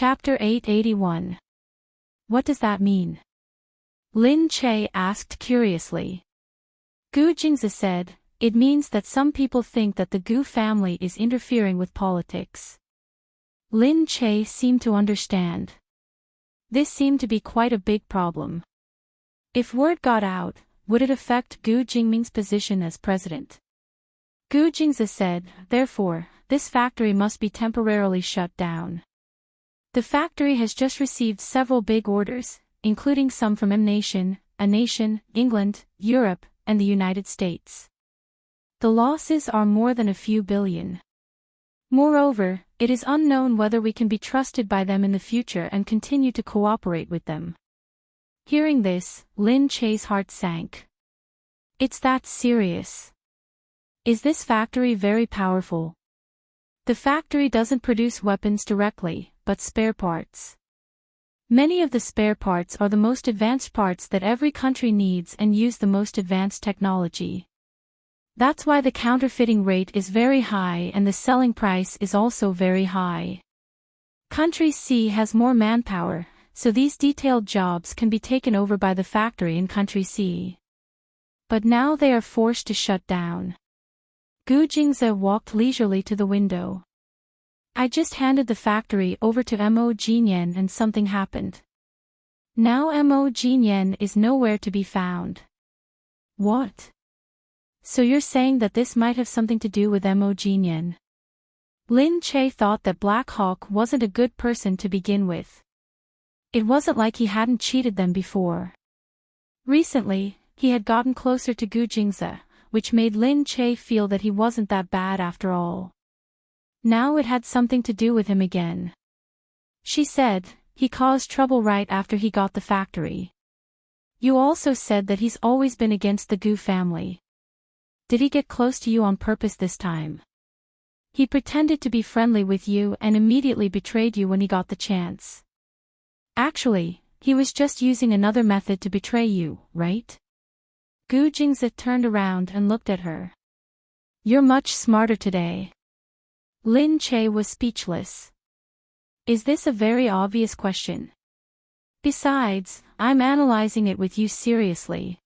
Chapter 881. What does that mean? Lin Che asked curiously. Gu Jingzi said, it means that some people think that the Gu family is interfering with politics. Lin Che seemed to understand. This seemed to be quite a big problem. If word got out, would it affect Gu Jingming's position as president? Gu Jingzi said, therefore, this factory must be temporarily shut down. The factory has just received several big orders, including some from A Nation, England, Europe, and the United States. The losses are more than a few billion. Moreover, it is unknown whether we can be trusted by them in the future and continue to cooperate with them. Hearing this, Lin Che's heart sank. It's that serious. Is this factory very powerful? The factory doesn't produce weapons directly, but spare parts. Many of the spare parts are the most advanced parts that every country needs and use the most advanced technology. That's why the counterfeiting rate is very high and the selling price is also very high. Country C has more manpower, so these detailed jobs can be taken over by the factory in Country C. But now they are forced to shut down. Gu Jingzi walked leisurely to the window. I just handed the factory over to Mo Jinyan and something happened. Now Mo Jinyan is nowhere to be found. What? So you're saying that this might have something to do with Mo Jinyan? Lin Che thought that Black Hawk wasn't a good person to begin with. It wasn't like he hadn't cheated them before. Recently, he had gotten closer to Gu Jingzi, which made Lin Che feel that he wasn't that bad after all. Now it had something to do with him again. She said, he caused trouble right after he got the factory. You also said that he's always been against the Gu family. Did he get close to you on purpose this time? He pretended to be friendly with you and immediately betrayed you when he got the chance. Actually, he was just using another method to betray you, right? Gu Jingzi turned around and looked at her. You're much smarter today. Lin Che was speechless. Is this a very obvious question? Besides, I'm analyzing it with you seriously.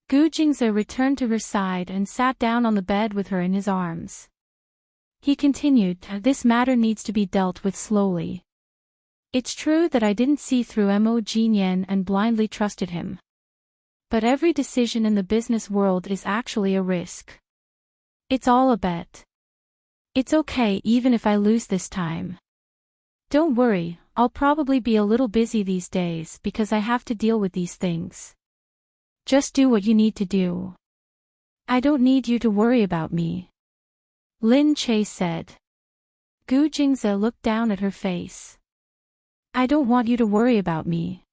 Gu Jingzi returned to her side and sat down on the bed with her in his arms. He continued, this matter needs to be dealt with slowly. It's true that I didn't see through Mo Jinyan and blindly trusted him. But every decision in the business world is actually a risk. It's all a bet. It's okay even if I lose this time. Don't worry, I'll probably be a little busy these days because I have to deal with these things. Just do what you need to do. I don't need you to worry about me. Lin Che said. Gu Jingzi looked down at her face. I don't want you to worry about me.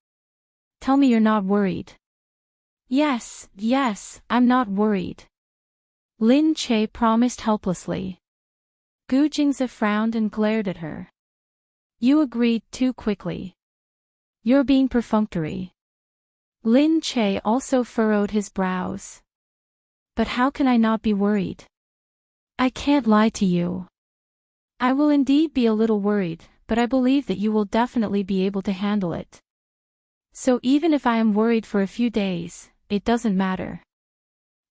Tell me you're not worried. Yes, I'm not worried. Lin Che promised helplessly. Gu Jingzi frowned and glared at her. You agreed too quickly. You're being perfunctory. Lin Che also furrowed his brows. But how can I not be worried? I can't lie to you. I will indeed be a little worried, but I believe that you will definitely be able to handle it. So even if I am worried for a few days, it doesn't matter.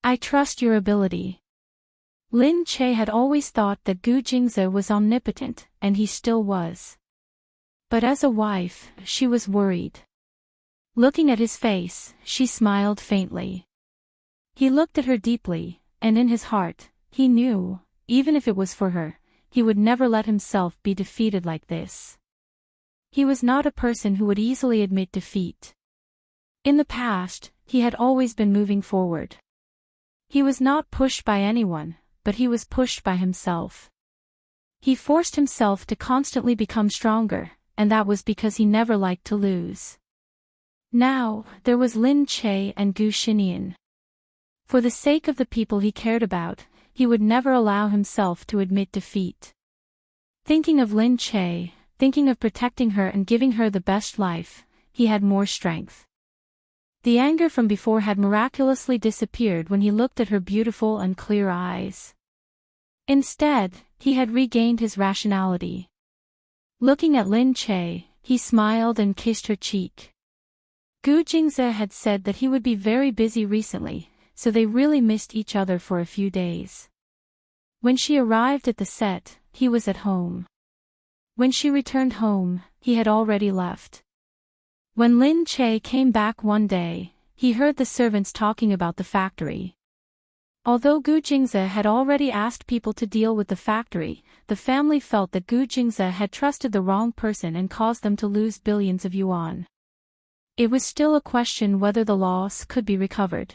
I trust your ability. Lin Che had always thought that Gu Jingzi was omnipotent, and he still was. But as a wife, she was worried. Looking at his face, she smiled faintly. He looked at her deeply, and in his heart, he knew, even if it was for her, he would never let himself be defeated like this. He was not a person who would easily admit defeat. In the past, he had always been moving forward. He was not pushed by anyone, but he was pushed by himself. He forced himself to constantly become stronger, and that was because he never liked to lose. Now, there was Lin Che and Gu Xinian. For the sake of the people he cared about, he would never allow himself to admit defeat. Thinking of Lin Che, thinking of protecting her and giving her the best life, he had more strength. The anger from before had miraculously disappeared when he looked at her beautiful and clear eyes. Instead, he had regained his rationality. Looking at Lin Che, he smiled and kissed her cheek. Gu Jingze had said that he would be very busy recently, so they really missed each other for a few days. When she arrived at the set, he was at home. When she returned home, he had already left. When Lin Che came back one day, he heard the servants talking about the factory. Although Gu Jingze had already asked people to deal with the factory, the family felt that Gu Jingze had trusted the wrong person and caused them to lose billions of yuan. It was still a question whether the loss could be recovered.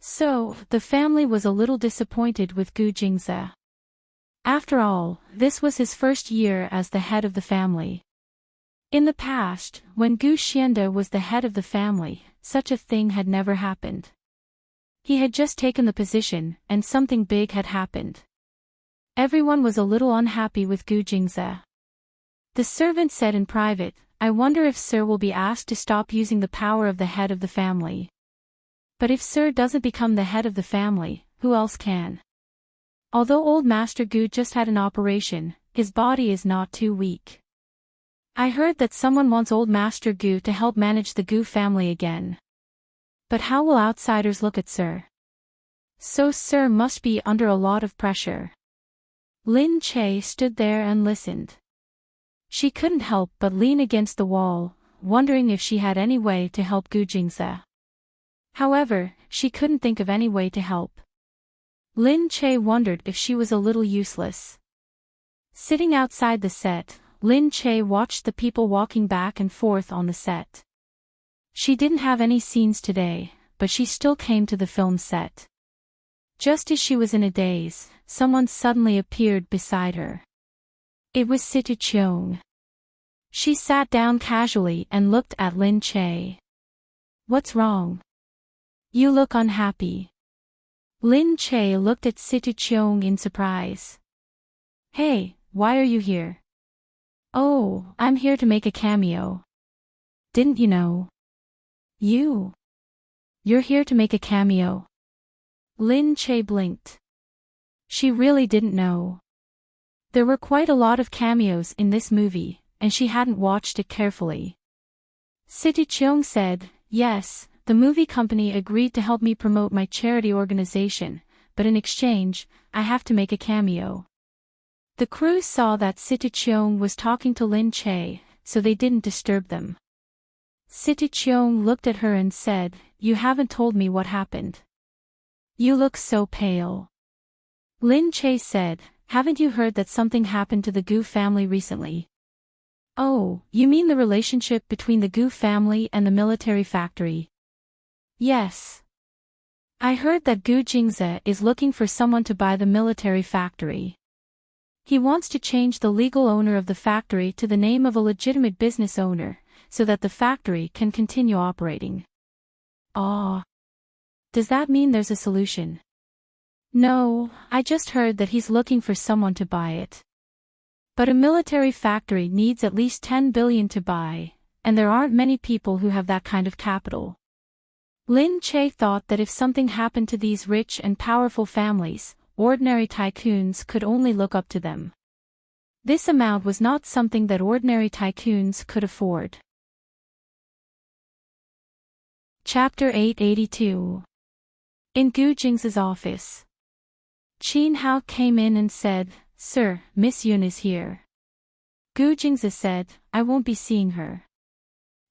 So, the family was a little disappointed with Gu Jingze. After all, this was his first year as the head of the family. In the past, when Gu Xiande was the head of the family, such a thing had never happened. He had just taken the position, and something big had happened. Everyone was a little unhappy with Gu Jingze. The servant said in private, "I wonder if Sir will be asked to stop using the power of the head of the family. But if Sir doesn't become the head of the family, who else can?" Although old Master Gu just had an operation, his body is not too weak. I heard that someone wants old Master Gu to help manage the Gu family again. But how will outsiders look at Sir? So Sir must be under a lot of pressure. Lin Che stood there and listened. She couldn't help but lean against the wall, wondering if she had any way to help Gu Jingze. However, she couldn't think of any way to help. Lin Che wondered if she was a little useless. Sitting outside the set, Lin Che watched the people walking back and forth on the set. She didn't have any scenes today, but she still came to the film set. Just as she was in a daze, someone suddenly appeared beside her. It was Situ Cheong. She sat down casually and looked at Lin Che. "What's wrong? You look unhappy." Lin Che looked at Situ Cheong in surprise. "Hey, why are you here?" "Oh, I'm here to make a cameo. Didn't you know?" You're here to make a cameo?" Lin Che blinked. She really didn't know. There were quite a lot of cameos in this movie, and she hadn't watched it carefully. Situ Cheong said, "Yes, the movie company agreed to help me promote my charity organization, but in exchange, I have to make a cameo." The crew saw that Situ Cheong was talking to Lin Che, so they didn't disturb them. Situ Cheong looked at her and said, "You haven't told me what happened. You look so pale." Lin Che said, "Haven't you heard that something happened to the Gu family recently?" "Oh, you mean the relationship between the Gu family and the military factory?" "Yes. I heard that Gu Jingze is looking for someone to buy the military factory. He wants to change the legal owner of the factory to the name of a legitimate business owner, so that the factory can continue operating." "Ah. Does that mean there's a solution?" "No, I just heard that he's looking for someone to buy it. But a military factory needs at least 10 billion to buy, and there aren't many people who have that kind of capital." Lin Che thought that if something happened to these rich and powerful families, ordinary tycoons could only look up to them. This amount was not something that ordinary tycoons could afford. Chapter 882. In Gu Jingze's office. Qin Hao came in and said, "Sir, Miss Yun is here." Gu Jingze said, "I won't be seeing her."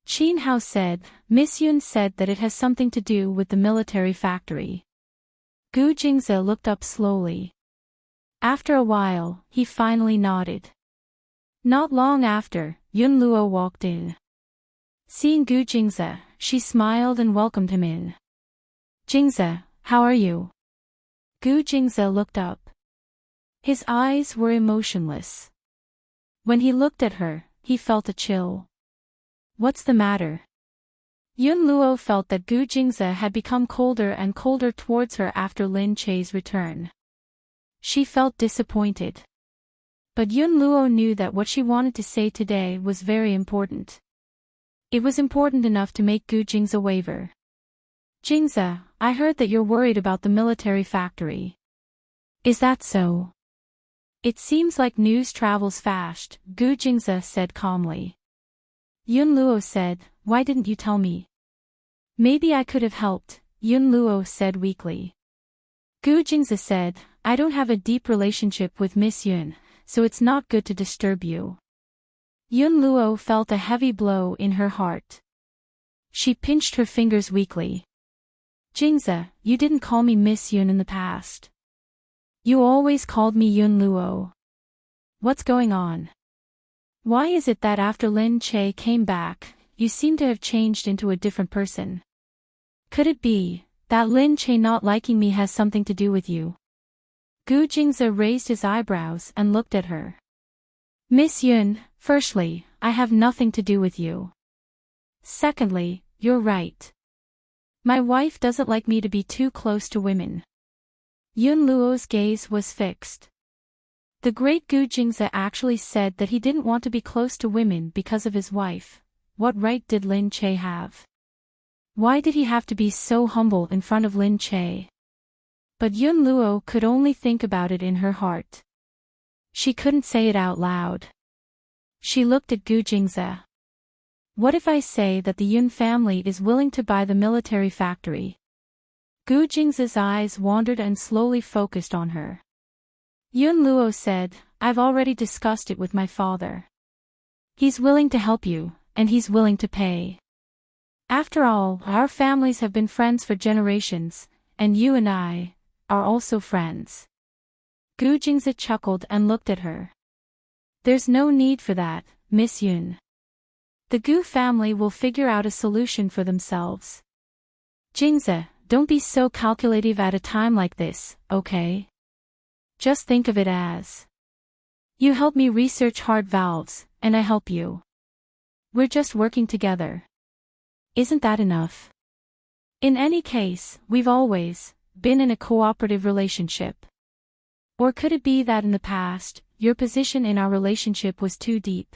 Qin Hao said, "Miss Yun said that it has something to do with the military factory." Gu Jingze looked up slowly. After a while, he finally nodded. Not long after, Yun Luo walked in. Seeing Gu Jingze, she smiled and welcomed him in. "Jingze, how are you?" Gu Jingze looked up. His eyes were emotionless. When he looked at her, he felt a chill. "What's the matter?" Yun Luo felt that Gu Jingze had become colder and colder towards her after Lin Che's return. She felt disappointed. But Yun Luo knew that what she wanted to say today was very important. It was important enough to make Gu Jingze waver. "Jingze, I heard that you're worried about the military factory. Is that so?" It seems like news travels fast, Gu Jingze said calmly. Yun Luo said, why didn't you tell me? Maybe I could have helped, Yun Luo said weakly. Gu Jingze said, I don't have a deep relationship with Miss Yun, so it's not good to disturb you. Yun Luo felt a heavy blow in her heart. She pinched her fingers weakly. Jingze, you didn't call me Miss Yun in the past. You always called me Yun Luo. What's going on? Why is it that after Lin Che came back, you seem to have changed into a different person? Could it be that Lin Che not liking me has something to do with you? Gu Jingze raised his eyebrows and looked at her. Miss Yun, firstly, I have nothing to do with you. Secondly, you're right. My wife doesn't like me to be too close to women. Yun Luo's gaze was fixed. The great Gu Jingze actually said that he didn't want to be close to women because of his wife. What right did Lin Che have? Why did he have to be so humble in front of Lin Che? But Yun Luo could only think about it in her heart. She couldn't say it out loud. She looked at Gu Jingze. What if I say that the Yun family is willing to buy the military factory? Gu Jingze's eyes wandered and slowly focused on her. Yun Luo said, I've already discussed it with my father. He's willing to help you, and he's willing to pay. After all, our families have been friends for generations, and you and I are also friends. Gu Jingze chuckled and looked at her. There's no need for that, Miss Yun. The Gu family will figure out a solution for themselves. Jingze, don't be so calculative at a time like this, okay? Just think of it as you help me research heart valves, and I help you. We're just working together. Isn't that enough? In any case, we've always been in a cooperative relationship. Or could it be that in the past, your position in our relationship was too deep?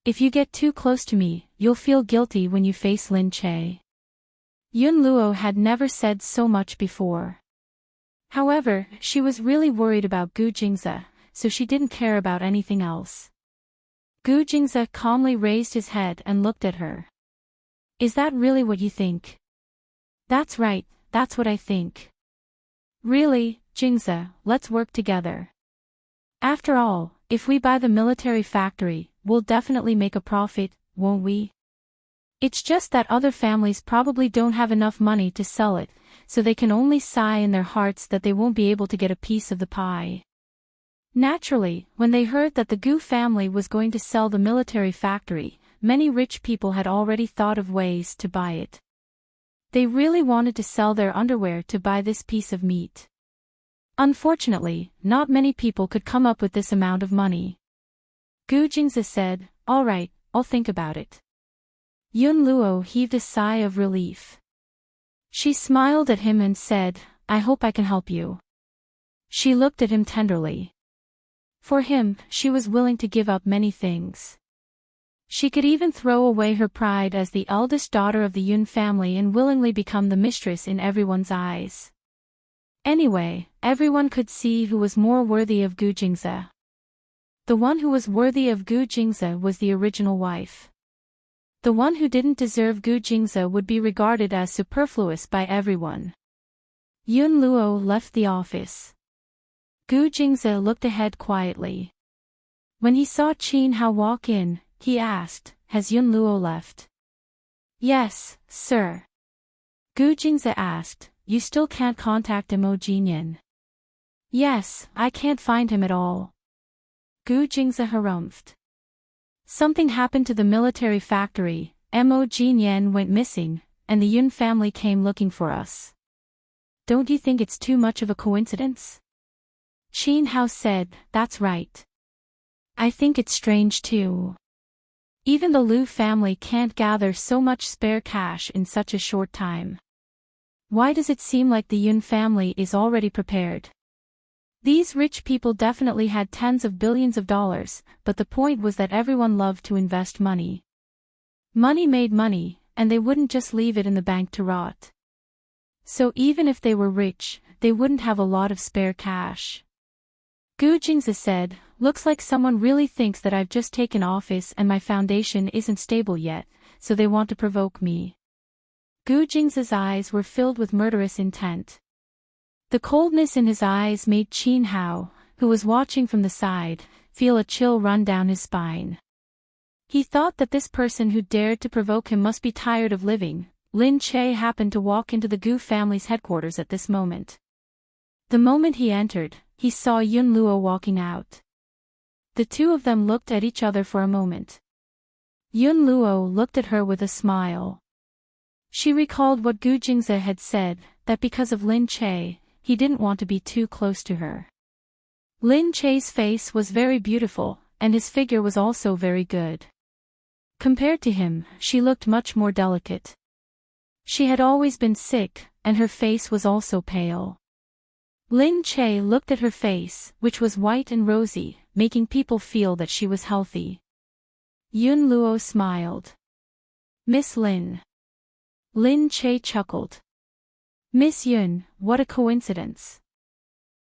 If you get too close to me, you'll feel guilty when you face Lin Che. Yun Luo had never said so much before. However, she was really worried about Gu Jingze, so she didn't care about anything else. Gu Jingze calmly raised his head and looked at her. Is that really what you think? That's right, that's what I think. Really, Jingze, let's work together. After all, if we buy the military factory, we'll definitely make a profit, won't we? It's just that other families probably don't have enough money to sell it, so they can only sigh in their hearts that they won't be able to get a piece of the pie. Naturally, when they heard that the Gu family was going to sell the military factory, many rich people had already thought of ways to buy it. They really wanted to sell their underwear to buy this piece of meat. Unfortunately, not many people could come up with this amount of money. Gu Jingze said, all right, I'll think about it. Yun Luo heaved a sigh of relief. She smiled at him and said, I hope I can help you. She looked at him tenderly. For him, she was willing to give up many things. She could even throw away her pride as the eldest daughter of the Yun family and willingly become the mistress in everyone's eyes. Anyway, everyone could see who was more worthy of Gu Jingze. The one who was worthy of Gu Jingze was the original wife. The one who didn't deserve Gu Jingze would be regarded as superfluous by everyone. Yun Luo left the office. Gu Jingze looked ahead quietly. When he saw Qin Hao walk in, he asked, has Yun Luo left? Yes, sir. Gu Jingze asked, you still can't contact Mo Jinyan? Yes, I can't find him at all. Gu Jingze harumphed. Something happened to the military factory, Mo Jinyan went missing, and the Yun family came looking for us. Don't you think it's too much of a coincidence? Qin Hao said, that's right. I think it's strange too. Even the Lu family can't gather so much spare cash in such a short time. Why does it seem like the Yun family is already prepared? These rich people definitely had tens of billions of dollars, but the point was that everyone loved to invest money. Money made money, and they wouldn't just leave it in the bank to rot. So even if they were rich, they wouldn't have a lot of spare cash. Gu Jingzi said, looks like someone really thinks that I've just taken office and my foundation isn't stable yet, so they want to provoke me. Gu Jingzi's eyes were filled with murderous intent. The coldness in his eyes made Qin Hao, who was watching from the side, feel a chill run down his spine. He thought that this person who dared to provoke him must be tired of living. Lin Che happened to walk into the Gu family's headquarters at this moment. The moment he entered, he saw Yun Luo walking out. The two of them looked at each other for a moment. Yun Luo looked at her with a smile. She recalled what Gu Jingzi had said, that because of Lin Che, he didn't want to be too close to her. Lin Che's face was very beautiful, and his figure was also very good. Compared to him, she looked much more delicate. She had always been sick, and her face was also pale. Lin Che looked at her face, which was white and rosy, making people feel that she was healthy. Yun Luo smiled. Miss Lin. Lin Che chuckled. Miss Yun, what a coincidence.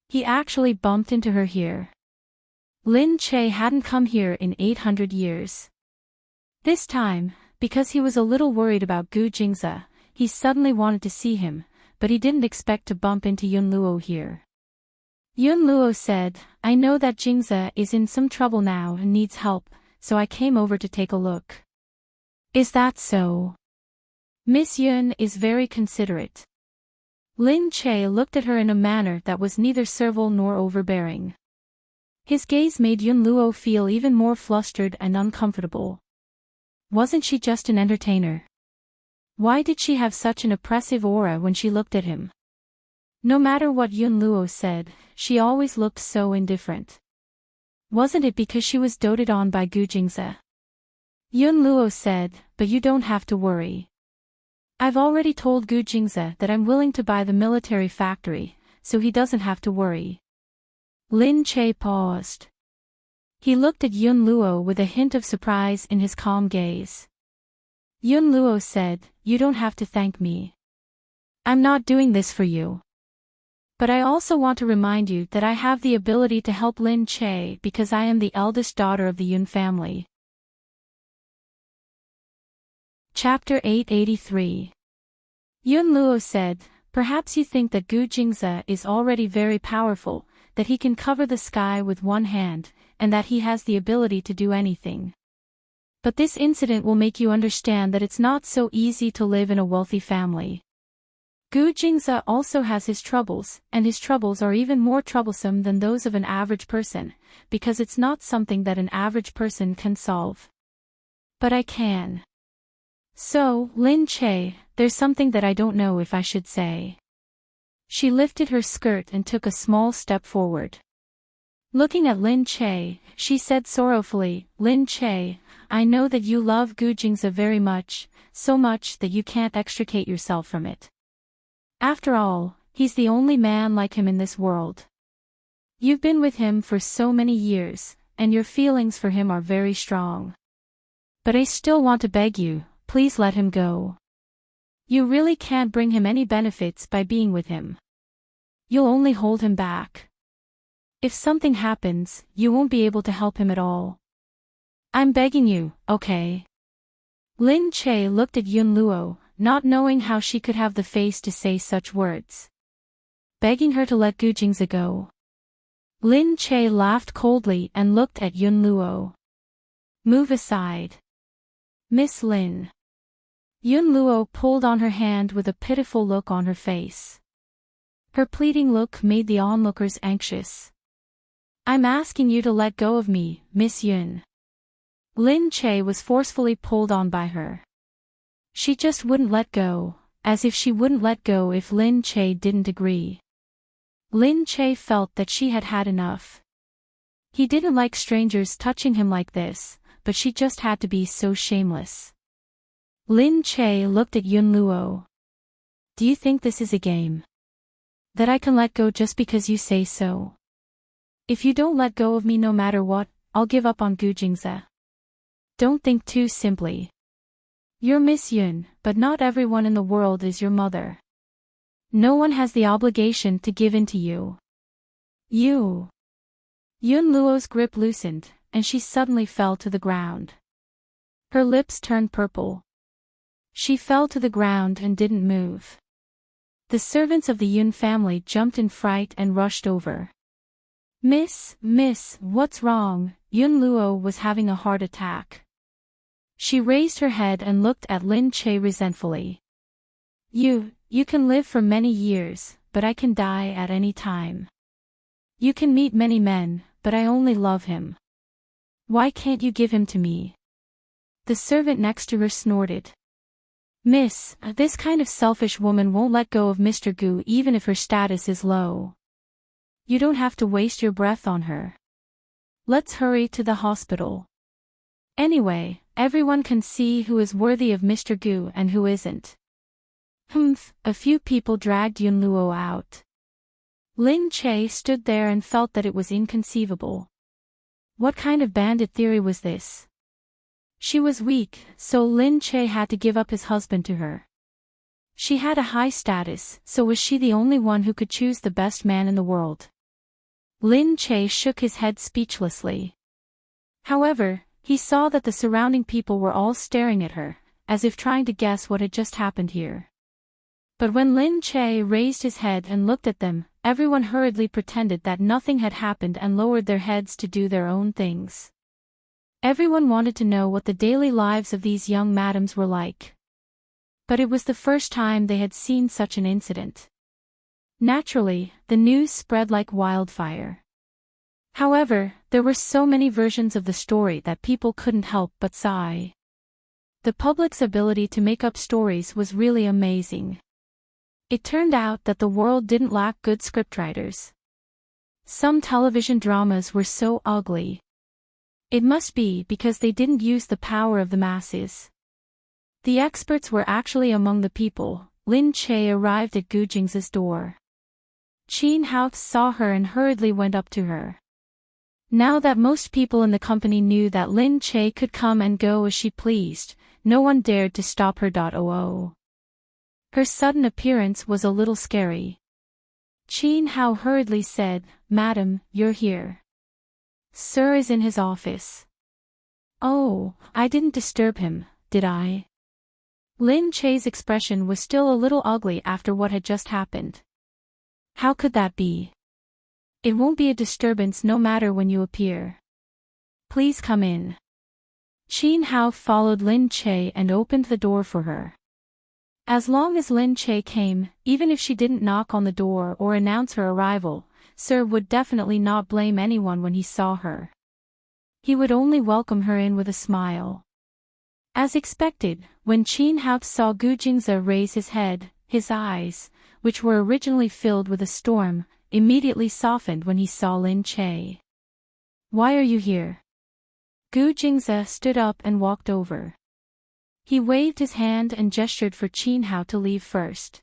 He actually bumped into her here. Lin Che hadn't come here in 800 years. This time, because he was a little worried about Gu Jingzi, he suddenly wanted to see him, but he didn't expect to bump into Yun Luo here. Yun Luo said, I know that Jingzi is in some trouble now and needs help, so I came over to take a look. Is that so? Miss Yun is very considerate. Lin Che looked at her in a manner that was neither servile nor overbearing. His gaze made Yun Luo feel even more flustered and uncomfortable. Wasn't she just an entertainer? Why did she have such an oppressive aura when she looked at him? No matter what Yun Luo said, she always looked so indifferent. Wasn't it because she was doted on by Gu Jingzi? Yun Luo said, but you don't have to worry. I've already told Gu Jingzi that I'm willing to buy the military factory, so he doesn't have to worry. Lin Che paused. He looked at Yun Luo with a hint of surprise in his calm gaze. Yun Luo said, you don't have to thank me. I'm not doing this for you. But I also want to remind you that I have the ability to help Lin Che because I am the eldest daughter of the Yun family. Chapter 883. Yun Luo said, perhaps you think that Gu Jingzi is already very powerful, that he can cover the sky with one hand, and that he has the ability to do anything. But this incident will make you understand that it's not so easy to live in a wealthy family. Gu Jingzi also has his troubles, and his troubles are even more troublesome than those of an average person, because it's not something that an average person can solve. But I can. So, Lin Che, there's something that I don't know if I should say. She lifted her skirt and took a small step forward. Looking at Lin Che, she said sorrowfully, Lin Che, I know that you love Gu Jingzi very much, so much that you can't extricate yourself from it. After all, he's the only man like him in this world. You've been with him for so many years, and your feelings for him are very strong. But I still want to beg you, please let him go. You really can't bring him any benefits by being with him. You'll only hold him back. If something happens, you won't be able to help him at all. I'm begging you, okay? Lin Che looked at Yun Luo, not knowing how she could have the face to say such words. Begging her to let Gu Jingzi go. Lin Che laughed coldly and looked at Yun Luo. Move aside. Miss Lin. Yun Luo pulled on her hand with a pitiful look on her face. Her pleading look made the onlookers anxious. I'm asking you to let go of me, Miss Yun. Lin Che was forcefully pulled on by her. She just wouldn't let go, as if she wouldn't let go if Lin Che didn't agree. Lin Che felt that she had had enough. He didn't like strangers touching him like this, but she just had to be so shameless. Lin Che looked at Yun Luo. Do you think this is a game? That I can let go just because you say so? If you don't let go of me no matter what, I'll give up on Gu Jingzi. Don't think too simply. You're Miss Yun, but not everyone in the world is your mother. No one has the obligation to give in to you. You. Yun Luo's grip loosened, and she suddenly fell to the ground. Her lips turned purple. She fell to the ground and didn't move. The servants of the Yun family jumped in fright and rushed over. Miss, what's wrong? Yun Luo was having a heart attack. She raised her head and looked at Lin Che resentfully. You can live for many years, but I can die at any time. You can meet many men, but I only love him. Why can't you give him to me? The servant next to her snorted. Miss, this kind of selfish woman won't let go of Mr. Gu even if her status is low. You don't have to waste your breath on her. Let's hurry to the hospital. Anyway, everyone can see who is worthy of Mr. Gu and who isn't. A few people dragged Yun Luo out. Lin Che stood there and felt that it was inconceivable. What kind of bandit theory was this? She was weak, so Lin Che had to give up his husband to her. She had a high status, so was she the only one who could choose the best man in the world? Lin Che shook his head speechlessly. However, he saw that the surrounding people were all staring at her, as if trying to guess what had just happened here. But when Lin Che raised his head and looked at them, everyone hurriedly pretended that nothing had happened and lowered their heads to do their own things. Everyone wanted to know what the daily lives of these young madams were like. But it was the first time they had seen such an incident. Naturally, the news spread like wildfire. However, there were so many versions of the story that people couldn't help but sigh. The public's ability to make up stories was really amazing. It turned out that the world didn't lack good scriptwriters. Some television dramas were so ugly. It must be because they didn't use the power of the masses. The experts were actually among the people. Lin Che arrived at Gu Jing's door. Qin Hao saw her and hurriedly went up to her. Now that most people in the company knew that Lin Che could come and go as she pleased, no one dared to stop her. Her sudden appearance was a little scary. Qin Hao hurriedly said, Madam, you're here. Sir is in his office. Oh, I didn't disturb him, did I? Lin Che's expression was still a little ugly after what had just happened. How could that be? It won't be a disturbance no matter when you appear. Please come in. Qin Hao followed Lin Che and opened the door for her. As long as Lin Che came, even if she didn't knock on the door or announce her arrival, Sir would definitely not blame anyone when he saw her. He would only welcome her in with a smile. As expected, when Qin Hao saw Gu Jingze raise his head, his eyes, which were originally filled with a storm, immediately softened when he saw Lin Che. Why are you here? Gu Jingze stood up and walked over. He waved his hand and gestured for Qin Hao to leave first.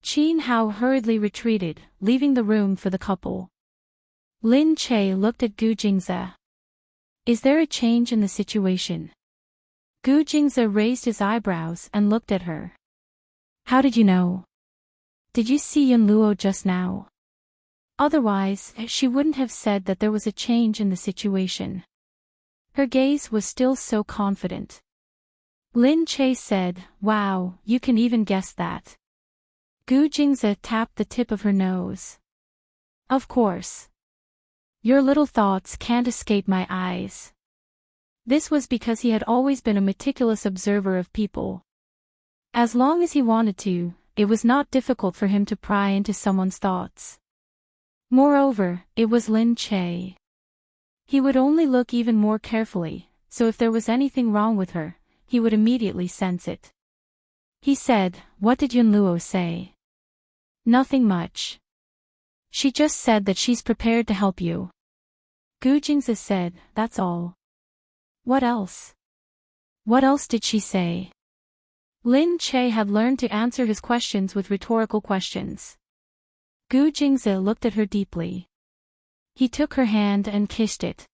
Qin Hao hurriedly retreated, leaving the room for the couple. Lin Che looked at Gu Jingze. Is there a change in the situation? Gu Jingze raised his eyebrows and looked at her. How did you know? Did you see Yun Luo just now? Otherwise, she wouldn't have said that there was a change in the situation. Her gaze was still so confident. Lin Che said, Wow, you can even guess that. Gu Jingze tapped the tip of her nose. Of course. Your little thoughts can't escape my eyes. This was because he had always been a meticulous observer of people. As long as he wanted to, it was not difficult for him to pry into someone's thoughts. Moreover, it was Lin Che. He would only look even more carefully, so if there was anything wrong with her, he would immediately sense it. He said, What did Yun Luo say? Nothing much. She just said that she's prepared to help you. Gu Jingze said, That's all. What else? What else did she say? Lin Che had learned to answer his questions with rhetorical questions. Gu Jingze looked at her deeply. He took her hand and kissed it.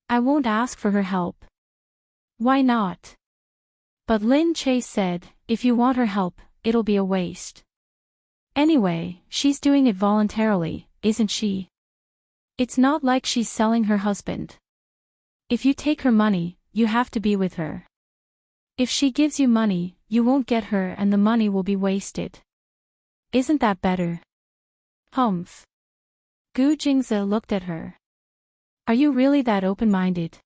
I won't ask for her help. Why not? But Lin Che said, If you want her help, it'll be a waste. Anyway, she's doing it voluntarily, isn't she? It's not like she's selling her husband. If you take her money, you have to be with her. If she gives you money, you won't get her and the money will be wasted. Isn't that better? Humph. Gu Jingze looked at her. Are you really that open-minded?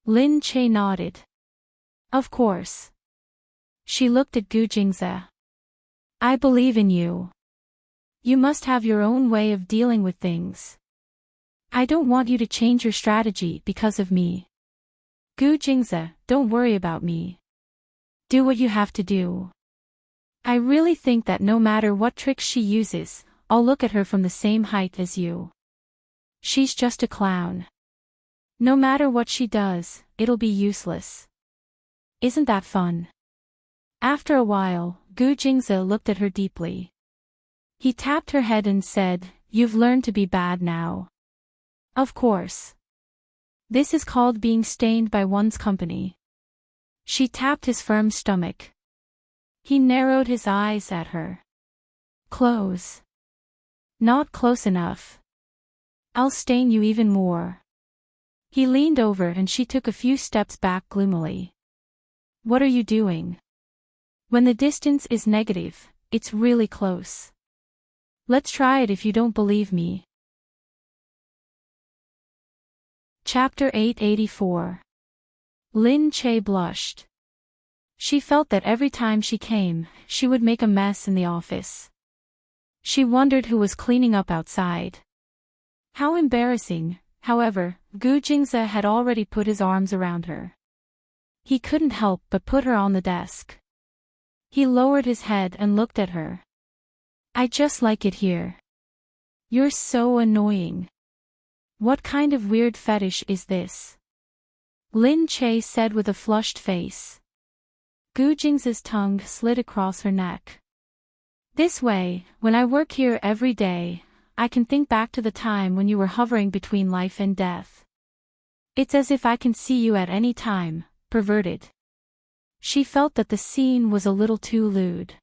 Lin Che nodded. Of course. She looked at Gu Jingze. I believe in you. You must have your own way of dealing with things. I don't want you to change your strategy because of me. Gu Jingze, don't worry about me. Do what you have to do. I really think that no matter what tricks she uses, I'll look at her from the same height as you. She's just a clown. No matter what she does, it'll be useless. Isn't that fun? After a while, Gu Jingze looked at her deeply. He tapped her head and said, You've learned to be bad now. Of course. This is called being stained by one's company. She tapped his firm stomach. He narrowed his eyes at her. Close. Not close enough. I'll stain you even more. He leaned over and she took a few steps back gloomily. What are you doing? When the distance is negative, it's really close. Let's try it if you don't believe me. Chapter 884. Lin Che blushed. She felt that every time she came, she would make a mess in the office. She wondered who was cleaning up outside. How embarrassing. However, Gu Jingze had already put his arms around her. He couldn't help but put her on the desk. He lowered his head and looked at her. I just like it here. You're so annoying. What kind of weird fetish is this? Lin Che said with a flushed face. Gu Jingze's tongue slid across her neck. This way, when I work here every day, I can think back to the time when you were hovering between life and death. It's as if I can see you at any time, perverted. She felt that the scene was a little too lewd.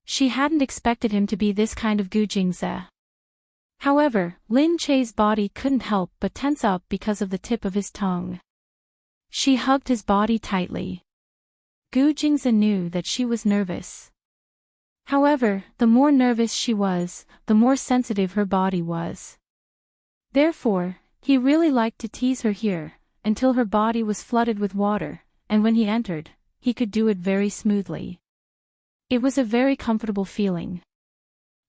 She hadn't expected him to be this kind of Gu Jingze. However, Lin Che's body couldn't help but tense up because of the tip of his tongue. She hugged his body tightly. Gu Jingze knew that she was nervous. However, the more nervous she was, the more sensitive her body was. Therefore, he really liked to tease her here, until her body was flooded with water, and when he entered, he could do it very smoothly. It was a very comfortable feeling.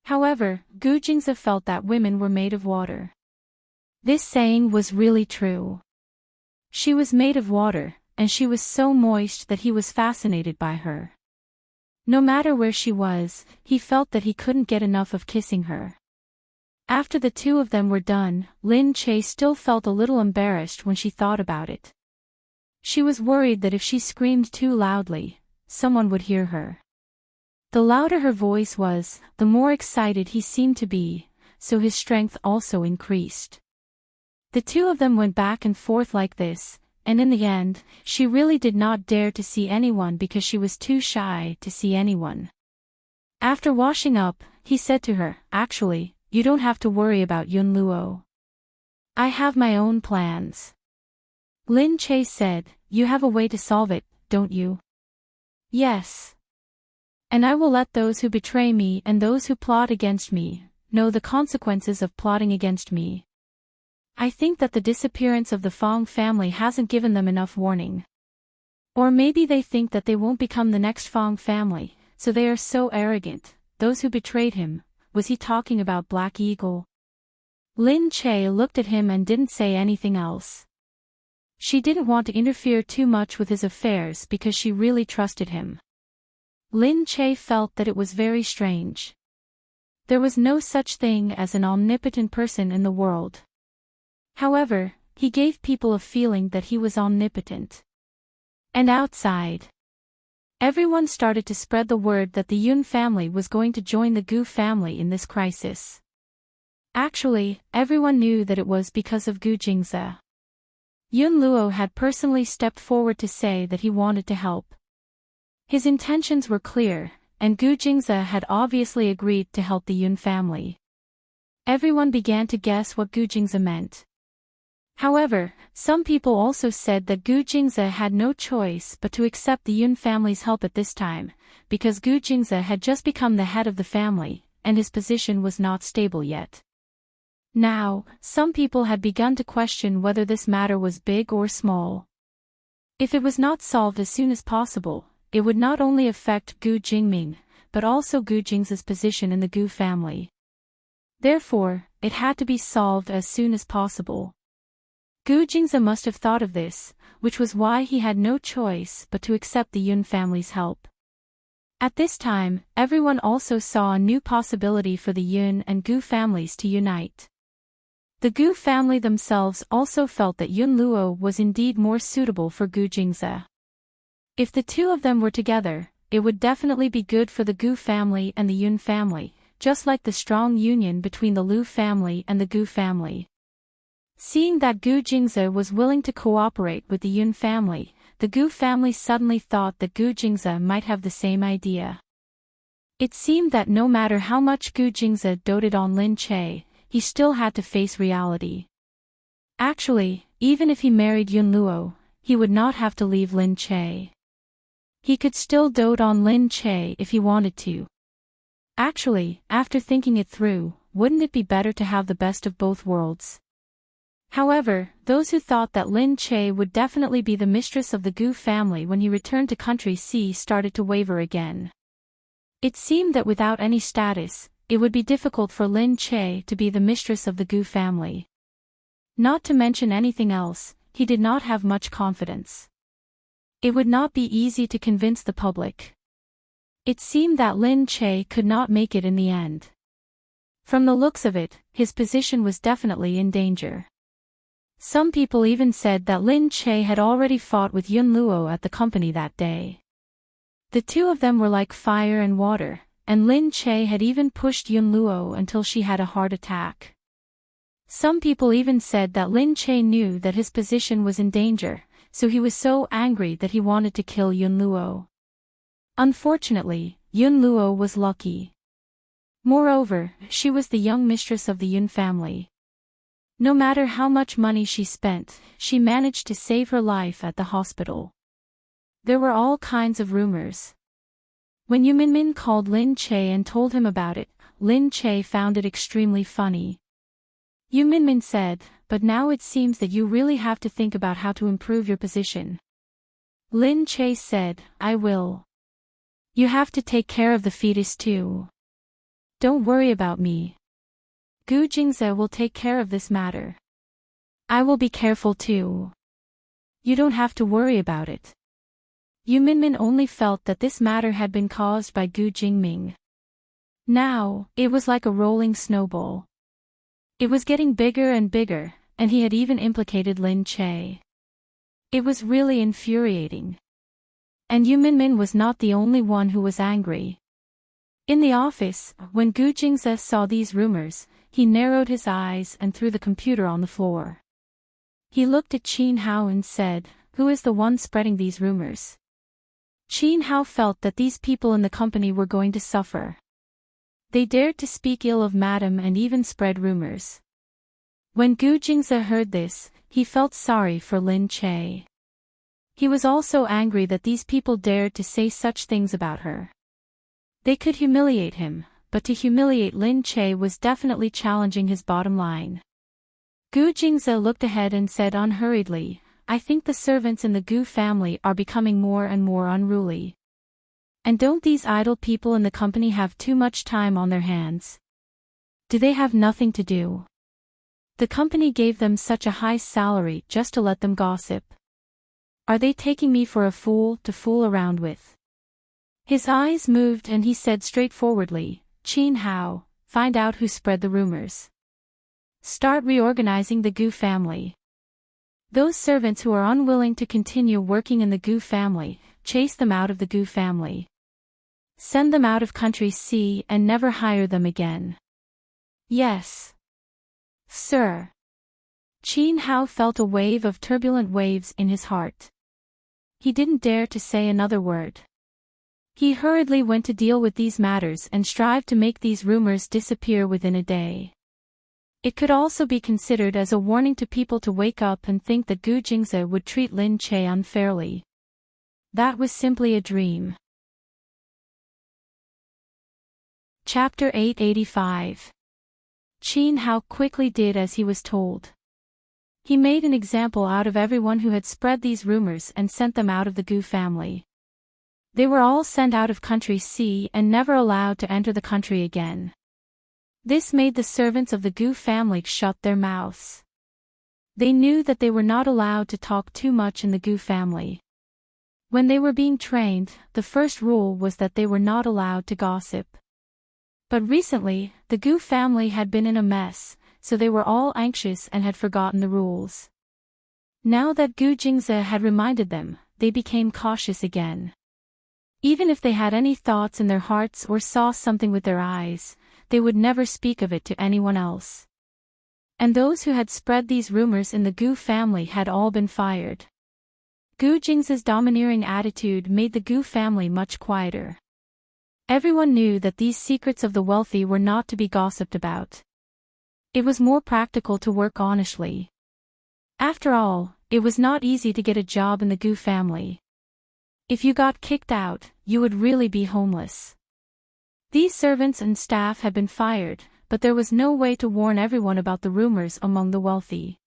However, Gu Jingze felt that women were made of water. This saying was really true. She was made of water, and she was so moist that he was fascinated by her. No matter where she was, he felt that he couldn't get enough of kissing her. After the two of them were done, Lin Che still felt a little embarrassed when she thought about it. She was worried that if she screamed too loudly, someone would hear her. The louder her voice was, the more excited he seemed to be, so his strength also increased. The two of them went back and forth like this, and in the end, she really did not dare to see anyone because she was too shy to see anyone. After washing up, he said to her, Actually, you don't have to worry about Yun Luo. I have my own plans. Lin Che said, You have a way to solve it, don't you? Yes. And I will let those who betray me and those who plot against me know the consequences of plotting against me. I think that the disappearance of the Fong family hasn't given them enough warning. Or maybe they think that they won't become the next Fong family, so they are so arrogant. Those who betrayed him, was he talking about Black Eagle? Lin Che looked at him and didn't say anything else. She didn't want to interfere too much with his affairs because she really trusted him. Lin Che felt that it was very strange. There was no such thing as an omnipotent person in the world. However, he gave people a feeling that he was omnipotent. And outside, everyone started to spread the word that the Yun family was going to join the Gu family in this crisis. Actually, everyone knew that it was because of Gu Jingze. Yun Luo had personally stepped forward to say that he wanted to help. His intentions were clear, and Gu Jingze had obviously agreed to help the Yun family. Everyone began to guess what Gu Jingze meant. However, some people also said that Gu Jingze had no choice but to accept the Yun family's help at this time, because Gu Jingze had just become the head of the family, and his position was not stable yet. Now, some people had begun to question whether this matter was big or small. If it was not solved as soon as possible, it would not only affect Gu Jingming, but also Gu Jingze's position in the Gu family. Therefore, it had to be solved as soon as possible. Gu Jingze must have thought of this, which was why he had no choice but to accept the Yun family's help. At this time, everyone also saw a new possibility for the Yun and Gu families to unite. The Gu family themselves also felt that Yun Luo was indeed more suitable for Gu Jingze. If the two of them were together, it would definitely be good for the Gu family and the Yun family, just like the strong union between the Lu family and the Gu family. Seeing that Gu Jingze was willing to cooperate with the Yun family, the Gu family suddenly thought that Gu Jingze might have the same idea. It seemed that no matter how much Gu Jingze doted on Lin Che, he still had to face reality. Actually, even if he married Yun Luo, he would not have to leave Lin Che. He could still dote on Lin Che if he wanted to. Actually, after thinking it through, wouldn't it be better to have the best of both worlds? However, those who thought that Lin Che would definitely be the mistress of the Gu family when he returned to Country C started to waver again. It seemed that without any status, it would be difficult for Lin Che to be the mistress of the Gu family. Not to mention anything else, he did not have much confidence. It would not be easy to convince the public. It seemed that Lin Che could not make it in the end. From the looks of it, his position was definitely in danger. Some people even said that Lin Che had already fought with Yun Luo at the company that day. The two of them were like fire and water, and Lin Che had even pushed Yun Luo until she had a heart attack. Some people even said that Lin Che knew that his position was in danger, so he was so angry that he wanted to kill Yun Luo. Unfortunately, Yun Luo was lucky. Moreover, she was the young mistress of the Yun family. No matter how much money she spent, she managed to save her life at the hospital. There were all kinds of rumors. When Yu Minmin called Lin Che and told him about it, Lin Che found it extremely funny. Yu Minmin said, "But now it seems that you really have to think about how to improve your position." Lin Che said, "I will. You have to take care of the fetus too. Don't worry about me. Gu Jingze will take care of this matter. I will be careful too. You don't have to worry about it." Yu Minmin only felt that this matter had been caused by Gu Jingming. Now, it was like a rolling snowball. It was getting bigger and bigger, and he had even implicated Lin Che. It was really infuriating. And Yu Minmin was not the only one who was angry. In the office, when Gu Jingze saw these rumors, he narrowed his eyes and threw the computer on the floor. He looked at Qin Hao and said, "Who is the one spreading these rumors?" Qin Hao felt that these people in the company were going to suffer. They dared to speak ill of Madame and even spread rumors. When Gu Jingze heard this, he felt sorry for Lin Che. He was also angry that these people dared to say such things about her. They could humiliate him, but to humiliate Lin Che was definitely challenging his bottom line. Gu Jingze looked ahead and said unhurriedly, "I think the servants in the Gu family are becoming more and more unruly. And don't these idle people in the company have too much time on their hands? Do they have nothing to do? The company gave them such a high salary just to let them gossip. Are they taking me for a fool to fool around with?" His eyes moved and he said straightforwardly, "Qin Hao, find out who spread the rumors. Start reorganizing the Gu family. Those servants who are unwilling to continue working in the Gu family, chase them out of the Gu family. Send them out of Country C and never hire them again." "Yes, sir." Qin Hao felt a wave of turbulent waves in his heart. He didn't dare to say another word. He hurriedly went to deal with these matters and strive to make these rumors disappear within a day. It could also be considered as a warning to people to wake up and think that Gu Jingze would treat Lin Che unfairly. That was simply a dream. Chapter 885. Qin Hao quickly did as he was told. He made an example out of everyone who had spread these rumors and sent them out of the Gu family. They were all sent out of country C and never allowed to enter the country again. This made the servants of the Gu family shut their mouths. They knew that they were not allowed to talk too much in the Gu family. When they were being trained, the first rule was that they were not allowed to gossip. But recently, the Gu family had been in a mess, so they were all anxious and had forgotten the rules. Now that Gu Jingze had reminded them, they became cautious again. Even if they had any thoughts in their hearts or saw something with their eyes, they would never speak of it to anyone else. And those who had spread these rumors in the Gu family had all been fired. Gu Jingze's domineering attitude made the Gu family much quieter. Everyone knew that these secrets of the wealthy were not to be gossiped about. It was more practical to work honestly. After all, it was not easy to get a job in the Gu family. If you got kicked out, you would really be homeless. These servants and staff had been fired, but there was no way to warn everyone about the rumors among the wealthy.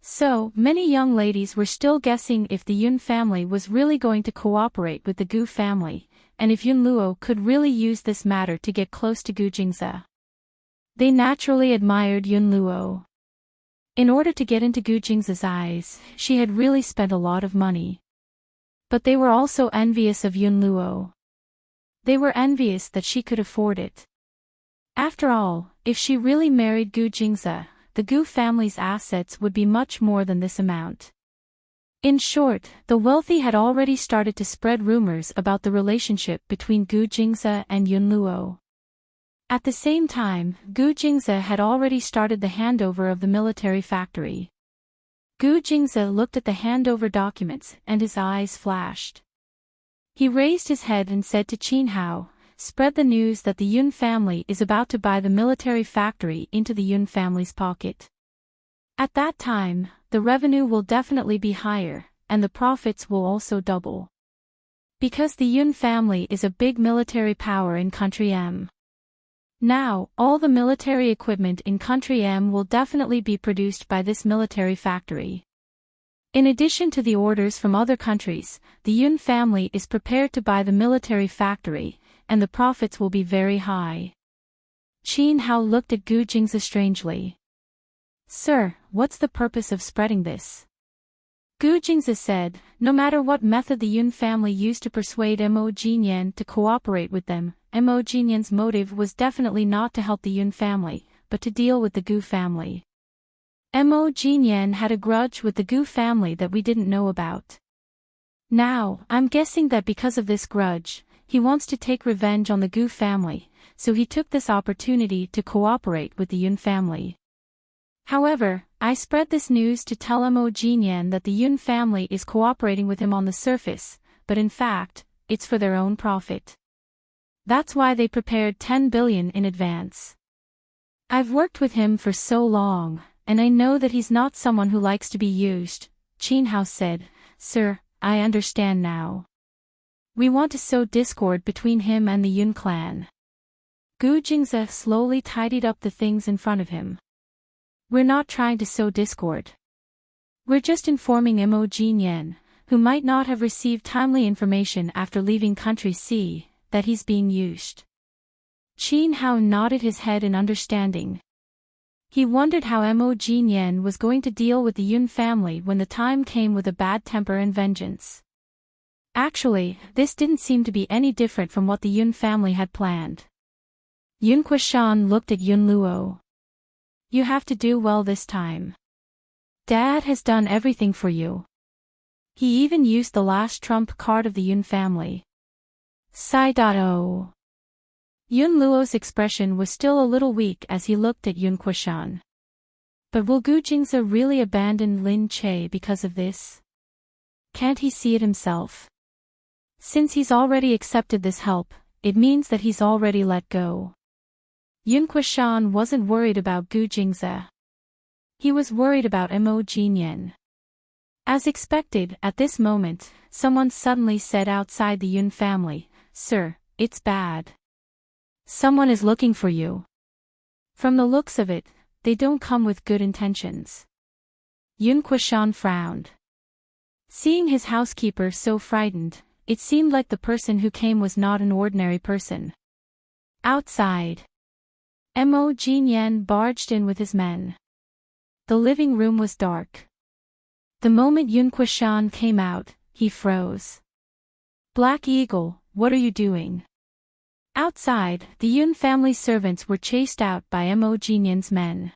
So, many young ladies were still guessing if the Yun family was really going to cooperate with the Gu family, and if Yun Luo could really use this matter to get close to Gu Jingze. They naturally admired Yun Luo. In order to get into Gu Jingze's eyes, she had really spent a lot of money. But they were also envious of Yun Luo. They were envious that she could afford it. After all, if she really married Gu Jingze, the Gu family's assets would be much more than this amount. In short, the wealthy had already started to spread rumors about the relationship between Gu Jingze and Yun Luo. At the same time, Gu Jingze had already started the handover of the military factory. Gu Jingze looked at the handover documents and his eyes flashed. He raised his head and said to Qin Hao, "Spread the news that the Yun family is about to buy the military factory into the Yun family's pocket. At that time, the revenue will definitely be higher, and the profits will also double. Because the Yun family is a big military power in Country M. Now, all the military equipment in Country M will definitely be produced by this military factory. In addition to the orders from other countries, the Yun family is prepared to buy the military factory, and the profits will be very high." Qin Hao looked at Gu Jingze strangely. "Sir, what's the purpose of spreading this?" Gu Jingze said, "No matter what method the Yun family used to persuade Mo Jinyan to cooperate with them, Mo Jinyan's motive was definitely not to help the Yun family, but to deal with the Gu family. Mo Jinyan had a grudge with the Gu family that we didn't know about. Now, I'm guessing that because of this grudge, he wants to take revenge on the Gu family, so he took this opportunity to cooperate with the Yun family. However, I spread this news to tell Mo Jinyan that the Yun family is cooperating with him on the surface, but in fact, it's for their own profit. That's why they prepared 10 billion in advance. I've worked with him for so long, and I know that he's not someone who likes to be used," Qin Hao said. "Sir, I understand now. We want to sow discord between him and the Yun clan." Gu Jingze slowly tidied up the things in front of him. "We're not trying to sow discord. We're just informing Mo Jinyan, who might not have received timely information after leaving Country C, that he's being used." Qin Hao nodded his head in understanding. He wondered how Mo Jinyan was going to deal with the Yun family when the time came with a bad temper and vengeance. Actually, this didn't seem to be any different from what the Yun family had planned. Yun Quishan looked at Yun Luo. "You have to do well this time. Dad has done everything for you. He even used the last trump card of the Yun family." Sai.o. Yun Luo's expression was still a little weak as he looked at Yun Quishan. But will Gu Jingze really abandon Lin Che because of this? Can't he see it himself? Since he's already accepted this help, it means that he's already let go. Yun Quishan wasn't worried about Gu Jingze. He was worried about Mo Jinyan. As expected, at this moment, someone suddenly said outside the Yun family, "Sir, it's bad. Someone is looking for you." From the looks of it, they don't come with good intentions. Yun Quishan frowned. Seeing his housekeeper so frightened, it seemed like the person who came was not an ordinary person. Outside, Mo Jinyan barged in with his men. The living room was dark. The moment Yun Quishan came out, he froze. "Black Eagle, what are you doing?" Outside, the Yun family servants were chased out by Mo Jinyan's men.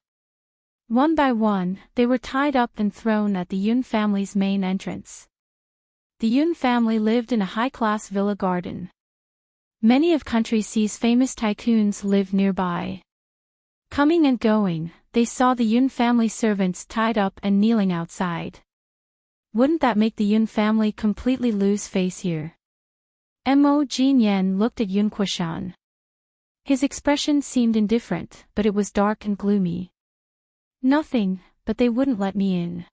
One by one, they were tied up and thrown at the Yun family's main entrance. The Yun family lived in a high-class villa garden. Many of Country C's famous tycoons lived nearby. Coming and going, they saw the Yun family servants tied up and kneeling outside. Wouldn't that make the Yun family completely lose face here? Mo Jinyan looked at Yun Quishan. His expression seemed indifferent, but it was dark and gloomy. "Nothing, but they wouldn't let me in.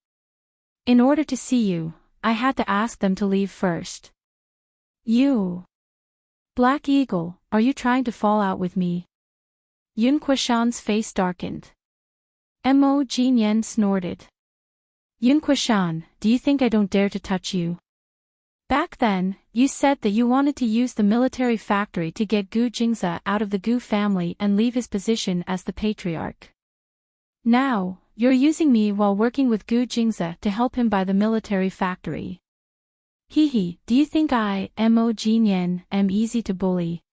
In order to see you, I had to ask them to leave first." "You? Black Eagle, are you trying to fall out with me?" Yun Quishan's face darkened. Mo Jinyan snorted. "Yun Quishan, do you think I don't dare to touch you? Back then, you said that you wanted to use the military factory to get Gu Jingze out of the Gu family and leave his position as the patriarch. Now, you're using me while working with Gu Jingze to help him buy the military factory. Hehe, do you think I, Mo Jinyan, am easy to bully?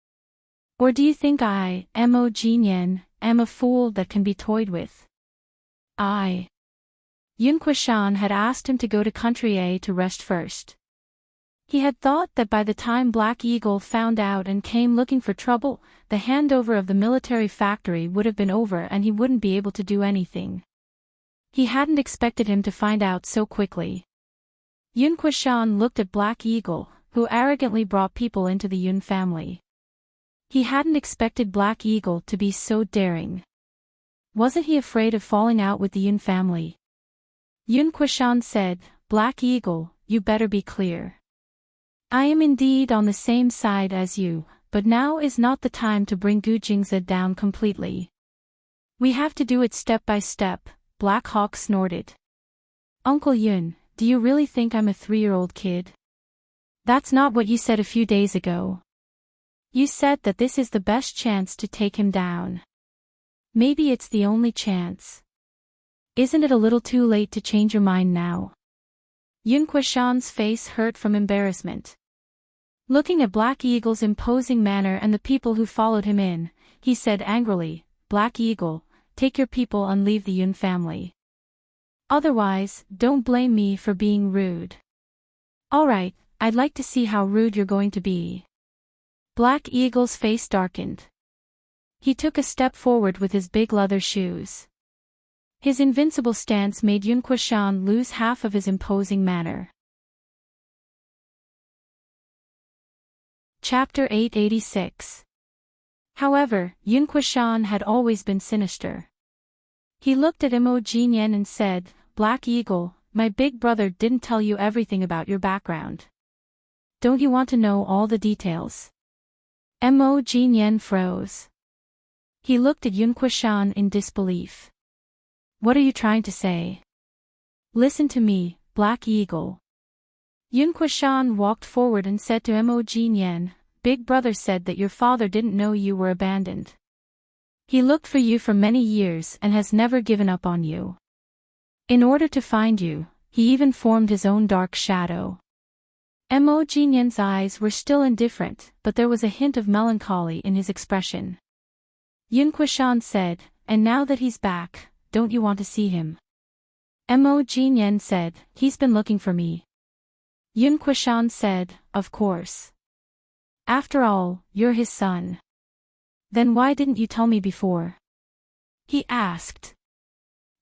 Or do you think I, Mo Jinyan, am a fool that can be toyed with?" Yun Quishan had asked him to go to Country A to rest first. He had thought that by the time Black Eagle found out and came looking for trouble, the handover of the military factory would have been over and he wouldn't be able to do anything. He hadn't expected him to find out so quickly. Yun Quishan looked at Black Eagle, who arrogantly brought people into the Yun family. He hadn't expected Black Eagle to be so daring. Wasn't he afraid of falling out with the Yun family? Yun Quishan said, "Black Eagle, you better be clear. I am indeed on the same side as you, but now is not the time to bring Gu Jingze down completely. We have to do it step by step," Black Hawk snorted. "Uncle Yun, do you really think I'm a 3-year-old kid? That's not what you said a few days ago. You said that this is the best chance to take him down. Maybe it's the only chance. Isn't it a little too late to change your mind now?" Yun Quishan's face hurt from embarrassment. Looking at Black Eagle's imposing manner and the people who followed him in, he said angrily, "Black Eagle, take your people and leave the Yun family. Otherwise, don't blame me for being rude." "Alright, I'd like to see how rude you're going to be." Black Eagle's face darkened. He took a step forward with his big leather shoes. His invincible stance made Yun Quishan lose half of his imposing manner. Chapter 886. However, Yun Quishan had always been sinister. He looked at Mo Jinyan and said, "Black Eagle, my big brother didn't tell you everything about your background. Don't you want to know all the details?" Mo Jinyan froze. He looked at Yun Quishan in disbelief. "What are you trying to say?" "Listen to me, Black Eagle." Yun Quishan walked forward and said to Mo Jinyan, "Big brother said that your father didn't know you were abandoned. He looked for you for many years and has never given up on you. In order to find you, he even formed his own dark shadow." Mo Jinyan's eyes were still indifferent, but there was a hint of melancholy in his expression. Yun Quishan said, "And now that he's back, don't you want to see him?" Mo Jinyan said, "He's been looking for me." Yun Quishan said, "Of course. After all, you're his son. Then why didn't you tell me before?" he asked.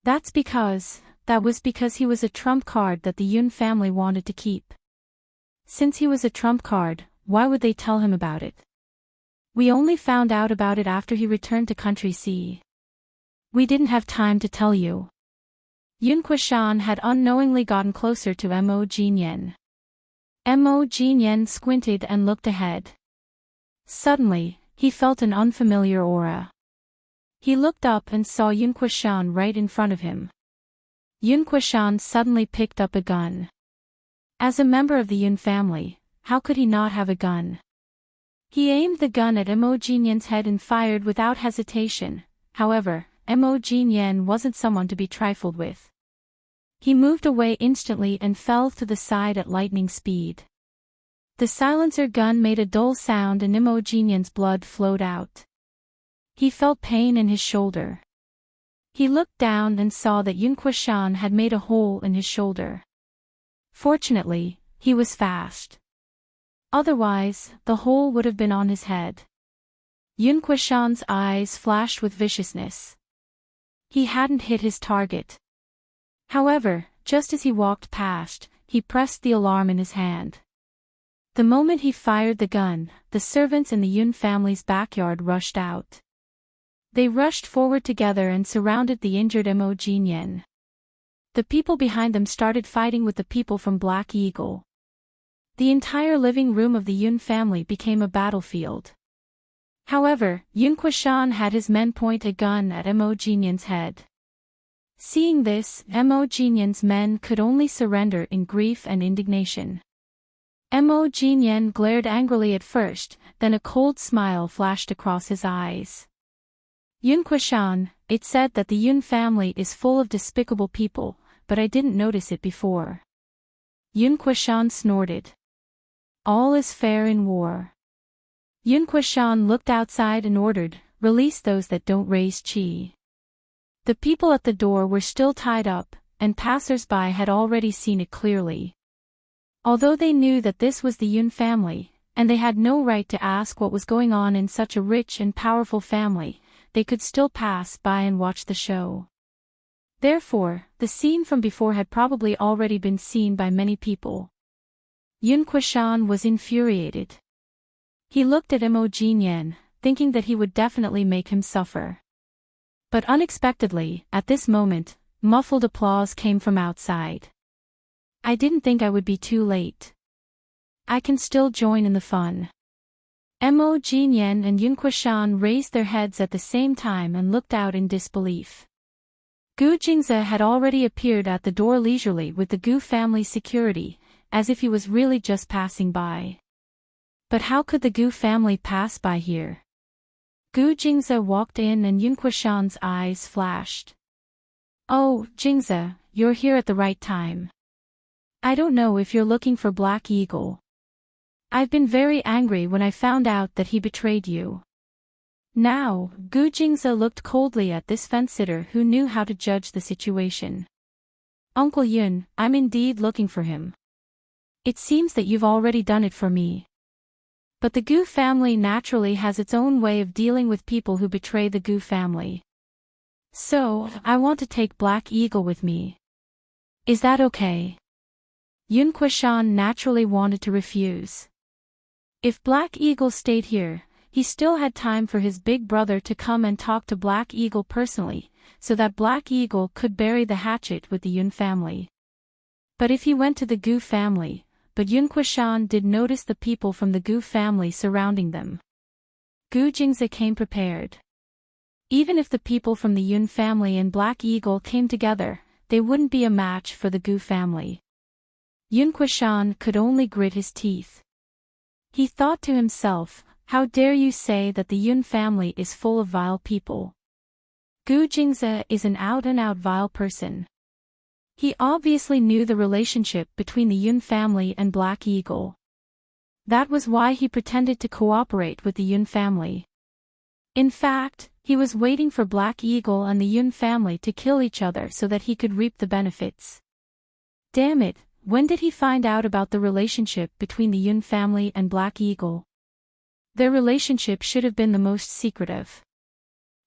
That was because he was a trump card that the Yun family wanted to keep. Since he was a trump card, why would they tell him about it? We only found out about it after he returned to Country C. We didn't have time to tell you. Yun Kuishan had unknowingly gotten closer to Mo Jinyen. Mo Jinyen squinted and looked ahead. Suddenly, he felt an unfamiliar aura. He looked up and saw Yun Kuishan right in front of him. Yun Kuishan suddenly picked up a gun. As a member of the Yun family, how could he not have a gun? He aimed the gun at Mo Jinyen's head and fired without hesitation. However, Mo Jinyen wasn't someone to be trifled with. He moved away instantly and fell to the side at lightning speed. The silencer gun made a dull sound and Mo Jinyen's blood flowed out. He felt pain in his shoulder. He looked down and saw that Yun Kuishan had made a hole in his shoulder. Fortunately, he was fast. Otherwise, the hole would have been on his head. Yun Kuishan's eyes flashed with viciousness. He hadn't hit his target. However, just as he walked past, he pressed the alarm in his hand. The moment he fired the gun, the servants in the Yun family's backyard rushed out. They rushed forward together and surrounded the injured Mo Jinyen. The people behind them started fighting with the people from Black Eagle. The entire living room of the Yun family became a battlefield. However, Yun Kuishan had his men point a gun at Mo Jinyen's head. Seeing this, Mo Jinyen's men could only surrender in grief and indignation. Mo Jinyen glared angrily at first, then a cold smile flashed across his eyes. Yun Kuishan, it said that the Yun family is full of despicable people, but I didn't notice it before. Yun Kuishan snorted. All is fair in war. Yun Kuishan looked outside and ordered, "Release those that don't raise qi." The people at the door were still tied up, and passers-by had already seen it clearly. Although they knew that this was the Yun family, and they had no right to ask what was going on in such a rich and powerful family, they could still pass by and watch the show. Therefore, the scene from before had probably already been seen by many people. Yun Kuishan was infuriated. He looked at Mo Jinyen, thinking that he would definitely make him suffer. But unexpectedly, at this moment, muffled applause came from outside. I didn't think I would be too late. I can still join in the fun. Mo Jinyen and Yun Kuishan raised their heads at the same time and looked out in disbelief. Gu Jingze had already appeared at the door leisurely with the Gu family security, as if he was really just passing by. But how could the Gu family pass by here? Gu Jingze walked in and Yun Kuishan's eyes flashed. Oh, Jingze, you're here at the right time. I don't know if you're looking for Black Eagle. I've been very angry when I found out that he betrayed you. Now, Gu Jingze looked coldly at this fence-sitter who knew how to judge the situation. Uncle Yun, I'm indeed looking for him. It seems that you've already done it for me. But the Gu family naturally has its own way of dealing with people who betray the Gu family. So, I want to take Black Eagle with me. Is that okay? Yun Kuishan naturally wanted to refuse. If Black Eagle stayed here, he still had time for his big brother to come and talk to Black Eagle personally, so that Black Eagle could bury the hatchet with the Yun family. But if he went to the Gu family, but Yun Kuishan did notice the people from the Gu family surrounding them. Gu Jingze came prepared. Even if the people from the Yun family and Black Eagle came together, they wouldn't be a match for the Gu family. Yun Kuishan could only grit his teeth. He thought to himself, how dare you say that the Yun family is full of vile people? Gu Jingze is an out-and-out vile person. He obviously knew the relationship between the Yun family and Black Eagle. That was why he pretended to cooperate with the Yun family. In fact, he was waiting for Black Eagle and the Yun family to kill each other so that he could reap the benefits. Damn it, when did he find out about the relationship between the Yun family and Black Eagle? Their relationship should have been the most secretive.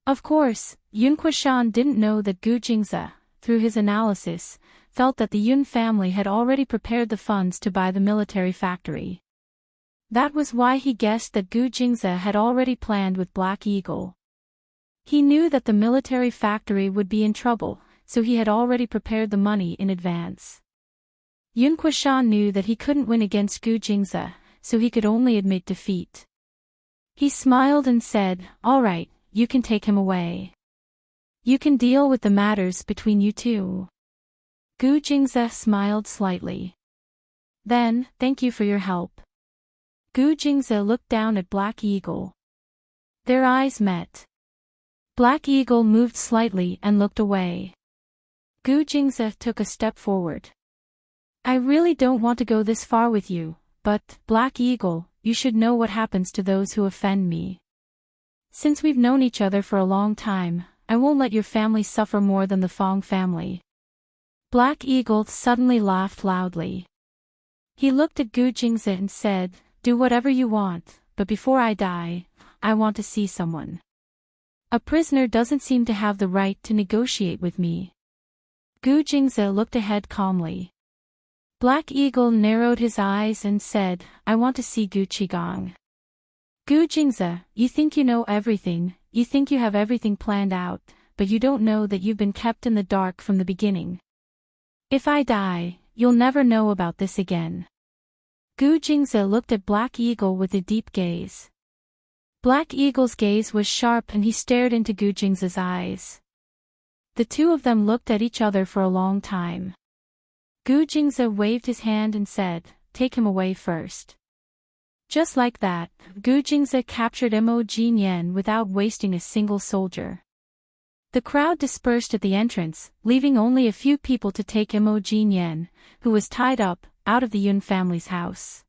Of course, Yun Kuishan didn't know that Gu Jingze, through his analysis, felt that the Yun family had already prepared the funds to buy the military factory. That was why he guessed that Gu Jingze had already planned with Black Eagle. He knew that the military factory would be in trouble, so he had already prepared the money in advance. Yun Kuishan knew that he couldn't win against Gu Jingze, so he could only admit defeat. He smiled and said, "All right, you can take him away. You can deal with the matters between you two." Gu Jingze smiled slightly. "Then, thank you for your help." Gu Jingze looked down at Black Eagle. Their eyes met. Black Eagle moved slightly and looked away. Gu Jingze took a step forward. "I really don't want to go this far with you, but, Black Eagle, you should know what happens to those who offend me. Since we've known each other for a long time, I won't let your family suffer more than the Fong family." Black Eagle suddenly laughed loudly. He looked at Gu Jingze and said, "Do whatever you want, but before I die, I want to see someone. A prisoner doesn't seem to have the right to negotiate with me." Gu Jingze looked ahead calmly. Black Eagle narrowed his eyes and said, "I want to see Gu Qigong." "Gu Jingze, you think you know everything, you think you have everything planned out, but you don't know that you've been kept in the dark from the beginning. If I die, you'll never know about this again." Gu Jingze looked at Black Eagle with a deep gaze. Black Eagle's gaze was sharp and he stared into Gu Jingze's eyes. The two of them looked at each other for a long time. Gu Jingze waved his hand and said, "Take him away first." Just like that, Gu Jingze captured Mo Jinyan without wasting a single soldier. The crowd dispersed at the entrance, leaving only a few people to take Mo Jinyan, who was tied up, out of the Yun family's house.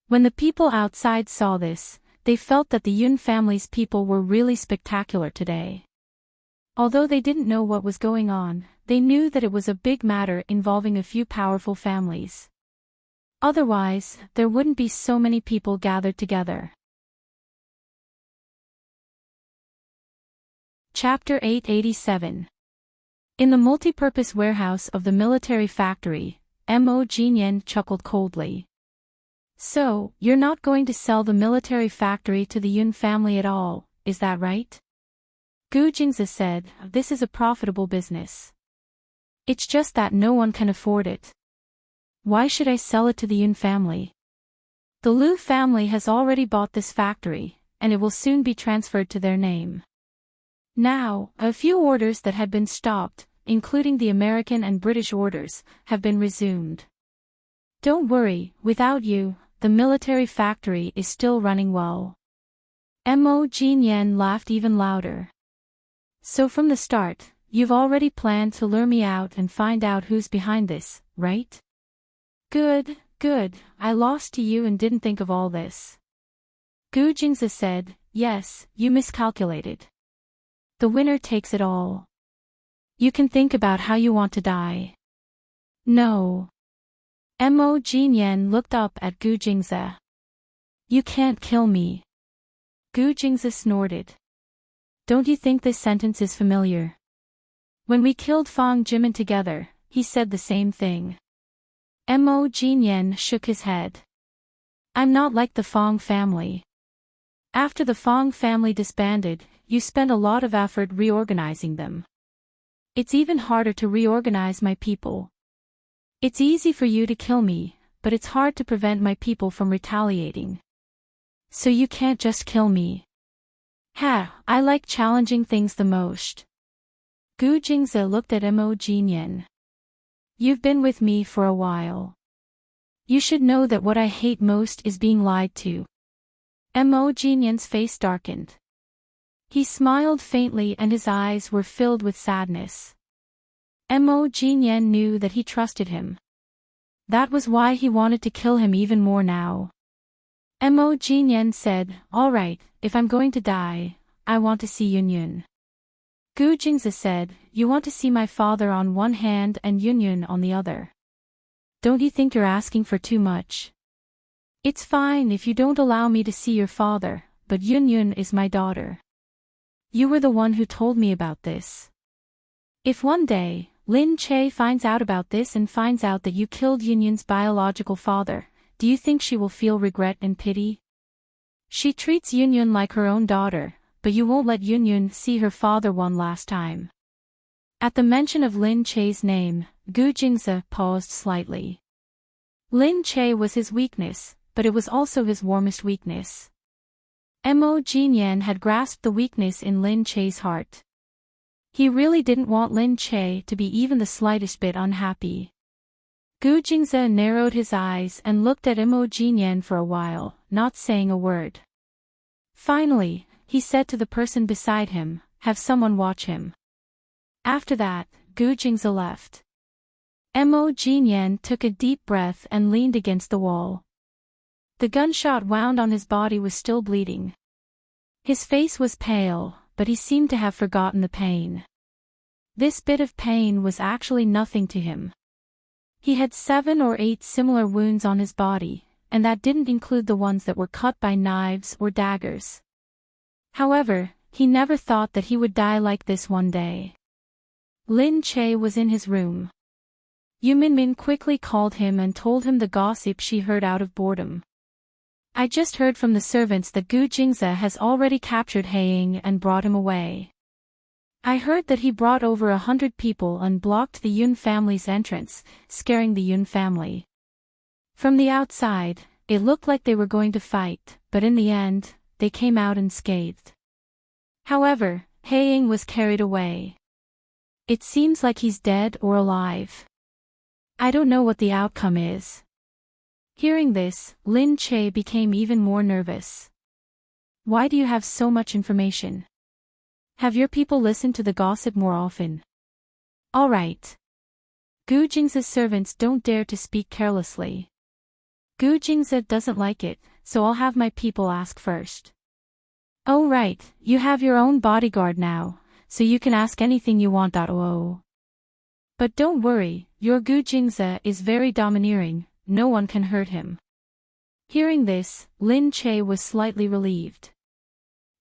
When the people outside saw this, they felt that the Yun family's people were really spectacular today. Although they didn't know what was going on, they knew that it was a big matter involving a few powerful families. Otherwise, there wouldn't be so many people gathered together. Chapter 887. In the multipurpose warehouse of the military factory, Mo Jinyan chuckled coldly. "So, you're not going to sell the military factory to the Yun family at all, is that right?" Gu Jingze said, "This is a profitable business. It's just that no one can afford it. Why should I sell it to the Yun family? The Lu family has already bought this factory, and it will soon be transferred to their name. Now, a few orders that had been stopped, including the American and British orders, have been resumed. Don't worry, without you, the military factory is still running well." Mo Jinyan laughed even louder. "So from the start, you've already planned to lure me out and find out who's behind this, right?" Good, I lost to you and didn't think of all this." Gu Jingze said, "Yes, you miscalculated. The winner takes it all. You can think about how you want to die." "No." Mo Jinyan looked up at Gu Jingze. "You can't kill me." Gu Jingze snorted. "Don't you think this sentence is familiar? When we killed Fong Jimin together, he said the same thing." Mo Jinyan shook his head. "I'm not like the Fong family. After the Fong family disbanded, you spent a lot of effort reorganizing them. It's even harder to reorganize my people. It's easy for you to kill me, but it's hard to prevent my people from retaliating. So you can't just kill me." I like challenging things the most." Gu Jingze looked at Mo Jinyan. "You've been with me for a while. You should know that what I hate most is being lied to." Mo Jinyan's face darkened. He smiled faintly and his eyes were filled with sadness. Mo Jinyan knew that he trusted him. That was why he wanted to kill him even more now. Mo Jinyan said, "All right, if I'm going to die, I want to see Yun Yun." Gu Jingze said, "You want to see my father on one hand and Yun Yun on the other. Don't you think you're asking for too much? It's fine if you don't allow me to see your father, but Yun Yun is my daughter. You were the one who told me about this. If one day, Lin Che finds out about this and finds out that you killed Yun Yun's biological father, do you think she will feel regret and pity? She treats Yunyun like her own daughter, but you won't let Yunyun see her father one last time. At the mention of Lin Che's name, Gu Jingze paused slightly. Lin Che was his weakness, but it was also his warmest weakness. Mo Jinyan had grasped the weakness in Lin Che's heart. He really didn't want Lin Che to be even the slightest bit unhappy. Gu Jingze narrowed his eyes and looked at Mo Jinyan for a while, not saying a word. Finally, he said to the person beside him, "Have someone watch him." After that, Gu Jingze left. Mo Jinyan took a deep breath and leaned against the wall. The gunshot wound on his body was still bleeding. His face was pale, but he seemed to have forgotten the pain. This bit of pain was actually nothing to him. He had 7 or 8 similar wounds on his body, and that didn't include the ones that were cut by knives or daggers. However, he never thought that he would die like this one day. Lin Che was in his room. Yu Minmin quickly called him and told him the gossip she heard out of boredom. "I just heard from the servants that Gu Jingze has already captured Heiying and brought him away. I heard that he brought over 100 people and blocked the Yun family's entrance, scaring the Yun family. From the outside, it looked like they were going to fight, but in the end, they came out unscathed. However, Heiying was carried away. It seems like he's dead or alive. I don't know what the outcome is." Hearing this, Lin Che became even more nervous. "Why do you have so much information? Have your people listened to the gossip more often?" "All right. Gu Jingze's servants don't dare to speak carelessly. Gu Jingze doesn't like it, so I'll have my people ask first." "Oh right, you have your own bodyguard now, so you can ask anything you want. Oh. But don't worry, your Gu Jingze is very domineering, no one can hurt him." Hearing this, Lin Che was slightly relieved.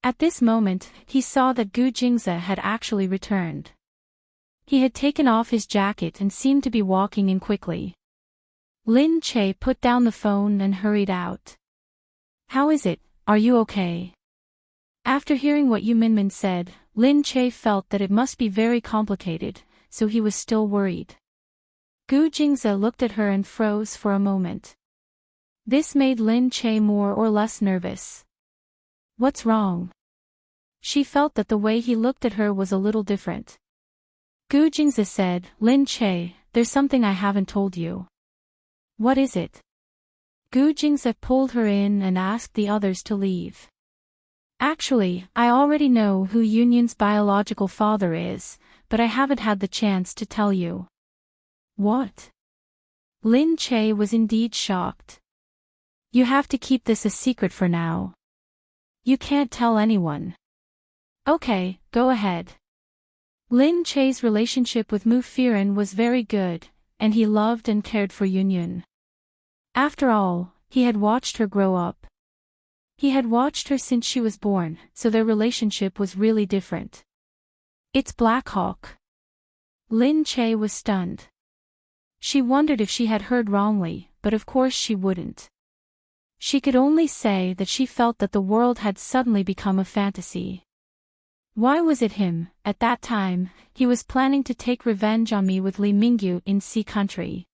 At this moment, he saw that Gu Jingze had actually returned. He had taken off his jacket and seemed to be walking in quickly. Lin Che put down the phone and hurried out. "How is it, are you okay?" After hearing what Yu Minmin said, Lin Che felt that it must be very complicated, so he was still worried. Gu Jingze looked at her and froze for a moment. This made Lin Che more or less nervous. "What's wrong?" She felt that the way he looked at her was a little different. Gu Jingze said, "Lin Che, there's something I haven't told you." "What is it?" Gu Jingze pulled her in and asked the others to leave. "Actually, I already know who Yunyun's biological father is, but I haven't had the chance to tell you." "What?" Lin Che was indeed shocked. "You have to keep this a secret for now. You can't tell anyone." "Okay, go ahead." Lin Che's relationship with Mu Firen was very good, and he loved and cared for Yunyun. After all, he had watched her grow up. He had watched her since she was born, so their relationship was really different. "It's Black Hawk." Lin Che was stunned. She wondered if she had heard wrongly, but of course she wouldn't. She could only say that she felt that the world had suddenly become a fantasy. Why was it him? At that time, he was planning to take revenge on me with Li Mingyu in Sea Country.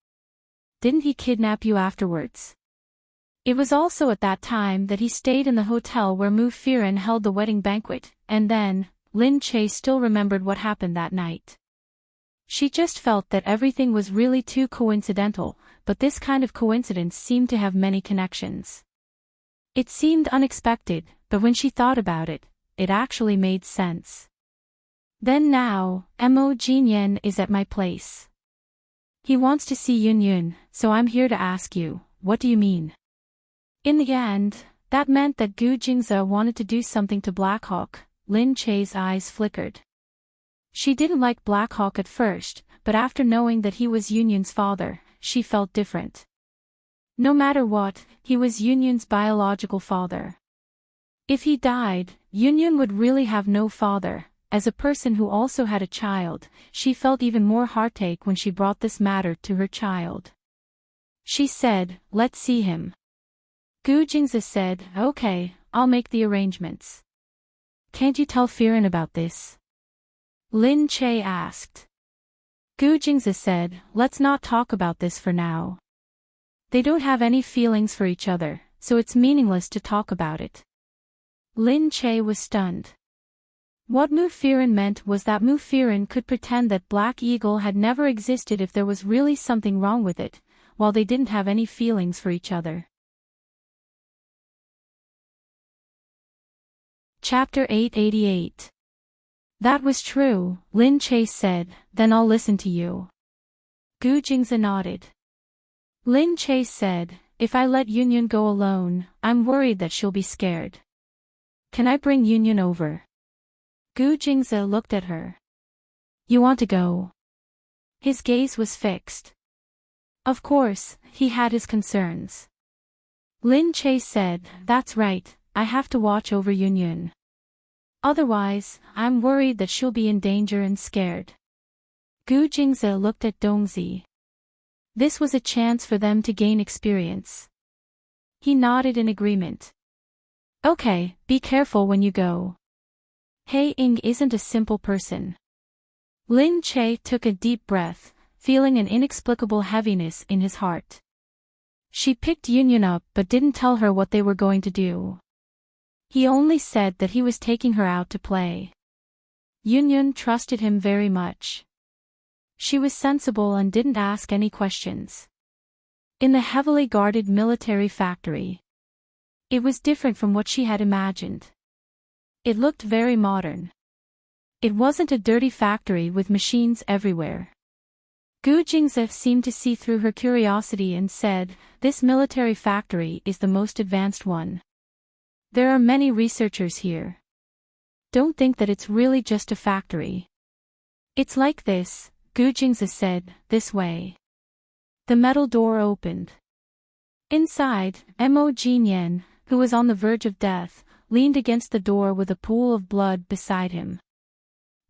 Didn't he kidnap you afterwards? It was also at that time that he stayed in the hotel where Mu Firen held the wedding banquet, and then, Lin Che still remembered what happened that night. She just felt that everything was really too coincidental, but this kind of coincidence seemed to have many connections. It seemed unexpected, but when she thought about it, it actually made sense. Then now, Mo Jinyan is at my place. He wants to see Yunyun, so I'm here to ask you, what do you mean? In the end, that meant that Gu Jingze wanted to do something to Black Hawk. Lin Che's eyes flickered. She didn't like Black Hawk at first, but after knowing that he was Yunyun's father, she felt different. No matter what, he was Yunyun's biological father. If he died, Yunyun would really have no father. As a person who also had a child, she felt even more heartache when she brought this matter to her child. She said, let's see him. Gu Jingzi said, okay, I'll make the arrangements. Can't you tell Firen about this? Lin Che asked. Gu Jingzi said, let's not talk about this for now. They don't have any feelings for each other, so it's meaningless to talk about it. Lin Che was stunned. What Mu Firen meant was that Mu Firen could pretend that Black Eagle had never existed if there was really something wrong with it, while they didn't have any feelings for each other. Chapter 888. That was true, Lin Che said, then I'll listen to you. Gu Jingzi nodded. Lin Che said, if I let Yunyun go alone, I'm worried that she'll be scared. Can I bring Yunyun over? Gu Jingzi looked at her. You want to go? His gaze was fixed. Of course, he had his concerns. Lin Che said, that's right, I have to watch over Yunyun. Otherwise, I'm worried that she'll be in danger and scared. Gu Jingzi looked at Dongzi. This was a chance for them to gain experience. He nodded in agreement. Okay, be careful when you go. Hei Ying isn't a simple person. Lin Che took a deep breath, feeling an inexplicable heaviness in his heart. She picked Yunyun up but didn't tell her what they were going to do. He only said that he was taking her out to play. Yunyun trusted him very much. She was sensible and didn't ask any questions. In the heavily guarded military factory, it was different from what she had imagined. It looked very modern. It wasn't a dirty factory with machines everywhere. Gu Jingzi seemed to see through her curiosity and said, this military factory is the most advanced one. There are many researchers here. Don't think that it's really just a factory. It's like this, Gu Jingzi said, this way. The metal door opened. Inside, Mo Jinyan, who was on the verge of death, leaned against the door with a pool of blood beside him.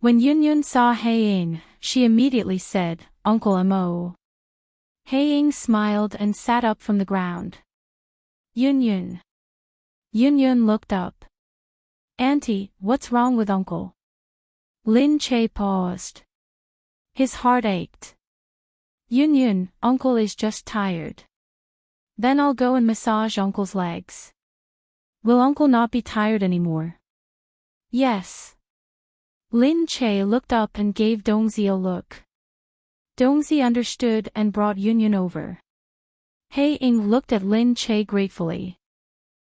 When Yunyun saw Hei Ying, she immediately said, Uncle Mo. Hei Ying smiled and sat up from the ground. Yunyun. Yunyun looked up. Auntie, what's wrong with Uncle? Lin Che paused. His heart ached. Yunyun, Uncle is just tired. Then I'll go and massage Uncle's legs. Will Uncle not be tired anymore? Yes. Lin Che looked up and gave Dongzi a look. Dongzi understood and brought Yunyun over. Hei Ying looked at Lin Che gratefully.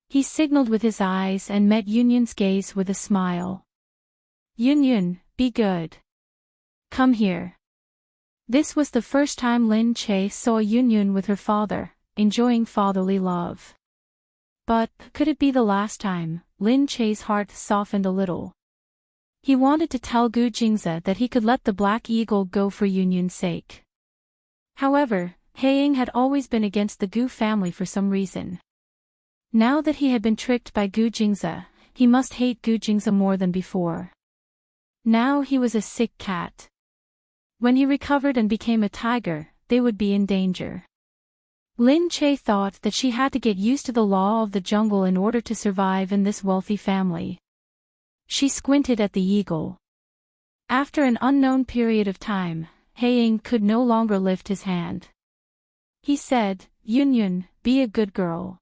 He signaled with his eyes and met Yunyun's gaze with a smile. Yunyun, be good. Come here. This was the first time Lin Che saw Yunyun with her father, enjoying fatherly love. But, could it be the last time? Lin Che's heart softened a little. He wanted to tell Gu Jingzi that he could let the Black Eagle go for Yunyun's sake. However, Hei Ying had always been against the Gu family for some reason. Now that he had been tricked by Gu Jingzi, he must hate Gu Jingzi more than before. Now he was a sick cat. When he recovered and became a tiger, they would be in danger. Lin Che thought that she had to get used to the law of the jungle in order to survive in this wealthy family. She squinted at the eagle. After an unknown period of time, Hei Ying could no longer lift his hand. He said, Yunyun, be a good girl.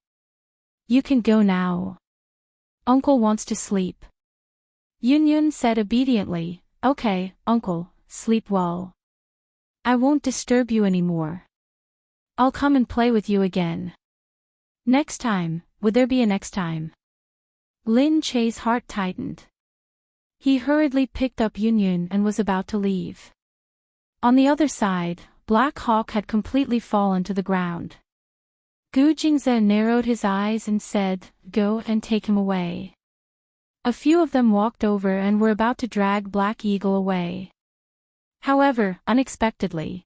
You can go now. Uncle wants to sleep. Yunyun said obediently, okay, Uncle, sleep well. I won't disturb you anymore. I'll come and play with you again. Next time, would there be a next time? Lin Che's heart tightened. He hurriedly picked up Yunyun and was about to leave. On the other side, Black Hawk had completely fallen to the ground. Gu Jingzi narrowed his eyes and said, go and take him away. A few of them walked over and were about to drag Black Eagle away. However, unexpectedly,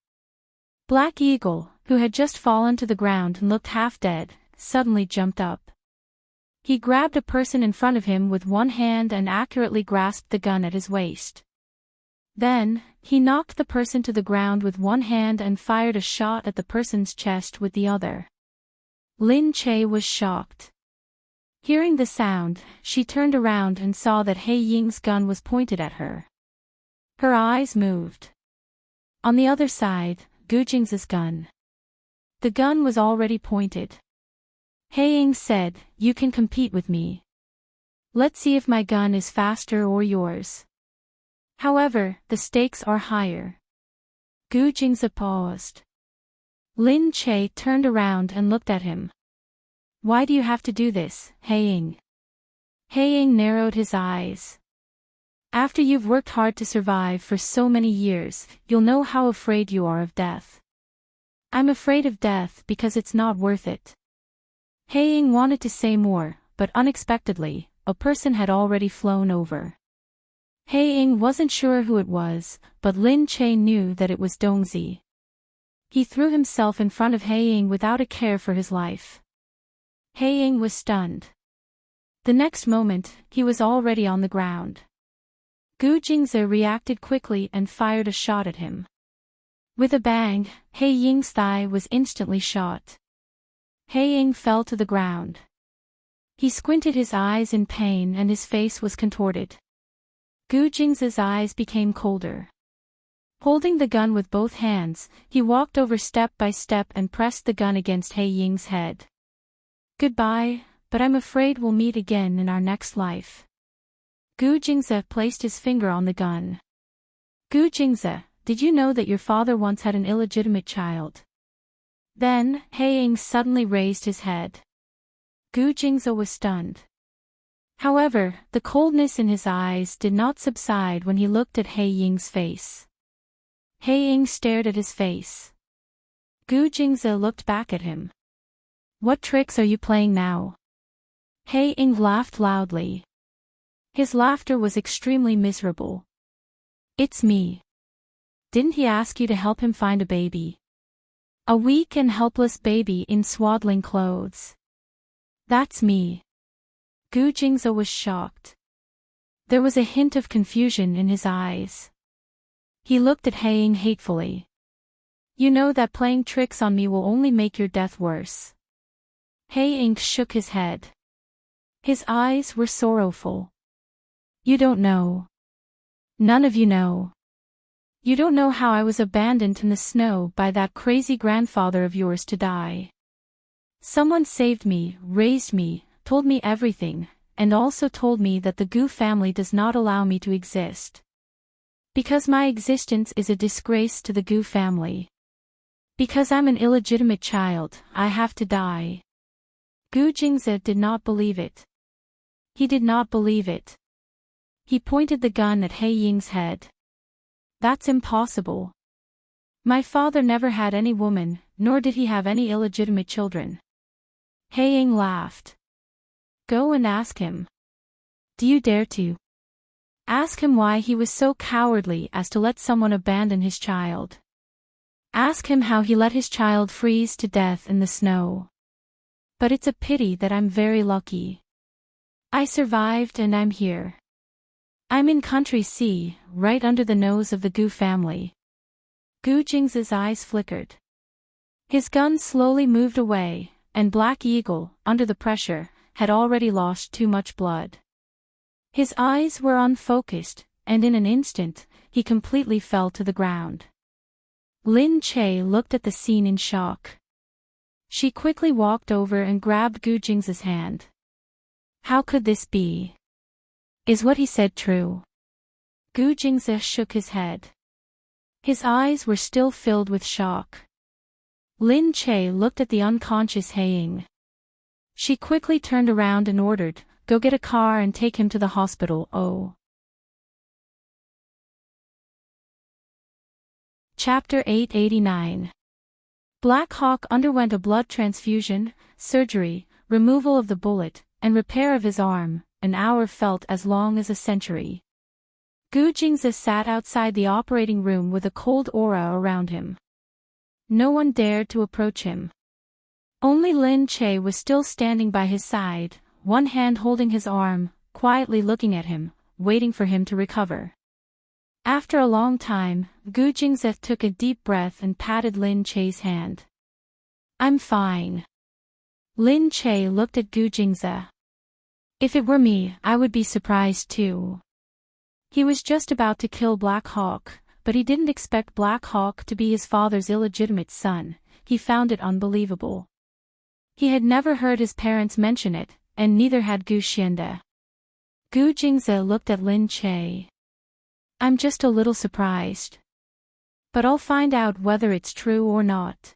Black Eagle, who had just fallen to the ground and looked half dead, suddenly jumped up. He grabbed a person in front of him with one hand and accurately grasped the gun at his waist. Then, he knocked the person to the ground with one hand and fired a shot at the person's chest with the other. Lin Che was shocked. Hearing the sound, she turned around and saw that He Ying's gun was pointed at her. Her eyes moved. On the other side, Gu Jing's gun. The gun was already pointed. He Ying said, "You can compete with me. Let's see if my gun is faster or yours. However, the stakes are higher." Gu Jing's paused. Lin Che turned around and looked at him. "Why do you have to do this, He Ying?" He Ying narrowed his eyes. "After you've worked hard to survive for so many years, you'll know how afraid you are of death." "I'm afraid of death because it's not worth it." He Ying wanted to say more, but unexpectedly, a person had already flown over. He Ying wasn't sure who it was, but Lin Che knew that it was Dongzi. He threw himself in front of He Ying without a care for his life. He Ying was stunned. The next moment, he was already on the ground. Gu Jingze reacted quickly and fired a shot at him. With a bang, He Ying's thigh was instantly shot. He Ying fell to the ground. He squinted his eyes in pain and his face was contorted. Gu Jing's eyes became colder. Holding the gun with both hands, he walked over step by step and pressed the gun against He Ying's head. "Goodbye, but I'm afraid we'll meet again in our next life." Gu Jingze placed his finger on the gun. "Gu Jingze, did you know that your father once had an illegitimate child?" Then, He Ying suddenly raised his head. Gu Jingze was stunned. However, the coldness in his eyes did not subside when he looked at He Ying's face. He Ying stared at his face. Gu Jingze looked back at him. "What tricks are you playing now?" He Ying laughed loudly. His laughter was extremely miserable. "It's me. Didn't he ask you to help him find a baby? A weak and helpless baby in swaddling clothes. That's me." Gu Jingze was shocked. There was a hint of confusion in his eyes. He looked at He Ying hatefully. "You know that playing tricks on me will only make your death worse." He Ying shook his head. His eyes were sorrowful. "You don't know. None of you know. You don't know how I was abandoned in the snow by that crazy grandfather of yours to die. Someone saved me, raised me, told me everything, and also told me that the Gu family does not allow me to exist. Because my existence is a disgrace to the Gu family. Because I'm an illegitimate child, I have to die." Gu Jingze did not believe it. He did not believe it. He pointed the gun at He Ying's head. "That's impossible. My father never had any woman, nor did he have any illegitimate children." He Ying laughed. "Go and ask him. Do you dare to? Ask him why he was so cowardly as to let someone abandon his child. Ask him how he let his child freeze to death in the snow. But it's a pity that I'm very lucky. I survived and I'm here. I'm in Country C, right under the nose of the Gu family." Gu Jing's eyes flickered. His gun slowly moved away, and Black Eagle, under the pressure, had already lost too much blood. His eyes were unfocused, and in an instant, he completely fell to the ground. Lin Che looked at the scene in shock. She quickly walked over and grabbed Gu Jing's hand. "How could this be? Is what he said true?" Gu Jingze shook his head. His eyes were still filled with shock. Lin Che looked at the unconscious He Ying. She quickly turned around and ordered, "Go get a car and take him to the hospital." Oh. Chapter 889. Black Hawk underwent a blood transfusion, surgery, removal of the bullet, and repair of his arm. An hour felt as long as a century. Gu Jingze sat outside the operating room with a cold aura around him. No one dared to approach him. Only Lin Che was still standing by his side, one hand holding his arm, quietly looking at him, waiting for him to recover. After a long time, Gu Jingze took a deep breath and patted Lin Che's hand. I'm fine. Lin Che looked at Gu Jingze. If it were me, I would be surprised too. He was just about to kill Black Hawk, but he didn't expect Black Hawk to be his father's illegitimate son. He found it unbelievable. He had never heard his parents mention it, and neither had Gu Xiande. Gu Jingze looked at Lin Che. I'm just a little surprised. But I'll find out whether it's true or not.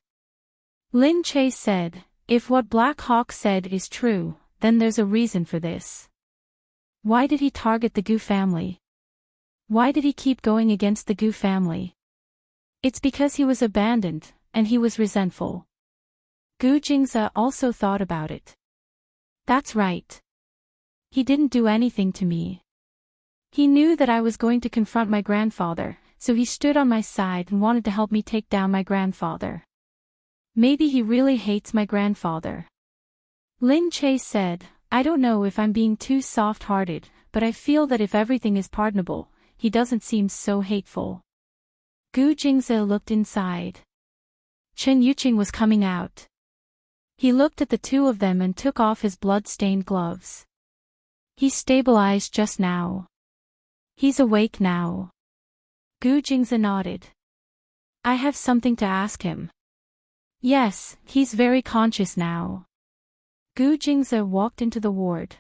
Lin Che said, if what Black Hawk said is true, then there's a reason for this. Why did he target the Gu family? Why did he keep going against the Gu family? It's because he was abandoned, and he was resentful. Gu Jingze also thought about it. That's right. He didn't do anything to me. He knew that I was going to confront my grandfather, so he stood on my side and wanted to help me take down my grandfather. Maybe he really hates my grandfather. Lin Che said, I don't know if I'm being too soft-hearted, but I feel that if everything is pardonable, he doesn't seem so hateful. Gu Jingze looked inside. Chen Yuqing was coming out. He looked at the two of them and took off his blood-stained gloves. He stabilized just now. He's awake now. Gu Jingze nodded. I have something to ask him. Yes, he's very conscious now. Gu Jingze walked into the ward.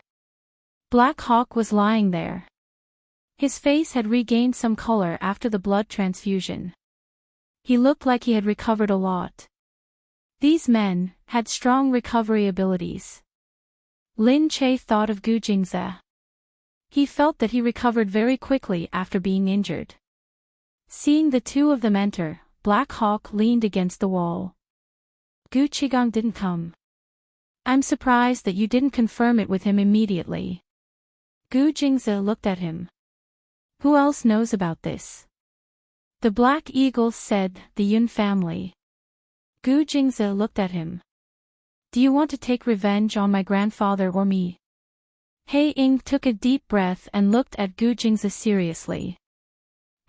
Black Hawk was lying there. His face had regained some color after the blood transfusion. He looked like he had recovered a lot. These men had strong recovery abilities. Lin Che thought of Gu Jingze. He felt that he recovered very quickly after being injured. Seeing the two of them enter, Black Hawk leaned against the wall. Gu Qigong didn't come. I'm surprised that you didn't confirm it with him immediately. Gu Jingze looked at him. Who else knows about this? The Black Eagle said, the Yun family. Gu Jingze looked at him. Do you want to take revenge on my grandfather or me? He Ying took a deep breath and looked at Gu Jingze seriously.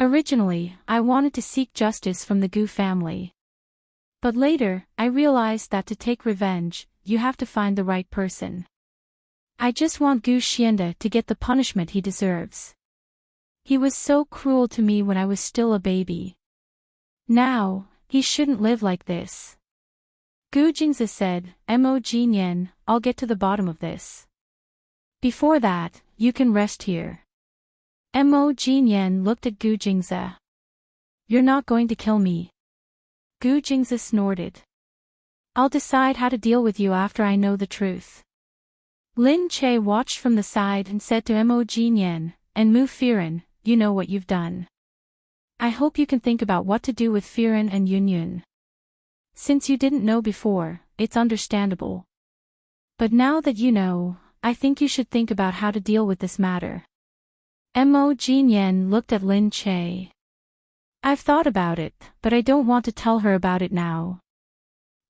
Originally, I wanted to seek justice from the Gu family. But later, I realized that to take revenge, you have to find the right person. I just want Gu Xiande to get the punishment he deserves. He was so cruel to me when I was still a baby. Now, he shouldn't live like this. Gu Jingze said, Mo Jinyan, I'll get to the bottom of this. Before that, you can rest here. Mo Jinyan looked at Gu Jingze. You're not going to kill me. Gu Jingze snorted. I'll decide how to deal with you after I know the truth. Lin Che watched from the side and said to Mo Jinyan, and Mu Firen, you know what you've done. I hope you can think about what to do with Firen and Yun Yun. Since you didn't know before, it's understandable. But now that you know, I think you should think about how to deal with this matter. Mo Jinyan looked at Lin Che. I've thought about it, but I don't want to tell her about it now.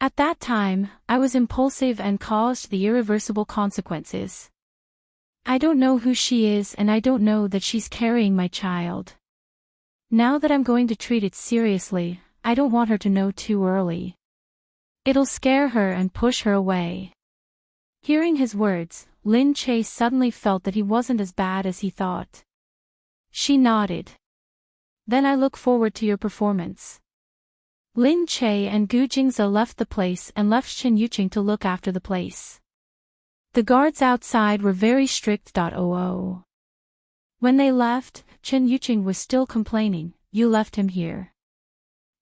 At that time, I was impulsive and caused the irreversible consequences. I don't know who she is and I don't know that she's carrying my child. Now that I'm going to treat it seriously, I don't want her to know too early. It'll scare her and push her away. Hearing his words, Lin Che suddenly felt that he wasn't as bad as he thought. She nodded. Then I look forward to your performance. Lin Che and Gu Jingze left the place and left Chen Yuqing to look after the place. The guards outside were very strict. When they left, Chen Yuqing was still complaining, you left him here.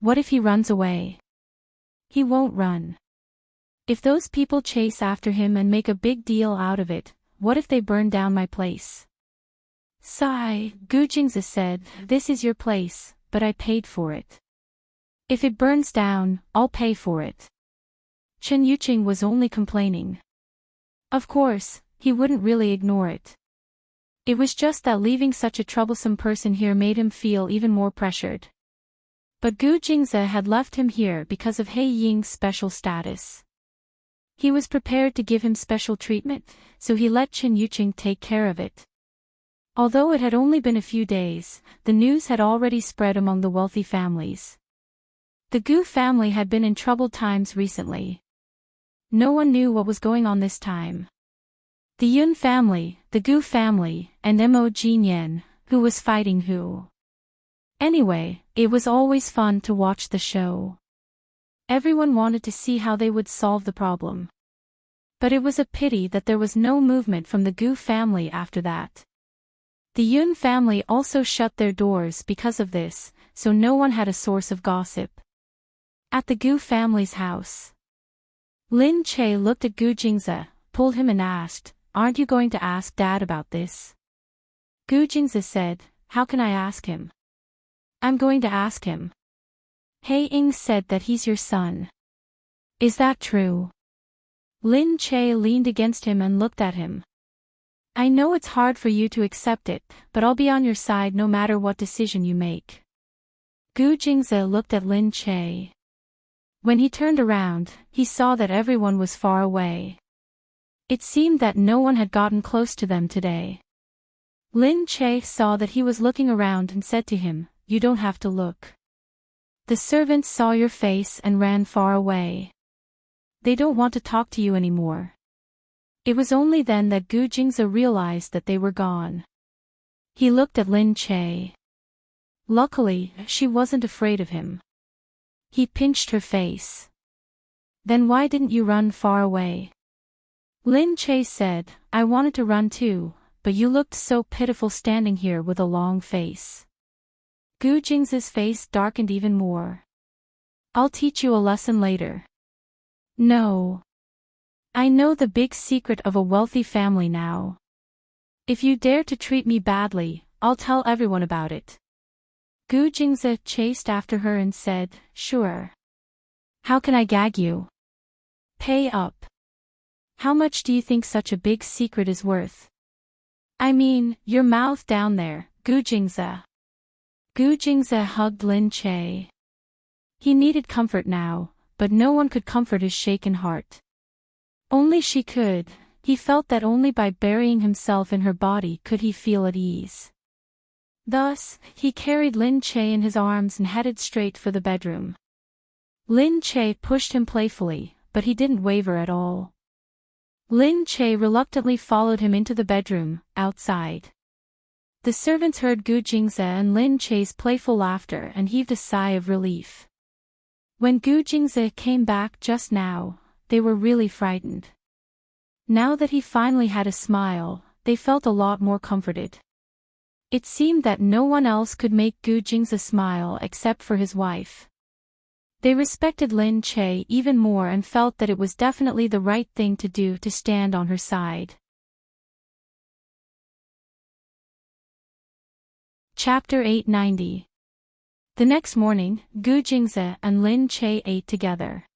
What if he runs away? He won't run. If those people chase after him and make a big deal out of it, what if they burn down my place? Sigh, Gu Jingze said, this is your place, but I paid for it. If it burns down, I'll pay for it. Chen Yuqing was only complaining. Of course, he wouldn't really ignore it. It was just that leaving such a troublesome person here made him feel even more pressured. But Gu Jingze had left him here because of He Ying's special status. He was prepared to give him special treatment, so he let Chen Yuqing take care of it. Although it had only been a few days, the news had already spread among the wealthy families. The Gu family had been in troubled times recently. No one knew what was going on this time. The Yun family, the Gu family, and Mo Jinyan, who was fighting who. Anyway, it was always fun to watch the show. Everyone wanted to see how they would solve the problem. But it was a pity that there was no movement from the Gu family after that. The Yun family also shut their doors because of this, so no one had a source of gossip. At the Gu family's house, Lin Che looked at Gu Jingze, pulled him and asked, "Aren't you going to ask Dad about this?" Gu Jingze said, "How can I ask him?" "I'm going to ask him. Hei Ying said that he's your son. Is that true?" Lin Che leaned against him and looked at him. "I know it's hard for you to accept it, but I'll be on your side no matter what decision you make." Gu Jingze looked at Lin Che. When he turned around, he saw that everyone was far away. It seemed that no one had gotten close to them today. Lin Che saw that he was looking around and said to him, "You don't have to look. The servants saw your face and ran far away. They don't want to talk to you anymore." It was only then that Gu Jingze realized that they were gone. He looked at Lin Che. Luckily, she wasn't afraid of him. He pinched her face. "Then why didn't you run far away?" Lin Che said, "I wanted to run too, but you looked so pitiful standing here with a long face." Gu Jingze's face darkened even more. "I'll teach you a lesson later." "No. I know the big secret of a wealthy family now. If you dare to treat me badly, I'll tell everyone about it." Gu Jingze chased after her and said, "Sure. How can I gag you? Pay up. How much do you think such a big secret is worth? I mean, your mouth down there, Gu Jingze." Gu Jingze hugged Lin Che. He needed comfort now, but no one could comfort his shaken heart. Only she could. He felt that only by burying himself in her body could he feel at ease. Thus, he carried Lin Che in his arms and headed straight for the bedroom. Lin Che pushed him playfully, but he didn't waver at all. Lin Che reluctantly followed him into the bedroom, outside. The servants heard Gu Jingze and Lin Che's playful laughter and heaved a sigh of relief. When Gu Jingze came back just now, they were really frightened. Now that he finally had a smile, they felt a lot more comforted. It seemed that no one else could make Gu Jingze smile except for his wife. They respected Lin Che even more and felt that it was definitely the right thing to do to stand on her side. Chapter 890. The next morning, Gu Jingze and Lin Che ate together.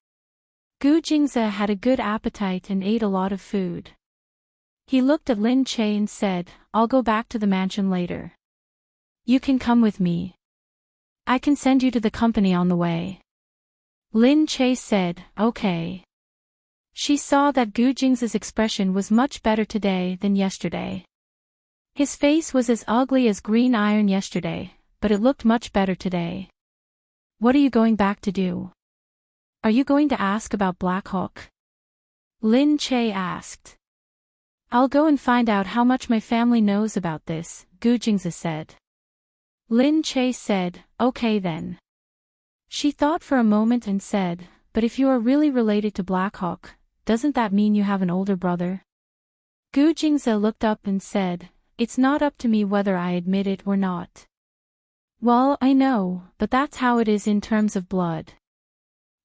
Gu Jingze had a good appetite and ate a lot of food. He looked at Lin Che and said, "I'll go back to the mansion later. You can come with me. I can send you to the company on the way." Lin Che said, "Okay." She saw that Gu Jingze's expression was much better today than yesterday. His face was as ugly as green iron yesterday, but it looked much better today. "What are you going back to do? Are you going to ask about Black Hook?" Lin Che asked. "I'll go and find out how much my family knows about this," Gu Jingze said. Lin Che said, "Okay then." She thought for a moment and said, "But if you are really related to Black Hawk, doesn't that mean you have an older brother?" Gu Jingze looked up and said, "It's not up to me whether I admit it or not." "Well, I know, but that's how it is in terms of blood.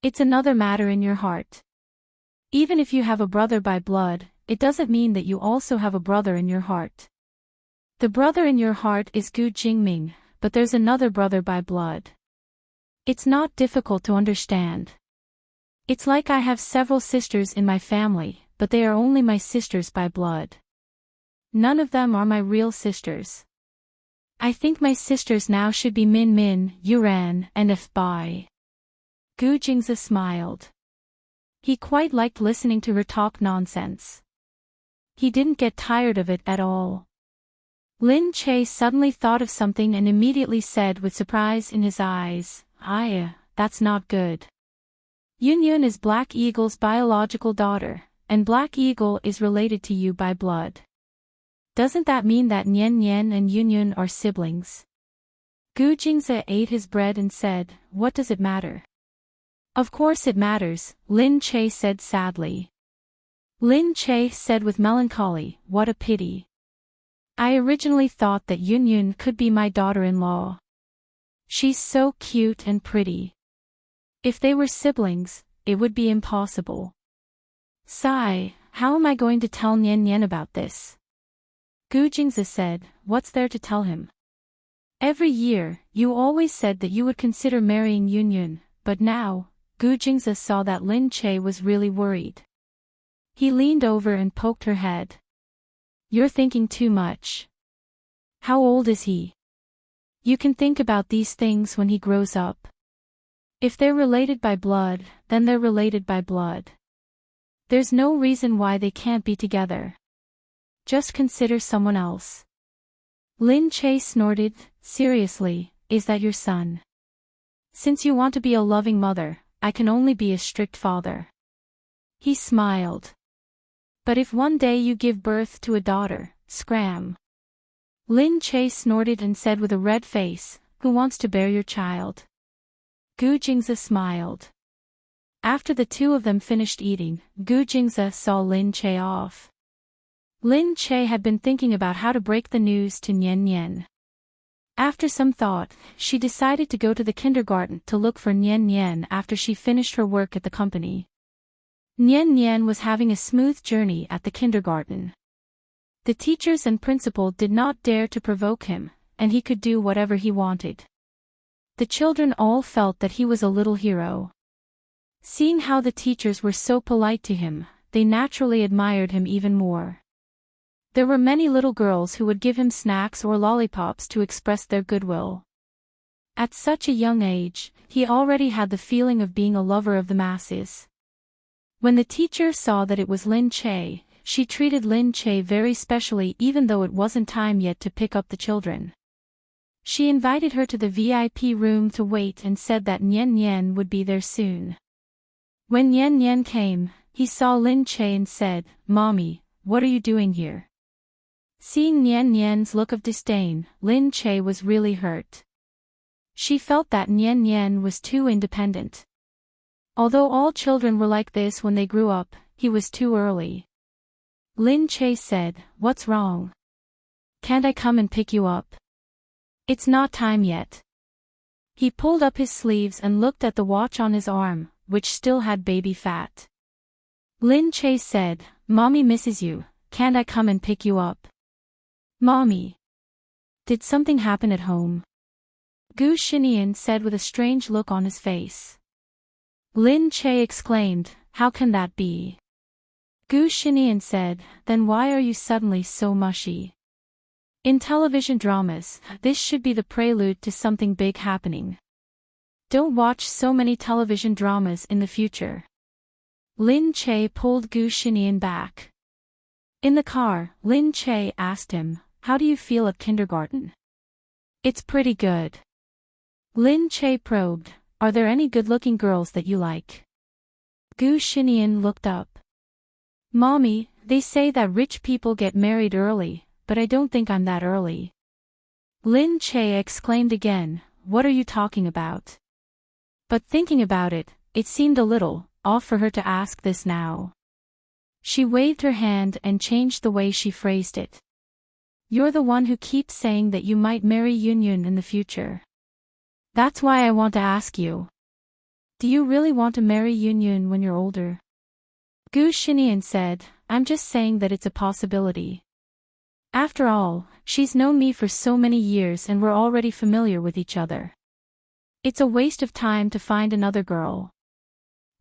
It's another matter in your heart. Even if you have a brother by blood, it doesn't mean that you also have a brother in your heart. The brother in your heart is Gu Jingming, but there's another brother by blood. It's not difficult to understand. It's like I have several sisters in my family, but they are only my sisters by blood. None of them are my real sisters. I think my sisters now should be Min Min, Yuran, and If Bai." Gu Jingze smiled. He quite liked listening to her talk nonsense. He didn't get tired of it at all. Lin Che suddenly thought of something and immediately said with surprise in his eyes, that's not good. Yunyun is Black Eagle's biological daughter, and Black Eagle is related to you by blood. Doesn't that mean that Nian Nian and Yunyun are siblings? Gu Jingze ate his bread and said, what does it matter? Of course it matters, Lin Che said sadly. Lin Che said with melancholy, what a pity. I originally thought that Yunyun could be my daughter-in-law. She's so cute and pretty. If they were siblings, it would be impossible. Sigh, how am I going to tell Nian Nian about this? Gu Jingze said, what's there to tell him? Every year, you always said that you would consider marrying Yunyun, but now, Gu Jingze saw that Lin Che was really worried. He leaned over and poked her head. You're thinking too much. How old is he? You can think about these things when he grows up. If they're related by blood, then they're related by blood. There's no reason why they can't be together. Just consider someone else. Lin Che snorted, seriously, is that your son? Since you want to be a loving mother, I can only be a strict father. He smiled. But if one day you give birth to a daughter, scram. Lin Che snorted and said with a red face, who wants to bear your child? Gu Jingze smiled. After the two of them finished eating, Gu Jingze saw Lin Che off. Lin Che had been thinking about how to break the news to Nian Nian. After some thought, she decided to go to the kindergarten to look for Nian Nian after she finished her work at the company. Nian Nian was having a smooth journey at the kindergarten. The teachers and principal did not dare to provoke him, and he could do whatever he wanted. The children all felt that he was a little hero. Seeing how the teachers were so polite to him, they naturally admired him even more. There were many little girls who would give him snacks or lollipops to express their goodwill. At such a young age, he already had the feeling of being a lover of the masses. When the teacher saw that it was Lin Che, she treated Lin Che very specially even though it wasn't time yet to pick up the children. She invited her to the VIP room to wait and said that Nian Nian would be there soon. When Nian Nian came, he saw Lin Che and said, Mommy, what are you doing here? Seeing Nian Nian's look of disdain, Lin Che was really hurt. She felt that Nian Nian was too independent. Although all children were like this when they grew up, he was too early. Lin Che said, what's wrong? Can't I come and pick you up? It's not time yet. He pulled up his sleeves and looked at the watch on his arm, which still had baby fat. Lin Che said, Mommy misses you, can't I come and pick you up? Mommy. Did something happen at home? Gu Xinian said with a strange look on his face. Lin Che exclaimed, how can that be? Gu Xinian said, then why are you suddenly so mushy? In television dramas, this should be the prelude to something big happening. Don't watch so many television dramas in the future. Lin Che pulled Gu Xinian back. In the car, Lin Che asked him, how do you feel at kindergarten? It's pretty good. Lin Che probed, are there any good-looking girls that you like? Gu Xinian looked up. Mommy, they say that rich people get married early, but I don't think I'm that early. Lin Che exclaimed again, what are you talking about? But thinking about it, it seemed a little off for her to ask this now. She waved her hand and changed the way she phrased it. You're the one who keeps saying that you might marry Yunyun in the future. That's why I want to ask you. Do you really want to marry Yunyun when you're older? Gu Xinian said, I'm just saying that it's a possibility. After all, she's known me for so many years and we're already familiar with each other. It's a waste of time to find another girl.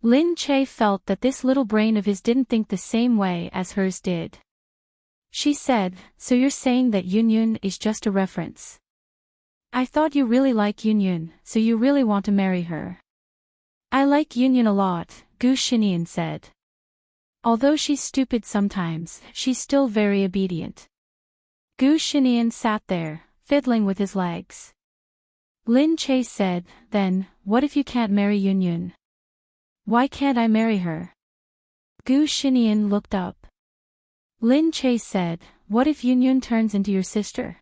Lin Che felt that this little brain of his didn't think the same way as hers did. She said, so you're saying that Yunyun is just a reference? I thought you really like Yunyun, so you really want to marry her. I like Yunyun a lot, Gu Xinian said. Although she's stupid sometimes, she's still very obedient. Gu Shinian sat there, fiddling with his legs. Lin Che said, then, what if you can't marry Yunyun? Why can't I marry her? Gu Shinian looked up. Lin Che said, what if Yunyun turns into your sister?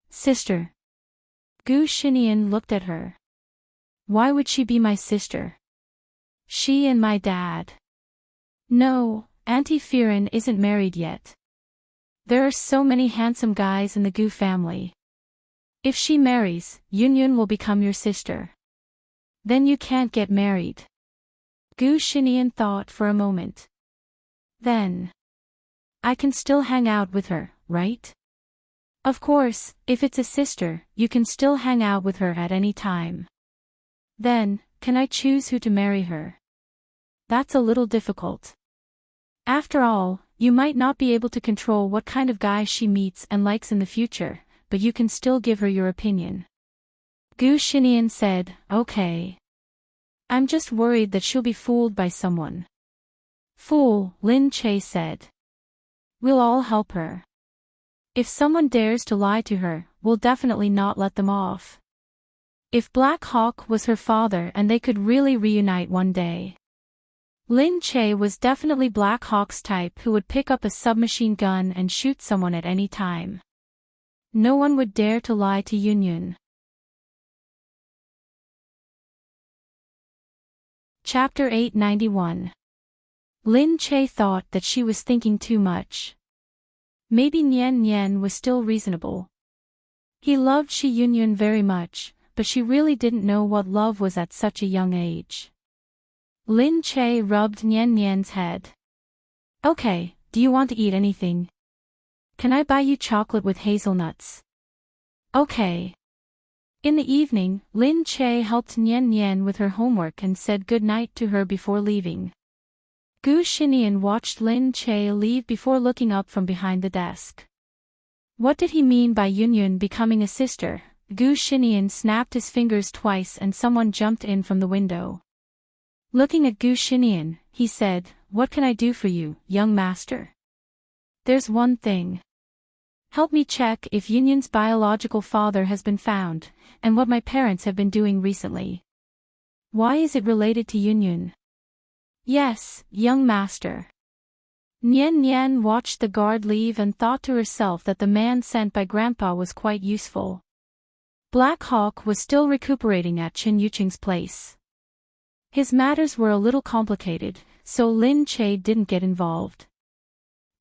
Sister. Gu Shinian looked at her. Why would she be my sister? She and my dad. No, Auntie Firen isn't married yet. There are so many handsome guys in the Gu family. If she marries, Yunyun will become your sister. Then you can't get married. Gu Shinian thought for a moment. Then. I can still hang out with her, right? Of course, if it's a sister, you can still hang out with her at any time. Then, can I choose who to marry her? That's a little difficult. After all, you might not be able to control what kind of guy she meets and likes in the future, but you can still give her your opinion. Gu Shinian said, okay. I'm just worried that she'll be fooled by someone. Fool, Lin Che said. We'll all help her. If someone dares to lie to her, we'll definitely not let them off. If Black Hawk was her father and they could really reunite one day. Lin Che was definitely Black Hawk's type who would pick up a submachine gun and shoot someone at any time. No one would dare to lie to Yunyun. Chapter 891. Lin Che thought that she was thinking too much. Maybe Nian Nian was still reasonable. He loved Shi Yunyun very much, but she really didn't know what love was at such a young age. Lin Che rubbed Nian Nian's head. Okay, do you want to eat anything? Can I buy you chocolate with hazelnuts? Okay. In the evening, Lin Che helped Nian Nian with her homework and said good night to her before leaving. Gu Shinian watched Lin Che leave before looking up from behind the desk. What did he mean by Yunyun becoming a sister? Gu Shinian snapped his fingers twice and someone jumped in from the window. Looking at Gu Shinian, he said, what can I do for you, young master? There's one thing. Help me check if Yunyun's biological father has been found, and what my parents have been doing recently. Why is it related to Yunyun? Yes, young master. Nian Nian watched the guard leave and thought to herself that the man sent by Grandpa was quite useful. Black Hawk was still recuperating at Chen Yuqing's place. His matters were a little complicated, so Lin Che didn't get involved.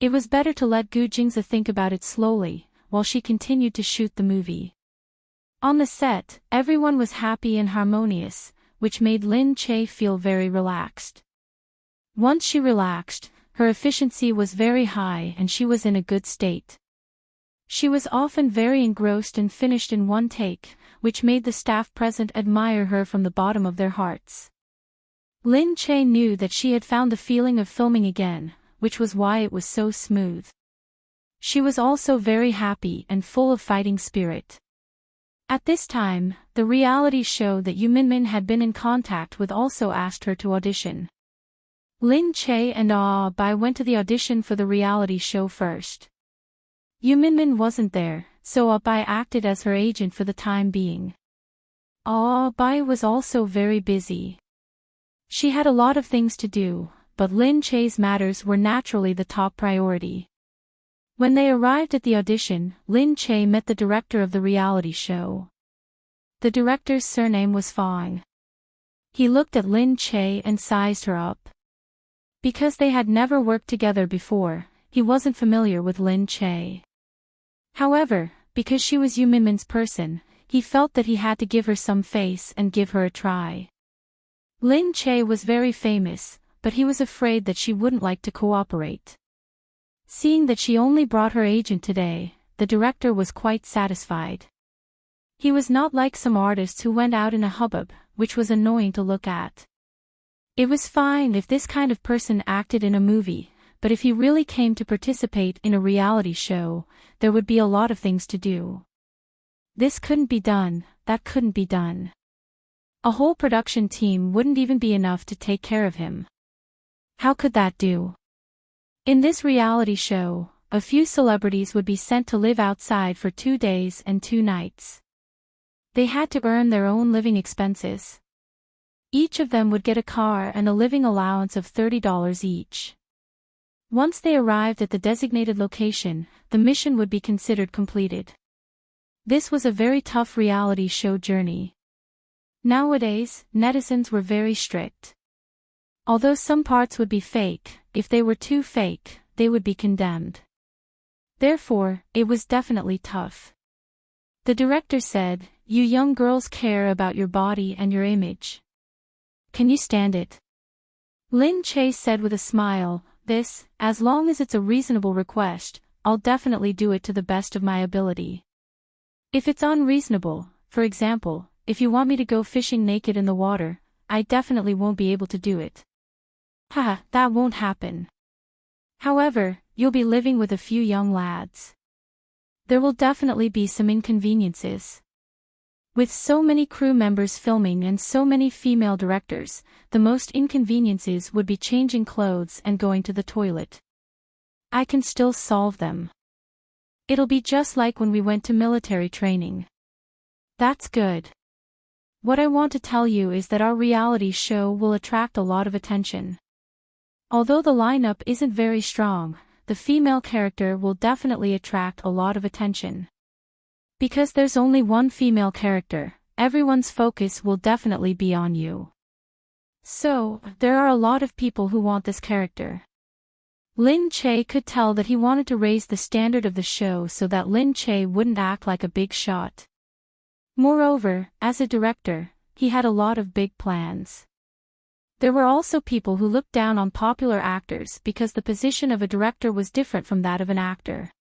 It was better to let Gu Jingzi think about it slowly, while she continued to shoot the movie. On the set, everyone was happy and harmonious, which made Lin Che feel very relaxed. Once she relaxed, her efficiency was very high and she was in a good state. She was often very engrossed and finished in one take, which made the staff present admire her from the bottom of their hearts. Lin Che knew that she had found the feeling of filming again, which was why it was so smooth. She was also very happy and full of fighting spirit. At this time, the reality show that Yu Minmin had been in contact with also asked her to audition. Lin Che and Bai went to the audition for the reality show first. Yu Minmin wasn't there, so Bai acted as her agent for the time being. Bai was also very busy. She had a lot of things to do, but Lin Che's matters were naturally the top priority. When they arrived at the audition, Lin Che met the director of the reality show. The director's surname was Fong. He looked at Lin Che and sized her up. Because they had never worked together before, he wasn't familiar with Lin Che. However, because she was Yu Minmin's person, he felt that he had to give her some face and give her a try. Lin Che was very famous, but he was afraid that she wouldn't like to cooperate. Seeing that she only brought her agent today, the director was quite satisfied. He was not like some artists who went out in a hubbub, which was annoying to look at. It was fine if this kind of person acted in a movie, but if he really came to participate in a reality show, there would be a lot of things to do. This couldn't be done, that couldn't be done. A whole production team wouldn't even be enough to take care of him. How could that do? In this reality show, a few celebrities would be sent to live outside for 2 days and 2 nights. They had to earn their own living expenses. Each of them would get a car and a living allowance of $30 each. Once they arrived at the designated location, the mission would be considered completed. This was a very tough reality show journey. Nowadays, netizens were very strict. Although some parts would be fake, if they were too fake, they would be condemned. Therefore, it was definitely tough. The director said, "You young girls care about your body and your image. Can you stand it?" Lin Che said with a smile, as long as it's a reasonable request, I'll definitely do it to the best of my ability. If it's unreasonable, for example, if you want me to go fishing naked in the water, I definitely won't be able to do it. Haha, that won't happen. However, you'll be living with a few young lads. There will definitely be some inconveniences. With so many crew members filming and so many female directors, the most inconveniences would be changing clothes and going to the toilet. I can still solve them. It'll be just like when we went to military training. That's good. What I want to tell you is that our reality show will attract a lot of attention. Although the lineup isn't very strong, the female character will definitely attract a lot of attention. Because there's only one female character, everyone's focus will definitely be on you. So, there are a lot of people who want this character. Lin Che could tell that he wanted to raise the standard of the show so that Lin Che wouldn't act like a big shot. Moreover, as a director, he had a lot of big plans. There were also people who looked down on popular actors because the position of a director was different from that of an actor.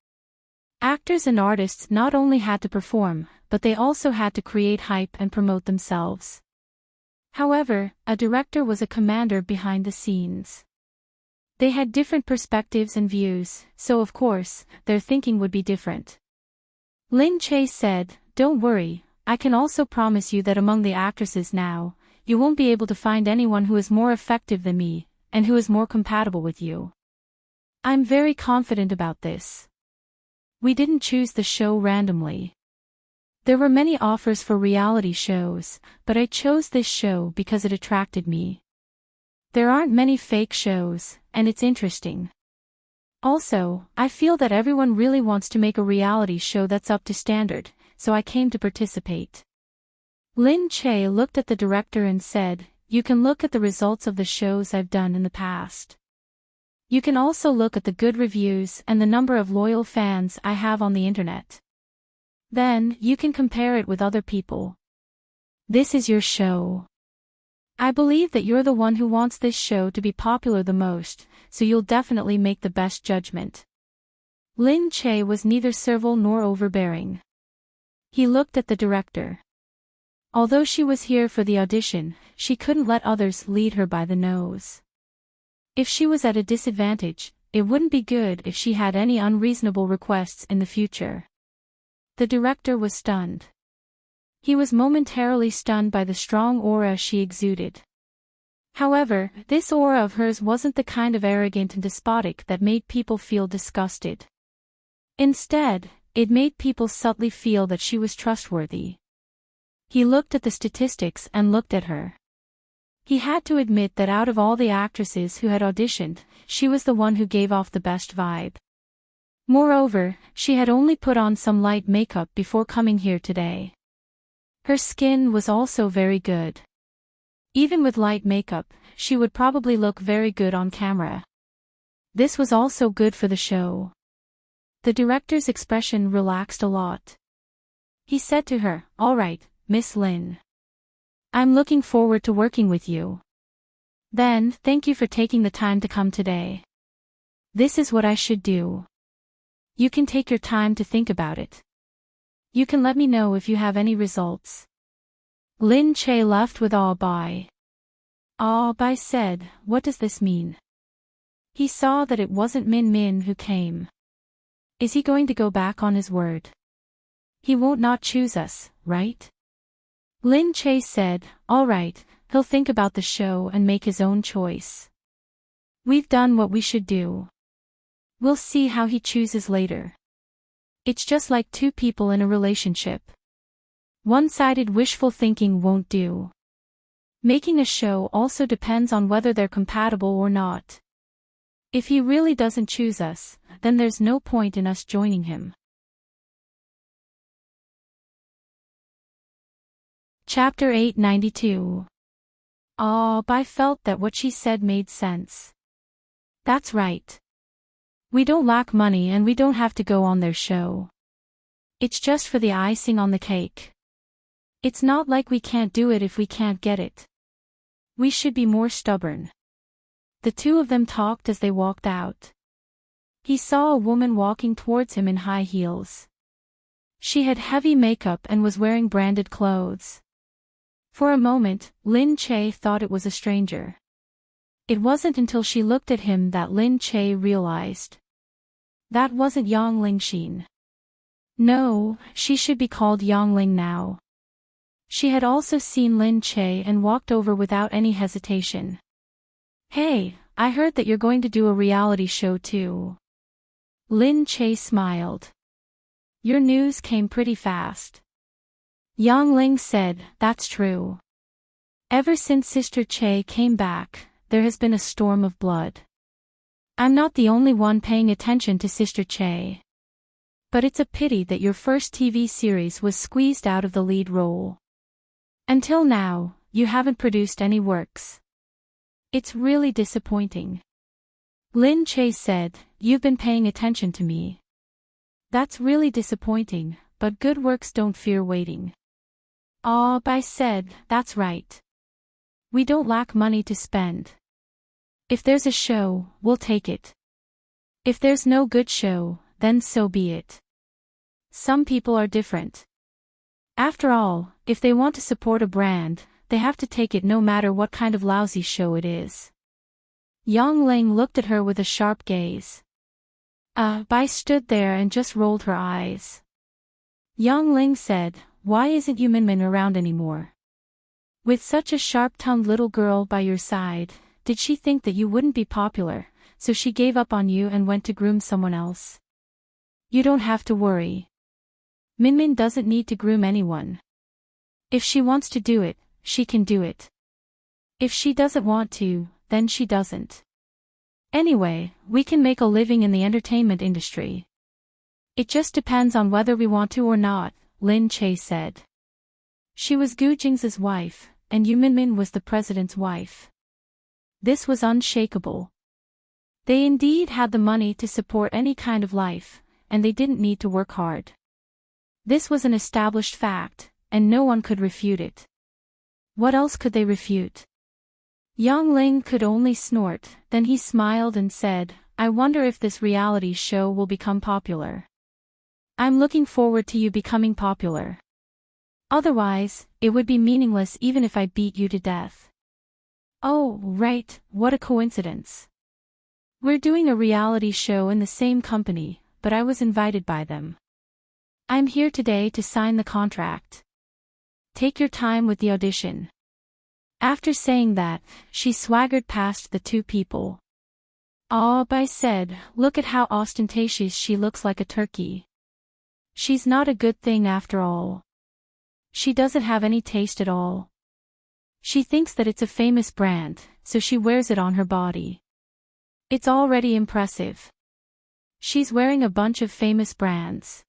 Actors and artists not only had to perform, but they also had to create hype and promote themselves. However, a director was a commander behind the scenes. They had different perspectives and views, so of course, their thinking would be different. Lin Che said, "Don't worry, I can also promise you that among the actresses now, you won't be able to find anyone who is more effective than me, and who is more compatible with you. I'm very confident about this. We didn't choose the show randomly. There were many offers for reality shows, but I chose this show because it attracted me. There aren't many fake shows, and it's interesting. Also, I feel that everyone really wants to make a reality show that's up to standard, so I came to participate." Lin Che looked at the director and said, "You can look at the results of the shows I've done in the past. You can also look at the good reviews and the number of loyal fans I have on the internet. Then, you can compare it with other people. This is your show. I believe that you're the one who wants this show to be popular the most, so you'll definitely make the best judgment." Lin Che was neither servile nor overbearing. He looked at the director. Although she was here for the audition, she couldn't let others lead her by the nose. If she was at a disadvantage, it wouldn't be good if she had any unreasonable requests in the future. The director was stunned. He was momentarily stunned by the strong aura she exuded. However, this aura of hers wasn't the kind of arrogant and despotic that made people feel disgusted. Instead, it made people subtly feel that she was trustworthy. He looked at the statistics and looked at her. He had to admit that out of all the actresses who had auditioned, she was the one who gave off the best vibe. Moreover, she had only put on some light makeup before coming here today. Her skin was also very good. Even with light makeup, she would probably look very good on camera. This was also good for the show. The director's expression relaxed a lot. He said to her, "All right, Miss Lin. I'm looking forward to working with you. Then, thank you for taking the time to come today. This is what I should do. You can take your time to think about it. You can let me know if you have any results." Lin Che left with awe Bai. Ah Bai said, "What does this mean?" He saw that it wasn't Min Min who came. Is he going to go back on his word? He won't not choose us, right? Lin Che said, "All right, he'll think about the show and make his own choice. We've done what we should do." We'll see how he chooses later. It's just like two people in a relationship. One-sided wishful thinking won't do. Making a show also depends on whether they're compatible or not. If he really doesn't choose us, then there's no point in us joining him. Chapter 892. I felt that what she said made sense. That's right. We don't lack money and we don't have to go on their show. It's just for the icing on the cake. It's not like we can't do it if we can't get it. We should be more stubborn. The two of them talked as they walked out. He saw a woman walking towards him in high heels. She had heavy makeup and was wearing branded clothes. For a moment, Lin Che thought it was a stranger. It wasn't until she looked at him that Lin Che realized. That wasn't Yang Lingxin. No, she should be called Yang Ling now. She had also seen Lin Che and walked over without any hesitation. Hey, I heard that you're going to do a reality show too. Lin Che smiled. Your news came pretty fast. Yang Ling said, that's true. Ever since Sister Che came back, there has been a storm of blood. I'm not the only one paying attention to Sister Che. But it's a pity that your first TV series was squeezed out of the lead role. Until now, you haven't produced any works. It's really disappointing. Lin Che said, you've been paying attention to me. That's really disappointing, but good works don't fear waiting. Bai said, that's right. We don't lack money to spend. If there's a show, we'll take it. If there's no good show, then so be it. Some people are different. After all, if they want to support a brand, they have to take it no matter what kind of lousy show it is. Yang Ling looked at her with a sharp gaze. Bai stood there and just rolled her eyes. Yang Ling said, why isn't Yu Minmin around anymore? With such a sharp-tongued little girl by your side, did she think that you wouldn't be popular, so she gave up on you and went to groom someone else? You don't have to worry. Minmin doesn't need to groom anyone. If she wants to do it, she can do it. If she doesn't want to, then she doesn't. Anyway, we can make a living in the entertainment industry. It just depends on whether we want to or not, Lin Che said. She was Gu Jing's wife, and Yu Minmin was the president's wife. This was unshakable. They indeed had the money to support any kind of life, and they didn't need to work hard. This was an established fact, and no one could refute it. What else could they refute? Yang Ling could only snort, then he smiled and said, I wonder if this reality show will become popular. I'm looking forward to you becoming popular. Otherwise, it would be meaningless even if I beat you to death. Oh, right, what a coincidence. We're doing a reality show in the same company, but I was invited by them. I'm here today to sign the contract. Take your time with the audition. After saying that, she swaggered past the two people. Bai said, look at how ostentatious she looks like a turkey. She's not a good thing after all. She doesn't have any taste at all. She thinks that it's a famous brand, so she wears it on her body. It's already impressive. She's wearing a bunch of famous brands.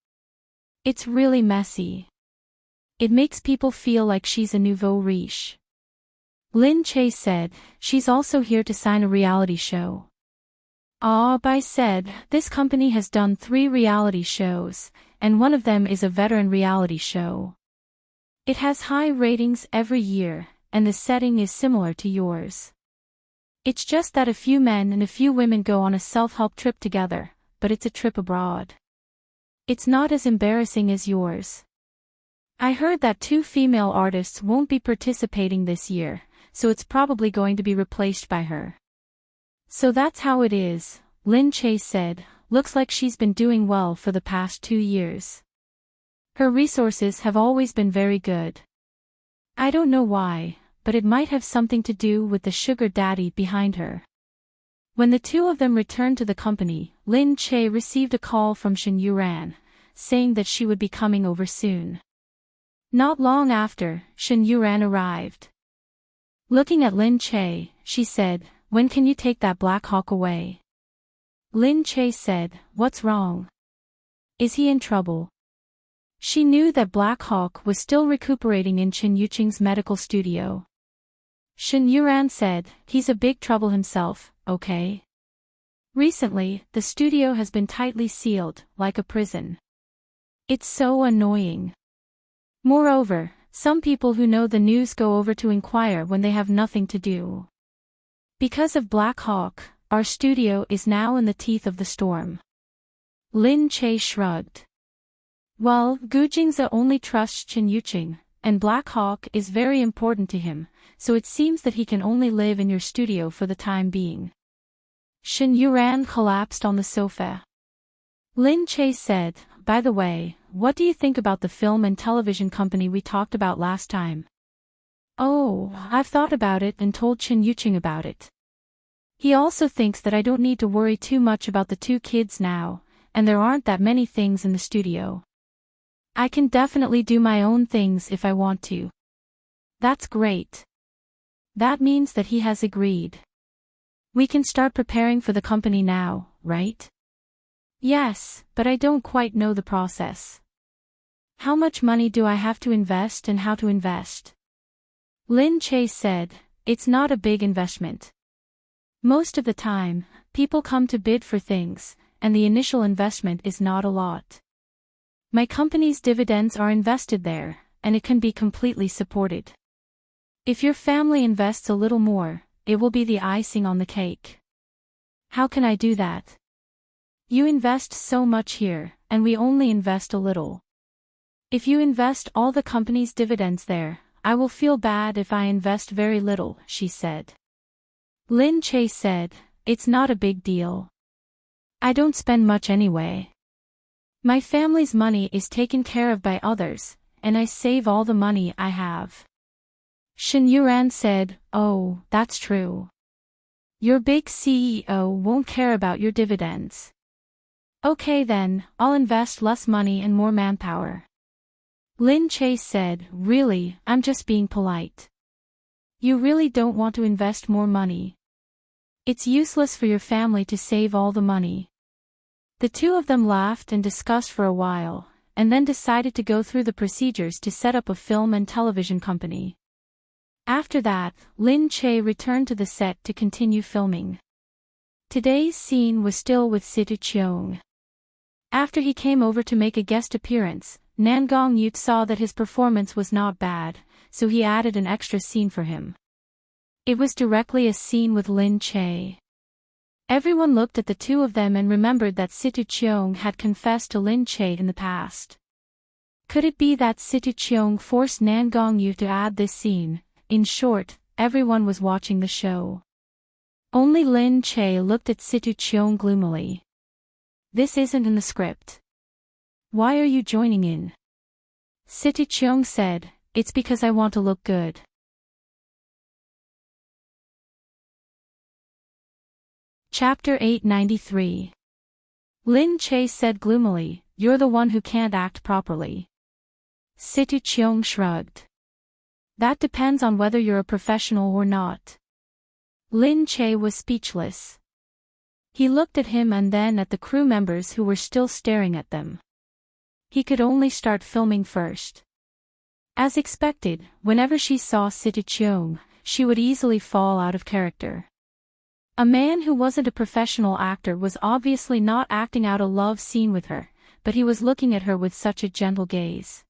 It's really messy. It makes people feel like she's a nouveau riche. Lin Che said, she's also here to sign a reality show. Bai said, this company has done 3 reality shows, and one of them is a veteran reality show. It has high ratings every year, and the setting is similar to yours. It's just that a few men and a few women go on a self-help trip together, but it's a trip abroad. It's not as embarrassing as yours. I heard that 2 female artists won't be participating this year, so it's probably going to be replaced by her. So that's how it is, Lin Che said, looks like she's been doing well for the past 2 years. Her resources have always been very good. I don't know why, but it might have something to do with the sugar daddy behind her. When the two of them returned to the company, Lin Che received a call from Shen Yuran, saying that she would be coming over soon. Not long after, Shen Yuran arrived. Looking at Lin Che, she said, "When can you take that Black Hawk away?" Lin Che said, "What's wrong? Is he in trouble?" She knew that Black Hawk was still recuperating in Chen Yuqing's medical studio. Shen Yuran said, "He's a big trouble himself, okay? Recently, the studio has been tightly sealed, like a prison. It's so annoying. Moreover, some people who know the news go over to inquire when they have nothing to do. Because of Black Hawk, our studio is now in the teeth of the storm." Lin Che shrugged. Well, Gu Jingze only trusts Chen Yuqing, and Black Hawk is very important to him, so it seems that he can only live in your studio for the time being. Shen Yuran collapsed on the sofa. Lin Che said, "By the way, what do you think about the film and television company we talked about last time?" "Oh, I've thought about it and told Chen Yuqing about it. He also thinks that I don't need to worry too much about the two kids now, and there aren't that many things in the studio. I can definitely do my own things if I want to." "That's great. That means that he has agreed. We can start preparing for the company now, right?" "Yes, but I don't quite know the process. How much money do I have to invest and how to invest?" Lin Che said, "It's not a big investment. Most of the time, people come to bid for things, and the initial investment is not a lot. My company's dividends are invested there, and it can be completely supported. If your family invests a little more, it will be the icing on the cake." "How can I do that?" "You invest so much here, and we only invest a little. If you invest all the company's dividends there, I will feel bad if I invest very little," she said. Lin Che said, "It's not a big deal. I don't spend much anyway. My family's money is taken care of by others, and I save all the money I have." Shen Yuran said, "Oh, that's true. Your big CEO won't care about your dividends. Okay then, I'll invest less money and more manpower." Lin Che said, "Really, I'm just being polite. You really don't want to invest more money? It's useless for your family to save all the money." The two of them laughed and discussed for a while, and then decided to go through the procedures to set up a film and television company. After that, Lin Che returned to the set to continue filming. Today's scene was still with Situ Cheong. After he came over to make a guest appearance, Nan Gong Yut saw that his performance was not bad, so he added an extra scene for him. It was directly a scene with Lin Che. Everyone looked at the two of them and remembered that Situ Cheong had confessed to Lin Che in the past. Could it be that Situ Cheong forced Nan Gong Yu to add this scene? In short, everyone was watching the show. Only Lin Che looked at Situ Cheong gloomily. "This isn't in the script. Why are you joining in?" Situ Cheong said, "It's because I want to look good." Chapter 893. Lin Che said gloomily, "You're the one who can't act properly." Situ Cheong shrugged. "That depends on whether you're a professional or not." Lin Che was speechless. He looked at him and then at the crew members who were still staring at them. He could only start filming first. As expected, whenever she saw Situ Cheong, she would easily fall out of character. A man who wasn't a professional actor was obviously not acting out a love scene with her, but he was looking at her with such a gentle gaze.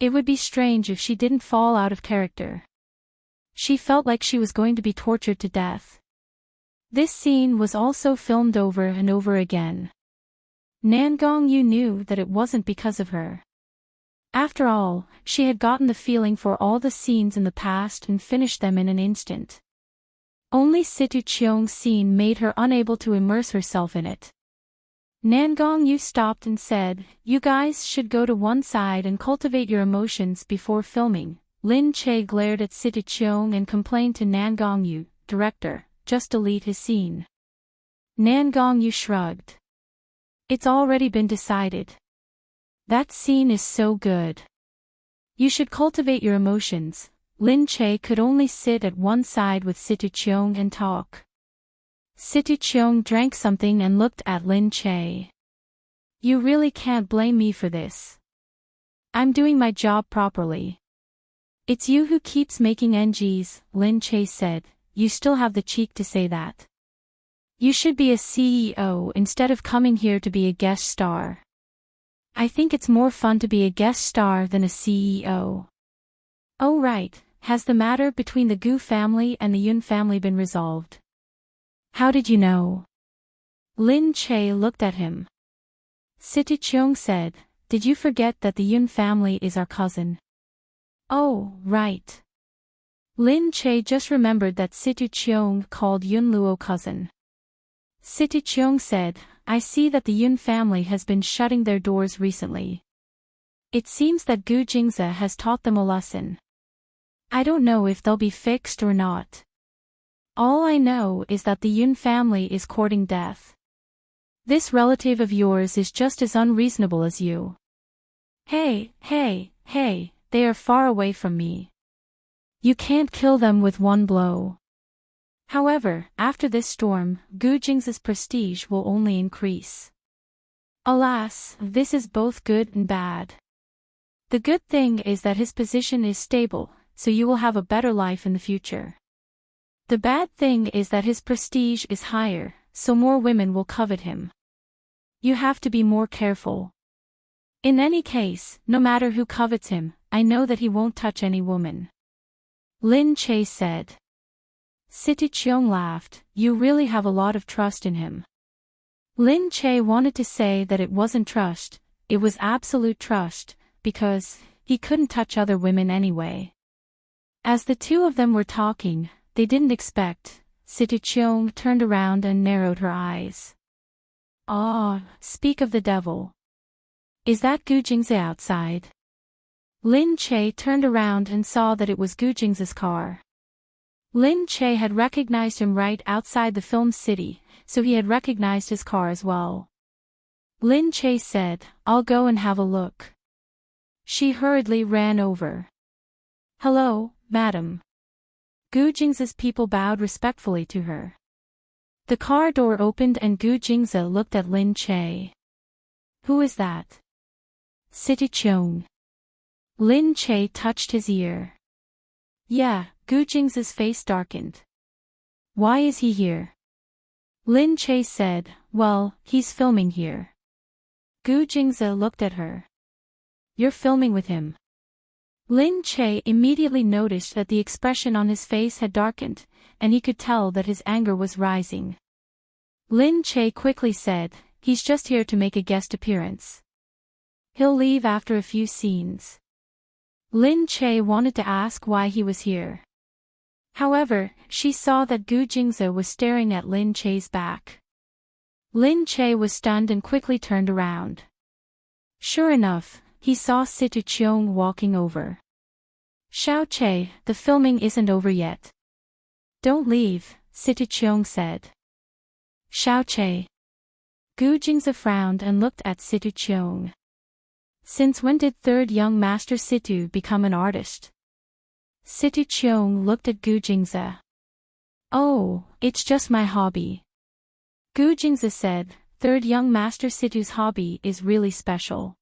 It would be strange if she didn't fall out of character. She felt like she was going to be tortured to death. This scene was also filmed over and over again. Nan Gong Yu knew that it wasn't because of her. After all, she had gotten the feeling for all the scenes in the past and finished them in an instant. Only Situ Cheong's scene made her unable to immerse herself in it. Nan Gong Yu stopped and said, "You guys should go to one side and cultivate your emotions before filming." Lin Che glared at Situ Cheong and complained to Nan Gong Yu, "Director, just delete his scene. Nangong Yu shrugged. It's already been decided. That scene is so good. You should cultivate your emotions. Lin Che could only sit at one side with Situ Cheong and talk. Situ Cheong drank something and looked at Lin Che. You really can't blame me for this. I'm doing my job properly. It's you who keeps making NGs, Lin Che said. You still have the cheek to say that. You should be a CEO instead of coming here to be a guest star. I think it's more fun to be a guest star than a CEO. Oh right, has the matter between the Gu family and the Yun family been resolved? How did you know? Lin Che looked at him. Situ Cheong said, did you forget that the Yun family is our cousin? Oh, right. Lin Che just remembered that Situ Cheong called Yun Luo cousin. Situ Cheong said, I see that the Yun family has been shutting their doors recently. It seems that Gu Jingze has taught them a lesson. I don't know if they'll be fixed or not. All I know is that the Yun family is courting death. This relative of yours is just as unreasonable as you. Hey, they are far away from me. You can't kill them with one blow. However, after this storm, Gu Jingze's prestige will only increase. Alas, this is both good and bad. The good thing is that his position is stable, so you will have a better life in the future. The bad thing is that his prestige is higher, so more women will covet him. You have to be more careful. In any case, no matter who covets him, I know that he won't touch any woman. Lin Che said. Situ Cheong laughed, you really have a lot of trust in him. Lin Che wanted to say that it wasn't trust, it was absolute trust, because he couldn't touch other women anyway. As the two of them were talking, they didn't expect, Situ Cheong turned around and narrowed her eyes. Ah, speak of the devil. Is that Gu Jingze outside? Lin Che turned around and saw that it was Gu Jingze's car. Lin Che had recognized him right outside the film city, so he had recognized his car as well. Lin Che said, I'll go and have a look. She hurriedly ran over. Hello, madam. Gu Jingze's people bowed respectfully to her. The car door opened and Gu Jingze looked at Lin Che. Who is that? Situ Cheong. Lin Che touched his ear. Yeah, Gu Jingze's face darkened. Why is he here? Lin Che said, well, he's filming here. Gu Jingze looked at her. You're filming with him. Lin Che immediately noticed that the expression on his face had darkened, and he could tell that his anger was rising. Lin Che quickly said, he's just here to make a guest appearance. He'll leave after a few scenes. Lin Che wanted to ask why he was here. However, she saw that Gu Jingze was staring at Lin Che's back. Lin Che was stunned and quickly turned around. Sure enough, he saw Situ Cheong walking over. Xiao Che, the filming isn't over yet. Don't leave, Situ Cheong said. Xiao Che. Gu Jingze frowned and looked at Situ Cheong. Since when did third young master Situ become an artist? Situ Cheong looked at Gu Jingze. Oh, it's just my hobby. Gu Jingze said, third young master Situ's hobby is really special.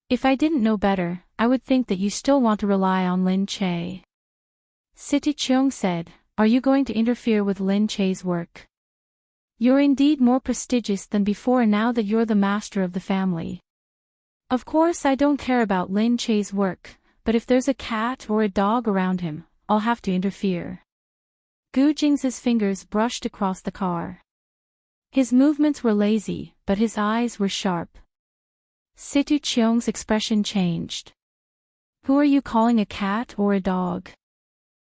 If I didn't know better, I would think that you still want to rely on Lin Che. Situ Cheong said, are you going to interfere with Lin Che's work? You're indeed more prestigious than before now that you're the master of the family. Of course I don't care about Lin Che's work, but if there's a cat or a dog around him, I'll have to interfere. Gu Jingze's fingers brushed across the car. His movements were lazy, but his eyes were sharp. Situ Cheong's expression changed. Who are you calling a cat or a dog?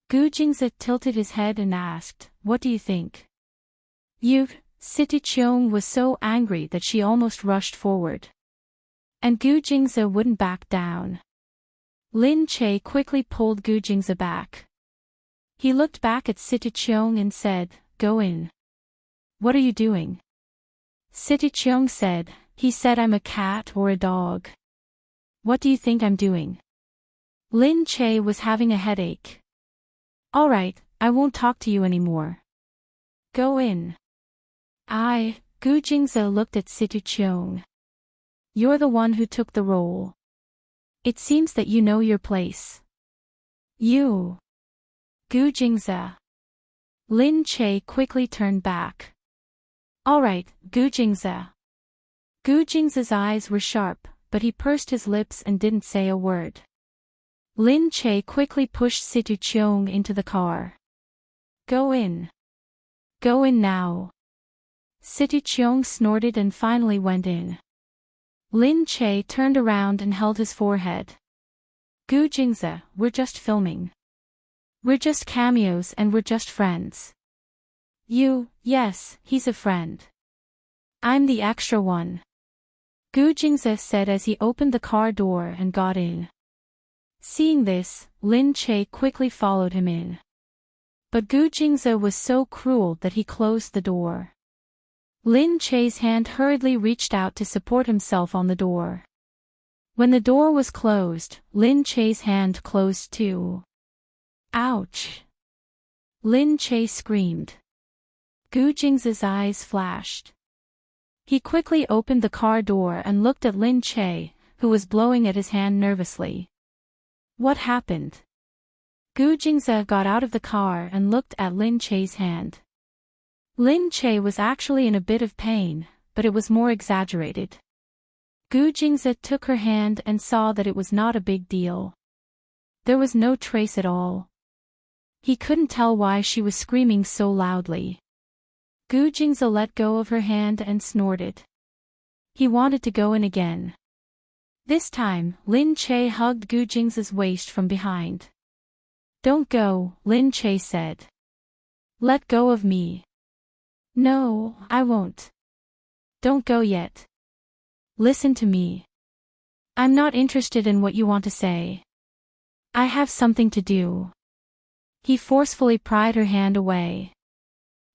Gu Jingze tilted his head and asked, what do you think? You, Situ Cheong was so angry that she almost rushed forward. And Gu Jingze wouldn't back down. Lin Che quickly pulled Gu Jingze back. He looked back at Situ Cheong and said, go in. What are you doing? Situ-cheong said. He said I'm a cat or a dog. What do you think I'm doing? Lin Che was having a headache. Alright, I won't talk to you anymore. Go in. Gu Jingze looked at Situ-cheong. You're the one who took the role. It seems that you know your place. You. Gu Jingze. Lin Che quickly turned back. Alright, Gu Jingze. Gu Jingze's eyes were sharp, but he pursed his lips and didn't say a word. Lin Che quickly pushed Situ-cheong into the car. Go in. Go in now. Situ-cheong snorted and finally went in. Lin Che turned around and held his forehead. Gu Jingze, we're just filming. We're just cameos and we're just friends. Yes, he's a friend. I'm the extra one. Gu Jingze said as he opened the car door and got in. Seeing this, Lin Che quickly followed him in. But Gu Jingze was so cruel that he closed the door. Lin Che's hand hurriedly reached out to support himself on the door. When the door was closed, Lin Che's hand closed too. Ouch! Lin Che screamed. Gu Jingze's eyes flashed. He quickly opened the car door and looked at Lin Che, who was blowing at his hand nervously. What happened? Gu Jingze got out of the car and looked at Lin Che's hand. Lin Che was actually in a bit of pain, but it was more exaggerated. Gu Jingze took her hand and saw that it was not a big deal. There was no trace at all. He couldn't tell why she was screaming so loudly. Gu Jingze let go of her hand and snorted. He wanted to go in again. This time, Lin Che hugged Gu Jingze's waist from behind. Don't go, Lin Che said. Let go of me. No, I won't. Don't go yet. Listen to me. I'm not interested in what you want to say. I have something to do. He forcefully pried her hand away.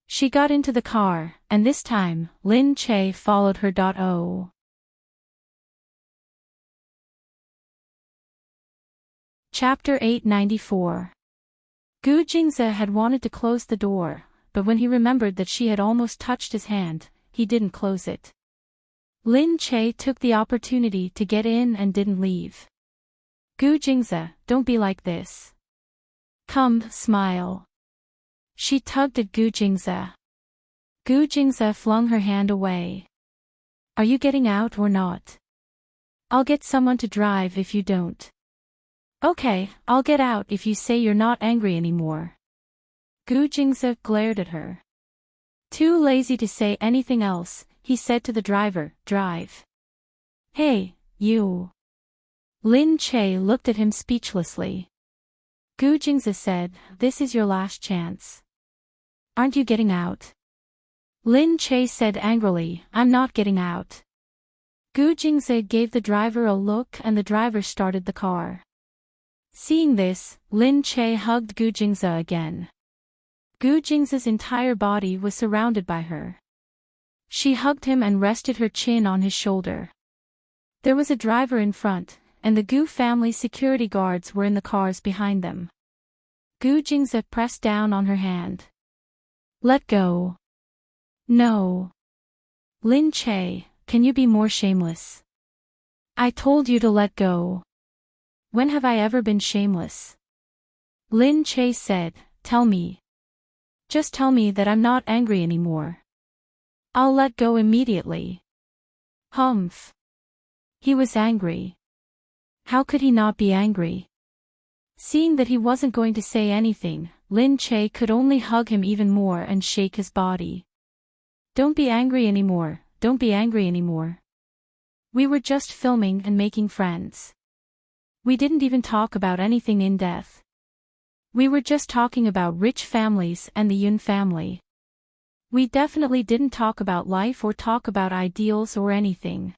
She got into the car, and this time, Lin Che followed her. Chapter 894. Gu Jingze had wanted to close the door, but when he remembered that she had almost touched his hand, he didn't close it. Lin Che took the opportunity to get in and didn't leave. Gu Jingze, don't be like this. Come, smile. She tugged at Gu Jingze. Gu Jingze flung her hand away. Are you getting out or not? I'll get someone to drive if you don't. Okay, I'll get out if you say you're not angry anymore. Gu Jingze glared at her. Too lazy to say anything else, he said to the driver, drive. Hey, you. Lin Che looked at him speechlessly. Gu Jingze said, this is your last chance. Aren't you getting out? Lin Che said angrily, I'm not getting out. Gu Jingze gave the driver a look and the driver started the car. Seeing this, Lin Che hugged Gu Jingze again. Gu Jingze's entire body was surrounded by her. She hugged him and rested her chin on his shoulder. There was a driver in front, and the Gu family security guards were in the cars behind them. Gu Jingze pressed down on her hand. Let go. No. Lin Che, can you be more shameless? I told you to let go. When have I ever been shameless? Lin Che said, tell me. Just tell me that I'm not angry anymore. I'll let go immediately. Humph. He was angry. How could he not be angry? Seeing that he wasn't going to say anything, Lin Che could only hug him even more and shake his body. Don't be angry anymore, don't be angry anymore. We were just filming and making friends. We didn't even talk about anything in depth. We were just talking about rich families and the Yun family. We definitely didn't talk about life or talk about ideals or anything.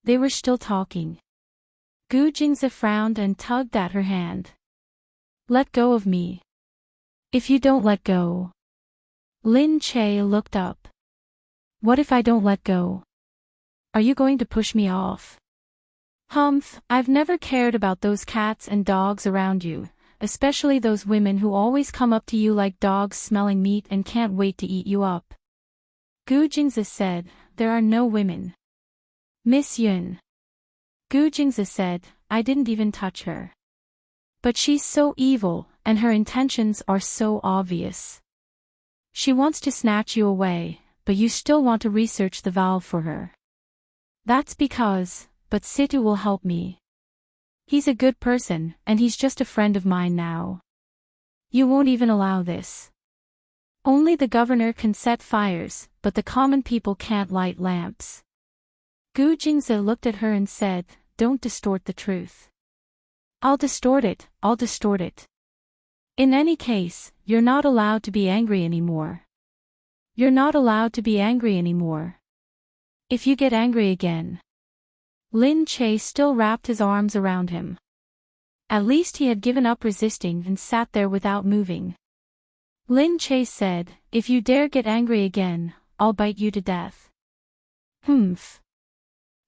They were still talking. Gu Jingze frowned and tugged at her hand. Let go of me. If you don't let go. Lin Che looked up. What if I don't let go? Are you going to push me off? Humph, I've never cared about those cats and dogs around you, especially those women who always come up to you like dogs smelling meat and can't wait to eat you up. Gu Jingzi said, there are no women. Miss Yun. Gu Jingzi said, I didn't even touch her. But she's so evil, and her intentions are so obvious. She wants to snatch you away, but you still want to research the valve for her. That's because, but Situ will help me. He's a good person, and he's just a friend of mine now. You won't even allow this. Only the governor can set fires, but the common people can't light lamps. Gu Jingzi looked at her and said, don't distort the truth. I'll distort it, I'll distort it. In any case, you're not allowed to be angry anymore. You're not allowed to be angry anymore. If you get angry again. Lin Che still wrapped his arms around him. At least he had given up resisting and sat there without moving. Lin Che said, if you dare get angry again, I'll bite you to death. Humph.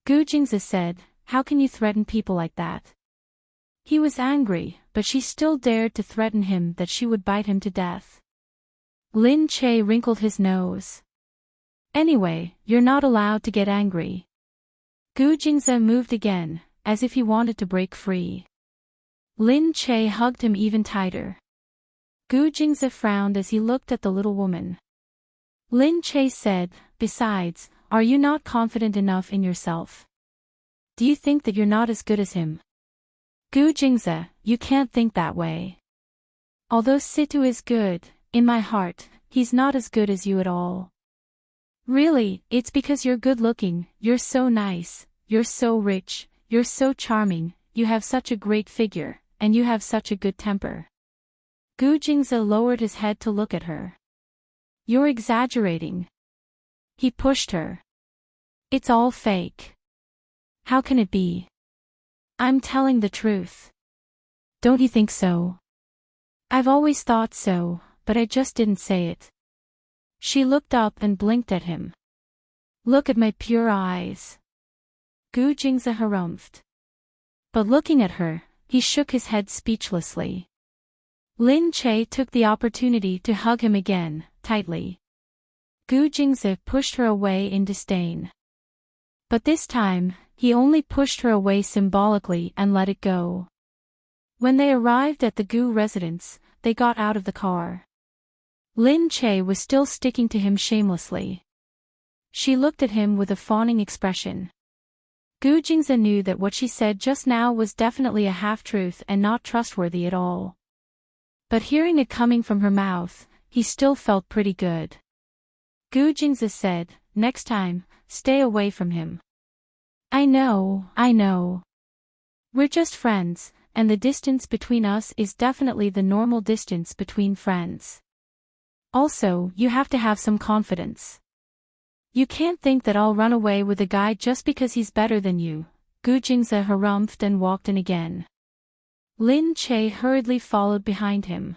Gu Jingzi said, how can you threaten people like that? He was angry, but she still dared to threaten him that she would bite him to death. Lin Che wrinkled his nose. Anyway, you're not allowed to get angry. Gu Jingzi moved again, as if he wanted to break free. Lin Che hugged him even tighter. Gu Jingzi frowned as he looked at the little woman. Lin Che said, besides, are you not confident enough in yourself? Do you think that you're not as good as him? Gu Jingzi, you can't think that way. Although Situ is good, in my heart, he's not as good as you at all. Really, it's because you're good-looking, you're so nice, you're so rich, you're so charming, you have such a great figure, and you have such a good temper. Gu Jingzi lowered his head to look at her. You're exaggerating. He pushed her. It's all fake. How can it be? I'm telling the truth. Don't you think so? I've always thought so, but I just didn't say it. She looked up and blinked at him. Look at my pure eyes. Gu Jingzi harumphed. But looking at her, he shook his head speechlessly. Lin Che took the opportunity to hug him again, tightly. Gu Jingzi pushed her away in disdain. But this time, he only pushed her away symbolically and let it go. When they arrived at the Gu residence, they got out of the car. Lin Che was still sticking to him shamelessly. She looked at him with a fawning expression. Gu Jingzi knew that what she said just now was definitely a half-truth and not trustworthy at all. But hearing it coming from her mouth, he still felt pretty good. Gu Jingzi said, next time, stay away from him. I know. We're just friends, and the distance between us is definitely the normal distance between friends. Also, you have to have some confidence. You can't think that I'll run away with a guy just because he's better than you. Gu Jingzi harumphed and walked in again. Lin Che hurriedly followed behind him.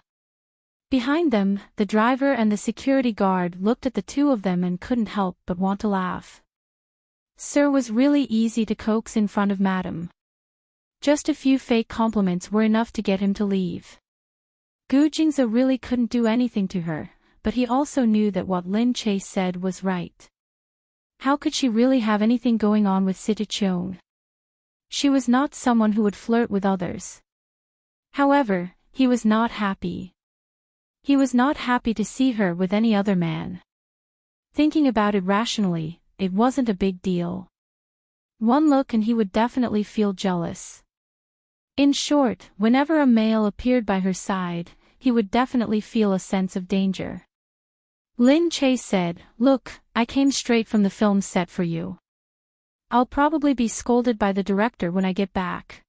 Behind them, the driver and the security guard looked at the two of them and couldn't help but want to laugh. Sir was really easy to coax in front of Madam. Just a few fake compliments were enough to get him to leave. Gu Jingzi really couldn't do anything to her, but he also knew that what Lin Che said was right. How could she really have anything going on with Situ Cheong? She was not someone who would flirt with others. However, he was not happy. He was not happy to see her with any other man. Thinking about it rationally, it wasn't a big deal. One look and he would definitely feel jealous. In short, whenever a male appeared by her side, he would definitely feel a sense of danger. Lin Che said, look, I came straight from the film set for you. I'll probably be scolded by the director when I get back.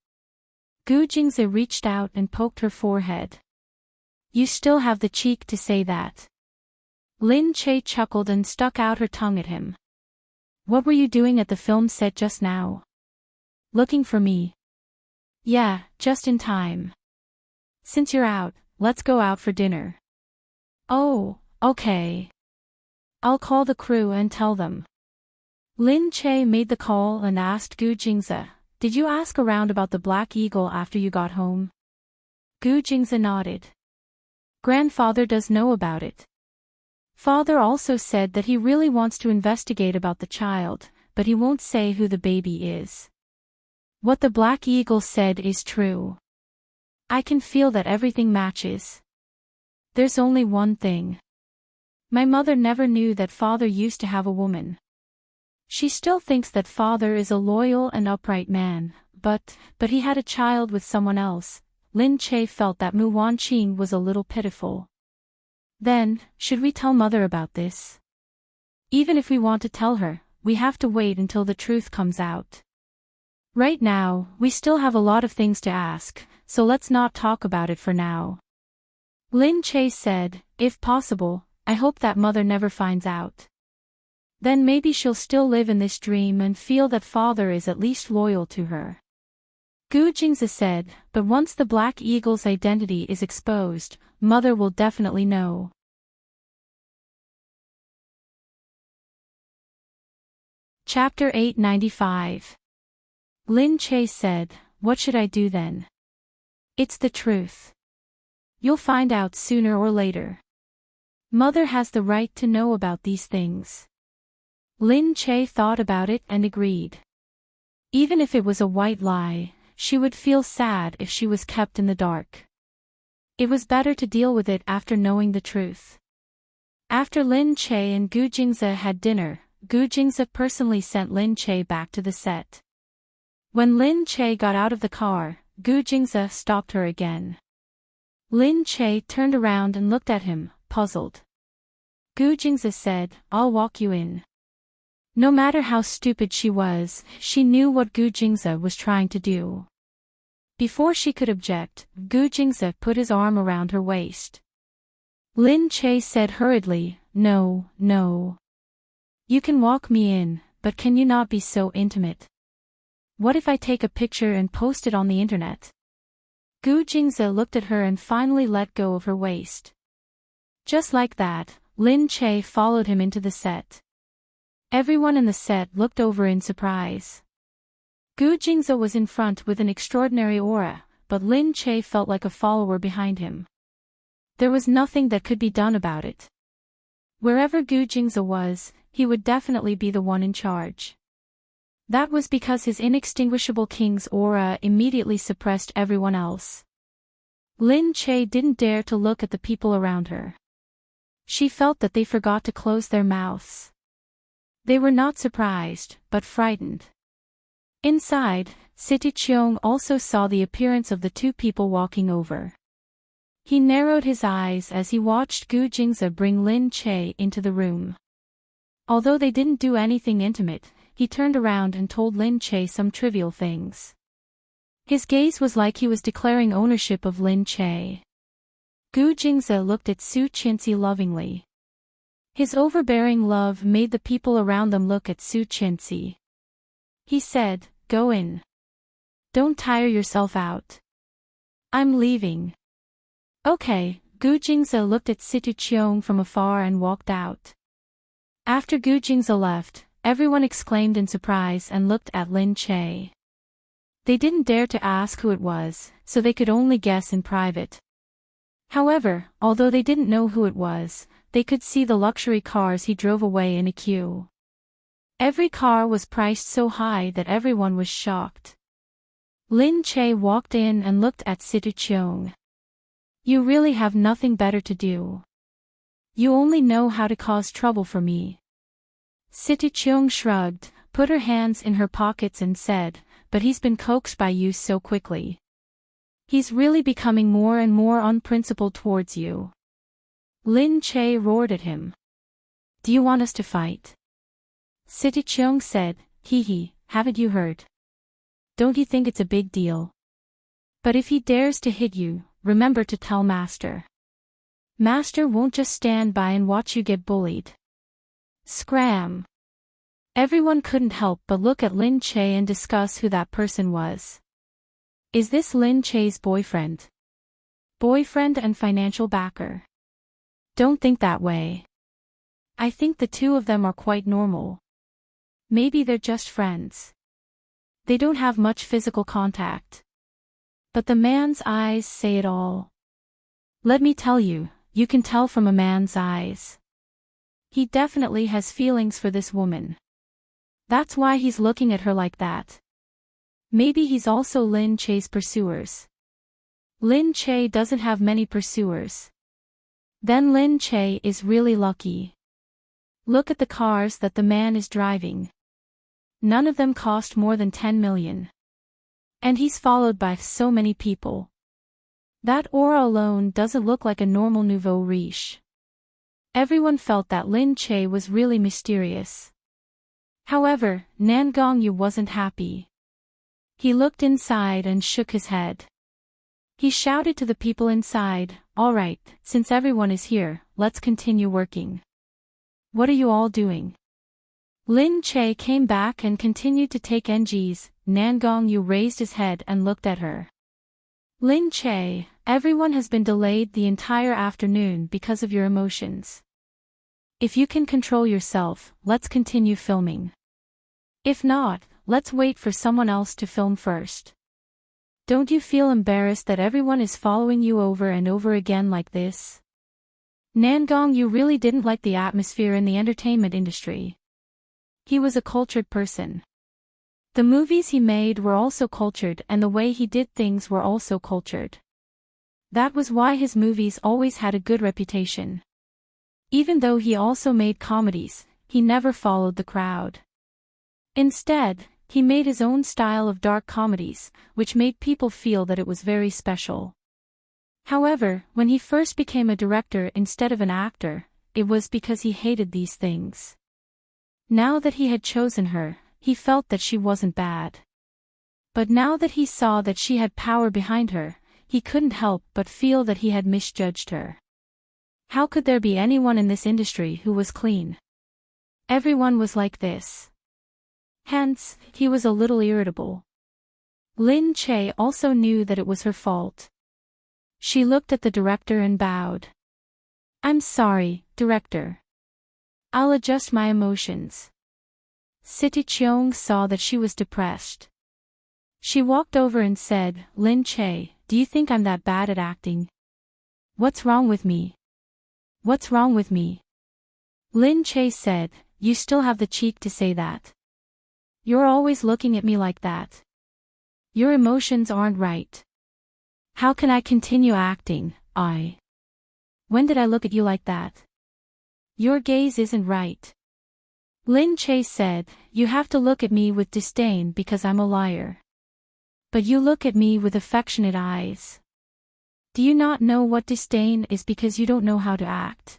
Gu Jingzi reached out and poked her forehead. You still have the cheek to say that. Lin Che chuckled and stuck out her tongue at him. What were you doing at the film set just now? Looking for me. Yeah, just in time. Since you're out, let's go out for dinner. Oh, okay. I'll call the crew and tell them. Lin Che made the call and asked Gu Jingze, did you ask around about the Black Eagle after you got home? Gu Jingze nodded. Grandfather does know about it. Father also said that he really wants to investigate about the child, but he won't say who the baby is. What the Black Eagle said is true. I can feel that everything matches. There's only one thing. My mother never knew that father used to have a woman. She still thinks that father is a loyal and upright man, but he had a child with someone else. Lin Che felt that Mu Wanqing was a little pitiful. Then, should we tell mother about this? Even if we want to tell her, we have to wait until the truth comes out. Right now, we still have a lot of things to ask, so let's not talk about it for now. Lin Che said, if possible, I hope that mother never finds out. Then maybe she'll still live in this dream and feel that father is at least loyal to her. Gu Jingze said, but once the Black Eagle's identity is exposed, mother will definitely know. Chapter 895. Lin Che said, what should I do then? It's the truth. You'll find out sooner or later. Mother has the right to know about these things. Lin Che thought about it and agreed. Even if it was a white lie, she would feel sad if she was kept in the dark. It was better to deal with it after knowing the truth. After Lin Che and Gu Jingze had dinner, Gu Jingze personally sent Lin Che back to the set. When Lin Che got out of the car, Gu Jingze stopped her again. Lin Che turned around and looked at him, puzzled. Gu Jingze said, I'll walk you in. No matter how stupid she was, she knew what Gu Jingze was trying to do. Before she could object, Gu Jingze put his arm around her waist. Lin Che said hurriedly, no. You can walk me in, but can you not be so intimate? What if I take a picture and post it on the internet? Gu Jingze looked at her and finally let go of her waist. Just like that, Lin Che followed him into the set. Everyone in the set looked over in surprise. Gu Jingze was in front with an extraordinary aura, but Lin Che felt like a follower behind him. There was nothing that could be done about it. Wherever Gu Jingze was, he would definitely be the one in charge. That was because his inextinguishable king's aura immediately suppressed everyone else. Lin Che didn't dare to look at the people around her. She felt that they forgot to close their mouths. They were not surprised, but frightened. Inside, Siti Cheong also saw the appearance of the two people walking over. He narrowed his eyes as he watched Gu Jingze bring Lin Che into the room. Although they didn't do anything intimate, he turned around and told Lin Che some trivial things. His gaze was like he was declaring ownership of Lin Che. Gu Jingze looked at Su Qinzi lovingly. His overbearing love made the people around them look at Su Qinzi. He said, go in. Don't tire yourself out. I'm leaving. Okay, Gu Jingze looked at Situ Cheong from afar and walked out. After Gu Jingze left, everyone exclaimed in surprise and looked at Lin Che. They didn't dare to ask who it was, so they could only guess in private. However, although they didn't know who it was, they could see the luxury cars he drove away in a queue. Every car was priced so high that everyone was shocked. Lin Che walked in and looked at Situ Cheong. You really have nothing better to do. You only know how to cause trouble for me. Situ Cheong shrugged, put her hands in her pockets and said, but he's been coaxed by you so quickly. He's really becoming more and more unprincipled towards you. Lin Che roared at him. Do you want us to fight? Situ Cheong said, hee, haven't you heard? Don't you think it's a big deal? But if he dares to hit you, remember to tell Master. Master won't just stand by and watch you get bullied. Scram! Everyone couldn't help but look at Lin Che and discuss who that person was. Is this Lin Che's boyfriend? Boyfriend and financial backer? Don't think that way. I think the two of them are quite normal. Maybe they're just friends. They don't have much physical contact. But the man's eyes say it all. Let me tell you, you can tell from a man's eyes. He definitely has feelings for this woman. That's why he's looking at her like that. Maybe he's also Lin Che's pursuers. Lin Che doesn't have many pursuers. Then Lin Che is really lucky. Look at the cars that the man is driving. None of them cost more than 10 million. And he's followed by so many people. That aura alone doesn't look like a normal nouveau riche. Everyone felt that Lin Che was really mysterious. However, Nan Gongyu wasn't happy. He looked inside and shook his head. He shouted to the people inside, "All right, since everyone is here, let's continue working." "What are you all doing?" Lin Che came back and continued to take NGs. Nan Gongyu raised his head and looked at her. "Lin Che, everyone has been delayed the entire afternoon because of your emotions. If you can control yourself, let's continue filming. If not, let's wait for someone else to film first. Don't you feel embarrassed that everyone is following you over and over again like this?" Nan Gongyu really didn't like the atmosphere in the entertainment industry. He was a cultured person. The movies he made were also cultured and the way he did things were also cultured. That was why his movies always had a good reputation. Even though he also made comedies, he never followed the crowd. Instead, he made his own style of dark comedies, which made people feel that it was very special. However, when he first became a director instead of an actor, it was because he hated these things. Now that he had chosen her, he felt that she wasn't bad. But now that he saw that she had power behind her, he couldn't help but feel that he had misjudged her. How could there be anyone in this industry who was clean? Everyone was like this. Hence, he was a little irritable. Lin Che also knew that it was her fault. She looked at the director and bowed. "I'm sorry, director. I'll adjust my emotions." Siti Cheong saw that she was depressed. She walked over and said, "Lin Che, do you think I'm that bad at acting? What's wrong with me? What's wrong with me?" Lin Che said, "You still have the cheek to say that. You're always looking at me like that. Your emotions aren't right. How can I continue acting, When did I look at you like that? Your gaze isn't right." Lin Che said, "You have to look at me with disdain because I'm a liar. But you look at me with affectionate eyes. Do you not know what disdain is because you don't know how to act?"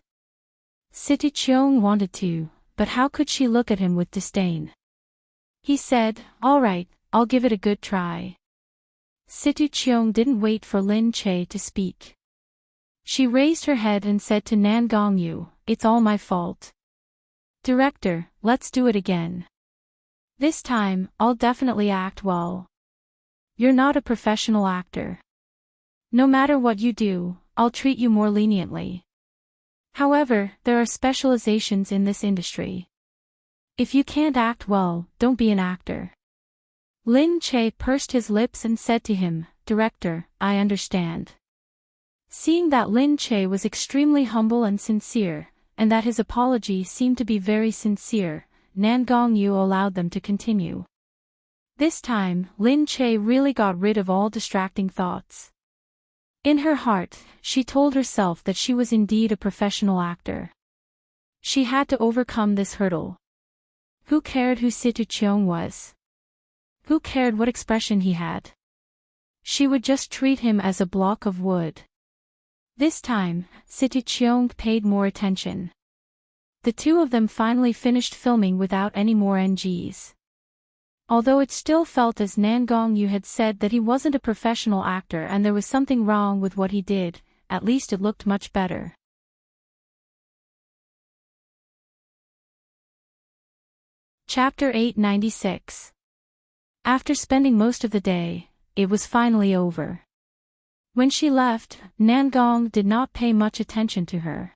Siti Cheong wanted to, but how could she look at him with disdain? He said, "All right, I'll give it a good try." Siti Cheong didn't wait for Lin Che to speak. She raised her head and said to Nan Gongyu, "It's all my fault. Director, let's do it again. This time, I'll definitely act well. You're not a professional actor. No matter what you do, I'll treat you more leniently. However, there are specializations in this industry. If you can't act well, don't be an actor." Lin Che pursed his lips and said to him, "Director, I understand." Seeing that Lin Che was extremely humble and sincere, and that his apology seemed to be very sincere, Nan Gongyu allowed them to continue. This time, Lin Che really got rid of all distracting thoughts. In her heart, she told herself that she was indeed a professional actor. She had to overcome this hurdle. Who cared who Situ Cheong was? Who cared what expression he had? She would just treat him as a block of wood. This time, Situ Cheong paid more attention. The two of them finally finished filming without any more NGs. Although it still felt as Nan Gongyu had said that he wasn't a professional actor and there was something wrong with what he did, at least it looked much better. Chapter 896. After spending most of the day, it was finally over. When she left, Nan Gong did not pay much attention to her.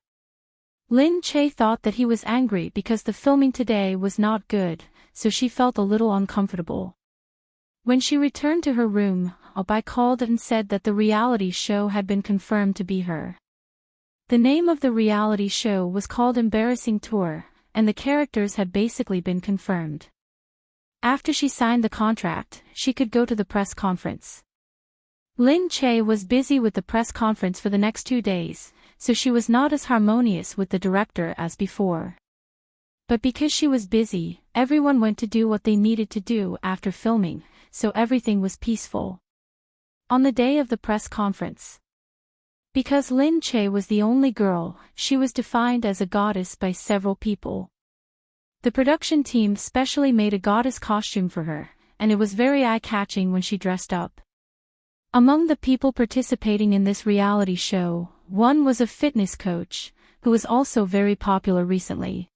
Lin Che thought that he was angry because the filming today was not good, so she felt a little uncomfortable. When she returned to her room, Bai called and said that the reality show had been confirmed to be her. The name of the reality show was called Embarrassing Tour, and the characters had basically been confirmed. After she signed the contract, she could go to the press conference. Lin Che was busy with the press conference for the next 2 days, so she was not as harmonious with the director as before. But because she was busy, everyone went to do what they needed to do after filming, so everything was peaceful. On the day of the press conference, because Lin Che was the only girl, she was defined as a goddess by several people. The production team specially made a goddess costume for her, and it was very eye-catching when she dressed up. Among the people participating in this reality show, one was a fitness coach, who was also very popular recently.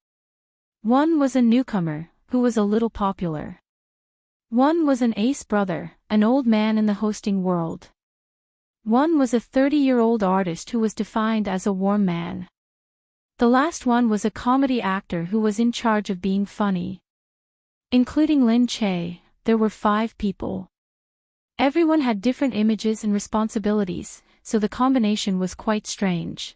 One was a newcomer, who was a little popular. One was an ace brother, an old man in the hosting world. One was a 30-year-old artist who was defined as a warm man. The last one was a comedy actor who was in charge of being funny. Including Lin Che, there were 5 people. Everyone had different images and responsibilities, so the combination was quite strange.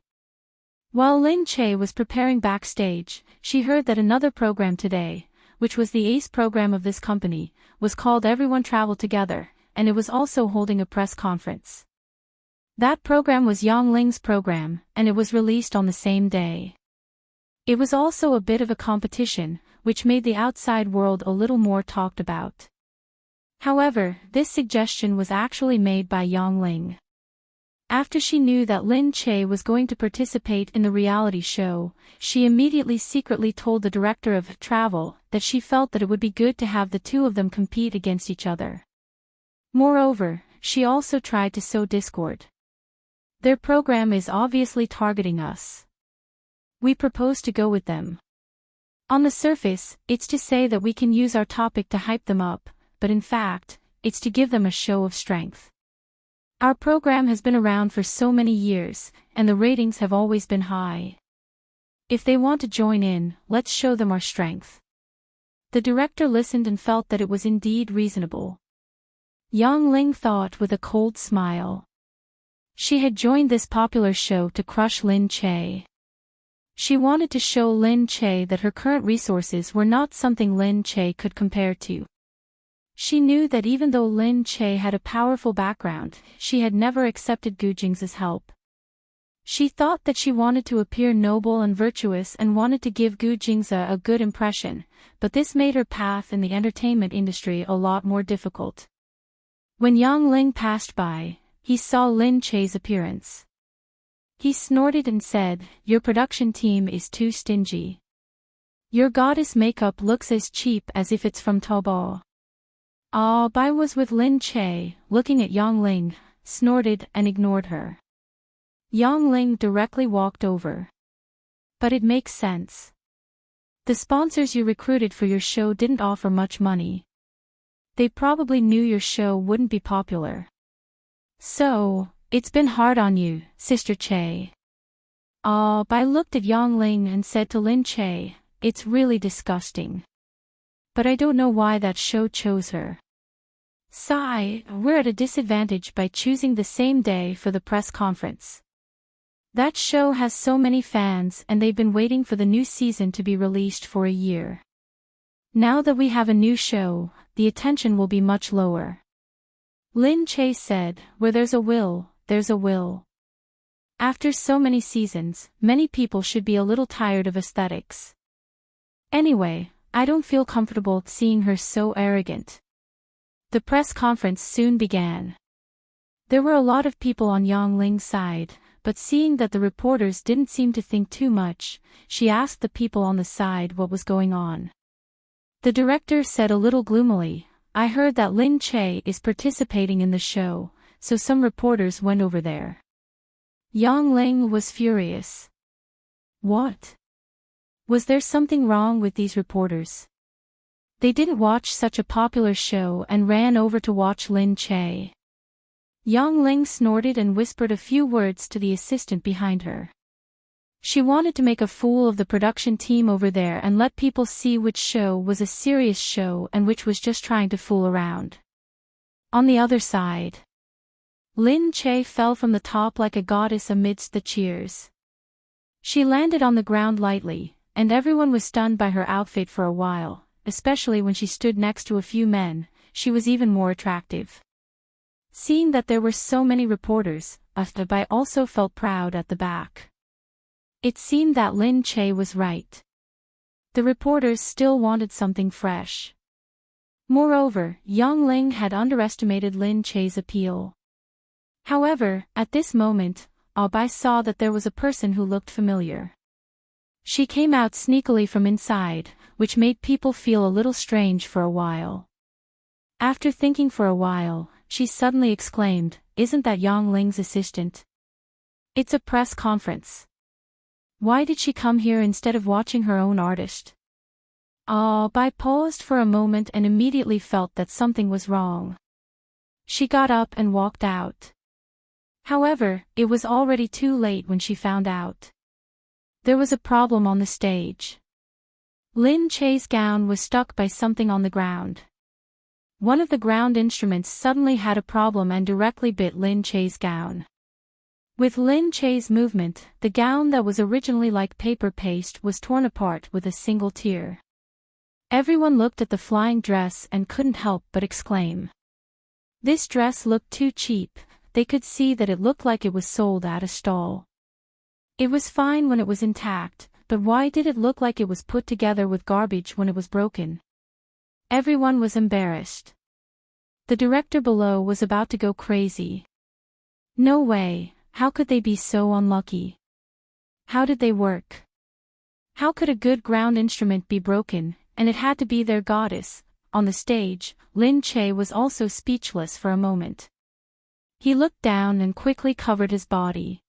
While Lin Che was preparing backstage, she heard that another program today, which was the ace program of this company, was called Everyone Travel Together, and it was also holding a press conference. That program was Yang Ling's program, and it was released on the same day. It was also a bit of a competition, which made the outside world a little more talked about. However, this suggestion was actually made by Yang Ling. After she knew that Lin Che was going to participate in the reality show, she immediately secretly told the director of travel that she felt that it would be good to have the two of them compete against each other. Moreover, she also tried to sow discord. Their program is obviously targeting us. We propose to go with them. On the surface, it's to say that we can use our topic to hype them up, but in fact, it's to give them a show of strength. Our program has been around for so many years, and the ratings have always been high. If they want to join in, let's show them our strength. The director listened and felt that it was indeed reasonable. Yang Ling thought with a cold smile. She had joined this popular show to crush Lin Che. She wanted to show Lin Che that her current resources were not something Lin Che could compare to. She knew that even though Lin Che had a powerful background, she had never accepted Gu Jing's help. She thought that she wanted to appear noble and virtuous and wanted to give Gu Jingza a good impression, but this made her path in the entertainment industry a lot more difficult. When Yang Ling passed by, he saw Lin Che's appearance. He snorted and said, "Your production team is too stingy. Your goddess makeup looks as cheap as if it's from Taobao." Bai was with Lin Che, looking at Yang Ling, snorted and ignored her. Yang Ling directly walked over. "But it makes sense. The sponsors you recruited for your show didn't offer much money. They probably knew your show wouldn't be popular. So, it's been hard on you, Sister Che." Bai looked at Yang Ling and said to Lin Che, "It's really disgusting. But I don't know why that show chose her. Sigh, we're at a disadvantage by choosing the same day for the press conference. That show has so many fans and they've been waiting for the new season to be released for a year. Now that we have a new show, the attention will be much lower." Lin Che said, "Where there's a will, there's a will." After so many seasons, many people should be a little tired of aesthetics. Anyway, I don't feel comfortable seeing her so arrogant. The press conference soon began. There were a lot of people on Yang Ling's side, but seeing that the reporters didn't seem to think too much, she asked the people on the side what was going on. The director said a little gloomily, "I heard that Lin Che is participating in the show, so some reporters went over there." Yang Ling was furious. What? Was there something wrong with these reporters? They didn't watch such a popular show and ran over to watch Lin Che. Yang Ling snorted and whispered a few words to the assistant behind her. She wanted to make a fool of the production team over there and let people see which show was a serious show and which was just trying to fool around. On the other side, Lin Che fell from the top like a goddess amidst the cheers. She landed on the ground lightly, and everyone was stunned by her outfit for a while, especially when she stood next to a few men. She was even more attractive. Seeing that there were so many reporters, Bai also felt proud at the back. It seemed that Lin Che was right. The reporters still wanted something fresh. Moreover, Yang Ling had underestimated Lin Che's appeal. However, at this moment, Bai saw that there was a person who looked familiar. She came out sneakily from inside, which made people feel a little strange for a while. After thinking for a while, she suddenly exclaimed, "Isn't that Yang Ling's assistant? It's a press conference. Why did she come here instead of watching her own artist?" Bai paused for a moment and immediately felt that something was wrong. She got up and walked out. However, it was already too late when she found out. There was a problem on the stage. Lin Che's gown was stuck by something on the ground. One of the ground instruments suddenly had a problem and directly bit Lin Che's gown. With Lin Che's movement, the gown that was originally like paper paste was torn apart with a single tear. Everyone looked at the flying dress and couldn't help but exclaim. This dress looked too cheap. They could see that it looked like it was sold at a stall. It was fine when it was intact, but why did it look like it was put together with garbage when it was broken? Everyone was embarrassed. The director below was about to go crazy. No way, how could they be so unlucky? How did they work? How could a good ground instrument be broken, and it had to be their goddess? On the stage, Lin Che was also speechless for a moment. He looked down and quickly covered his body.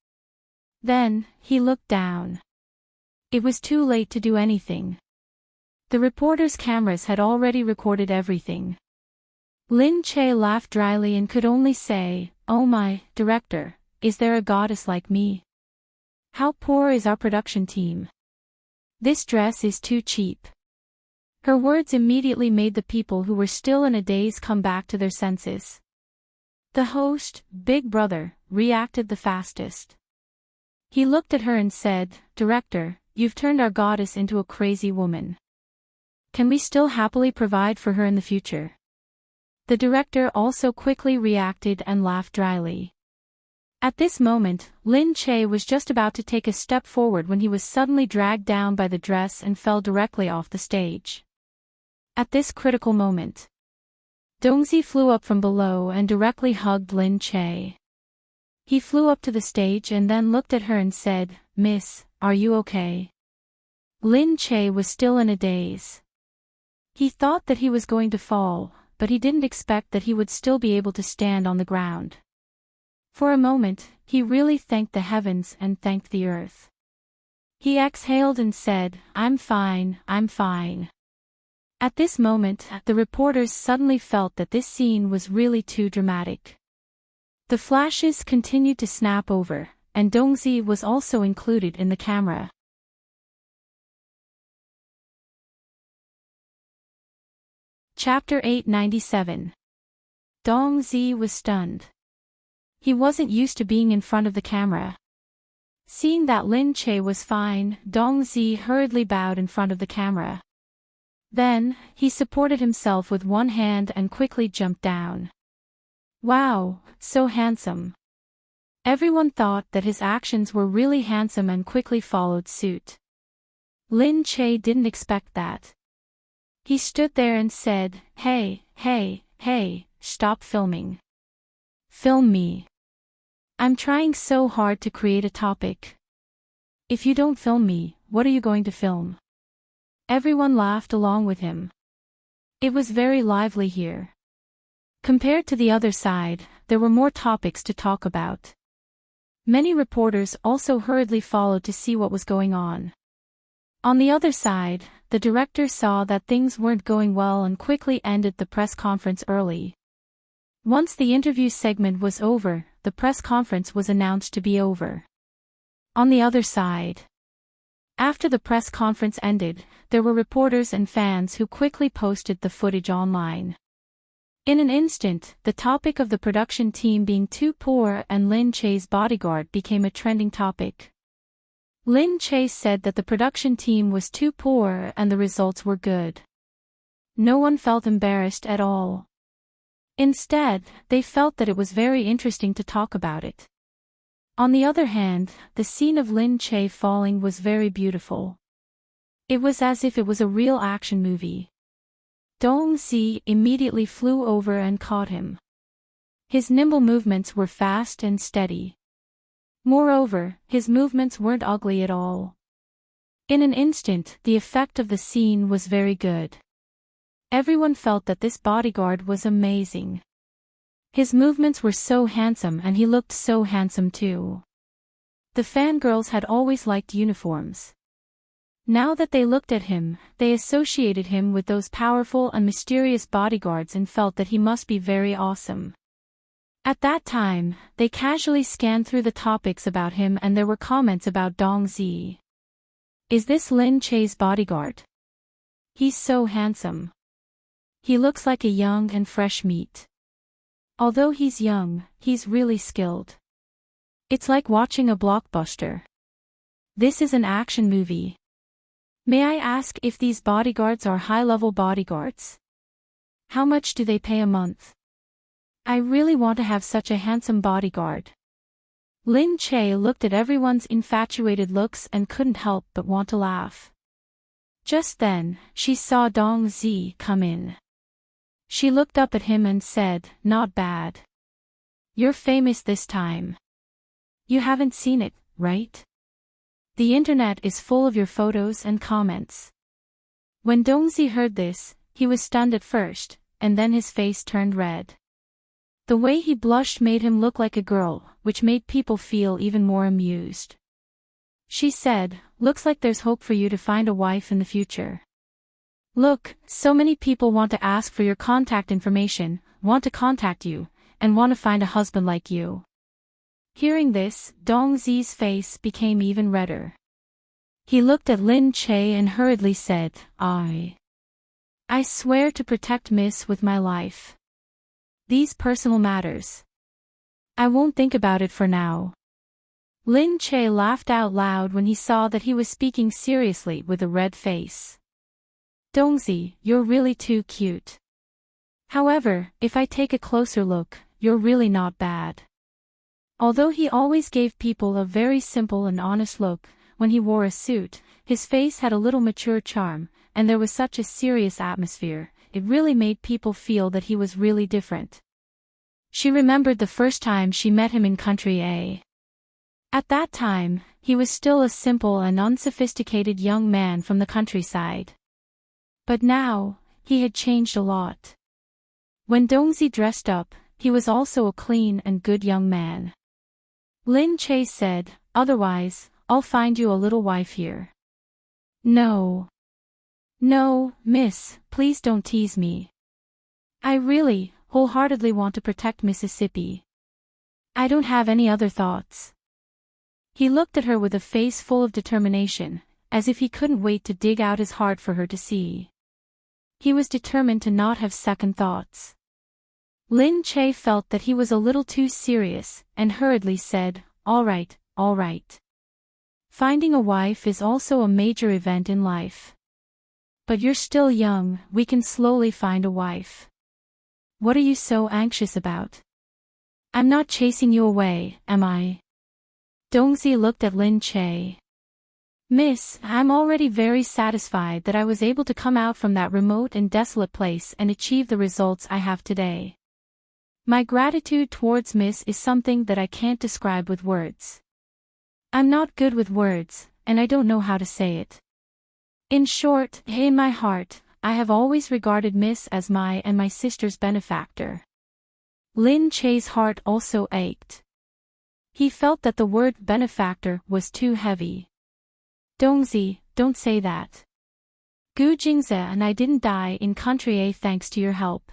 Then, he looked down. It was too late to do anything. The reporters' cameras had already recorded everything. Lin Che laughed dryly and could only say, "Oh my, director, is there a goddess like me? How poor is our production team? This dress is too cheap." Her words immediately made the people who were still in a daze come back to their senses. The host, Big Brother, reacted the fastest. He looked at her and said, "Director, you've turned our goddess into a crazy woman. Can we still happily provide for her in the future?" The director also quickly reacted and laughed dryly. At this moment, Lin Che was just about to take a step forward when he was suddenly dragged down by the dress and fell directly off the stage. At this critical moment, Dongzi flew up from below and directly hugged Lin Che. He flew up to the stage and then looked at her and said, "Miss, are you okay?" Lin Che was still in a daze. He thought that he was going to fall, but he didn't expect that he would still be able to stand on the ground. For a moment, he really thanked the heavens and thanked the earth. He exhaled and said, I'm fine." At this moment, the reporters suddenly felt that this scene was really too dramatic. The flashes continued to snap over, and Dongzi was also included in the camera. Chapter 897. Dongzi was stunned. He wasn't used to being in front of the camera. Seeing that Lin Che was fine, Dongzi hurriedly bowed in front of the camera. Then, he supported himself with one hand and quickly jumped down. Wow, so handsome. Everyone thought that his actions were really handsome and quickly followed suit. Lin Che didn't expect that. He stood there and said, Hey, stop filming. Film me. I'm trying so hard to create a topic. If you don't film me, what are you going to film? Everyone laughed along with him. It was very lively here. Compared to the other side, there were more topics to talk about. Many reporters also hurriedly followed to see what was going on. On the other side, the director saw that things weren't going well and quickly ended the press conference early. Once the interview segment was over, the press conference was announced to be over. On the other side, After the press conference ended, there were reporters and fans who quickly posted the footage online. In an instant, the topic of the production team being too poor and Lin Che's bodyguard became a trending topic. Lin Che said that the production team was too poor and the results were good. No one felt embarrassed at all. Instead, they felt that it was very interesting to talk about it. On the other hand, the scene of Lin Che falling was very beautiful. It was as if it was a real action movie. Dong Zi immediately flew over and caught him. His nimble movements were fast and steady. Moreover, his movements weren't ugly at all. In an instant, the effect of the scene was very good. Everyone felt that this bodyguard was amazing. His movements were so handsome and he looked so handsome too. The fangirls had always liked uniforms. Now that they looked at him, they associated him with those powerful and mysterious bodyguards and felt that he must be very awesome. At that time, they casually scanned through the topics about him and there were comments about Dong Zi. Is this Lin Che's bodyguard? He's so handsome. He looks like a young and fresh meat. Although he's young, he's really skilled. It's like watching a blockbuster. This is an action movie. May I ask if these bodyguards are high-level bodyguards? How much do they pay a month? I really want to have such a handsome bodyguard. Lin Che looked at everyone's infatuated looks and couldn't help but want to laugh. Just then, she saw Dong Zi come in. She looked up at him and said, "Not bad. You're famous this time. You haven't seen it, right? The internet is full of your photos and comments." When Dongzi heard this, he was stunned at first, and then his face turned red. The way he blushed made him look like a girl, which made people feel even more amused. She said, "Looks like there's hope for you to find a wife in the future. Look, so many people want to ask for your contact information, want to contact you, and want to find a husband like you." Hearing this, Dong Zi's face became even redder. He looked at Lin Che and hurriedly said, I swear to protect Miss with my life. These personal matters. I won't think about it for now." Lin Che laughed out loud when he saw that he was speaking seriously with a red face. "Dongzi, you're really too cute. However, if I take a closer look, you're really not bad." Although he always gave people a very simple and honest look, when he wore a suit, his face had a little mature charm, and there was such a serious atmosphere, it really made people feel that he was really different. She remembered the first time she met him in Country A. At that time, he was still a simple and unsophisticated young man from the countryside. But now, he had changed a lot. When Dongzi dressed up, he was also a clean and good young man. Lin Che said, "Otherwise, I'll find you a little wife here." No, miss, please don't tease me. I really, wholeheartedly want to protect Mississippi. I don't have any other thoughts." He looked at her with a face full of determination, as if he couldn't wait to dig out his heart for her to see. He was determined to not have second thoughts. Lin Che felt that he was a little too serious, and hurriedly said, all right. Finding a wife is also a major event in life. But you're still young, we can slowly find a wife. What are you so anxious about? I'm not chasing you away, am I? Dongzi looked at Lin Che. "Miss, I'm already very satisfied that I was able to come out from that remote and desolate place and achieve the results I have today. My gratitude towards Miss is something that I can't describe with words. I'm not good with words, and I don't know how to say it. In short, in my heart, I have always regarded Miss as my and my sister's benefactor." Lin Che's heart also ached. He felt that the word benefactor was too heavy. "Dongzi, don't say that. Gu Jingze and I didn't die in Country A thanks to your help.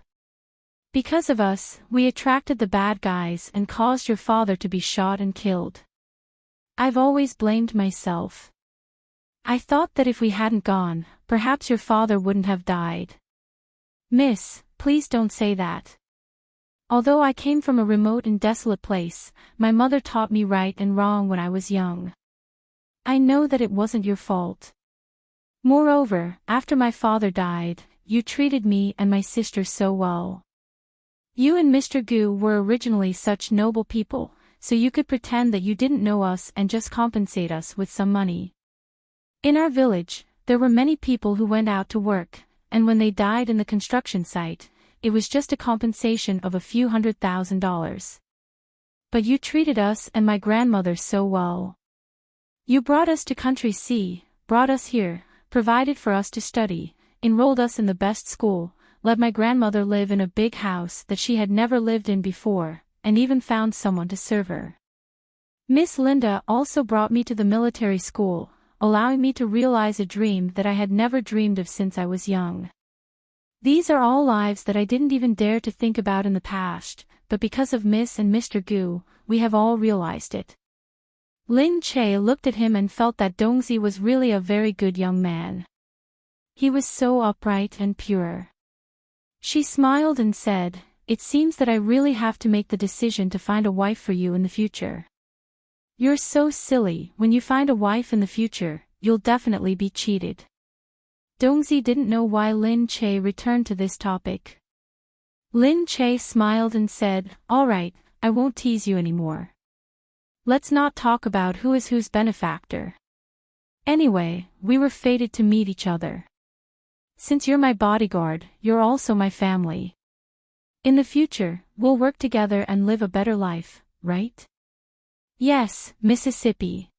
Because of us, we attracted the bad guys and caused your father to be shot and killed. I've always blamed myself. I thought that if we hadn't gone, perhaps your father wouldn't have died. Miss, please don't say that. Although I came from a remote and desolate place, my mother taught me right and wrong when I was young. I know that it wasn't your fault. Moreover, after my father died, you treated me and my sister so well. You and Mr. Gu were originally such noble people, so you could pretend that you didn't know us and just compensate us with some money. In our village, there were many people who went out to work, and when they died in the construction site, it was just a compensation of a few $100,000. But you treated us and my grandmother so well. You brought us to country C, brought us here, provided for us to study, enrolled us in the best school, let my grandmother live in a big house that she had never lived in before, and even found someone to serve her. Miss Linda also brought me to the military school, allowing me to realize a dream that I had never dreamed of since I was young. These are all lives that I didn't even dare to think about in the past, but because of Miss and Mr. Gu, we have all realized it. Lin Che looked at him and felt that Dongzi was really a very good young man. He was so upright and pure. She smiled and said, "It seems that I really have to make the decision to find a wife for you in the future. You're so silly, when you find a wife in the future, you'll definitely be cheated." Dongzi didn't know why Lin Che returned to this topic. Lin Che smiled and said, "All right, I won't tease you anymore. Let's not talk about who is whose benefactor. Anyway, we were fated to meet each other. Since you're my bodyguard, you're also my family. In the future, we'll work together and live a better life, right?" "Yes, Mississippi.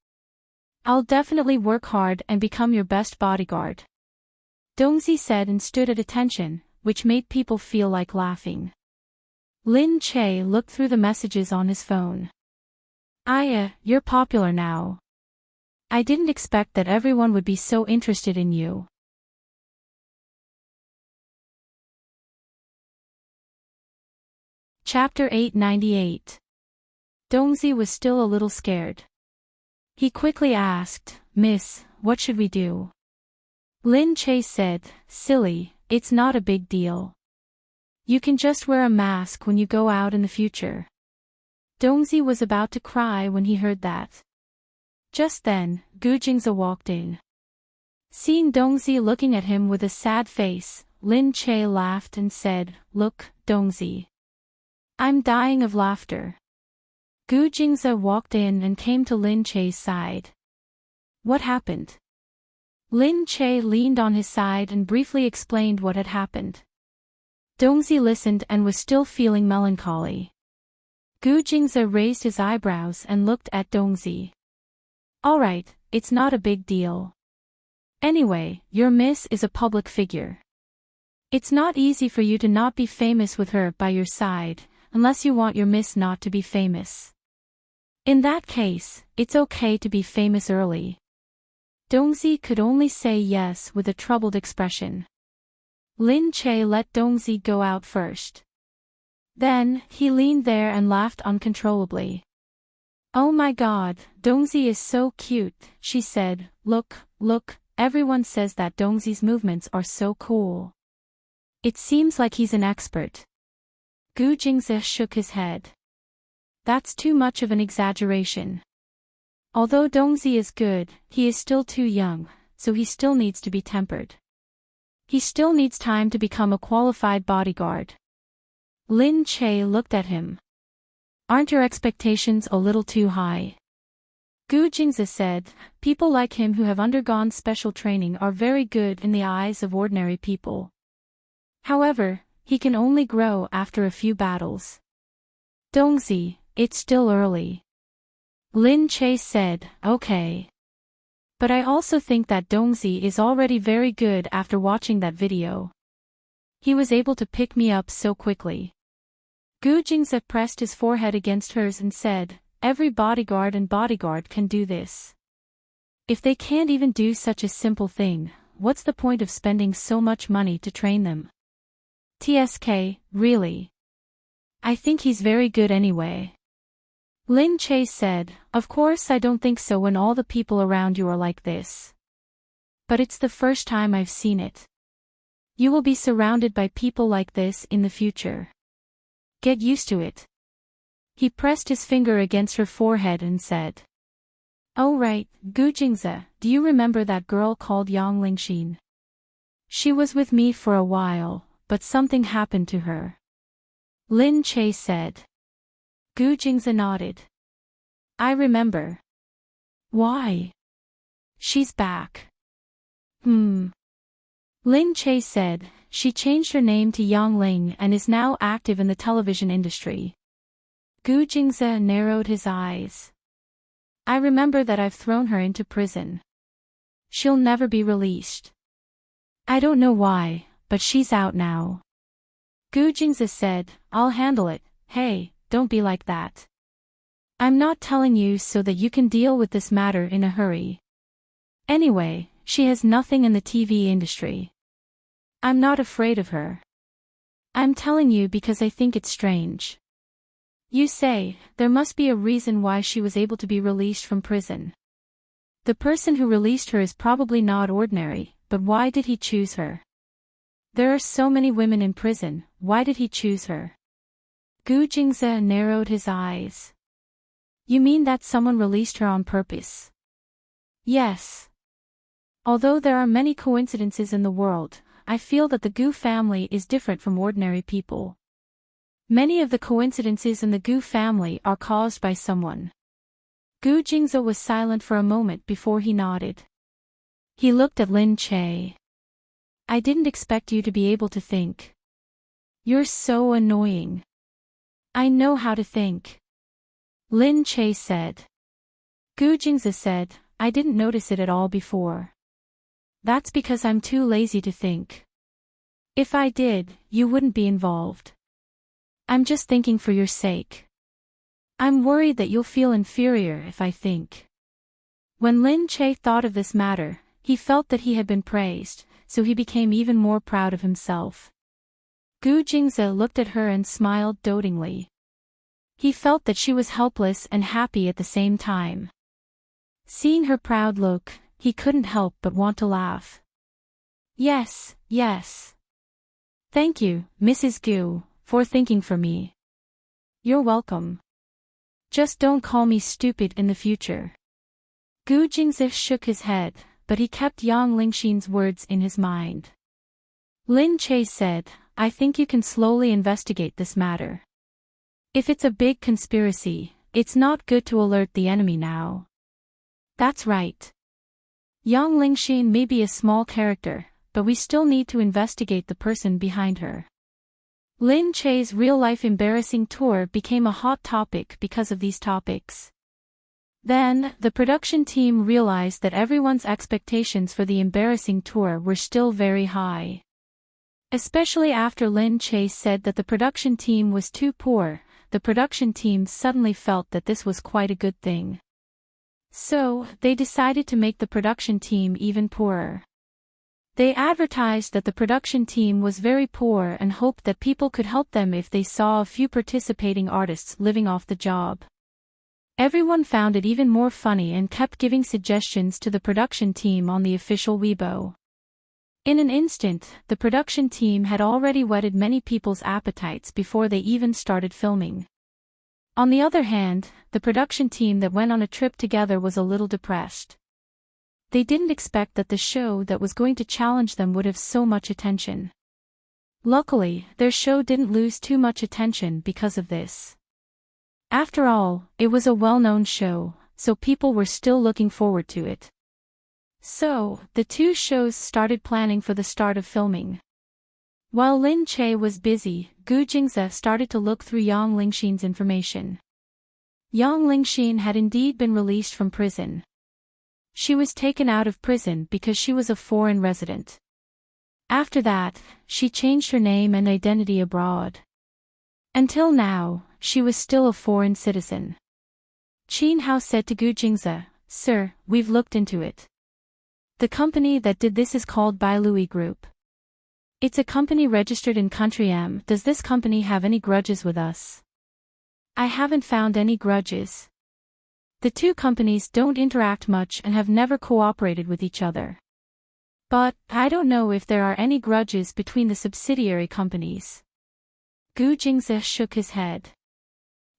I'll definitely work hard and become your best bodyguard," Dongzi said and stood at attention, which made people feel like laughing. Lin Che looked through the messages on his phone. You're popular now. I didn't expect that everyone would be so interested in you." Chapter 898. Dongzi was still a little scared. He quickly asked, "Miss, what should we do?" Lin Che said, "Silly, it's not a big deal. You can just wear a mask when you go out in the future." Dongzi was about to cry when he heard that. Just then, Gu Jingze walked in. Seeing Dongzi looking at him with a sad face, Lin Che laughed and said, "Look, Dongzi. I'm dying of laughter." Gu Jingze walked in and came to Lin Che's side. "What happened?" Lin Che leaned on his side and briefly explained what had happened. Dongzi listened and was still feeling melancholy. Gu Jingze raised his eyebrows and looked at Dongzi. "All right, it's not a big deal. Anyway, your miss is a public figure. It's not easy for you to not be famous with her by your side, unless you want your miss not to be famous. In that case, it's okay to be famous early." Dongzi could only say yes with a troubled expression. Lin Che let Dongzi go out first. Then, he leaned there and laughed uncontrollably. "Oh my God, Dongzi is so cute," she said. Look, everyone says that Dongzi's movements are so cool. It seems like he's an expert." Gu Jingze shook his head. "That's too much of an exaggeration. Although Dongzi is good, he is still too young, so he still needs to be tempered. He still needs time to become a qualified bodyguard." Lin Che looked at him. "Aren't your expectations a little too high?" Gu Jingze said, "People like him who have undergone special training are very good in the eyes of ordinary people. However, he can only grow after a few battles. Dongzi, it's still early." Lin Che said, "Okay. But I also think that Dongzi is already very good after watching that video. He was able to pick me up so quickly." Gu Jingze pressed his forehead against hers and said, "Every bodyguard and bodyguard can do this. If they can't even do such a simple thing, what's the point of spending so much money to train them? TSK, really. I think he's very good anyway." Lin Che said, "Of course I don't think so when all the people around you are like this. But it's the first time I've seen it. You will be surrounded by people like this in the future. Get used to it. He pressed his finger against her forehead and said. Oh right, Gujingza, do you remember that girl called Yang Lingxin? She was with me for a while, but something happened to her. Lin Che said. Gujingza nodded. I remember. Why? She's back. Lin Che said, she changed her name to Yang Ling and is now active in the television industry. Gu Jingze narrowed his eyes. I remember that I've thrown her into prison. She'll never be released. I don't know why, but she's out now. Gu Jingze said, I'll handle it. Hey, don't be like that. I'm not telling you so that you can deal with this matter in a hurry. Anyway, she has nothing in the TV industry. I'm not afraid of her. I'm telling you because I think it's strange. You say, there must be a reason why she was able to be released from prison. The person who released her is probably not ordinary, but why did he choose her? There are so many women in prison, why did he choose her? Gu Jingze narrowed his eyes. You mean that someone released her on purpose? Yes. Although there are many coincidences in the world, I feel that the Gu family is different from ordinary people. Many of the coincidences in the Gu family are caused by someone. Gu Jingze was silent for a moment before he nodded. He looked at Lin Che. I didn't expect you to be able to think. You're so annoying. I know how to think. Lin Che said. Gu Jingze said, I didn't notice it at all before. That's because I'm too lazy to think. If I did, you wouldn't be involved. I'm just thinking for your sake. I'm worried that you'll feel inferior if I think. When Lin Che thought of this matter, he felt that he had been praised, so he became even more proud of himself. Gu Jingze looked at her and smiled dotingly. He felt that she was helpless and happy at the same time. Seeing her proud look, he couldn't help but want to laugh. Yes, yes. Thank you, Mrs. Gu, for thinking for me. You're welcome. Just don't call me stupid in the future. Gu Jingze shook his head, but he kept Yang Lingxin's words in his mind. Lin Che said, I think you can slowly investigate this matter. If it's a big conspiracy, it's not good to alert the enemy now. That's right. Yang Lingxin may be a small character, but we still need to investigate the person behind her. Lin Che's real-life embarrassing tour became a hot topic because of these topics. Then, the production team realized that everyone's expectations for the embarrassing tour were still very high. Especially after Lin Che said that the production team was too poor, the production team suddenly felt that this was quite a good thing. So, they decided to make the production team even poorer. They advertised that the production team was very poor and hoped that people could help them if they saw a few participating artists living off the job. Everyone found it even more funny and kept giving suggestions to the production team on the official Weibo. In an instant, the production team had already whetted many people's appetites before they even started filming. On the other hand, the production team that went on a trip together was a little depressed. They didn't expect that the show that was going to challenge them would have so much attention. Luckily, their show didn't lose too much attention because of this. After all, it was a well-known show, so people were still looking forward to it. So, the two shows started planning for the start of filming. While Lin Che was busy, Gu Jingze started to look through Yang Lingxin's information. Yang Lingxin had indeed been released from prison. She was taken out of prison because she was a foreign resident. After that, she changed her name and identity abroad. Until now, she was still a foreign citizen. Qin Hao said to Gu Jingze, Sir, we've looked into it. The company that did this is called Bailui Group. It's a company registered in Country M. Does this company have any grudges with us? I haven't found any grudges. The two companies don't interact much and have never cooperated with each other. But, I don't know if there are any grudges between the subsidiary companies. Gu Jingze shook his head.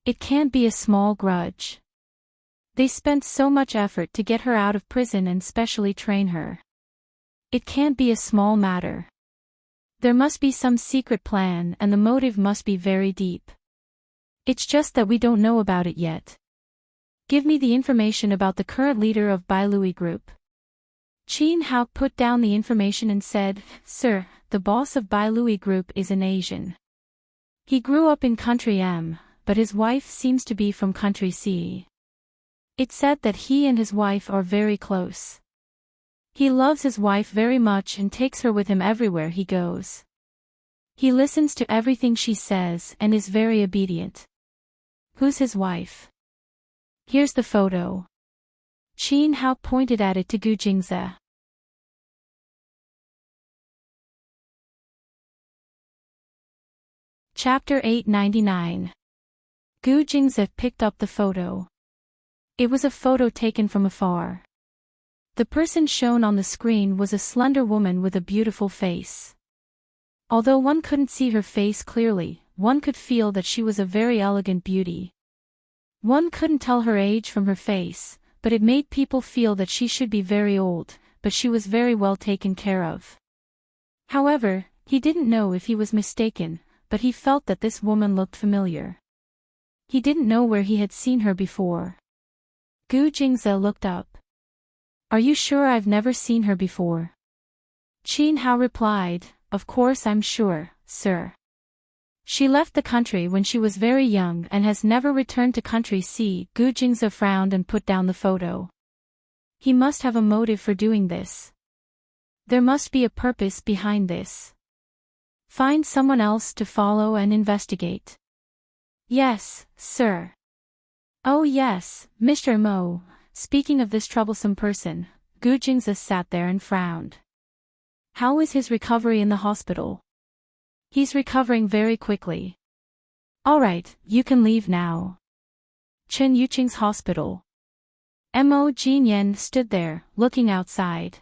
It can't be a small grudge. They spent so much effort to get her out of prison and specially train her. It can't be a small matter. There must be some secret plan and the motive must be very deep. It's just that we don't know about it yet. Give me the information about the current leader of Bailui Group. Qin Hao put down the information and said, Sir, the boss of Bailui Group is an Asian. He grew up in country M, but his wife seems to be from country C. It's said that he and his wife are very close. He loves his wife very much and takes her with him everywhere he goes. He listens to everything she says and is very obedient. Who's his wife? Here's the photo. Qin Hao pointed at it to Gu Jingze. Chapter 899. Gu Jingze picked up the photo. It was a photo taken from afar. The person shown on the screen was a slender woman with a beautiful face. Although one couldn't see her face clearly, one could feel that she was a very elegant beauty. One couldn't tell her age from her face, but it made people feel that she should be very old, but she was very well taken care of. However, he didn't know if he was mistaken, but he felt that this woman looked familiar. He didn't know where he had seen her before. Gu Jingze looked up. Are you sure I've never seen her before? Qin Hao replied, Of course I'm sure, sir. She left the country when she was very young and has never returned to country C. Gu Jingze frowned and put down the photo. He must have a motive for doing this. There must be a purpose behind this. Find someone else to follow and investigate. Yes, sir. Oh yes, Mr. Mo. Speaking of this troublesome person, Gu Jingze sat there and frowned. How is his recovery in the hospital? He's recovering very quickly. Alright, you can leave now. Chen Yuqing's hospital. Mo Jinyan stood there, looking outside.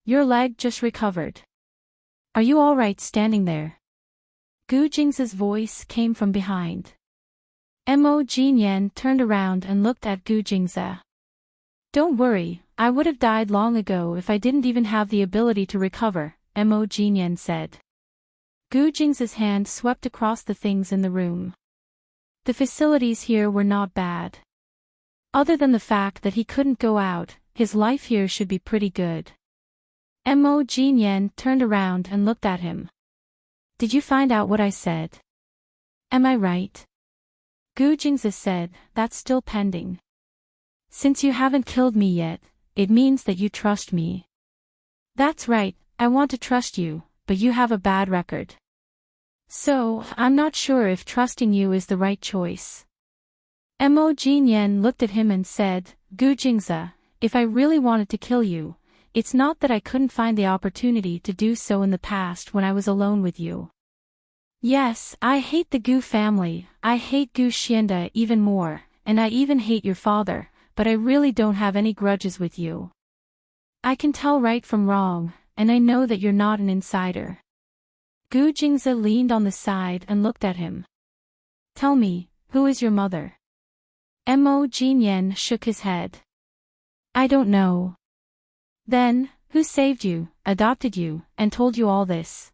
Your leg just recovered. Are you alright standing there? Gu Jingze's voice came from behind. Mo Jinyan turned around and looked at Gu Jingze. Don't worry, I would have died long ago if I didn't even have the ability to recover, Mo Jinyan said. Gu Jingze's hand swept across the things in the room. The facilities here were not bad. Other than the fact that he couldn't go out, his life here should be pretty good. Mo Jinyan turned around and looked at him. Did you find out what I said? Am I right? Gu Jingze said, That's still pending. Since you haven't killed me yet, it means that you trust me. That's right, I want to trust you, but you have a bad record. So, I'm not sure if trusting you is the right choice. Mo Jinyan looked at him and said, Gu Jingze, if I really wanted to kill you, it's not that I couldn't find the opportunity to do so in the past when I was alone with you. Yes, I hate the Gu family, I hate Gu Xianda even more, and I even hate your father, but I really don't have any grudges with you. I can tell right from wrong, and I know that you're not an insider. Gu Jingze leaned on the side and looked at him. Tell me, who is your mother? Mo Jinyan shook his head. I don't know. Then, who saved you, adopted you, and told you all this?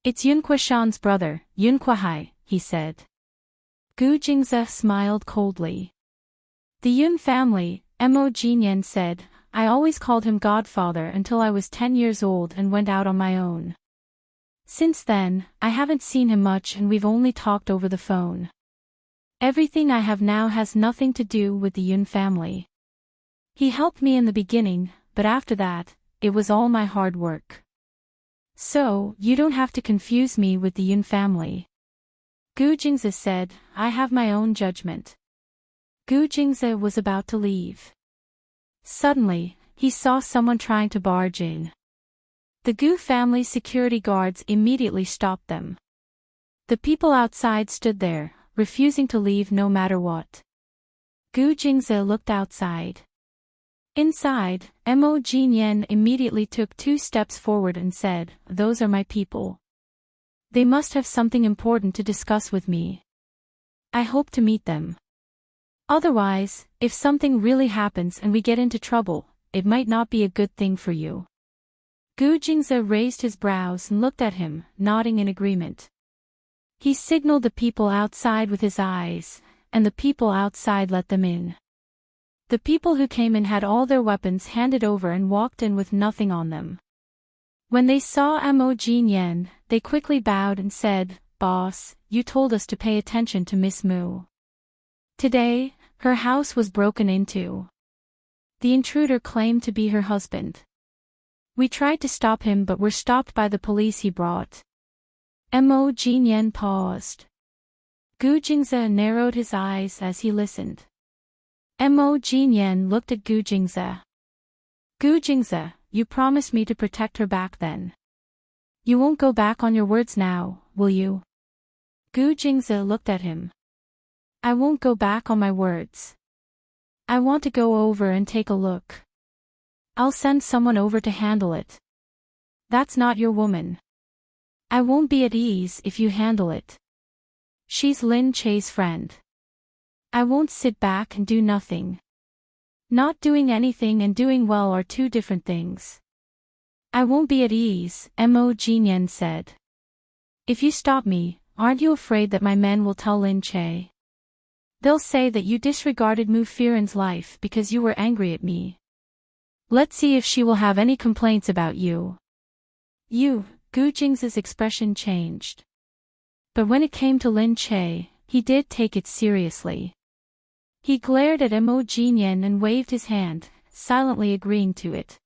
It's Yun Kuishan's brother, Yun Kuihai, he said. Gu Jingze smiled coldly. The Yun family, Mo Jinyan said, I always called him godfather until I was 10 years old and went out on my own. Since then, I haven't seen him much and we've only talked over the phone. Everything I have now has nothing to do with the Yun family. He helped me in the beginning, but after that, it was all my hard work. So, you don't have to confuse me with the Yun family. Gu Jingze said, I have my own judgment. Gu Jingze was about to leave. Suddenly, he saw someone trying to barge in. The Gu family security guards immediately stopped them. The people outside stood there, refusing to leave no matter what. Gu Jingze looked outside. Inside, Mo Jinyan immediately took 2 steps forward and said, "Those are my people. They must have something important to discuss with me. I hope to meet them. Otherwise, if something really happens and we get into trouble, it might not be a good thing for you." Gu Jingze raised his brows and looked at him, nodding in agreement. He signaled the people outside with his eyes, and the people outside let them in. The people who came in had all their weapons handed over and walked in with nothing on them. When they saw Mo Jinyan, they quickly bowed and said, "Boss, you told us to pay attention to Miss Mu. Today, her house was broken into. The intruder claimed to be her husband. We tried to stop him but were stopped by the police he brought." Mo Jinyan paused. Gu Jingze narrowed his eyes as he listened. Mo Jinyan looked at Gu Jingze. "Gu Jingze, you promised me to protect her back then. You won't go back on your words now, will you?" Gu Jingze looked at him. "I won't go back on my words. I want to go over and take a look. I'll send someone over to handle it. That's not your woman. I won't be at ease if you handle it. She's Lin Che's friend. I won't sit back and do nothing. Not doing anything and doing well are 2 different things. I won't be at ease," Mo Jinyan said. "If you stop me, aren't you afraid that my men will tell Lin Che? They'll say that you disregarded Mu Firen's life because you were angry at me. Let's see if she will have any complaints about you." Gu Jingze's expression changed. But when it came to Lin Che, he did take it seriously. He glared at Mo Jinyan and waved his hand, silently agreeing to it.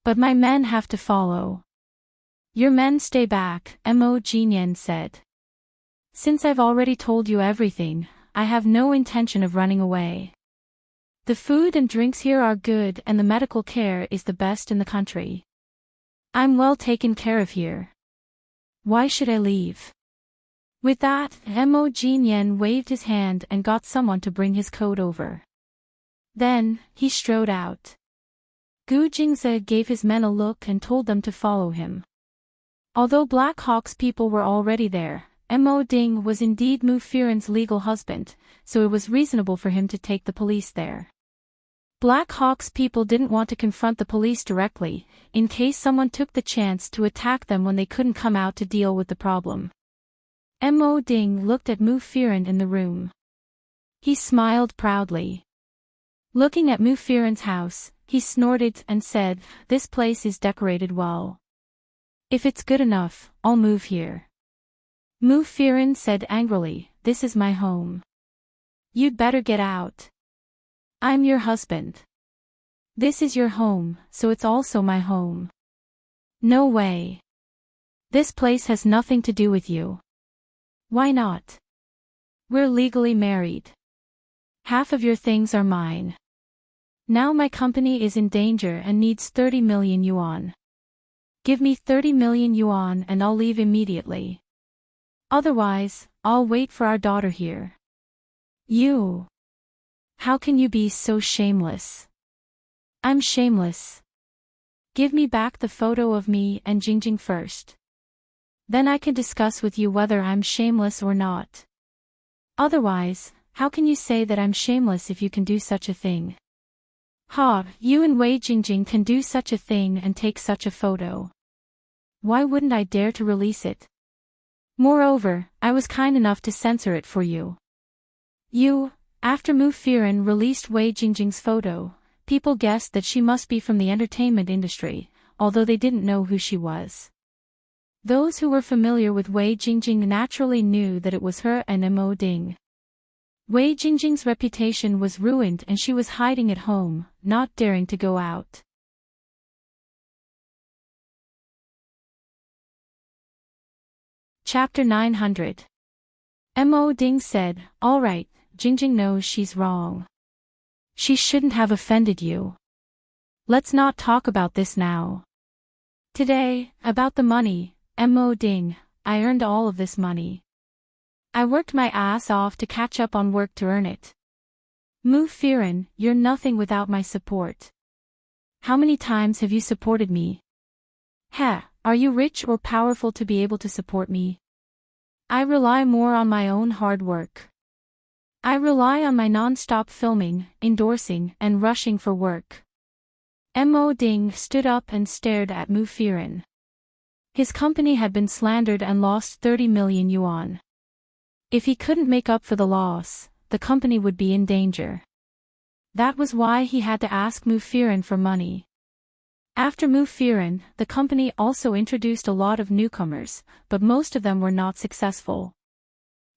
"But my men have to follow." "Your men stay back," Mo Jinyan said. "Since I've already told you everything, I have no intention of running away. The food and drinks here are good and the medical care is the best in the country. I'm well taken care of here. Why should I leave?" With that, Mo Jinyan waved his hand and got someone to bring his coat over. Then, he strode out. Gu Jingze gave his men a look and told them to follow him. Although Black Hawk's people were already there, Mo Ding was indeed Mu Firen's legal husband, so it was reasonable for him to take the police there. Black Hawk's people didn't want to confront the police directly, in case someone took the chance to attack them when they couldn't come out to deal with the problem. Mo Ding looked at Mu Firen in the room. He smiled proudly. Looking at Mu Firen's house, he snorted and said, "This place is decorated well. If it's good enough, I'll move here." Mu Firen said angrily, "This is my home. You'd better get out. I'm your husband. This is your home, so it's also my home." "No way. This place has nothing to do with you." "Why not? We're legally married. Half of your things are mine. Now my company is in danger and needs 30 million yuan. Give me 30 million yuan and I'll leave immediately. Otherwise, I'll wait for our daughter here." "You? How can you be so shameless?" "I'm shameless. Give me back the photo of me and Jingjing first. Then I can discuss with you whether I'm shameless or not. Otherwise, how can you say that I'm shameless if you can do such a thing? Ha, you and Wei Jingjing can do such a thing and take such a photo. Why wouldn't I dare to release it? Moreover, I was kind enough to censor it for you." After Mu Firen released Wei Jingjing's photo, people guessed that she must be from the entertainment industry, although they didn't know who she was. Those who were familiar with Wei Jingjing naturally knew that it was her and Mo Ding. Wei Jingjing's reputation was ruined and she was hiding at home, not daring to go out. Chapter 900. Mo Ding said, "All right, Jingjing knows she's wrong. She shouldn't have offended you. Let's not talk about this now. Today, about the money, Mo Ding, I earned all of this money. I worked my ass off to catch up on work to earn it. Mu Firen, you're nothing without my support. How many times have you supported me? Heh, are you rich or powerful to be able to support me? I rely more on my own hard work. I rely on my non-stop filming, endorsing, and rushing for work. Mo Ding stood up and stared at Mu Firen. His company had been slandered and lost 30 million yuan. If he couldn't make up for the loss, the company would be in danger. That was why he had to ask Mu Firen for money. After Mu Firen, the company also introduced a lot of newcomers, but most of them were not successful.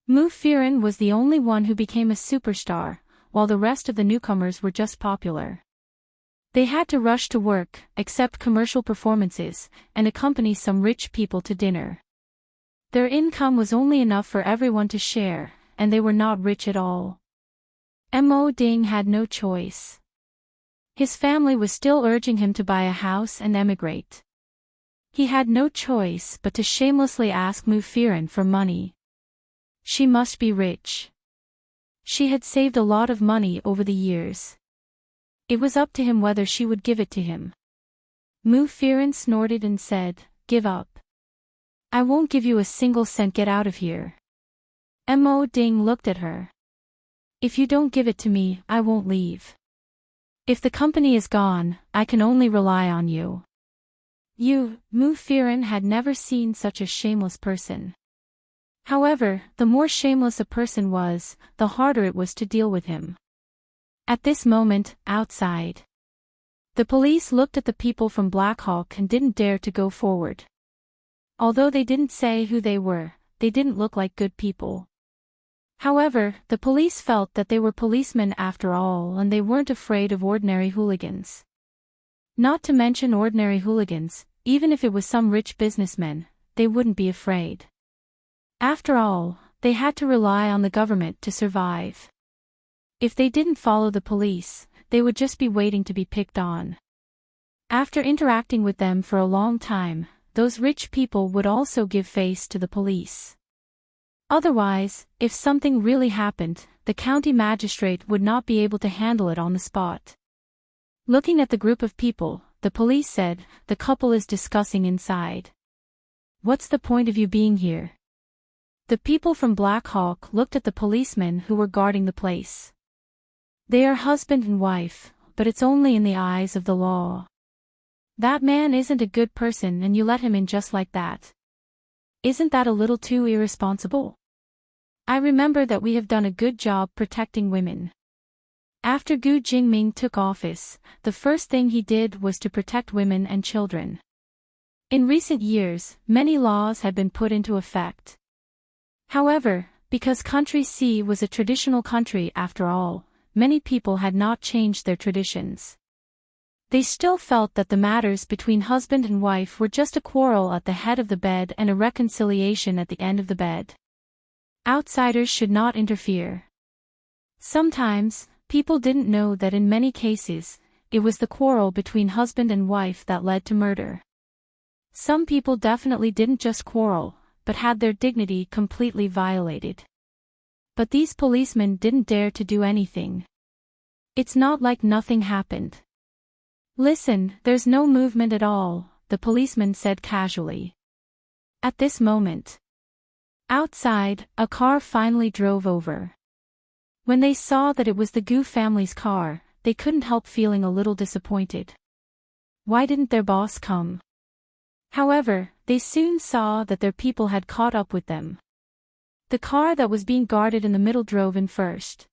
Mu Firen was the only one who became a superstar, while the rest of the newcomers were just popular. They had to rush to work, accept commercial performances, and accompany some rich people to dinner. Their income was only enough for everyone to share, and they were not rich at all. Mo Ding had no choice. His family was still urging him to buy a house and emigrate. He had no choice but to shamelessly ask Mu Firen for money. She must be rich. She had saved a lot of money over the years. It was up to him whether she would give it to him. Mu Firen snorted and said, "Give up. I won't give you a single cent. Get out of here." Mo Ding looked at her. "If you don't give it to me, I won't leave. If the company is gone, I can only rely on you." Mu Firen had never seen such a shameless person. However, the more shameless a person was, the harder it was to deal with him. At this moment, outside, the police looked at the people from Black Hawk and didn't dare to go forward. Although they didn't say who they were, they didn't look like good people. However, the police felt that they were policemen after all, and they weren't afraid of ordinary hooligans. Not to mention ordinary hooligans, even if it was some rich businessmen, they wouldn't be afraid. After all, they had to rely on the government to survive. If they didn't follow the police, they would just be waiting to be picked on. After interacting with them for a long time, those rich people would also give face to the police. Otherwise, if something really happened, the county magistrate would not be able to handle it on the spot. Looking at the group of people, the police said, "The couple is discussing inside. What's the point of you being here?" The people from Black Hawk looked at the policemen who were guarding the place. "They are husband and wife, but it's only in the eyes of the law. That man isn't a good person and you let him in just like that. Isn't that a little too irresponsible? I remember that we have done a good job protecting women." After Gu Jingming took office, the first thing he did was to protect women and children. In recent years, many laws had been put into effect. However, because Country C was a traditional country after all, many people had not changed their traditions. They still felt that the matters between husband and wife were just a quarrel at the head of the bed and a reconciliation at the end of the bed. Outsiders should not interfere. Sometimes, people didn't know that in many cases, it was the quarrel between husband and wife that led to murder. Some people definitely didn't just quarrel, but had their dignity completely violated. But these policemen didn't dare to do anything. It's not like nothing happened. "Listen, there's no movement at all," the policeman said casually. At this moment, outside, a car finally drove over. When they saw that it was the Gu family's car, they couldn't help feeling a little disappointed. Why didn't their boss come? However, they soon saw that their people had caught up with them. The car that was being guarded in the middle drove in first.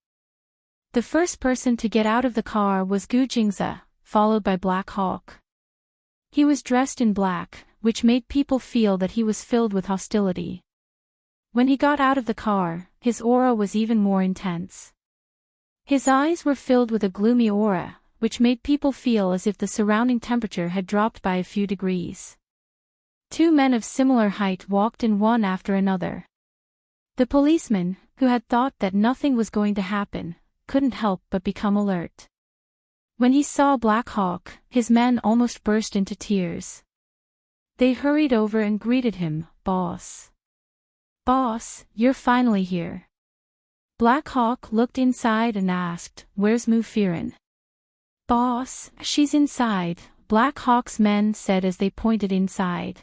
The first person to get out of the car was Gu Jingze, followed by Black Hawk. He was dressed in black, which made people feel that he was filled with hostility. When he got out of the car, his aura was even more intense. His eyes were filled with a gloomy aura, which made people feel as if the surrounding temperature had dropped by a few degrees. Two men of similar height walked in one after another. The policeman, who had thought that nothing was going to happen, couldn't help but become alert. When he saw Black Hawk, his men almost burst into tears. They hurried over and greeted him, "Boss. Boss, you're finally here." Black Hawk looked inside and asked, "Where's Mu Firen?" Boss, she's inside, Black Hawk's men said as they pointed inside.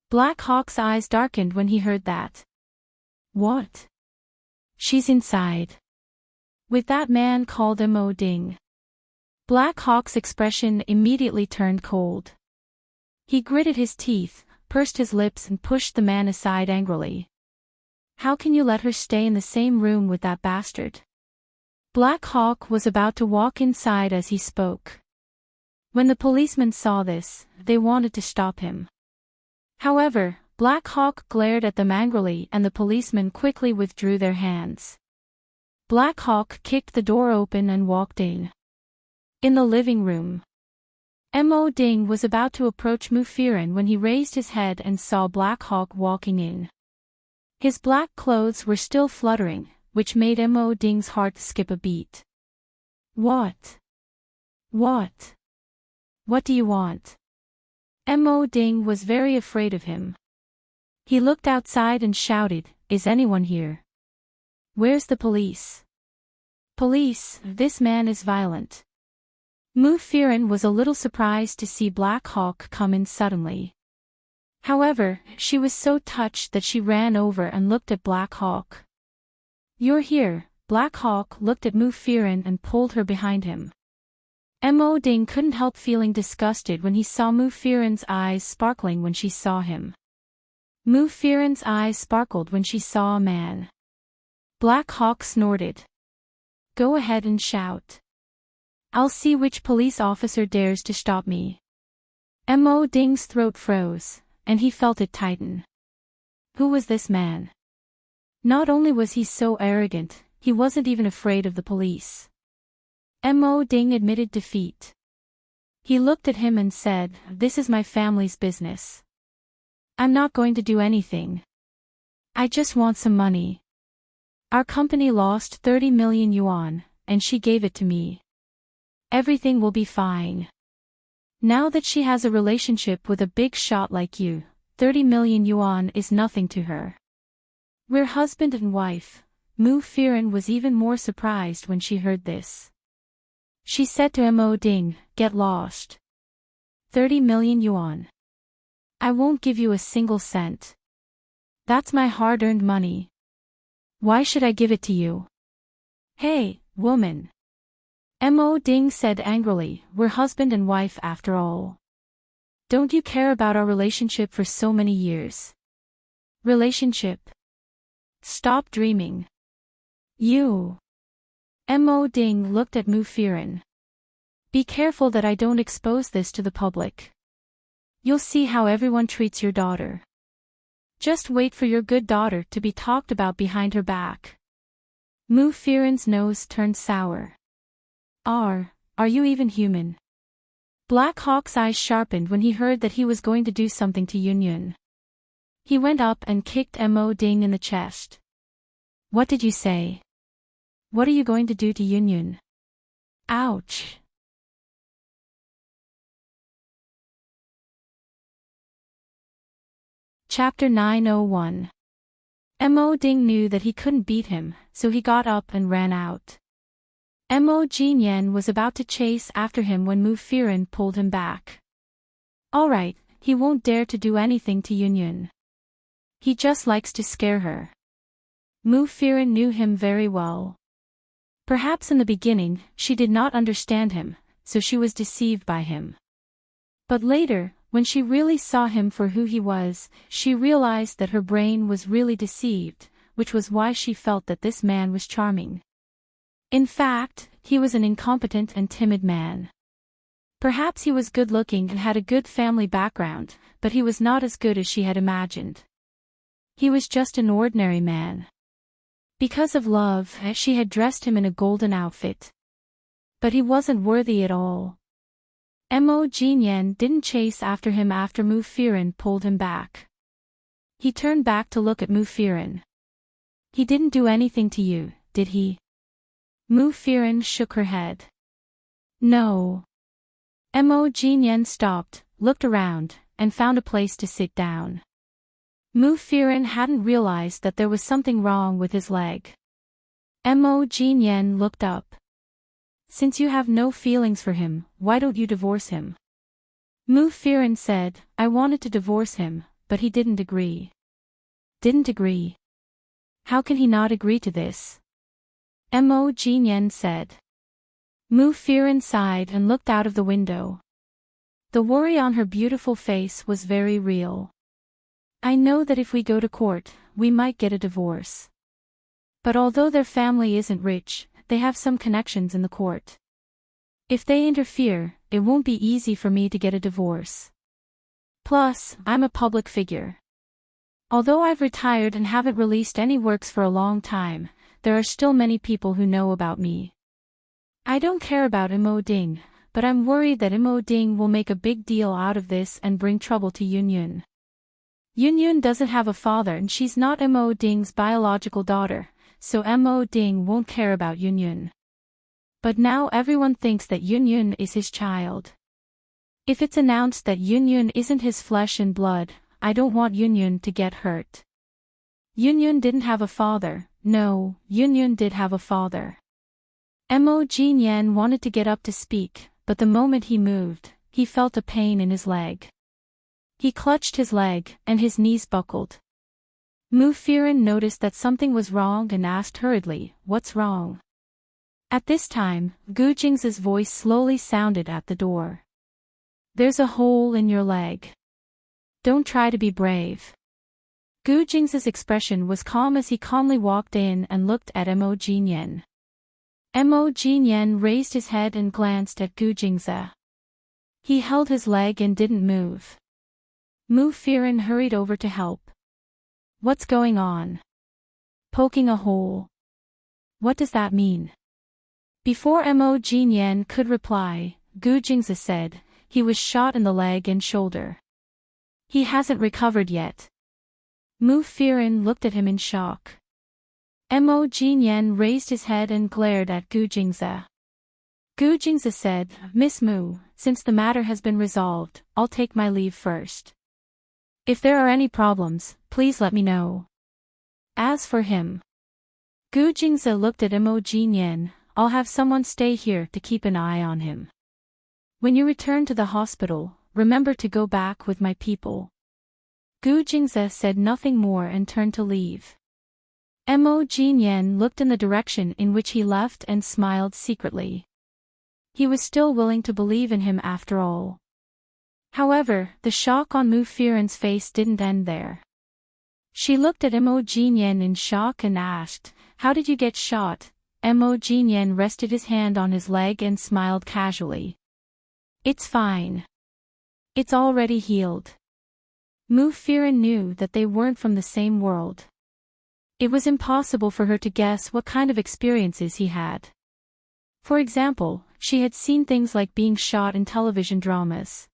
Black Hawk's eyes darkened when he heard that. What? She's inside. With that man called Mo Ding. Black Hawk's expression immediately turned cold. He gritted his teeth, pursed his lips and pushed the man aside angrily. How can you let her stay in the same room with that bastard? Black Hawk was about to walk inside as he spoke. When the policemen saw this, they wanted to stop him. However, Black Hawk glared at them angrily and the policemen quickly withdrew their hands. Black Hawk kicked the door open and walked in. In the living room. Mo Ding was about to approach Mufirin when he raised his head and saw Black Hawk walking in. His black clothes were still fluttering, which made Mo Ding's heart skip a beat. What? What? What do you want? Mo Ding was very afraid of him. He looked outside and shouted, Is anyone here? Where's the police? Police, this man is violent. Mufirin was a little surprised to see Black Hawk come in suddenly. However, she was so touched that she ran over and looked at Black Hawk. You're here. Black Hawk looked at Mufirin and pulled her behind him. Mo Ding couldn't help feeling disgusted when he saw Mufirin's eyes sparkling when she saw him. Mufirin's eyes sparkled when she saw a man. Black Hawk snorted. Go ahead and shout. I'll see which police officer dares to stop me. Mo Ding's throat froze, and he felt it tighten. Who was this man? Not only was he so arrogant, he wasn't even afraid of the police. Mo Ding admitted defeat. He looked at him and said, This is my family's business. I'm not going to do anything. I just want some money. Our company lost 30 million yuan, and she gave it to me. Everything will be fine. Now that she has a relationship with a big shot like you, 30 million yuan is nothing to her. We're husband and wife. Mufirin was even more surprised when she heard this. She said to Mo Ding, Get lost. 30 million yuan. I won't give you a single cent. That's my hard-earned money. Why should I give it to you? Hey, woman. Mo Ding said angrily, We're husband and wife after all. Don't you care about our relationship for so many years? Relationship? Stop dreaming. You. Mo Ding looked at Mufirin. Be careful that I don't expose this to the public. You'll see how everyone treats your daughter. Just wait for your good daughter to be talked about behind her back. Mufirin's nose turned sour. Are you even human? Black Hawk's eyes sharpened when he heard that he was going to do something to Yunyun. He went up and kicked Mo Ding in the chest. What did you say? What are you going to do to Yunyun? Ouch. Chapter 901. Mo Ding knew that he couldn't beat him, so he got up and ran out. Mo Jinyan was about to chase after him when Mufirin pulled him back. Alright, he won't dare to do anything to Yunyun. He just likes to scare her. Mufirin knew him very well. Perhaps in the beginning, she did not understand him, so she was deceived by him. But later, when she really saw him for who he was, she realized that her brain was really deceived, which was why she felt that this man was charming. In fact, he was an incompetent and timid man. Perhaps he was good-looking and had a good family background, but he was not as good as she had imagined. He was just an ordinary man. Because of love, she had dressed him in a golden outfit. But he wasn't worthy at all. Mo Jinyan didn't chase after him after Mufirin pulled him back. He turned back to look at Mufirin. He didn't do anything to you, did he? Mufirin shook her head. No. Mo Jinyan stopped, looked around, and found a place to sit down. Mufirin hadn't realized that there was something wrong with his leg. Mo Jinyan looked up. since you have no feelings for him, why don't you divorce him? Mu Firen said, I wanted to divorce him, but he didn't agree. Didn't agree? How can he not agree to this? Mo Jinyen said. Mu Firen sighed and looked out of the window. The worry on her beautiful face was very real. I know that if we go to court, we might get a divorce. But although their family isn't rich, they have some connections in the court. If they interfere, it won't be easy for me to get a divorce. Plus, I'm a public figure. Although I've retired and haven't released any works for a long time, there are still many people who know about me. I don't care about Imo Ding, but I'm worried that Imo Ding will make a big deal out of this and bring trouble to Yunyun. Yunyun doesn't have a father and she's not Mo Ding's biological daughter, so Mo Ding won't care about Yunyun. But now everyone thinks that Yunyun is his child. If it's announced that Yunyun isn't his flesh and blood, I don't want Yunyun to get hurt. Yunyun didn't have a father. No, Yunyun did have a father. Mo Jinyan wanted to get up to speak, but the moment he moved, he felt a pain in his leg. He clutched his leg, and his knees buckled. Mu Firen noticed that something was wrong and asked hurriedly, What's wrong? At this time, Gu Jing's voice slowly sounded at the door. There's a hole in your leg. Don't try to be brave. Gu Jing's expression was calm as he calmly walked in and looked at Mo Jinyen. Mo Jinyen raised his head and glanced at Gu Jing's. He held his leg and didn't move. Mu Firen hurried over to help. What's going on? Poking a hole. What does that mean? Before Mo Jinyen could reply, Gu Jingzi said, he was shot in the leg and shoulder. He hasn't recovered yet. Mu Firen looked at him in shock. Mo Jinyen raised his head and glared at Gu Jingzi. Gu Jingzi said, Miss Mu, since the matter has been resolved, I'll take my leave first. If there are any problems, please let me know. As for him, Gu Jingzi looked at Mo Jinyen, I'll have someone stay here to keep an eye on him. When you return to the hospital, remember to go back with my people. Gu Jingzi said nothing more and turned to leave. Mo Jinyen looked in the direction in which he left and smiled secretly. He was still willing to believe in him after all. However, the shock on Mu Firen's face didn't end there. She looked at Mo Jinyen in shock and asked, How did you get shot? Mo Jinyen rested his hand on his leg and smiled casually. It's fine. It's already healed. Mu Firen knew that they weren't from the same world. It was impossible for her to guess what kind of experiences he had. For example, she had seen things like being shot in television dramas.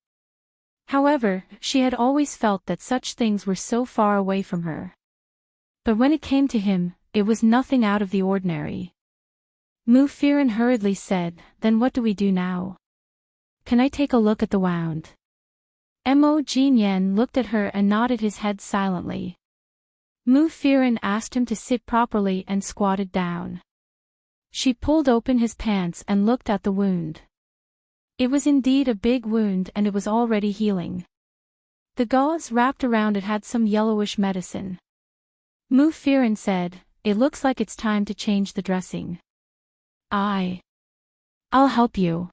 However, she had always felt that such things were so far away from her. But when it came to him, it was nothing out of the ordinary. Mu Firen hurriedly said, Then what do we do now? Can I take a look at the wound? Mo Jinyen looked at her and nodded his head silently. Mu Firen asked him to sit properly and squatted down. She pulled open his pants and looked at the wound. It was indeed a big wound and it was already healing. The gauze wrapped around it had some yellowish medicine. Mu Firen said, It looks like it's time to change the dressing. I'll help you.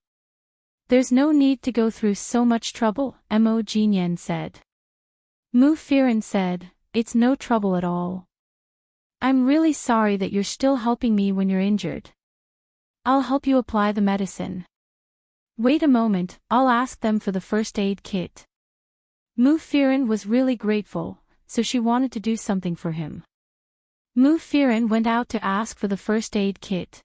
There's no need to go through so much trouble, Mo Jinyen said. Mu Firen said, It's no trouble at all. I'm really sorry that you're still helping me when you're injured. I'll help you apply the medicine. Wait a moment, I'll ask them for the first aid kit. Mu Firen was really grateful, so she wanted to do something for him. Mu Firen went out to ask for the first aid kit.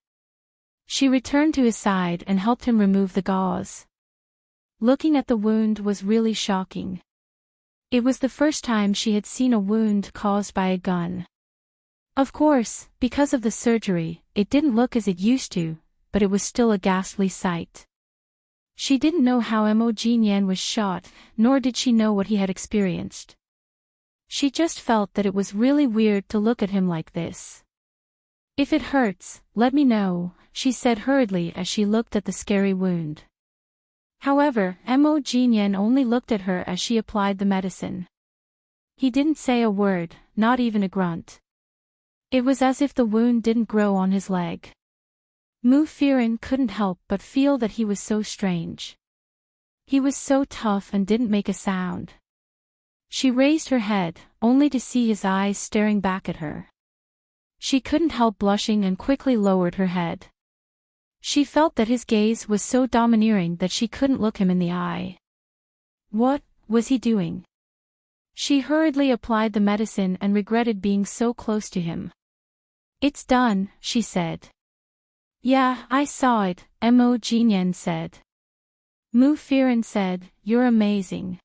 She returned to his side and helped him remove the gauze. Looking at the wound was really shocking. It was the first time she had seen a wound caused by a gun. Of course, because of the surgery, it didn't look as it used to, but it was still a ghastly sight. She didn't know how Mo Jinyen was shot, nor did she know what he had experienced. She just felt that it was really weird to look at him like this. If it hurts, let me know, she said hurriedly as she looked at the scary wound. However, Mo Jinyan only looked at her as she applied the medicine. He didn't say a word, not even a grunt. It was as if the wound didn't grow on his leg. Mu Firen couldn't help but feel that he was so strange. He was so tough and didn't make a sound. She raised her head, only to see his eyes staring back at her. She couldn't help blushing and quickly lowered her head. She felt that his gaze was so domineering that she couldn't look him in the eye. What was he doing? She hurriedly applied the medicine and regretted being so close to him. It's done, she said. Yeah, I saw it, Mo Jinyan said. Mu Firen said, you're amazing.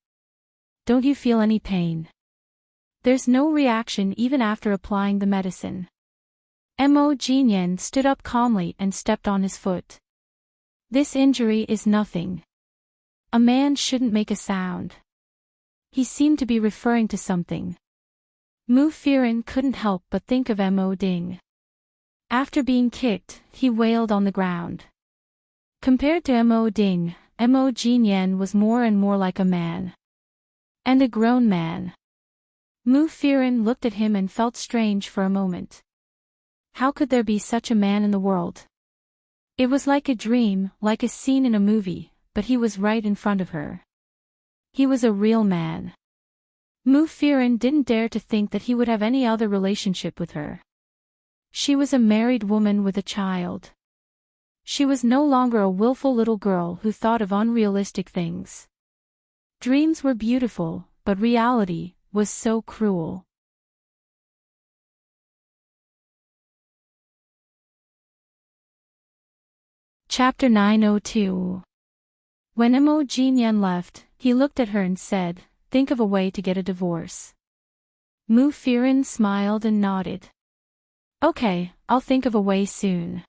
Don't you feel any pain? There's no reaction even after applying the medicine. Mo Jinyan stood up calmly and stepped on his foot. This injury is nothing. A man shouldn't make a sound. He seemed to be referring to something. Mu Firen couldn't help but think of Mo Ding. After being kicked, he wailed on the ground. Compared to Mo Ding, Mo Jinyan was more and more like a man. And a grown man. Mu Firen looked at him and felt strange for a moment. How could there be such a man in the world? It was like a dream, like a scene in a movie, but he was right in front of her. He was a real man. Mu Firen didn't dare to think that he would have any other relationship with her. She was a married woman with a child. She was no longer a willful little girl who thought of unrealistic things. Dreams were beautiful, but reality was so cruel. Chapter 902. When Mo Jinyan left, he looked at her and said, think of a way to get a divorce. Mu Firen smiled and nodded. Okay, I'll think of a way soon.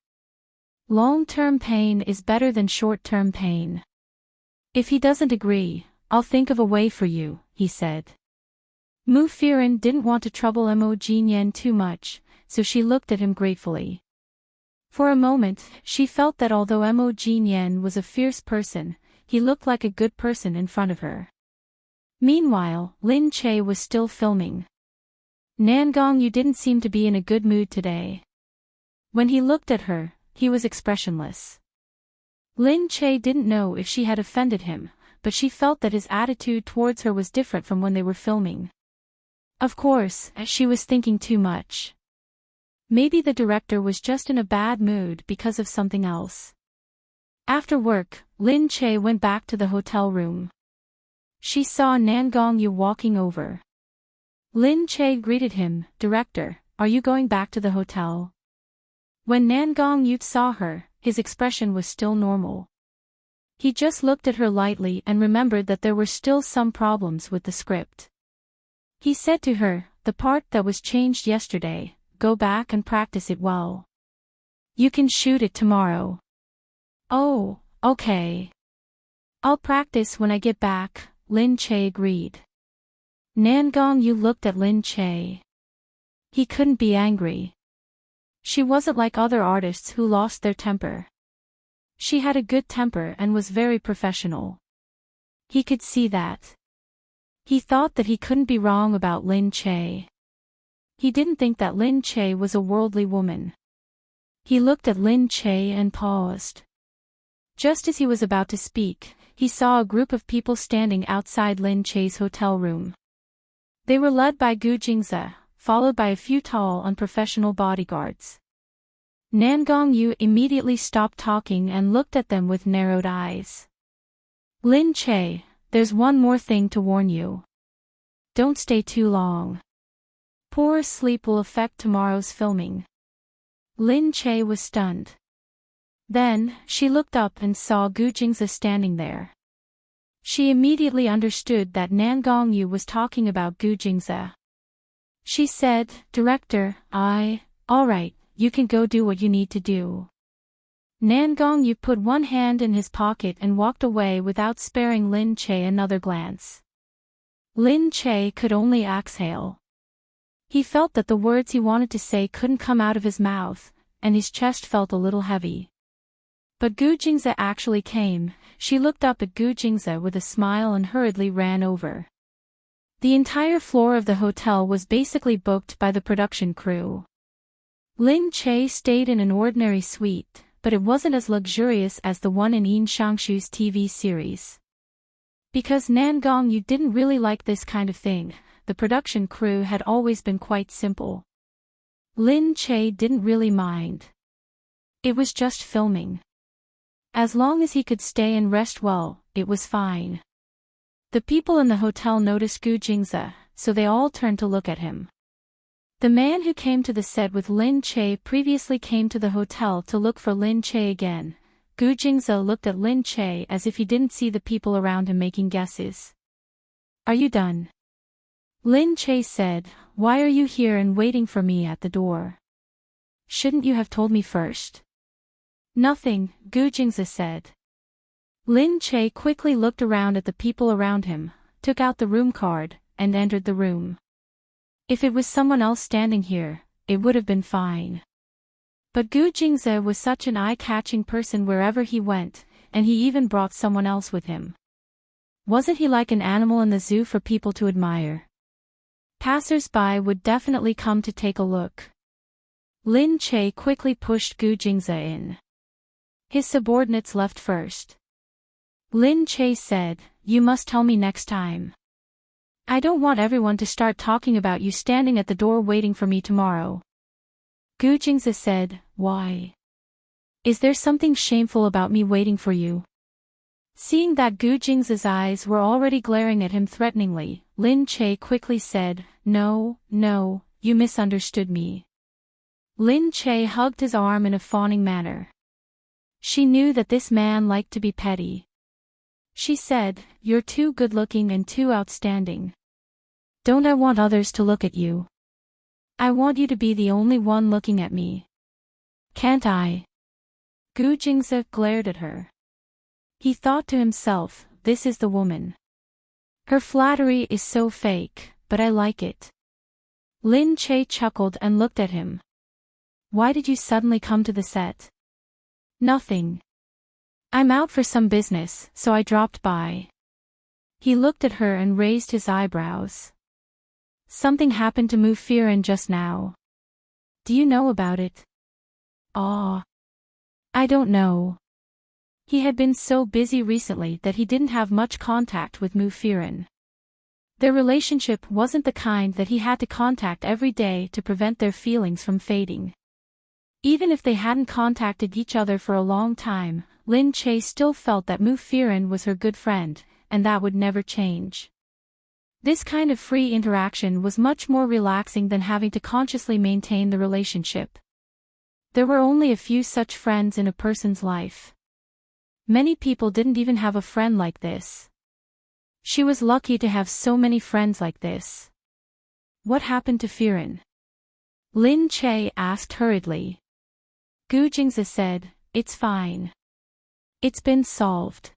Long-term pain is better than short-term pain. If he doesn't agree, I'll think of a way for you, he said. Mu Firen didn't want to trouble Mo Jinyan too much, so she looked at him gratefully. For a moment, she felt that although Mo Jinyan was a fierce person, he looked like a good person in front of her. Meanwhile, Lin Che was still filming. Nangong, you didn't seem to be in a good mood today. When he looked at her, he was expressionless. Lin Che didn't know if she had offended him, but she felt that his attitude towards her was different from when they were filming. Of course, she was thinking too much. Maybe the director was just in a bad mood because of something else. After work, Lin Che went back to the hotel room. She saw Nangong Yu walking over. Lin Che greeted him, Director, are you going back to the hotel? When Nangong Yu saw her, his expression was still normal. He just looked at her lightly and remembered that there were still some problems with the script. He said to her, the part that was changed yesterday, go back and practice it well. You can shoot it tomorrow. Oh, okay. I'll practice when I get back, Lin Che agreed. Nangong Yu looked at Lin Che. He couldn't be angry. She wasn't like other artists who lost their temper. She had a good temper and was very professional. He could see that. He thought that he couldn't be wrong about Lin Che. He didn't think that Lin Che was a worldly woman. He looked at Lin Che and paused. Just as he was about to speak, he saw a group of people standing outside Lin Che's hotel room. They were led by Gu Jingze, followed by a few tall unprofessional bodyguards. Nangong Yu immediately stopped talking and looked at them with narrowed eyes. Lin Che, there's one more thing to warn you. Don't stay too long. Poor sleep will affect tomorrow's filming. Lin Che was stunned. Then, she looked up and saw Gu Jingze standing there. She immediately understood that Nangong Yu was talking about Gu Jingze. She said, Director, alright, you can go do what you need to do. Nangong Yu put one hand in his pocket and walked away without sparing Lin Che another glance. Lin Che could only exhale. He felt that the words he wanted to say couldn't come out of his mouth, and his chest felt a little heavy. But Gu Jingze actually came. She looked up at Gu Jingze with a smile and hurriedly ran over. The entire floor of the hotel was basically booked by the production crew. Lin Che stayed in an ordinary suite, but it wasn't as luxurious as the one in Yin Shangshu's TV series. Because Nangong Yu didn't really like this kind of thing, the production crew had always been quite simple. Lin Che didn't really mind. It was just filming. As long as he could stay and rest well, it was fine. The people in the hotel noticed Gu Jingze, so they all turned to look at him. The man who came to the set with Lin Che previously came to the hotel to look for Lin Che again. Gu Jingze looked at Lin Che as if he didn't see the people around him making guesses. "Are you done?" Lin Che said, "Why are you here and waiting for me at the door? Shouldn't you have told me first?" "Nothing," Gu Jingze said. Lin Che quickly looked around at the people around him, took out the room card, and entered the room. If it was someone else standing here, it would have been fine. But Gu Jingze was such an eye-catching person wherever he went, and he even brought someone else with him. Wasn't he like an animal in the zoo for people to admire? Passers-by would definitely come to take a look. Lin Che quickly pushed Gu Jingze in. His subordinates left first. Lin Che said, "You must tell me next time. I don't want everyone to start talking about you standing at the door waiting for me tomorrow." Gu Jingze said, "Why? Is there something shameful about me waiting for you?" Seeing that Gu Jingze's eyes were already glaring at him threateningly, Lin Che quickly said, No, you misunderstood me." Lin Che hugged his arm in a fawning manner. She knew that this man liked to be petty. She said, "You're too good-looking and too outstanding. Don't I want others to look at you? I want you to be the only one looking at me. Can't I?" Gu Jingze glared at her. He thought to himself, "This is the woman. Her flattery is so fake, but I like it." Lin Che chuckled and looked at him. "Why did you suddenly come to the set?" "Nothing. I'm out for some business, so I dropped by." He looked at her and raised his eyebrows. "Something happened to Mu Firen just now. Do you know about it?" "Ah. I don't know." He had been so busy recently that he didn't have much contact with Mu Firen. Their relationship wasn't the kind that he had to contact every day to prevent their feelings from fading. Even if they hadn't contacted each other for a long time, Lin Che still felt that Mu Firen was her good friend, and that would never change. This kind of free interaction was much more relaxing than having to consciously maintain the relationship. There were only a few such friends in a person's life. Many people didn't even have a friend like this. She was lucky to have so many friends like this. "What happened to Firen?" Lin Che asked hurriedly. Gu Jingze said, "It's fine. It's been solved.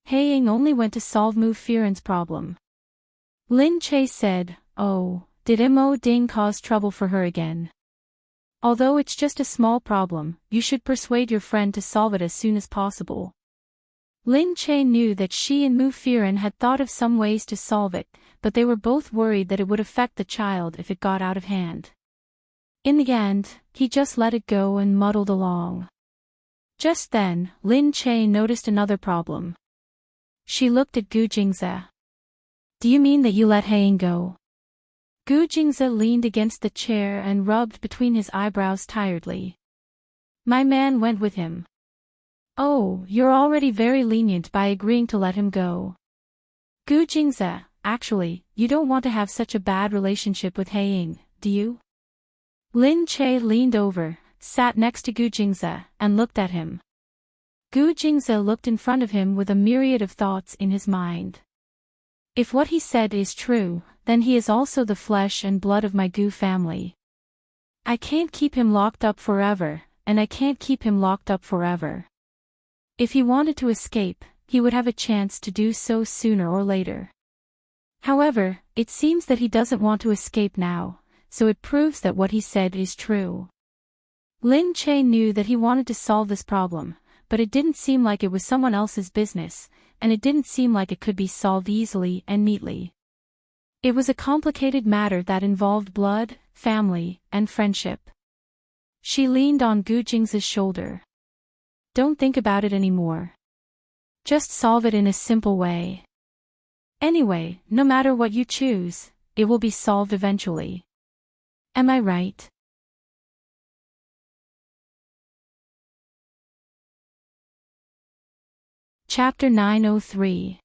Heiying only went to solve Mu Firen's problem." Lin Che said, "Oh, did Mo Ding cause trouble for her again? Although it's just a small problem, you should persuade your friend to solve it as soon as possible." Lin Che knew that she and Mu Firen had thought of some ways to solve it, but they were both worried that it would affect the child if it got out of hand. In the end, he just let it go and muddled along. Just then, Lin Che noticed another problem. She looked at Gu Jingze. "Do you mean that you let Heiying go?" Gu Jingze leaned against the chair and rubbed between his eyebrows tiredly. "My man went with him." "Oh, you're already very lenient by agreeing to let him go." Gu Jingze, actually, you don't want to have such a bad relationship with Heiying, do you? Lin Che leaned over, sat next to Gu Jingze, and looked at him. Gu Jingze looked in front of him with a myriad of thoughts in his mind. If what he said is true, then he is also the flesh and blood of my Gu family. I can't keep him locked up forever, and I can't keep him locked up forever. If he wanted to escape, he would have a chance to do so sooner or later. However, it seems that he doesn't want to escape now, so it proves that what he said is true. Lin Che knew that he wanted to solve this problem, but it didn't seem like it was someone else's business, and it didn't seem like it could be solved easily and neatly. It was a complicated matter that involved blood, family, and friendship. She leaned on Gu Jing's shoulder. Don't think about it anymore. Just solve it in a simple way. Anyway, no matter what you choose, it will be solved eventually. Am I right? Chapter 903.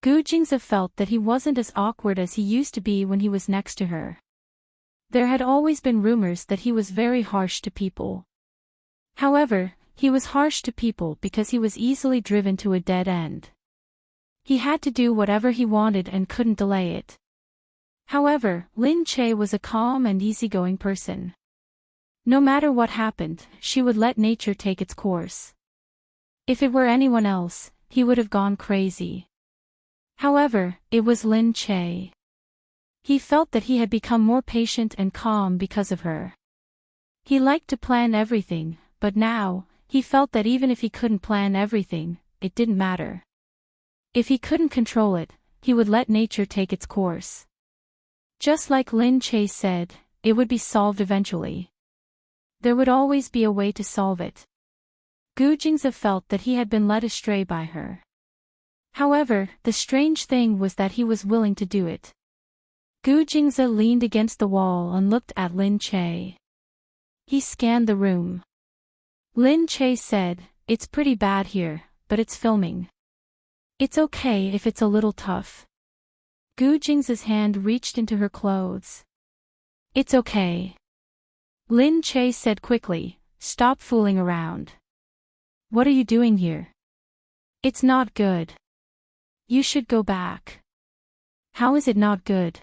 Gu Jingze felt that he wasn't as awkward as he used to be when he was next to her. There had always been rumors that he was very harsh to people. However, he was harsh to people because he was easily driven to a dead end. He had to do whatever he wanted and couldn't delay it. However, Lin Che was a calm and easygoing person. No matter what happened, she would let nature take its course. If it were anyone else, he would have gone crazy. However, it was Lin Che. He felt that he had become more patient and calm because of her. He liked to plan everything, but now, he felt that even if he couldn't plan everything, it didn't matter. If he couldn't control it, he would let nature take its course. Just like Lin Che said, it would be solved eventually. There would always be a way to solve it. Gu Jingze felt that he had been led astray by her. However, the strange thing was that he was willing to do it. Gu Jingze leaned against the wall and looked at Lin Che. He scanned the room. Lin Che said, "It's pretty bad here, but it's filming. It's okay if it's a little tough." Gu Jingze's hand reached into her clothes. "It's okay." Lin Che said quickly, "Stop fooling around. What are you doing here? It's not good. You should go back." "How is it not good?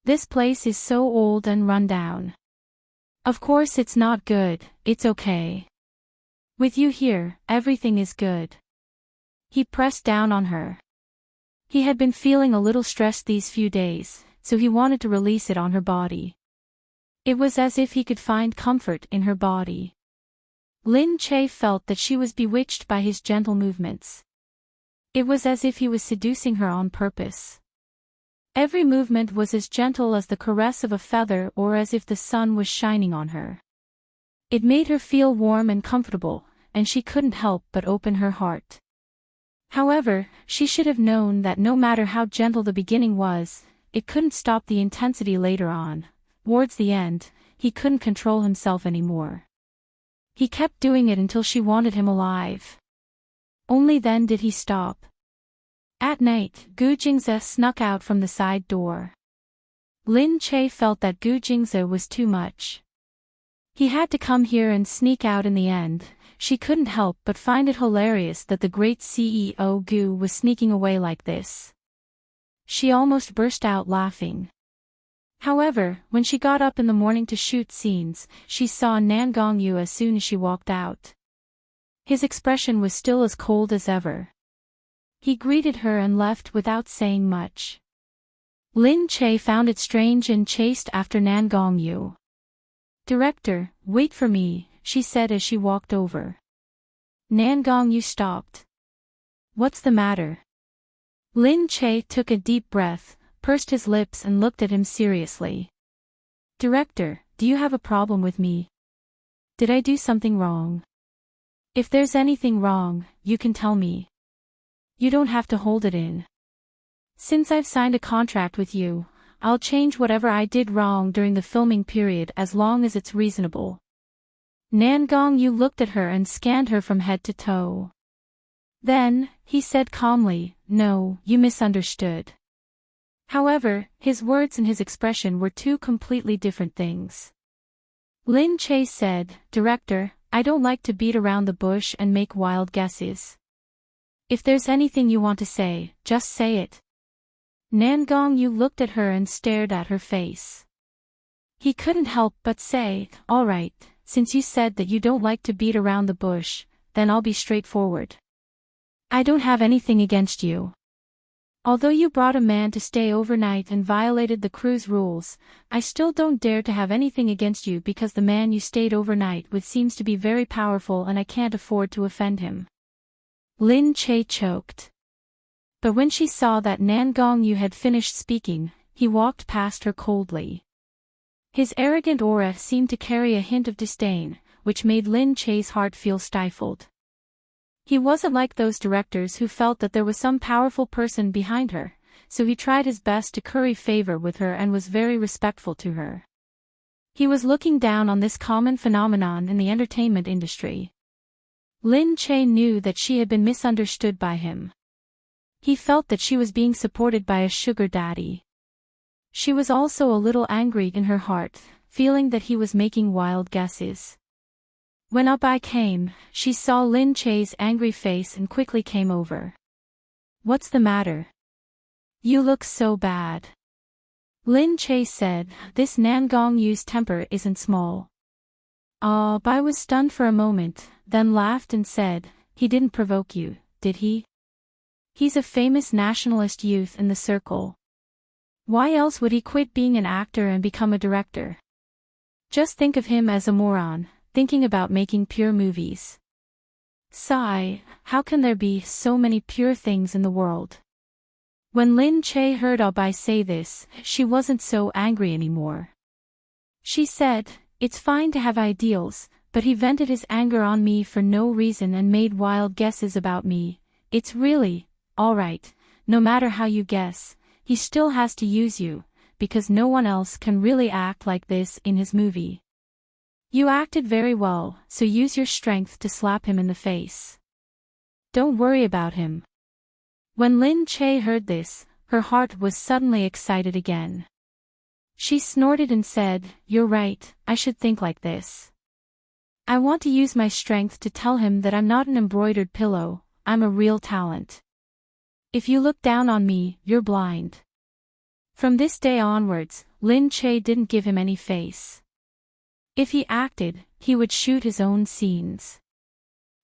This place is so old and run down." "Of course it's not good, it's okay. With you here, everything is good." He pressed down on her. He had been feeling a little stressed these few days, so he wanted to release it on her body. It was as if he could find comfort in her body. Lin Che felt that she was bewitched by his gentle movements. It was as if he was seducing her on purpose. Every movement was as gentle as the caress of a feather or as if the sun was shining on her. It made her feel warm and comfortable, and she couldn't help but open her heart. However, she should have known that no matter how gentle the beginning was, it couldn't stop the intensity later on. Towards the end, he couldn't control himself anymore. He kept doing it until she wanted him alive. Only then did he stop. At night, Gu Jingze snuck out from the side door. Lin Che felt that Gu Jingze was too much. He had to come here and sneak out in the end. She couldn't help but find it hilarious that the great CEO Gu was sneaking away like this. She almost burst out laughing. However, when she got up in the morning to shoot scenes, she saw Nan Gongyu as soon as she walked out. His expression was still as cold as ever. He greeted her and left without saying much. Lin Che found it strange and chased after Nan Gongyu. "Director, wait for me," she said as she walked over. Nan Gongyu stopped. "What's the matter?" Lin Che took a deep breath, pursed his lips and looked at him seriously. "Director, do you have a problem with me? Did I do something wrong? If there's anything wrong, you can tell me. You don't have to hold it in. Since I've signed a contract with you, I'll change whatever I did wrong during the filming period as long as it's reasonable." Nan Gongyu looked at her and scanned her from head to toe. Then, he said calmly, "No, you misunderstood." However, his words and his expression were two completely different things. Lin Che said, "Director, I don't like to beat around the bush and make wild guesses. If there's anything you want to say, just say it." Nan Gongyu looked at her and stared at her face. He couldn't help but say, "All right, since you said that you don't like to beat around the bush, then I'll be straightforward. I don't have anything against you. Although you brought a man to stay overnight and violated the crew's rules, I still don't dare to have anything against you because the man you stayed overnight with seems to be very powerful and I can't afford to offend him." Lin Che choked. But when she saw that Nan Gongyu had finished speaking, he walked past her coldly. His arrogant aura seemed to carry a hint of disdain, which made Lin Che's heart feel stifled. He wasn't like those directors who felt that there was some powerful person behind her, so he tried his best to curry favor with her and was very respectful to her. He was looking down on this common phenomenon in the entertainment industry. Lin Che knew that she had been misunderstood by him. He felt that she was being supported by a sugar daddy. She was also a little angry in her heart, feeling that he was making wild guesses. When Abai came, she saw Lin Che's angry face and quickly came over. "What's the matter? You look so bad." Lin Che said, "This Nan Gongyu's temper isn't small." Abai was stunned for a moment, then laughed and said, "He didn't provoke you, did he? He's a famous nationalist youth in the circle. Why else would he quit being an actor and become a director? Just think of him as a moron, thinking about making pure movies. Sigh, how can there be so many pure things in the world?" When Lin Che heard Abai say this, she wasn't so angry anymore. She said, "It's fine to have ideals, but he vented his anger on me for no reason and made wild guesses about me. It's really, alright, no matter how you guess, he still has to use you, because no one else can really act like this in his movie. You acted very well, so use your strength to slap him in the face. Don't worry about him." When Lin Che heard this, her heart was suddenly excited again. She snorted and said, "You're right, I should think like this. I want to use my strength to tell him that I'm not an embroidered pillow, I'm a real talent. If you look down on me, you're blind." From this day onwards, Lin Che didn't give him any face. If he acted, he would shoot his own scenes.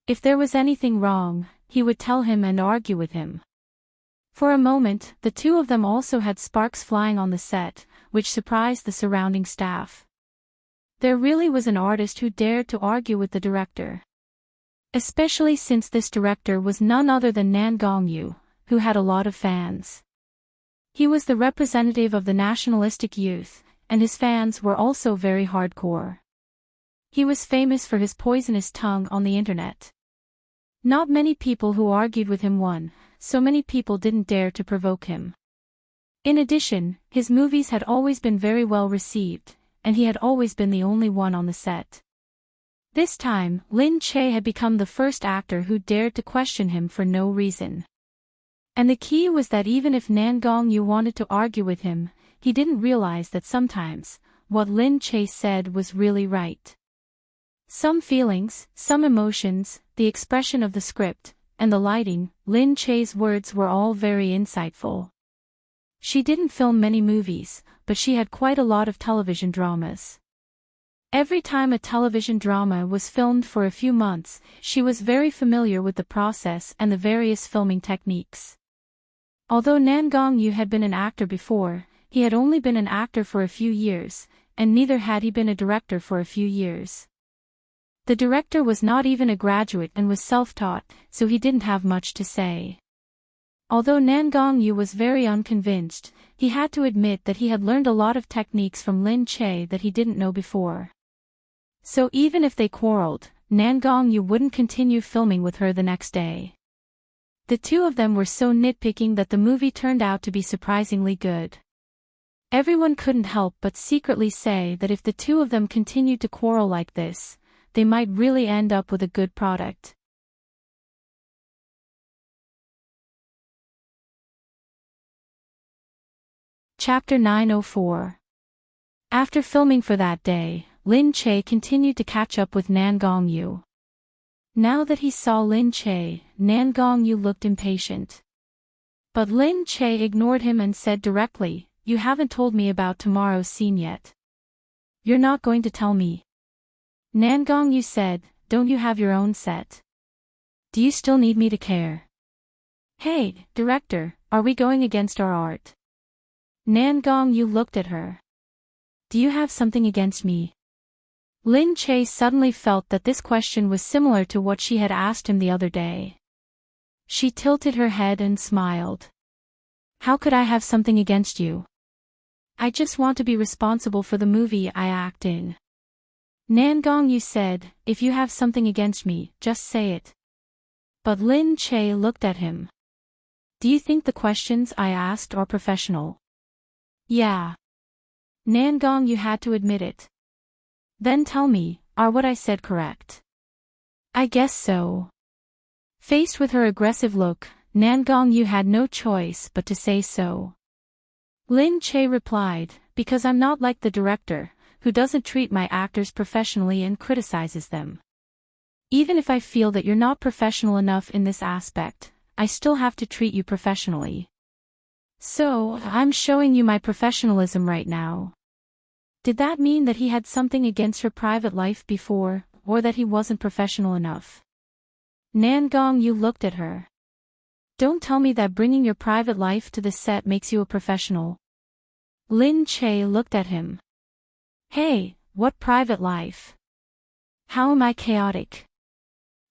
If there was anything wrong, he would tell him and argue with him. For a moment, the two of them also had sparks flying on the set, which surprised the surrounding staff. There really was an artist who dared to argue with the director. Especially since this director was none other than Nan Gongyu, who had a lot of fans. He was the representative of the nationalistic youth, and his fans were also very hardcore. He was famous for his poisonous tongue on the internet. Not many people who argued with him won, so many people didn't dare to provoke him. In addition, his movies had always been very well received, and he had always been the only one on the set. This time, Lin Che had become the first actor who dared to question him for no reason. And the key was that even if Nan Gongyu wanted to argue with him, he didn't realize that sometimes, what Lin Che said was really right. Some feelings, some emotions, the expression of the script, and the lighting, Lin Che's words were all very insightful. She didn't film many movies, but she had quite a lot of television dramas. Every time a television drama was filmed for a few months, she was very familiar with the process and the various filming techniques. Although Nan Gongyu had been an actor before, he had only been an actor for a few years, and neither had he been a director for a few years. The director was not even a graduate and was self-taught, so he didn't have much to say. Although Nan Gongyu was very unconvinced, he had to admit that he had learned a lot of techniques from Lin Che that he didn't know before. So even if they quarreled, Nan Gongyu wouldn't continue filming with her the next day. The two of them were so nitpicking that the movie turned out to be surprisingly good. Everyone couldn't help but secretly say that if the two of them continued to quarrel like this, they might really end up with a good product. Chapter 904. After filming for that day, Lin Che continued to catch up with Nan Gongyu. Now that he saw Lin Che, Nan Gongyu looked impatient. But Lin Che ignored him and said directly, "You haven't told me about tomorrow's scene yet. You're not going to tell me?" Nan Gongyu said, "Don't you have your own set? Do you still need me to care?" Hey, director, are we going against our art? Nan Gongyu looked at her. Do you have something against me? Lin Che suddenly felt that this question was similar to what she had asked him the other day. She tilted her head and smiled. How could I have something against you? I just want to be responsible for the movie I act in. Nan Gongyu said, if you have something against me, just say it. But Lin Che looked at him. Do you think the questions I asked are professional? Yeah. Nan Gongyu had to admit it. Then tell me, are what I said correct? I guess so. Faced with her aggressive look, Nan Gongyu had no choice but to say so. Lin Che replied, because I'm not like the director, who doesn't treat my actors professionally and criticizes them. Even if I feel that you're not professional enough in this aspect, I still have to treat you professionally. So, I'm showing you my professionalism right now. Did that mean that he had something against her private life before, or that he wasn't professional enough? Nan Gongyu looked at her. Don't tell me that bringing your private life to the set makes you a professional. Lin Che looked at him. Hey, what private life? How am I chaotic?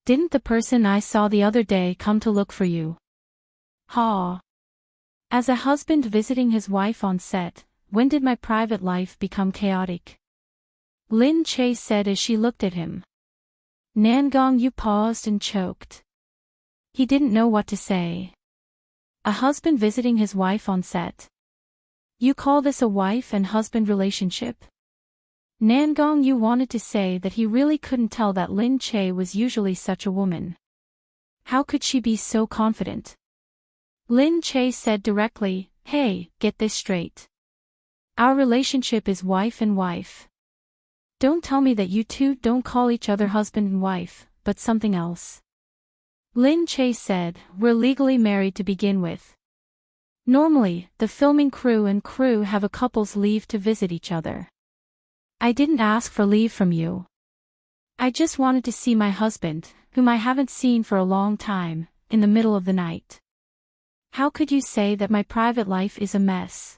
Didn't the person I saw the other day come to look for you? Ha! As a husband visiting his wife on set, when did my private life become chaotic? Lin Che said as she looked at him. Nan Gongyu paused and choked. He didn't know what to say. A husband visiting his wife on set. You call this a wife and husband relationship? Nan Gongyu wanted to say that he really couldn't tell that Lin Che was usually such a woman. How could she be so confident? Lin Che said directly, hey, get this straight. Our relationship is wife and wife. Don't tell me that you two don't call each other husband and wife, but something else. Lin Che said, we're legally married to begin with. Normally, the filming crew and crew have a couple's leave to visit each other. I didn't ask for leave from you. I just wanted to see my husband, whom I haven't seen for a long time, in the middle of the night. How could you say that my private life is a mess?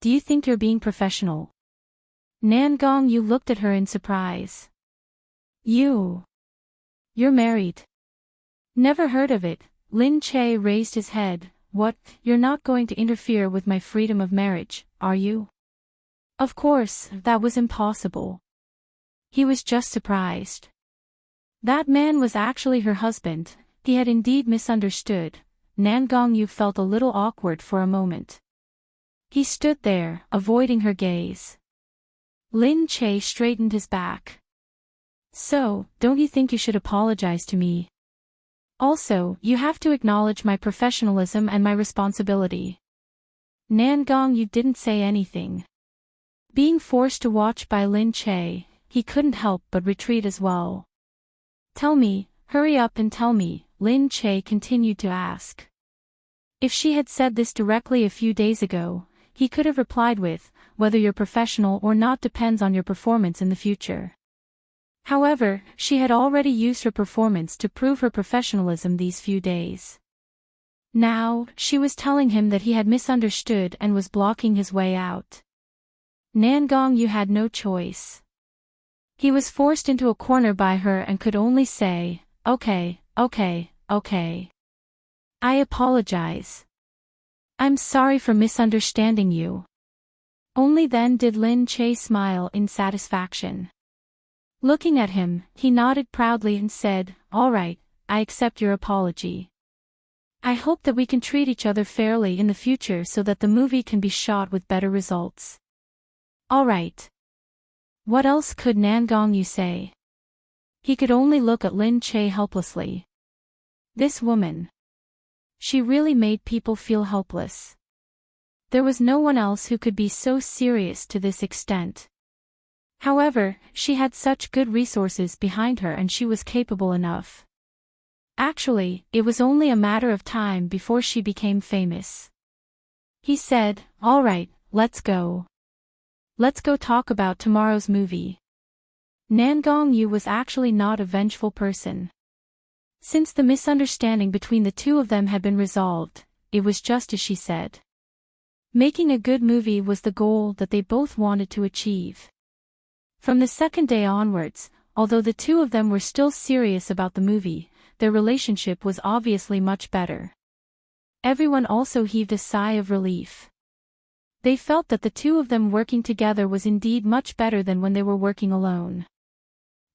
Do you think you're being professional? Nan Gongyu looked at her in surprise. You're married. Never heard of it. Lin Che raised his head. What, you're not going to interfere with my freedom of marriage, are you? Of course, that was impossible. He was just surprised. That man was actually her husband. He had indeed misunderstood. Nan Gongyu felt a little awkward for a moment. He stood there, avoiding her gaze. Lin Che straightened his back. So, don't you think you should apologize to me? Also, you have to acknowledge my professionalism and my responsibility. Nan Gongyu didn't say anything. Being forced to watch by Lin Che, he couldn't help but retreat as well. Tell me, hurry up and tell me, Lin Che continued to ask. If she had said this directly a few days ago, he could have replied with, whether you're professional or not depends on your performance in the future. However, she had already used her performance to prove her professionalism these few days. Now, she was telling him that he had misunderstood and was blocking his way out. Nan Gongyu had no choice. He was forced into a corner by her and could only say, okay. I apologize. I'm sorry for misunderstanding you. Only then did Lin Che smile in satisfaction. Looking at him, he nodded proudly and said, all right, I accept your apology. I hope that we can treat each other fairly in the future so that the movie can be shot with better results. All right. What else could Nan Gongyu say? He could only look at Lin Che helplessly. This woman. She really made people feel helpless. There was no one else who could be so serious to this extent. However, she had such good resources behind her and she was capable enough. Actually, it was only a matter of time before she became famous. He said, all right, let's go. Let's go talk about tomorrow's movie. Nan Gongyu was actually not a vengeful person. Since the misunderstanding between the two of them had been resolved, it was just as she said. Making a good movie was the goal that they both wanted to achieve. From the second day onwards, although the two of them were still serious about the movie, their relationship was obviously much better. Everyone also heaved a sigh of relief. They felt that the two of them working together was indeed much better than when they were working alone.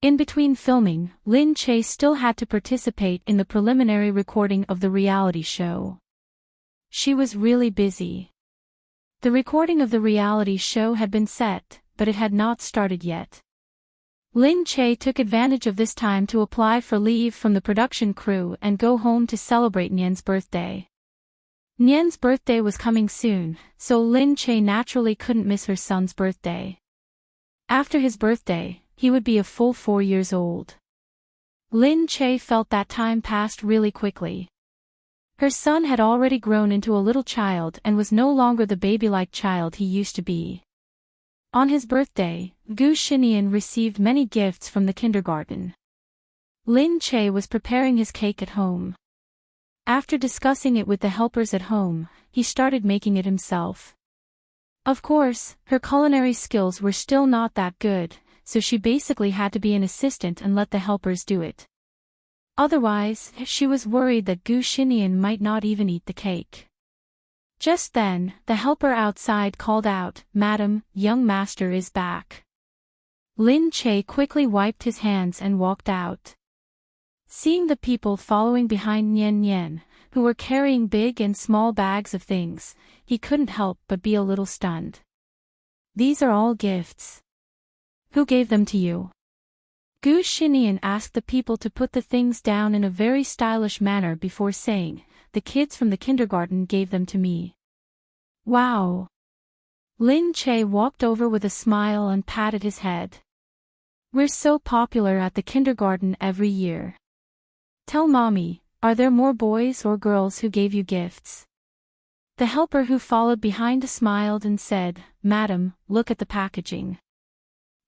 In between filming, Lin Che still had to participate in the preliminary recording of the reality show. She was really busy. The recording of the reality show had been set, but it had not started yet. Lin Che took advantage of this time to apply for leave from the production crew and go home to celebrate Nian's birthday. Nian's birthday was coming soon, so Lin Che naturally couldn't miss her son's birthday. After his birthday, he would be a full 4 years old. Lin Che felt that time passed really quickly. Her son had already grown into a little child and was no longer the baby-like child he used to be. On his birthday, Gu Xinian received many gifts from the kindergarten. Lin Che was preparing his cake at home. After discussing it with the helpers at home, he started making it himself. Of course, her culinary skills were still not that good, so she basically had to be an assistant and let the helpers do it. Otherwise, she was worried that Gu Xinian might not even eat the cake. Just then, the helper outside called out, "Madam, young master is back." Lin Che quickly wiped his hands and walked out. Seeing the people following behind Nian Nian, who were carrying big and small bags of things, he couldn't help but be a little stunned. "These are all gifts. Who gave them to you?" Gu Xinian asked the people to put the things down in a very stylish manner before saying, "The kids from the kindergarten gave them to me." "Wow!" Lin Che walked over with a smile and patted his head. "We're so popular at the kindergarten every year. Tell mommy, are there more boys or girls who gave you gifts?" The helper who followed behind smiled and said, "Madam, look at the packaging.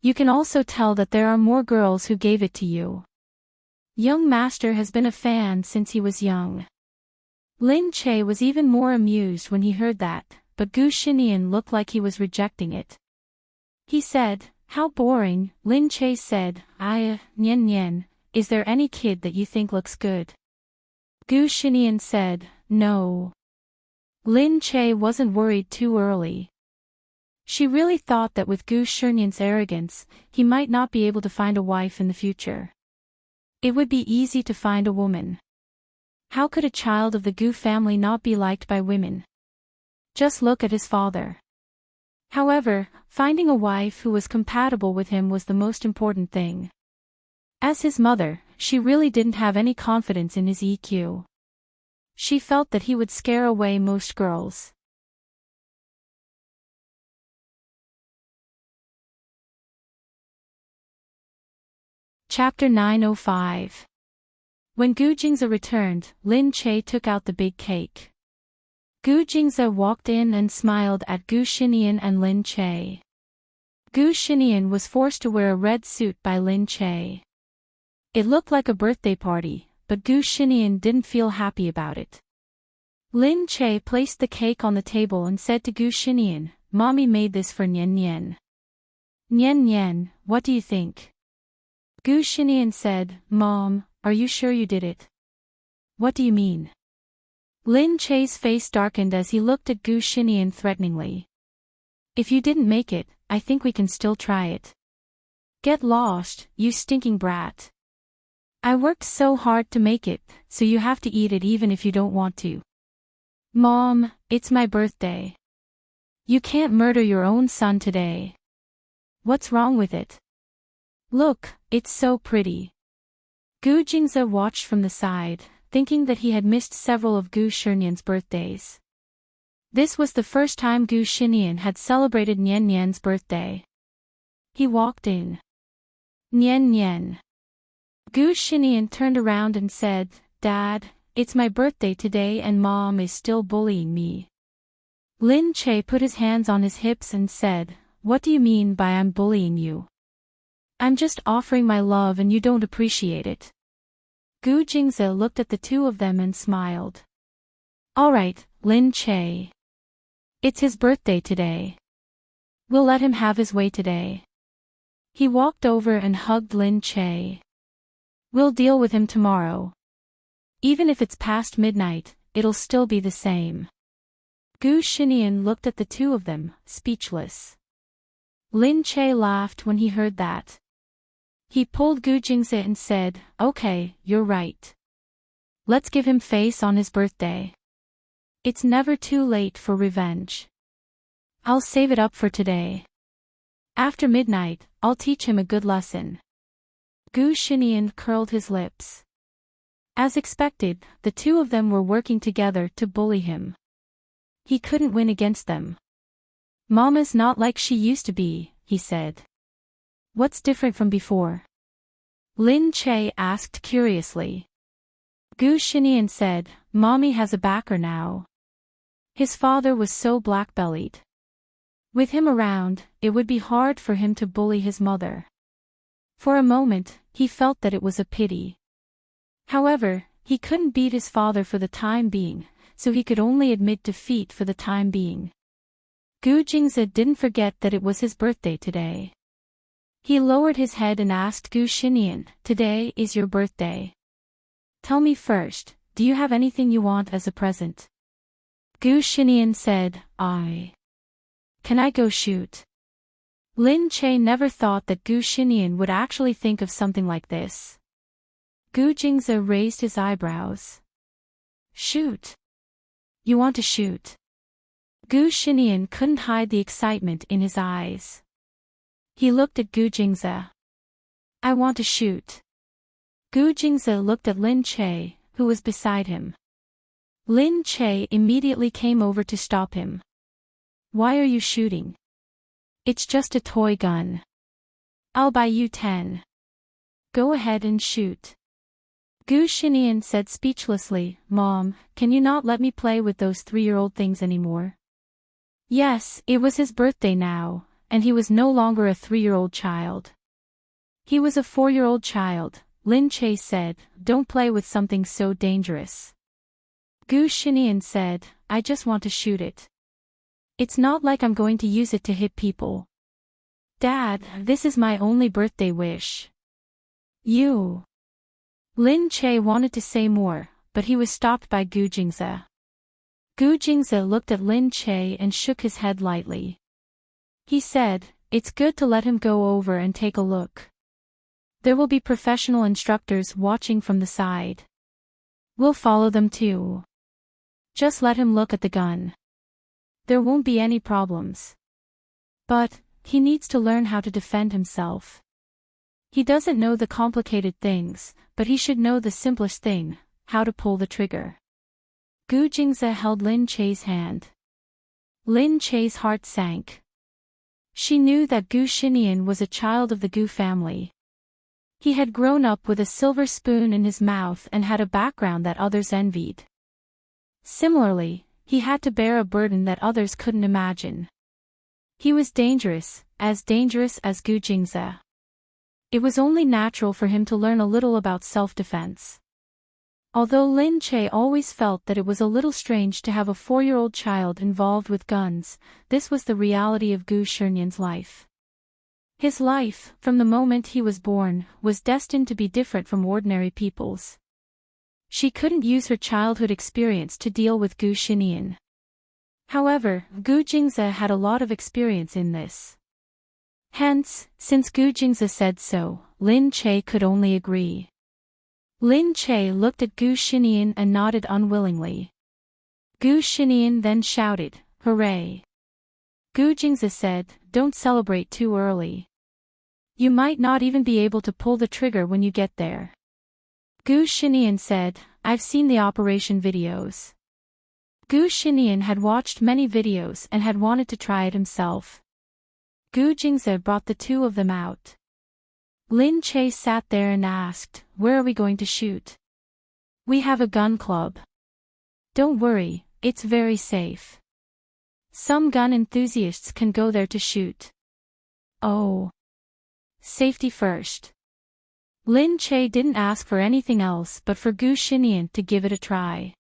You can also tell that there are more girls who gave it to you. Young master has been a fan since he was young." Lin Che was even more amused when he heard that, but Gu Xinian looked like he was rejecting it. He said, "How boring." Lin Che said, Nian Nian, is there any kid that you think looks good?" Gu Xinian said, "No." Lin Che wasn't worried too early. She really thought that with Gu Xinian's arrogance, he might not be able to find a wife in the future. It would be easy to find a woman. How could a child of the Gu family not be liked by women? Just look at his father. However, finding a wife who was compatible with him was the most important thing. As his mother, she really didn't have any confidence in his EQ. She felt that he would scare away most girls. Chapter 905. When Gu Jingze returned, Lin Che took out the big cake. Gu Jingze walked in and smiled at Gu Xinian and Lin Che. Gu Xinian was forced to wear a red suit by Lin Che. It looked like a birthday party, but Gu Xinian didn't feel happy about it. Lin Che placed the cake on the table and said to Gu Xinian, "Mommy made this for Nian Nian." "Nian Nian, what do you think?" Gu Xinian said, "Mom, are you sure you did it?" "What do you mean?" Lin Che's face darkened as he looked at Gu Xinian threateningly. "If you didn't make it, I think we can still try it. Get lost, you stinking brat. I worked so hard to make it, so you have to eat it even if you don't want to." "Mom, it's my birthday. You can't murder your own son today. What's wrong with it? Look, it's so pretty." Gu Jingze watched from the side, thinking that he had missed several of Gu Xinian's birthdays. This was the first time Gu Xinian had celebrated Nian Nian's birthday. He walked in. "Nian Nian." Gu Xinian turned around and said, "Dad, it's my birthday today and Mom is still bullying me." Lin Che put his hands on his hips and said, "What do you mean by I'm bullying you? I'm just offering my love and you don't appreciate it." Gu Jingze looked at the two of them and smiled. Alright, Lin Che. It's his birthday today. We'll let him have his way today. He walked over and hugged Lin Che. We'll deal with him tomorrow. Even if it's past midnight, it'll still be the same. Gu Shinian looked at the two of them, speechless. Lin Che laughed when he heard that. He pulled Gu Jingze and said, Okay, you're right. Let's give him face on his birthday. It's never too late for revenge. I'll save it up for today. After midnight, I'll teach him a good lesson. Gu Shinian curled his lips. As expected, the two of them were working together to bully him. He couldn't win against them. Mama's not like she used to be, he said. What's different from before? Lin Che asked curiously. Gu Shinian said, Mommy has a backer now. His father was so black-bellied. With him around, it would be hard for him to bully his mother. For a moment, he felt that it was a pity. However, he couldn't beat his father for the time being, so he could only admit defeat for the time being. Gu Jingze didn't forget that it was his birthday today. He lowered his head and asked Gu Shinian, Today is your birthday. Tell me first, do you have anything you want as a present? Gu Shinian said, Can I go shoot? Lin Che never thought that Gu Shinian would actually think of something like this. Gu Jingze raised his eyebrows. Shoot? You want to shoot? Gu Shinian couldn't hide the excitement in his eyes. He looked at Gu Jingze. I want to shoot. Gu Jingze looked at Lin Che, who was beside him. Lin Che immediately came over to stop him. Why are you shooting? It's just a toy gun. I'll buy you 10. Go ahead and shoot. Gu Shinian said speechlessly, Mom, can you not let me play with those 3-year-old things anymore? Yes, it was his birthday now, and he was no longer a 3-year-old child. He was a 4-year-old child, Lin Che said, Don't play with something so dangerous. Gu Shinian said, I just want to shoot it. It's not like I'm going to use it to hit people. Dad, this is my only birthday wish. You. Lin Che wanted to say more, but he was stopped by Gu Jingze. Gu Jingze looked at Lin Che and shook his head lightly. He said, It's good to let him go over and take a look. There will be professional instructors watching from the side. We'll follow them too. Just let him look at the gun. There won't be any problems. But, he needs to learn how to defend himself. He doesn't know the complicated things, but he should know the simplest thing, how to pull the trigger. Gu Jingze held Lin Che's hand. Lin Che's heart sank. She knew that Gu Shinian was a child of the Gu family. He had grown up with a silver spoon in his mouth and had a background that others envied. Similarly, he had to bear a burden that others couldn't imagine. He was dangerous as Gu Jingze. It was only natural for him to learn a little about self-defense. Although Lin Che always felt that it was a little strange to have a 4-year-old child involved with guns, this was the reality of Gu Shinian's life. His life, from the moment he was born, was destined to be different from ordinary people's. She couldn't use her childhood experience to deal with Gu Shinian. However, Gu Jingze had a lot of experience in this. Hence, since Gu Jingze said so, Lin Che could only agree. Lin Che looked at Gu Shinian and nodded unwillingly. Gu Shinian then shouted, Hooray! Gu Jingze said, Don't celebrate too early. You might not even be able to pull the trigger when you get there. Gu Shinian said, I've seen the operation videos. Gu Shinian had watched many videos and had wanted to try it himself. Gu Jingze brought the two of them out. Lin Che sat there and asked, Where are we going to shoot? We have a gun club. Don't worry, it's very safe. Some gun enthusiasts can go there to shoot. Oh. Safety first. Lin Che didn't ask for anything else but for Gu Xinian to give it a try.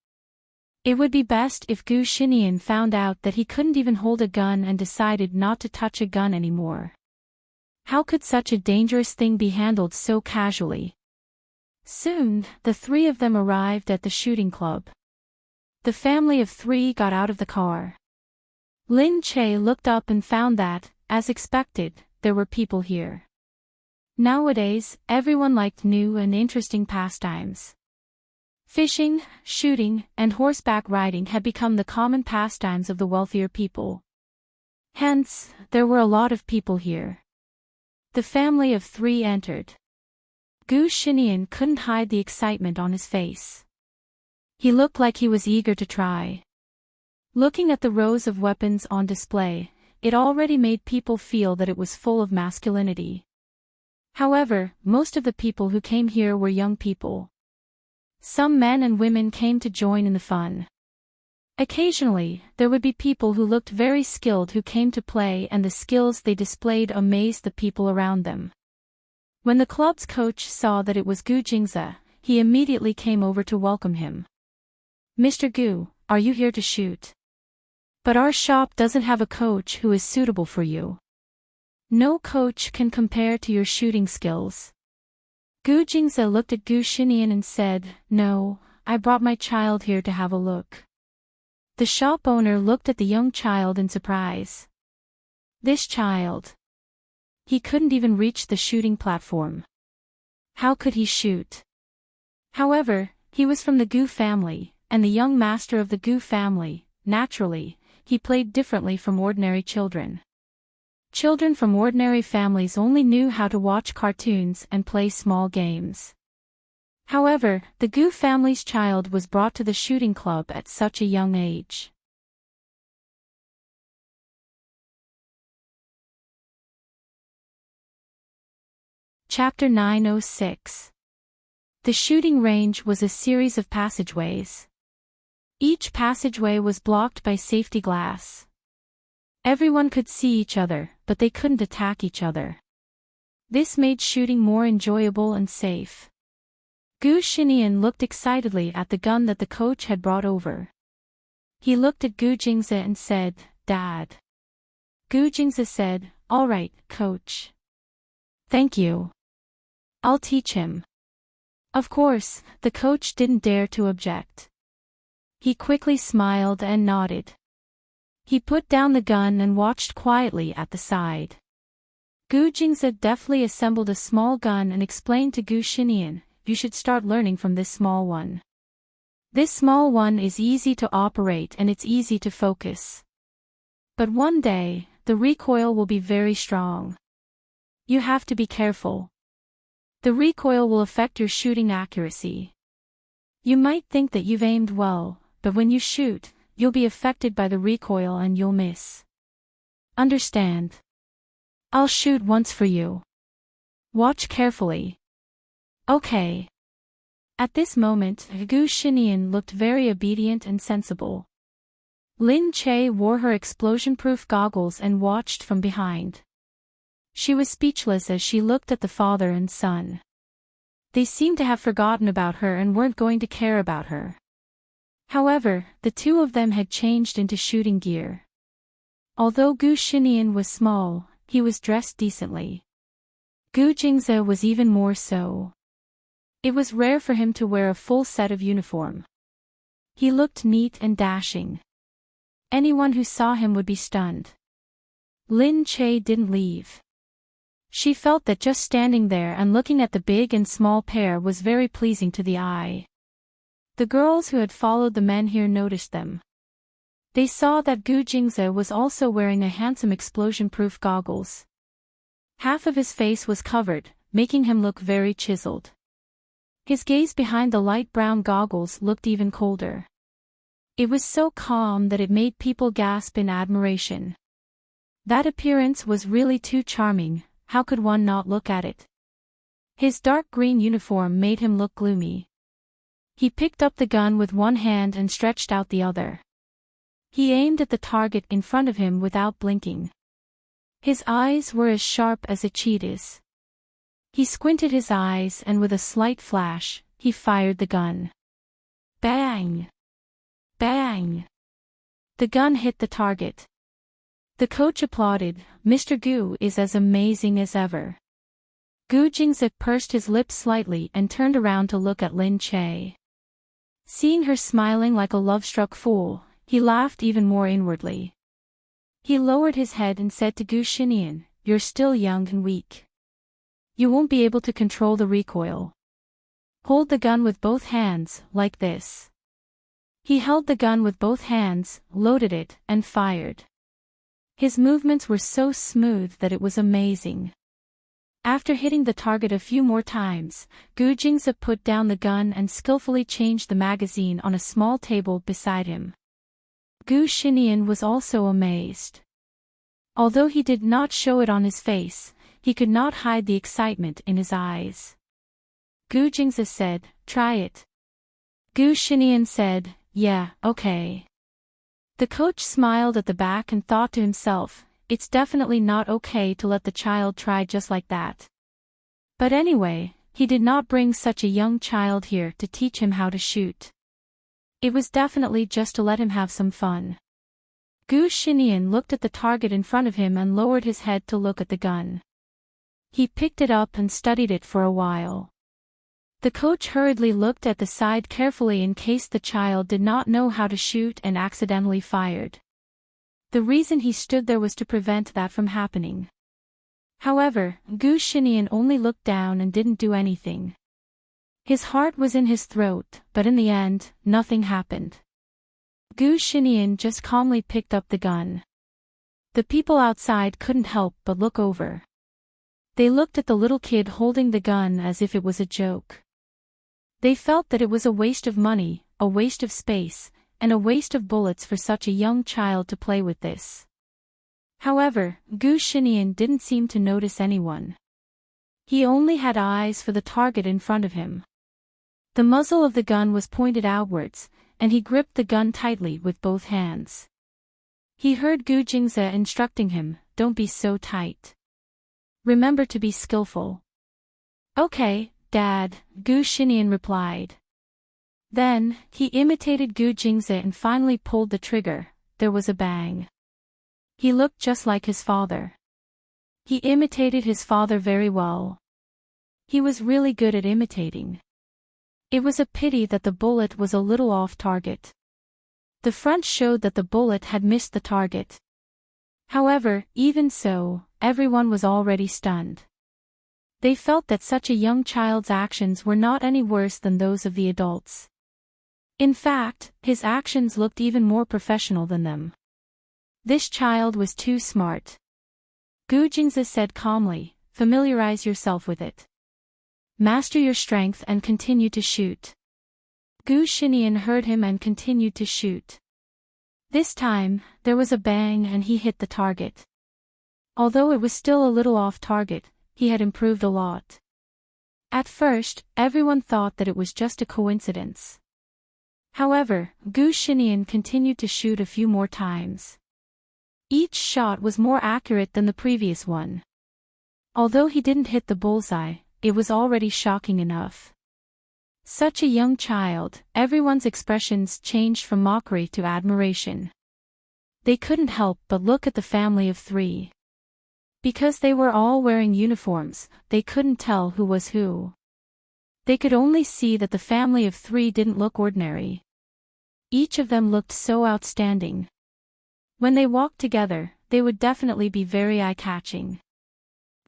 It would be best if Gu Xinian found out that he couldn't even hold a gun and decided not to touch a gun anymore. How could such a dangerous thing be handled so casually? Soon, the three of them arrived at the shooting club. The family of three got out of the car. Lin Che looked up and found that, as expected, there were people here. Nowadays, everyone liked new and interesting pastimes. Fishing, shooting, and horseback riding had become the common pastimes of the wealthier people. Hence, there were a lot of people here. The family of three entered. Gu Xinian couldn't hide the excitement on his face. He looked like he was eager to try. Looking at the rows of weapons on display, it already made people feel that it was full of masculinity. However, most of the people who came here were young people. Some men and women came to join in the fun. Occasionally, there would be people who looked very skilled who came to play, and the skills they displayed amazed the people around them. When the club's coach saw that it was Gu Jingze, he immediately came over to welcome him. "Mr. Gu, are you here to shoot? But our shop doesn't have a coach who is suitable for you. No coach can compare to your shooting skills." Gu Jingze looked at Gu Xinian and said, "No, I brought my child here to have a look." The shop owner looked at the young child in surprise. This child. He couldn't even reach the shooting platform. How could he shoot? However, he was from the Gu family, and the young master of the Gu family, naturally, he played differently from ordinary children. Children from ordinary families only knew how to watch cartoons and play small games. However, the Gu family's child was brought to the shooting club at such a young age. Chapter 906. The shooting range was a series of passageways. Each passageway was blocked by safety glass. Everyone could see each other, but they couldn't attack each other. This made shooting more enjoyable and safe. Gu Xinian looked excitedly at the gun that the coach had brought over. He looked at Gu Jingze and said, "Dad." Gu Jingze said, "All right, coach. Thank you. I'll teach him." Of course, the coach didn't dare to object. He quickly smiled and nodded. He put down the gun and watched quietly at the side. Gu Jingze deftly assembled a small gun and explained to Gu Xinian, "You should start learning from this small one. This small one is easy to operate and it's easy to focus. But one day, the recoil will be very strong. You have to be careful. The recoil will affect your shooting accuracy. You might think that you've aimed well, but when you shoot, you'll be affected by the recoil and you'll miss. Understand? I'll shoot once for you. Watch carefully." "Okay." At this moment, Gu Xinian looked very obedient and sensible. Lin Che wore her explosion-proof goggles and watched from behind. She was speechless as she looked at the father and son. They seemed to have forgotten about her and weren't going to care about her. However, the two of them had changed into shooting gear. Although Gu Xinian was small, he was dressed decently. Gu Jingze was even more so. It was rare for him to wear a full set of uniform. He looked neat and dashing. Anyone who saw him would be stunned. Lin Che didn't leave. She felt that just standing there and looking at the big and small pair was very pleasing to the eye. The girls who had followed the men here noticed them. They saw that Gu Jingze was also wearing a handsome explosion-proof goggles. Half of his face was covered, making him look very chiseled. His gaze behind the light brown goggles looked even colder. It was so calm that it made people gasp in admiration. That appearance was really too charming, how could one not look at it? His dark green uniform made him look gloomy. He picked up the gun with one hand and stretched out the other. He aimed at the target in front of him without blinking. His eyes were as sharp as a cheetah's. He squinted his eyes and with a slight flash, he fired the gun. Bang! Bang! The gun hit the target. The coach applauded. Mr. Gu is as amazing as ever. Gu Jingzi pursed his lips slightly and turned around to look at Lin Che. Seeing her smiling like a love-struck fool, he laughed even more inwardly. He lowered his head and said to Gu Xinian, "You're still young and weak. You won't be able to control the recoil. Hold the gun with both hands, like this." He held the gun with both hands, loaded it, and fired. His movements were so smooth that it was amazing. After hitting the target a few more times, Gu Jingzi put down the gun and skillfully changed the magazine on a small table beside him. Gu Xinian was also amazed. Although he did not show it on his face, he could not hide the excitement in his eyes. Gu Jingzi said, "Try it." Gu Xinian said, "Yeah, okay." The coach smiled at the back and thought to himself, it's definitely not okay to let the child try just like that. But anyway, he did not bring such a young child here to teach him how to shoot. It was definitely just to let him have some fun. Gu Xinian looked at the target in front of him and lowered his head to look at the gun. He picked it up and studied it for a while. The coach hurriedly looked at the side carefully in case the child did not know how to shoot and accidentally fired. The reason he stood there was to prevent that from happening. However, Gu Xinian only looked down and didn't do anything. His heart was in his throat, but in the end, nothing happened. Gu Xinian just calmly picked up the gun. The people outside couldn't help but look over. They looked at the little kid holding the gun as if it was a joke. They felt that it was a waste of money, a waste of space, and a waste of bullets for such a young child to play with this. However, Gu Xinian didn't seem to notice anyone. He only had eyes for the target in front of him. The muzzle of the gun was pointed outwards, and he gripped the gun tightly with both hands. He heard Gu Jingzi instructing him, "Don't be so tight. Remember to be skillful." "Okay, Dad," Gu Xinian replied. Then, he imitated Gu Jingzi and finally pulled the trigger. There was a bang. He looked just like his father. He imitated his father very well. He was really good at imitating. It was a pity that the bullet was a little off target. The front showed that the bullet had missed the target. However, even so, everyone was already stunned. They felt that such a young child's actions were not any worse than those of the adults. In fact, his actions looked even more professional than them. This child was too smart. Gu Jingzi said calmly, "Familiarize yourself with it. Master your strength and continue to shoot." Gu Xinian heard him and continued to shoot. This time, there was a bang and he hit the target. Although it was still a little off target, he had improved a lot. At first, everyone thought that it was just a coincidence. However, Gu Xinian continued to shoot a few more times. Each shot was more accurate than the previous one. Although he didn't hit the bullseye, it was already shocking enough. Such a young child, everyone's expressions changed from mockery to admiration. They couldn't help but look at the family of three. Because they were all wearing uniforms, they couldn't tell who was who. They could only see that the family of three didn't look ordinary. Each of them looked so outstanding. When they walked together, they would definitely be very eye-catching.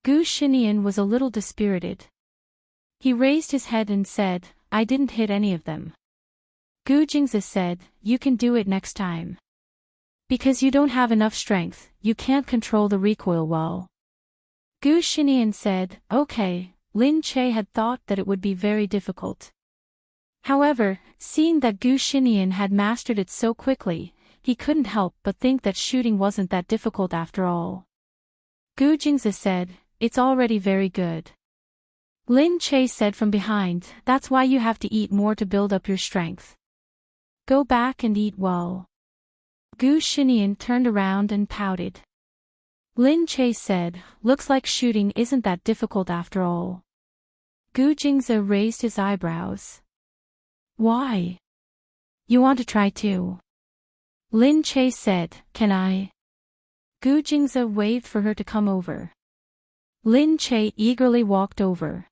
Gu Xinian was a little dispirited. He raised his head and said, "I didn't hit any of them." Gu Jingzi said, "You can do it next time. Because you don't have enough strength, you can't control the recoil well." Gu Xinian said, "Okay." Lin Che had thought that it would be very difficult. However, seeing that Gu Xinian had mastered it so quickly, he couldn't help but think that shooting wasn't that difficult after all. Gu Jingzi said, "It's already very good." Lin Che said from behind, "That's why you have to eat more to build up your strength. Go back and eat well." Gu Xinian turned around and pouted. Lin Che said, "Looks like shooting isn't that difficult after all." Gu Jingze raised his eyebrows. Why? You want to try too? Lin Che said, can I? Gu Jingze waved for her to come over. Lin Che eagerly walked over.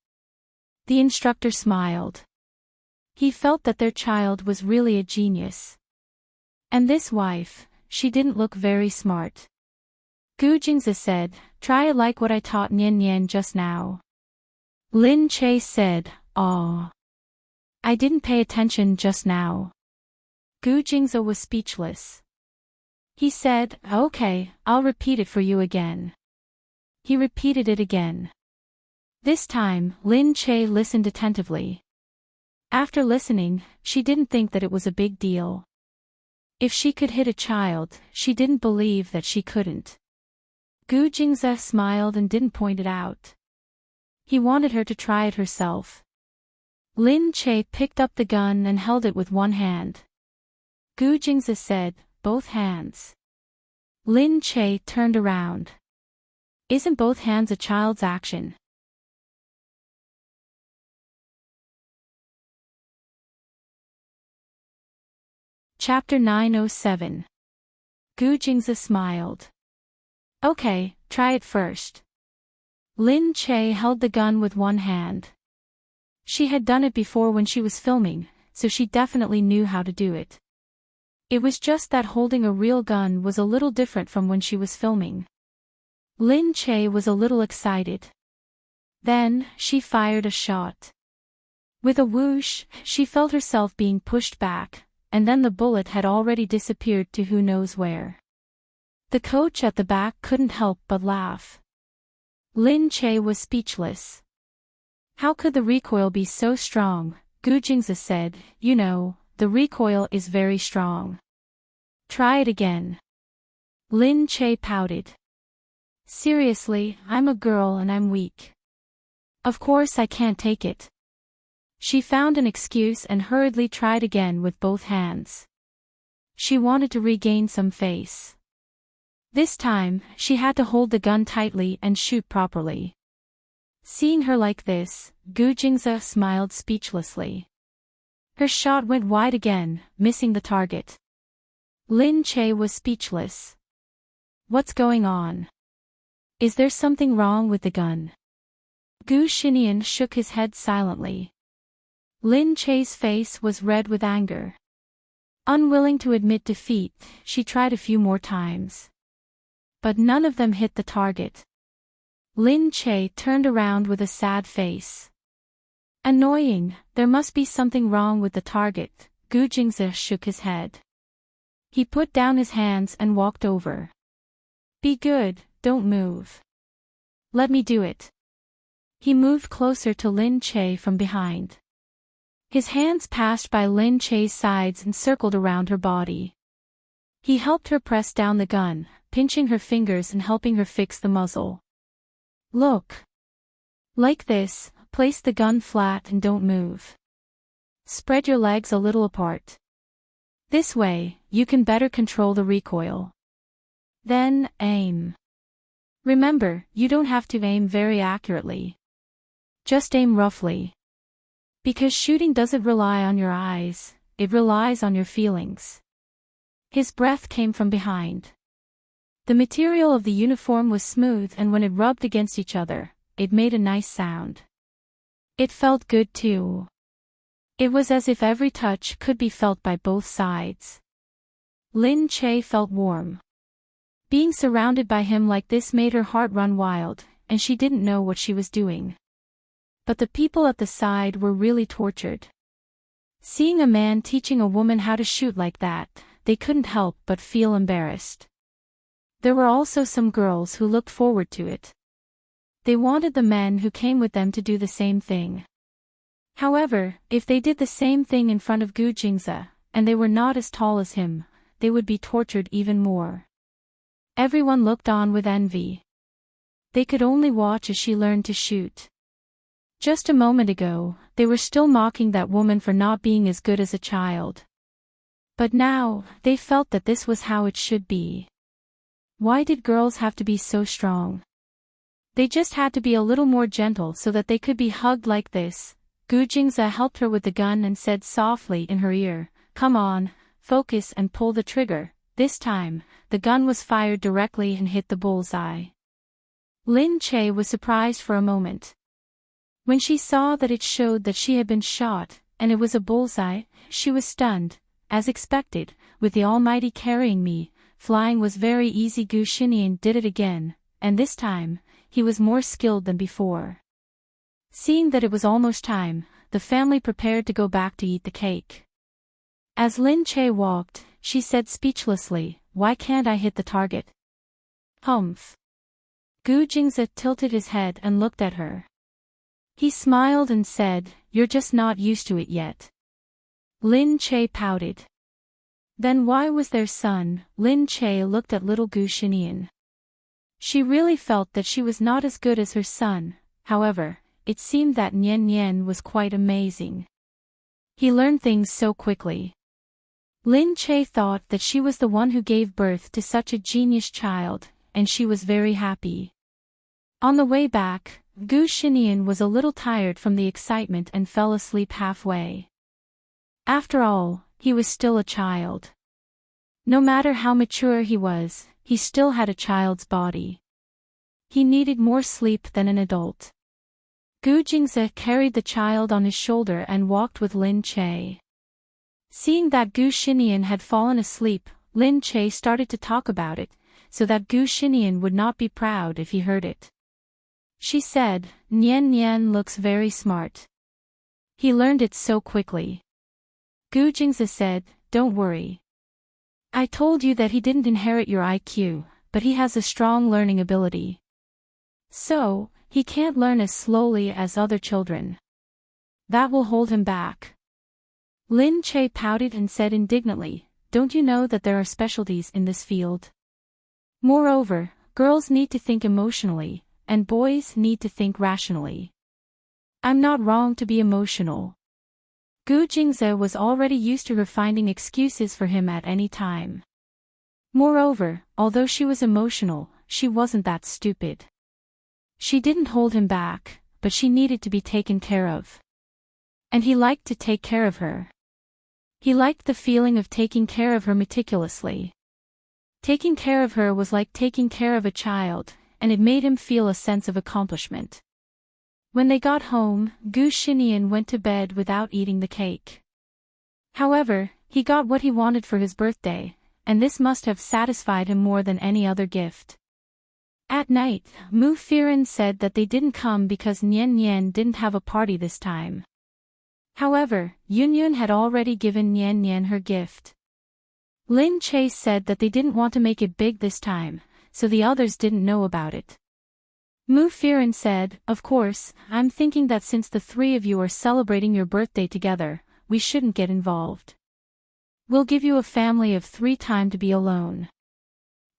The instructor smiled. He felt that their child was really a genius. And this wife, she didn't look very smart. Gu Jingze said, try it like what I taught Nian Nian just now. Lin Che said, aw. I didn't pay attention just now. Gu Jingze was speechless. He said, okay, I'll repeat it for you again. He repeated it again. This time, Lin Che listened attentively. After listening, she didn't think that it was a big deal. If she could hit a child, she didn't believe that she couldn't. Gu Jingze smiled and didn't point it out. He wanted her to try it herself. Lin Che picked up the gun and held it with one hand. Gu Jingze said, both hands. Lin Che turned around. Isn't both hands a child's action? Chapter 907. Gu Jingze smiled. Okay, try it first. Lin Che held the gun with one hand. She had done it before when she was filming, so she definitely knew how to do it. It was just that holding a real gun was a little different from when she was filming. Lin Che was a little excited. Then, she fired a shot. With a whoosh, she felt herself being pushed back, and then the bullet had already disappeared to who knows where. The coach at the back couldn't help but laugh. Lin Che was speechless. How could the recoil be so strong? Gu Jingze said, you know, the recoil is very strong. Try it again. Lin Che pouted. Seriously, I'm a girl and I'm weak. Of course I can't take it. She found an excuse and hurriedly tried again with both hands. She wanted to regain some face. This time, she had to hold the gun tightly and shoot properly. Seeing her like this, Gu Jingze smiled speechlessly. Her shot went wide again, missing the target. Lin Che was speechless. What's going on? Is there something wrong with the gun? Gu Xinian shook his head silently. Lin Che's face was red with anger. Unwilling to admit defeat, she tried a few more times. But none of them hit the target. Lin Che turned around with a sad face. Annoying, there must be something wrong with the target. Gu Jingze shook his head. He put down his hands and walked over. Be good, don't move. Let me do it. He moved closer to Lin Che from behind. His hands passed by Lin Che's sides and circled around her body. He helped her press down the gun, pinching her fingers and helping her fix the muzzle. Look. Like this, place the gun flat and don't move. Spread your legs a little apart. This way, you can better control the recoil. Then, aim. Remember, you don't have to aim very accurately. Just aim roughly. Because shooting doesn't rely on your eyes, it relies on your feelings. His breath came from behind. The material of the uniform was smooth and when it rubbed against each other, it made a nice sound. It felt good too. It was as if every touch could be felt by both sides. Lin Che felt warm. Being surrounded by him like this made her heart run wild, and she didn't know what she was doing. But the people at the side were really tortured. Seeing a man teaching a woman how to shoot like that, they couldn't help but feel embarrassed. There were also some girls who looked forward to it. They wanted the men who came with them to do the same thing. However, if they did the same thing in front of Gu Jingze, and they were not as tall as him, they would be tortured even more. Everyone looked on with envy. They could only watch as she learned to shoot. Just a moment ago, they were still mocking that woman for not being as good as a child. But now, they felt that this was how it should be. Why did girls have to be so strong? They just had to be a little more gentle so that they could be hugged like this. Gu Jingze helped her with the gun and said softly in her ear, "Come on, focus and pull the trigger." This time, the gun was fired directly and hit the bullseye. Lin Che was surprised for a moment. When she saw that it showed that she had been shot, and it was a bullseye, she was stunned. As expected, with the Almighty carrying me, flying was very easy. Gu Xinian did it again, and this time, he was more skilled than before. Seeing that it was almost time, the family prepared to go back to eat the cake. As Lin Che walked, she said speechlessly, "Why can't I hit the target?" Humph. Gu Jingze tilted his head and looked at her. He smiled and said, "You're just not used to it yet." Lin Che pouted. Then why was their son? Lin Che looked at little Gu Xinian. She really felt that she was not as good as her son. However, it seemed that Nian Nian was quite amazing. He learned things so quickly. Lin Che thought that she was the one who gave birth to such a genius child, and she was very happy. On the way back, Gu Xinian was a little tired from the excitement and fell asleep halfway. After all, he was still a child. No matter how mature he was, he still had a child's body. He needed more sleep than an adult. Gu Jingze carried the child on his shoulder and walked with Lin Che. Seeing that Gu Xinian had fallen asleep, Lin Che started to talk about it, so that Gu Xinian would not be proud if he heard it. She said, "Nian Nian looks very smart. He learned it so quickly." Gu Jingze said, "Don't worry. I told you that he didn't inherit your IQ, but he has a strong learning ability. So, he can't learn as slowly as other children. That will hold him back." Lin Che pouted and said indignantly, "Don't you know that there are specialties in this field? Moreover, girls need to think emotionally, and boys need to think rationally. I'm not wrong to be emotional." Gu Jingze was already used to her finding excuses for him at any time. Moreover, although she was emotional, she wasn't that stupid. She didn't hold him back, but she needed to be taken care of. And he liked to take care of her. He liked the feeling of taking care of her meticulously. Taking care of her was like taking care of a child, and it made him feel a sense of accomplishment. When they got home, Gu Xinian went to bed without eating the cake. However, he got what he wanted for his birthday, and this must have satisfied him more than any other gift. At night, Mu Firen said that they didn't come because Nian Nian didn't have a party this time. However, Yun Yun had already given Nian Nian her gift. Lin Che said that they didn't want to make it big this time, so the others didn't know about it. Mu Firen said, "Of course, I'm thinking that since the three of you are celebrating your birthday together, we shouldn't get involved. We'll give you a family of 3 time to be alone.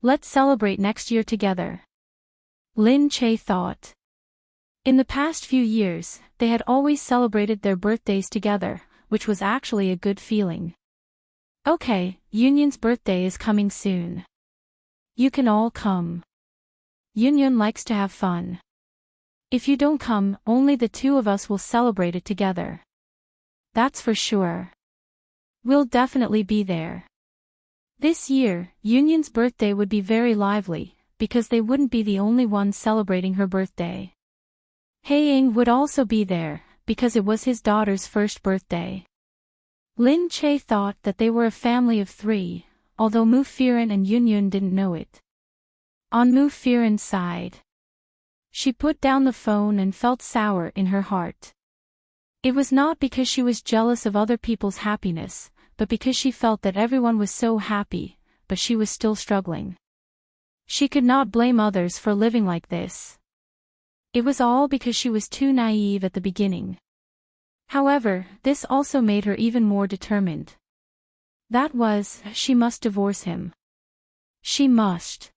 Let's celebrate next year together." Lin Che thought. In the past few years, they had always celebrated their birthdays together, which was actually a good feeling. "Okay, Yunyan's birthday is coming soon. You can all come. Yun likes to have fun. If you don't come, only the 2 of us will celebrate it together. That's for sure. We'll definitely be there." This year, Yunyan's birthday would be very lively, because they wouldn't be the only ones celebrating her birthday. Haiying would also be there, because it was his daughter's first birthday. Lin Che thought that they were a family of 3, although Mu Firen and Yun didn't know it. On Mu Firen's side, she put down the phone and felt sour in her heart. It was not because she was jealous of other people's happiness, but because she felt that everyone was so happy, but she was still struggling. She could not blame others for living like this. It was all because she was too naive at the beginning. However, this also made her even more determined. That was, she must divorce him. She must.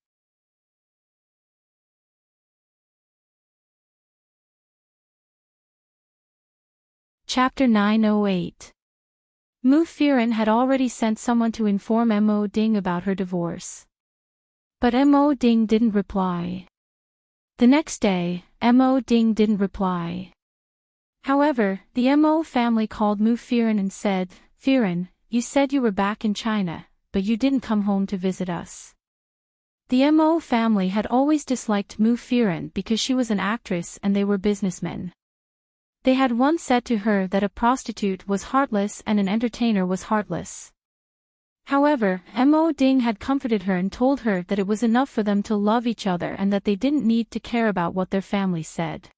Chapter 908. Mu Firen had already sent someone to inform Mo Ding about her divorce. But Mo Ding didn't reply. The next day, Mo Ding didn't reply. However, the Mo family called Mu Firen and said, "Firen, you said you were back in China, but you didn't come home to visit us." The Mo family had always disliked Mu Firen because she was an actress and they were businessmen. They had once said to her that a prostitute was heartless and an entertainer was heartless. However, Mo Ding had comforted her and told her that it was enough for them to love each other and that they didn't need to care about what their family said.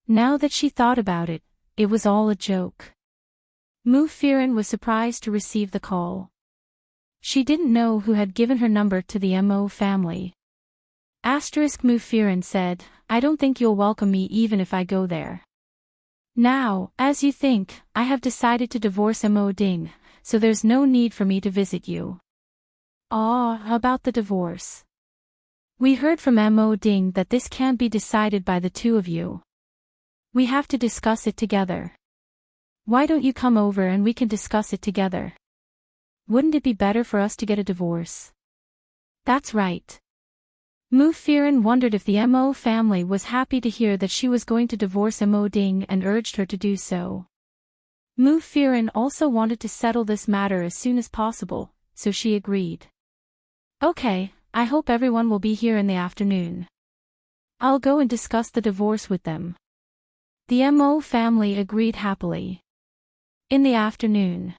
Now that she thought about it, it was all a joke. Mu Firen was surprised to receive the call. She didn't know who had given her number to the Mo family. Mu Firen said, "I don't think you'll welcome me even if I go there. Now, as you think, I have decided to divorce Mo Ding, so there's no need for me to visit you." About the divorce. We heard from Mo Ding that this can't be decided by the two of you. We have to discuss it together. Why don't you come over and we can discuss it together? Wouldn't it be better for us to get a divorce? That's right. Mu Firen wondered if the Mo family was happy to hear that she was going to divorce Mo Ding and urged her to do so. Mu Firen also wanted to settle this matter as soon as possible, so she agreed. "Okay, I hope everyone will be here in the afternoon. I'll go and discuss the divorce with them." The Mo family agreed happily. In the afternoon,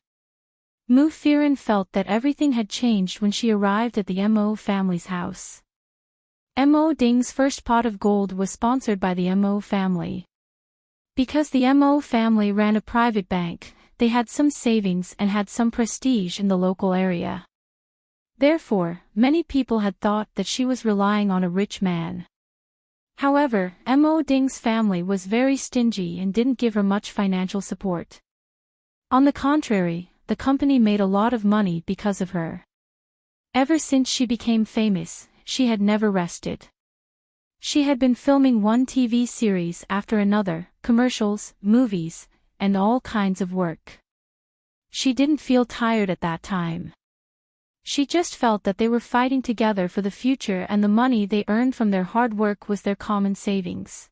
Mu Firen felt that everything had changed when she arrived at the Mo family's house. Mo Ding's first pot of gold was sponsored by the Mo family. Because the Mo family ran a private bank, they had some savings and had some prestige in the local area. Therefore, many people had thought that she was relying on a rich man. However, Mo Ding's family was very stingy and didn't give her much financial support. On the contrary, the company made a lot of money because of her. Ever since she became famous, she had never rested. She had been filming one TV series after another, commercials, movies, and all kinds of work. She didn't feel tired at that time. She just felt that they were fighting together for the future and the money they earned from their hard work was their common savings.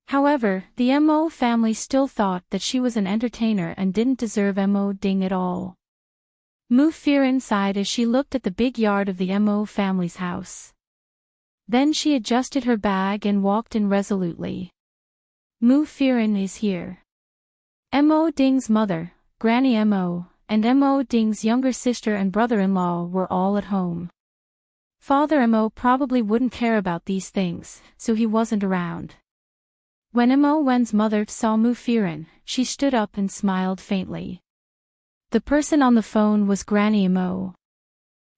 However, the Mo family still thought that she was an entertainer and didn't deserve Mo Ding at all. Mu Firen sighed as she looked at the big yard of the Mo family's house. Then she adjusted her bag and walked in resolutely. Mu Firen is here. Mo Ding's mother, Granny Mo, and Mo Ding's younger sister and brother-in-law were all at home. Father Mo probably wouldn't care about these things, so he wasn't around. When Mo Wen's mother saw Mu Firen, she stood up and smiled faintly. The person on the phone was Granny Mo.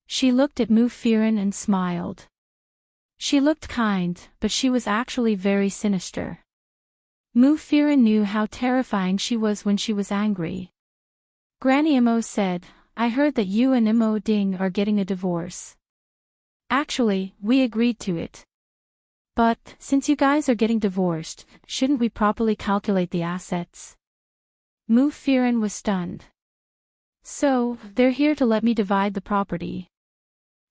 She looked at Mu Firen and smiled. She looked kind, but she was actually very sinister. Mu Firen knew how terrifying she was when she was angry. Granny Mo said, "I heard that you and Mo Ding are getting a divorce. Actually, we agreed to it. But, since you guys are getting divorced, shouldn't we properly calculate the assets?" Mu Firen was stunned. "So, they're here to let me divide the property."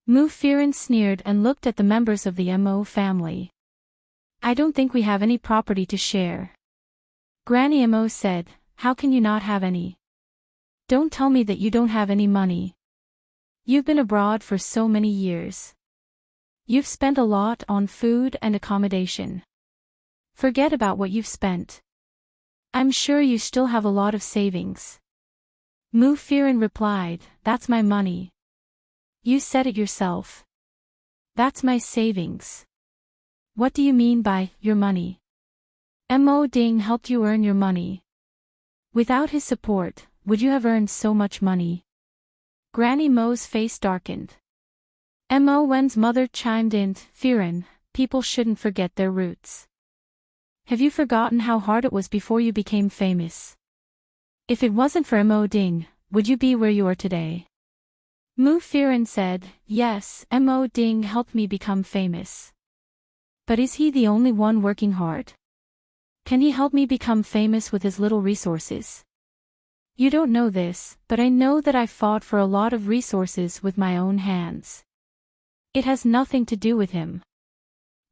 Mu Firen sneered and looked at the members of the Mo family. "I don't think we have any property to share." Granny Mo said, "How can you not have any? Don't tell me that you don't have any money. You've been abroad for so many years. You've spent a lot on food and accommodation. Forget about what you've spent. I'm sure you still have a lot of savings." Mu Firen replied, "That's my money. You said it yourself. That's my savings." "What do you mean by, your money? Mo Ding helped you earn your money. Without his support, would you have earned so much money?" Granny Mo's face darkened. Mo Wen's mother chimed in, "Firen, people shouldn't forget their roots. Have you forgotten how hard it was before you became famous? If it wasn't for Mo Ding, would you be where you are today?" Mu Firen said, "Yes, Mo Ding helped me become famous. But is he the only one working hard? Can he help me become famous with his little resources? You don't know this, but I know that I fought for a lot of resources with my own hands. It has nothing to do with him.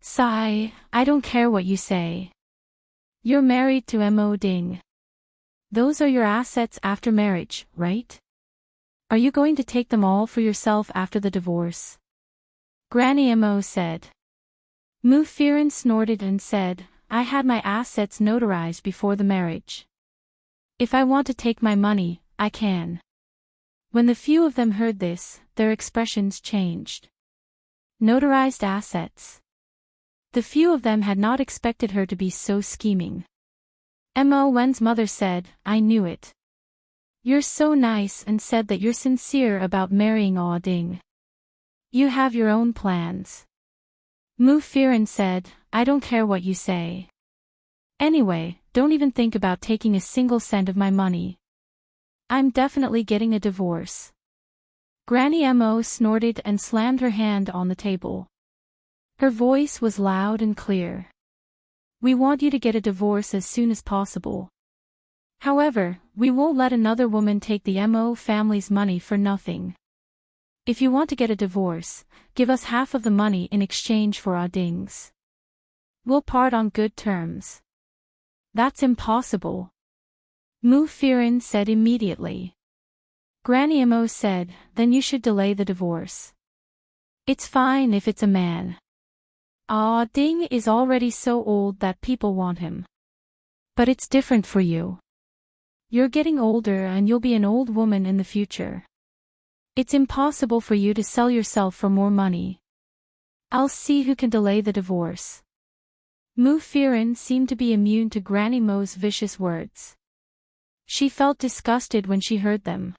Sigh, I don't care what you say. You're married to Mo Ding. Those are your assets after marriage, right? Are you going to take them all for yourself after the divorce? Granny Mo said. Mu Firen snorted and said, I had my assets notarized before the marriage. If I want to take my money, I can. When the few of them heard this, their expressions changed. Notarized assets. The few of them had not expected her to be so scheming. Mo Wen's mother said, I knew it. You're so nice and said that you're sincere about marrying Aw Ding. You have your own plans. Mu Firen said, I don't care what you say. Anyway, don't even think about taking a single cent of my money. I'm definitely getting a divorce. Granny Mo snorted and slammed her hand on the table. Her voice was loud and clear. We want you to get a divorce as soon as possible. However, we won't let another woman take the Mo family's money for nothing. If you want to get a divorce, give us half of the money in exchange for Aw Ding's. We'll part on good terms. That's impossible. Mu Firen said immediately. Granny Mo said, then you should delay the divorce. It's fine if it's a man. Aw Ding is already so old that people want him. But it's different for you. You're getting older and you'll be an old woman in the future. It's impossible for you to sell yourself for more money. I'll see who can delay the divorce. Mu Firen seemed to be immune to Granny Mo's vicious words. She felt disgusted when she heard them.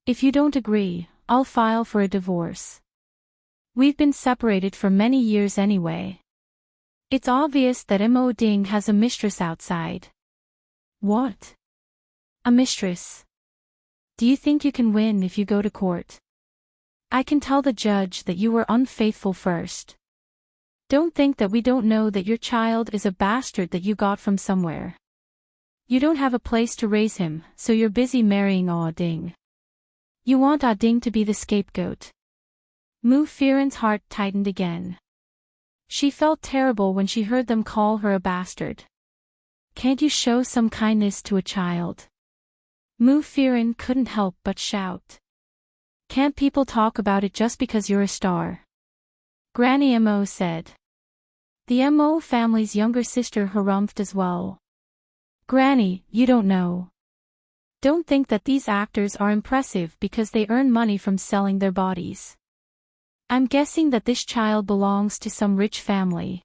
If you don't agree, I'll file for a divorce. We've been separated for many years anyway. It's obvious that Mo Ding has a mistress outside. What? A mistress? Do you think you can win if you go to court? I can tell the judge that you were unfaithful first. Don't think that we don't know that your child is a bastard that you got from somewhere. You don't have a place to raise him, so you're busy marrying Aw Ding. You want Aw Ding to be the scapegoat. Mu Firen's heart tightened again. She felt terrible when she heard them call her a bastard. Can't you show some kindness to a child? Mu Firen couldn't help but shout. Can't people talk about it just because you're a star? Granny Mo said. The Mo family's younger sister harumphed as well. Granny, you don't know. Don't think that these actors are impressive because they earn money from selling their bodies. I'm guessing that this child belongs to some rich family.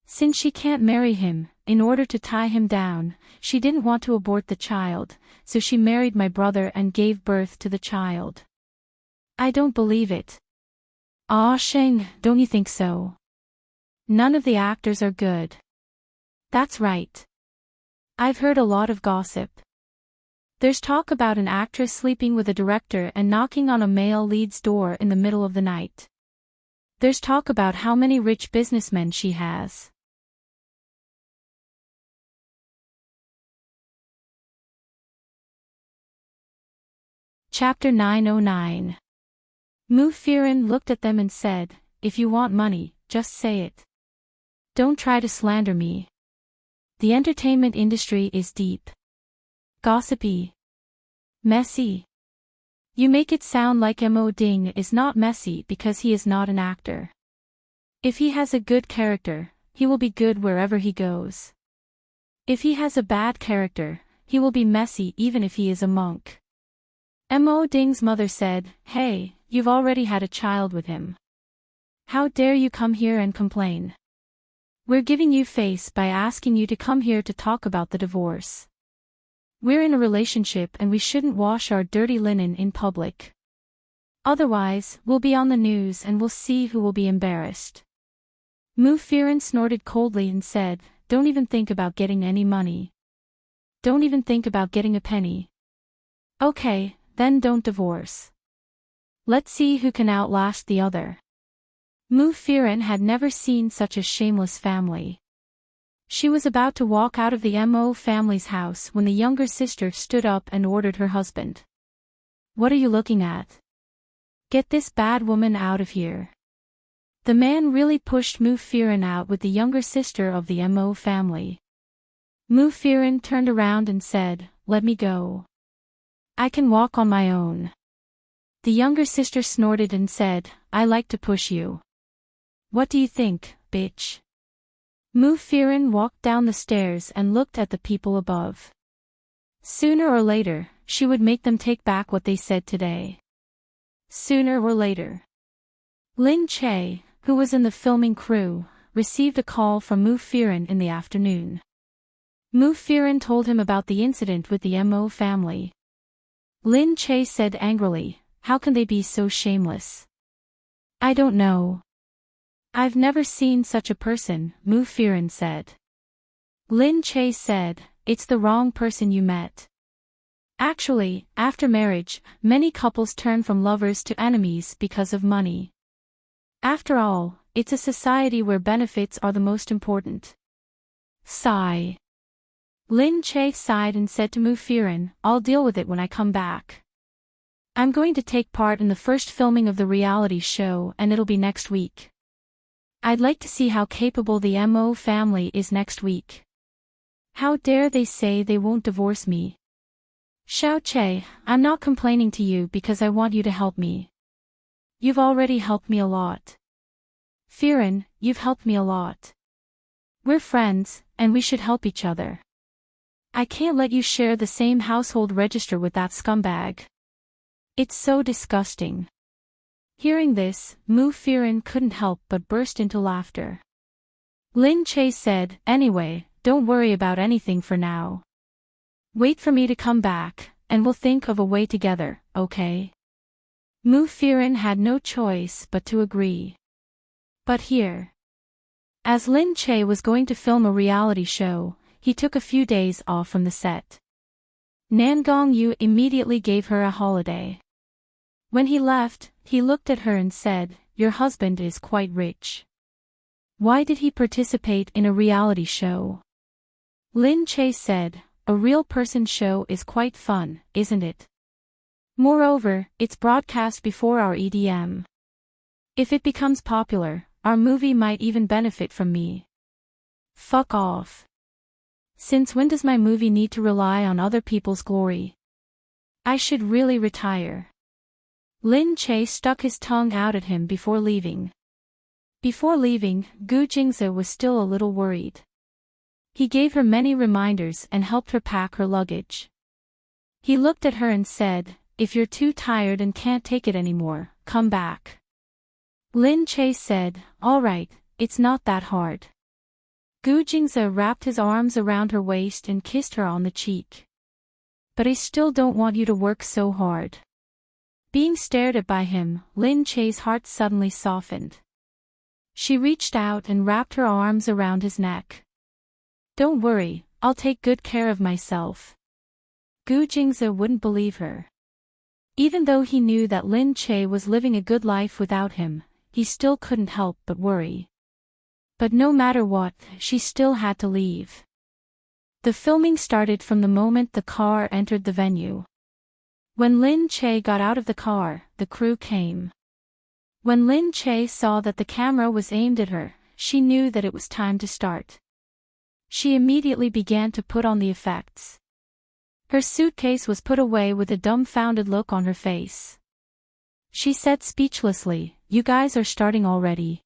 Since she can't marry him, in order to tie him down, she didn't want to abort the child, so she married my brother and gave birth to the child. I don't believe it. Aw Sheng, don't you think so? None of the actors are good. That's right. I've heard a lot of gossip. There's talk about an actress sleeping with a director and knocking on a male lead's door in the middle of the night. There's talk about how many rich businessmen she has. Chapter 909. Mu Firen looked at them and said, if you want money, just say it. Don't try to slander me. The entertainment industry is deep. Gossipy. Messy. You make it sound like Mo Ding is not messy because he is not an actor. If he has a good character, he will be good wherever he goes. If he has a bad character, he will be messy even if he is a monk. Mo Ding's mother said, hey, you've already had a child with him. How dare you come here and complain? We're giving you face by asking you to come here to talk about the divorce. We're in a relationship and we shouldn't wash our dirty linen in public. Otherwise, we'll be on the news and we'll see who will be embarrassed. Mu Firen snorted coldly and said, don't even think about getting any money. Don't even think about getting a penny. Okay, then don't divorce. Let's see who can outlast the other. Mu Firen had never seen such a shameless family. She was about to walk out of the Mo family's house when the younger sister stood up and ordered her husband. What are you looking at? Get this bad woman out of here. The man really pushed Mu Firen out with the younger sister of the Mo family. Mu Firen turned around and said, "Let me go. I can walk on my own." The younger sister snorted and said, "I like to push you. What do you think, bitch?" Mu Firen walked down the stairs and looked at the people above. Sooner or later, she would make them take back what they said today. Sooner or later. Lin Che, who was in the filming crew, received a call from Mu Firen in the afternoon. Mu Firen told him about the incident with the Mo family. Lin Che said angrily, "How can they be so shameless?" "I don't know. I've never seen such a person," Mu Firen said. Lin Che said, "It's the wrong person you met. Actually, after marriage, many couples turn from lovers to enemies because of money. After all, it's a society where benefits are the most important." Sigh. Lin Che sighed and said to Mu Firen, "I'll deal with it when I come back. I'm going to take part in the first filming of the reality show and it'll be next week. I'd like to see how capable the Mo family is next week. How dare they say they won't divorce me? Xiao Che, I'm not complaining to you because I want you to help me. You've already helped me a lot. Firen, you've helped me a lot. We're friends, and we should help each other. I can't let you share the same household register with that scumbag. It's so disgusting." Hearing this, Mu Firen couldn't help but burst into laughter. Lin Che said, "Anyway, don't worry about anything for now. Wait for me to come back, and we'll think of a way together, okay?" Mu Firen had no choice but to agree. But here. As Lin Che was going to film a reality show, he took a few days off from the set. Nangong Yu immediately gave her a holiday. When he left, he looked at her and said, "Your husband is quite rich. Why did he participate in a reality show?" Lin Che said, "A real person show is quite fun, isn't it? Moreover, it's broadcast before our EDM. If it becomes popular, our movie might even benefit from me." Fuck off. Since when does my movie need to rely on other people's glory? I should really retire. Lin Che stuck his tongue out at him before leaving. Before leaving, Gu Jingze was still a little worried. He gave her many reminders and helped her pack her luggage. He looked at her and said, "If you're too tired and can't take it anymore, come back." Lin Che said, "All right, it's not that hard." Gu Jingze wrapped his arms around her waist and kissed her on the cheek. "But I still don't want you to work so hard." Being stared at by him, Lin Che's heart suddenly softened. She reached out and wrapped her arms around his neck. "Don't worry, I'll take good care of myself." Gu Jingze wouldn't believe her. Even though he knew that Lin Che was living a good life without him, he still couldn't help but worry. But no matter what, she still had to leave. The filming started from the moment the car entered the venue. When Lin Che got out of the car, the crew came. When Lin Che saw that the camera was aimed at her, she knew that it was time to start. She immediately began to put on the effects. Her suitcase was put away with a dumbfounded look on her face. She said speechlessly, "You guys are starting already.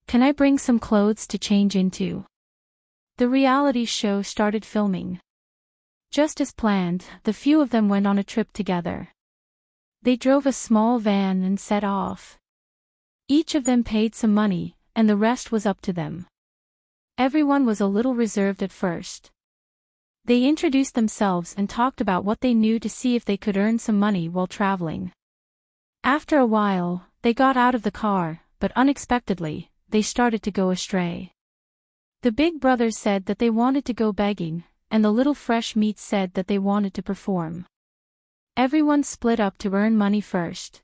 Can I bring some clothes to change into?" The reality show started filming. Just as planned, the few of them went on a trip together. They drove a small van and set off. Each of them paid some money, and the rest was up to them. Everyone was a little reserved at first. They introduced themselves and talked about what they knew to see if they could earn some money while traveling. After a while, they got out of the car, but unexpectedly, they started to go astray. The big brothers said that they wanted to go begging, and the little fresh meat said that they wanted to perform. Everyone split up to earn money first.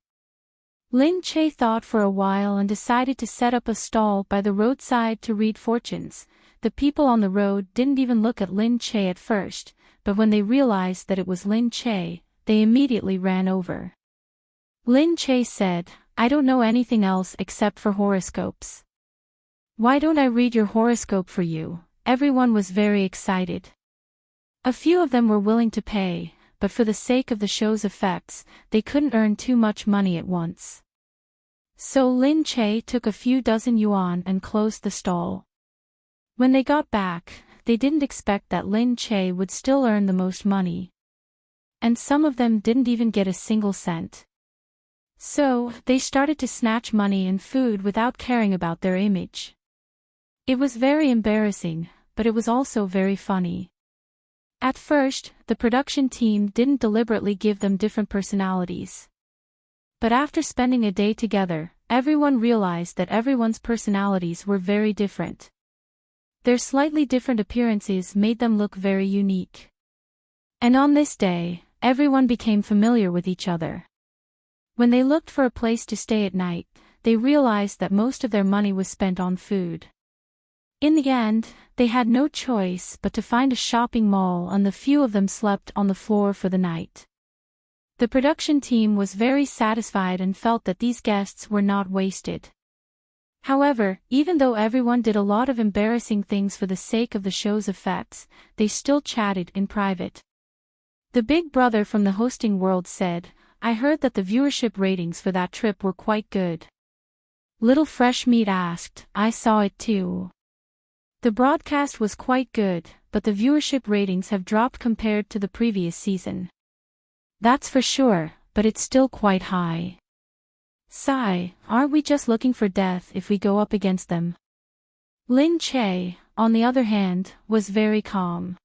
Lin Che thought for a while and decided to set up a stall by the roadside to read fortunes. The people on the road didn't even look at Lin Che at first, but when they realized that it was Lin Che, they immediately ran over. Lin Che said, I don't know anything else except for horoscopes. Why don't I read your horoscope for you? Everyone was very excited. A few of them were willing to pay, but for the sake of the show's effects, they couldn't earn too much money at once. So Lin Che took a few dozen yuan and closed the stall. When they got back, they didn't expect that Lin Che would still earn the most money. And some of them didn't even get a single cent. So, they started to snatch money and food without caring about their image. It was very embarrassing, but it was also very funny. At first, the production team didn't deliberately give them different personalities. But after spending a day together, everyone realized that everyone's personalities were very different. Their slightly different appearances made them look very unique. And on this day, everyone became familiar with each other. When they looked for a place to stay at night, they realized that most of their money was spent on food. In the end, they had no choice but to find a shopping mall, and the few of them slept on the floor for the night. The production team was very satisfied and felt that these guests were not wasted. However, even though everyone did a lot of embarrassing things for the sake of the show's effects, they still chatted in private. The big brother from the hosting world said, "I heard that the viewership ratings for that trip were quite good." Little Fresh Meat asked, "I saw it too. The broadcast was quite good, but the viewership ratings have dropped compared to the previous season." "That's for sure, but it's still quite high." "Sigh, aren't we just looking for death if we go up against them?" Lin Che, on the other hand, was very calm.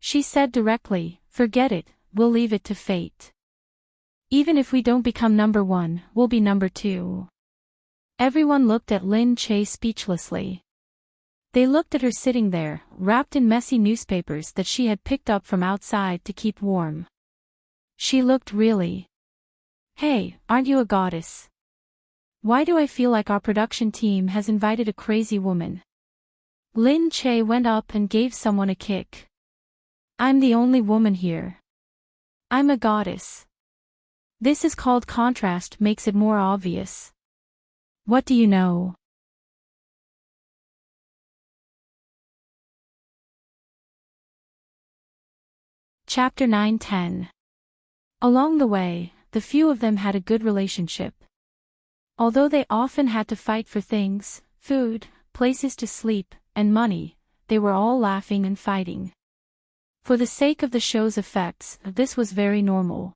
She said directly, "Forget it, we'll leave it to fate. Even if we don't become number one, we'll be number two." Everyone looked at Lin Che speechlessly. They looked at her sitting there, wrapped in messy newspapers that she had picked up from outside to keep warm. She looked really... Hey, aren't you a goddess? Why do I feel like our production team has invited a crazy woman? Lin Che went up and gave someone a kick. "I'm the only woman here. I'm a goddess. This is called contrast, makes it more obvious. What do you know?" Chapter 9-10. Along the way, the few of them had a good relationship. Although they often had to fight for things, food, places to sleep, and money, they were all laughing and fighting. For the sake of the show's effects, this was very normal.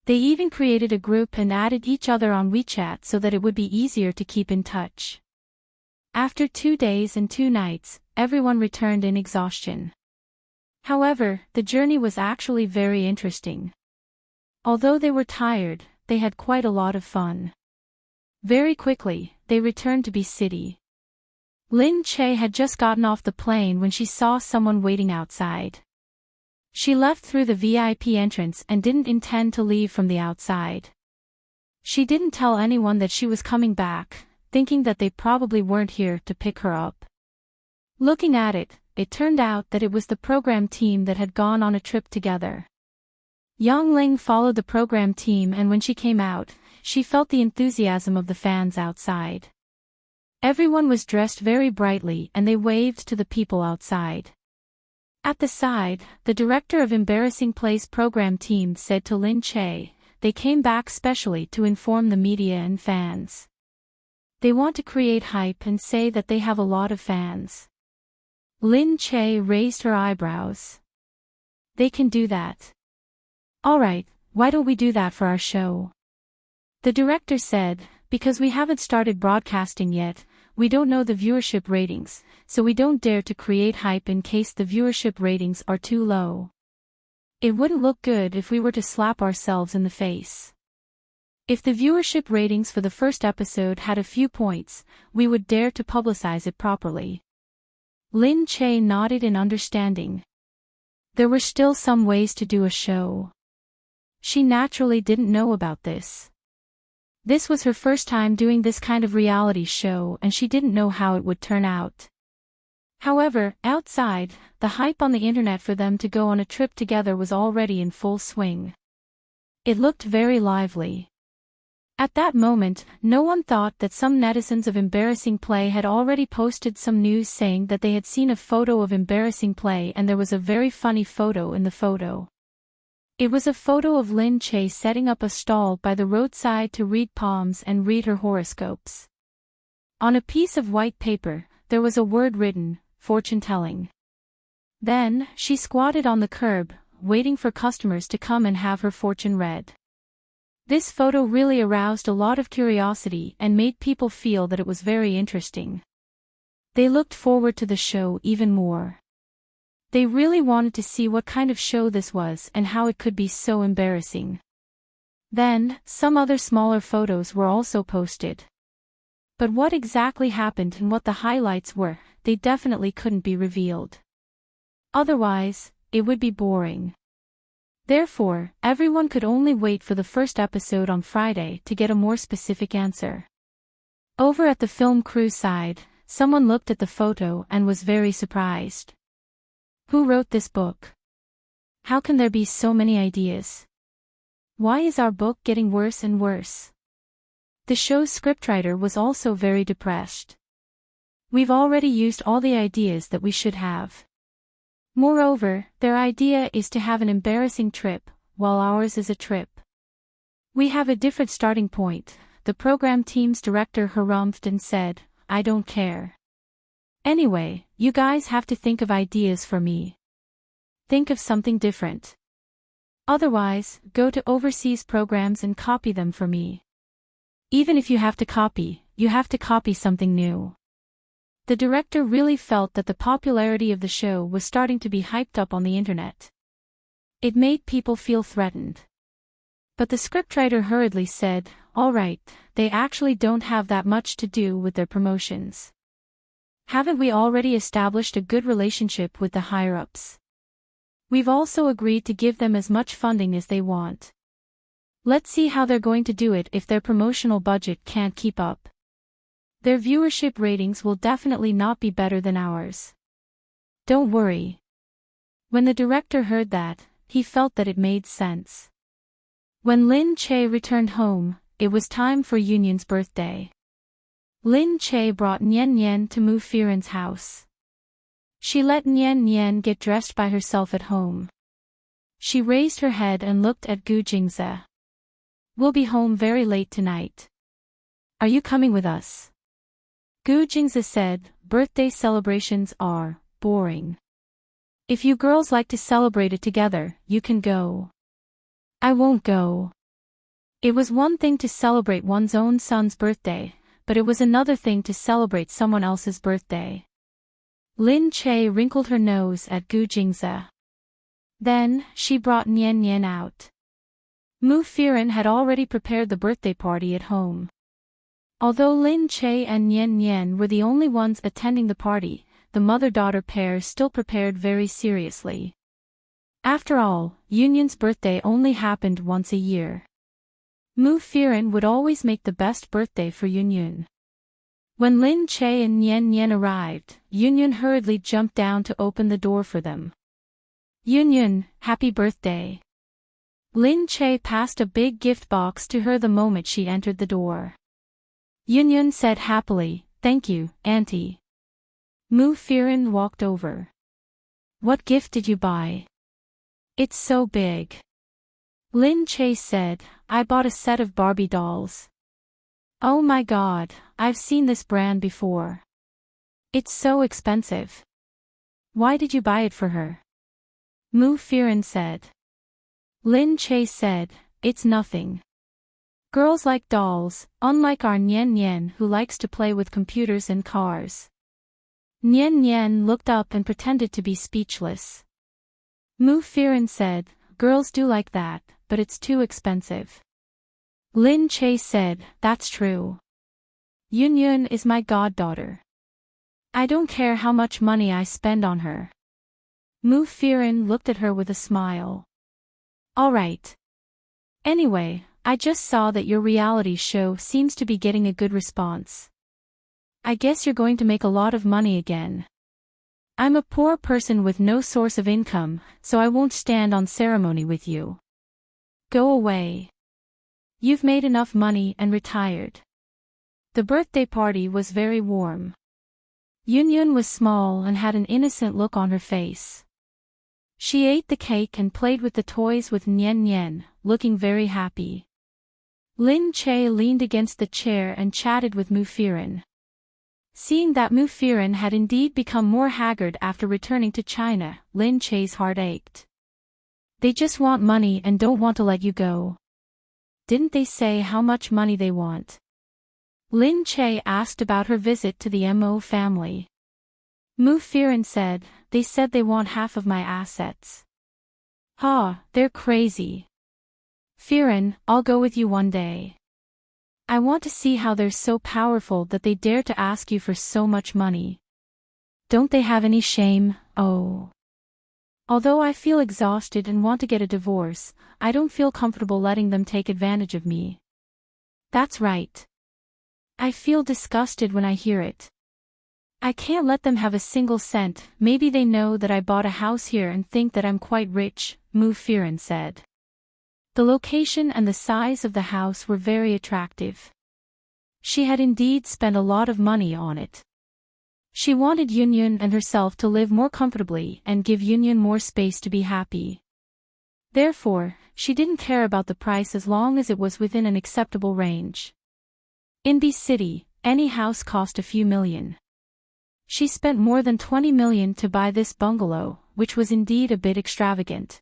They even created a group and added each other on WeChat so that it would be easier to keep in touch. After 2 days and 2 nights, everyone returned in exhaustion. However, the journey was actually very interesting. Although they were tired, they had quite a lot of fun. Very quickly, they returned to B City. Lin Che had just gotten off the plane when she saw someone waiting outside. She left through the VIP entrance and didn't intend to leave from the outside. She didn't tell anyone that she was coming back, thinking that they probably weren't here to pick her up. Looking at it, it turned out that it was the program team that had gone on a trip together. Yang Ling followed the program team, and when she came out, she felt the enthusiasm of the fans outside. Everyone was dressed very brightly and they waved to the people outside. At the side, the director of Embarrassing Place program team said to Lin Che, "They came back specially to inform the media and fans. They want to create hype and say that they have a lot of fans." Lin Che raised her eyebrows. "They can do that. Alright, why don't we do that for our show?" The director said, "Because we haven't started broadcasting yet, we don't know the viewership ratings, so we don't dare to create hype in case the viewership ratings are too low. It wouldn't look good if we were to slap ourselves in the face. If the viewership ratings for the first episode had a few points, we would dare to publicize it properly." Lin Che nodded in understanding. There were still some ways to do a show. She naturally didn't know about this. This was her first time doing this kind of reality show and she didn't know how it would turn out. However, outside, the hype on the internet for them to go on a trip together was already in full swing. It looked very lively. At that moment, no one thought that some netizens of Embarrassing Play had already posted some news saying that they had seen a photo of Embarrassing Play and there was a very funny photo in the photo. It was a photo of Lin Che setting up a stall by the roadside to read palms and read her horoscopes. On a piece of white paper, there was a word written, fortune-telling. Then, she squatted on the curb, waiting for customers to come and have her fortune read. This photo really aroused a lot of curiosity and made people feel that it was very interesting. They looked forward to the show even more. They really wanted to see what kind of show this was and how it could be so embarrassing. Then, some other smaller photos were also posted. But what exactly happened and what the highlights were, they definitely couldn't be revealed. Otherwise, it would be boring. Therefore, everyone could only wait for the first episode on Friday to get a more specific answer. Over at the film crew side, someone looked at the photo and was very surprised. Who wrote this book? How can there be so many ideas? Why is our book getting worse and worse? The show's scriptwriter was also very depressed. We've already used all the ideas that we should have. Moreover, their idea is to have an embarrassing trip, while ours is a trip. We have a different starting point, the program team's director harumphed and said, I don't care. Anyway, you guys have to think of ideas for me. Think of something different. Otherwise, go to overseas programs and copy them for me. Even if you have to copy something new. The director really felt that the popularity of the show was starting to be hyped up on the internet. It made people feel threatened. But the scriptwriter hurriedly said, all right, they actually don't have that much to do with their promotions. Haven't we already established a good relationship with the higher-ups? We've also agreed to give them as much funding as they want. Let's see how they're going to do it if their promotional budget can't keep up. Their viewership ratings will definitely not be better than ours. Don't worry. When the director heard that, he felt that it made sense. When Lin Che returned home, it was time for Yunyan's birthday. Lin Che brought Nian Nian to Mu Firen's house. She let Nian Nian get dressed by herself at home. She raised her head and looked at Gu Jingze. We'll be home very late tonight. Are you coming with us? Gu Jingze said, birthday celebrations are boring. If you girls like to celebrate it together, you can go. I won't go. It was one thing to celebrate one's own son's birthday, but it was another thing to celebrate someone else's birthday. Lin Che wrinkled her nose at Gu Jingze. Then, she brought Nian Nian out. Mu Firen had already prepared the birthday party at home. Although Lin Che and Nian Nian were the only ones attending the party, the mother-daughter pair still prepared very seriously. After all, Yunyan's birthday only happened once a year. Mu Firen would always make the best birthday for Yunyan. When Lin Che and Nian Nian arrived, Yunyan hurriedly jumped down to open the door for them. Yunyan, happy birthday. Lin Che passed a big gift box to her the moment she entered the door. Yunyan said happily, thank you, Auntie. Mu Firen walked over. What gift did you buy? It's so big. Lin Che said, I bought a set of Barbie dolls. Oh my god, I've seen this brand before. It's so expensive. Why did you buy it for her? Mu Firen said. Lin Che said, it's nothing. Girls like dolls, unlike our Nian Nian who likes to play with computers and cars. Nian Nian looked up and pretended to be speechless. Mu Firen said, girls do like that, but it's too expensive. Lin Che said, that's true. Yunyan is my goddaughter. I don't care how much money I spend on her. Mu Firen looked at her with a smile. Alright. Anyway, I just saw that your reality show seems to be getting a good response. I guess you're going to make a lot of money again. I'm a poor person with no source of income, so I won't stand on ceremony with you. Go away. You've made enough money and retired. The birthday party was very warm. Yunyun was small and had an innocent look on her face. She ate the cake and played with the toys with Nian Nian, looking very happy. Lin Che leaned against the chair and chatted with Mu Firen. Seeing that Mu Firen had indeed become more haggard after returning to China, Lin Che's heart ached. They just want money and don't want to let you go. Didn't they say how much money they want? Lin Che asked about her visit to the Mo family. Mu Firen said, they said they want half of my assets. Ha, they're crazy. Firen, I'll go with you one day. I want to see how they're so powerful that they dare to ask you for so much money. Don't they have any shame? Oh. Although I feel exhausted and want to get a divorce, I don't feel comfortable letting them take advantage of me. That's right. I feel disgusted when I hear it. I can't let them have a single cent. Maybe they know that I bought a house here and think that I'm quite rich, Mu Firen said. The location and the size of the house were very attractive. She had indeed spent a lot of money on it. She wanted Yunyun and herself to live more comfortably and give Yunyun more space to be happy. Therefore, she didn't care about the price as long as it was within an acceptable range. In B City, any house cost a few million. She spent more than 20 million to buy this bungalow, which was indeed a bit extravagant.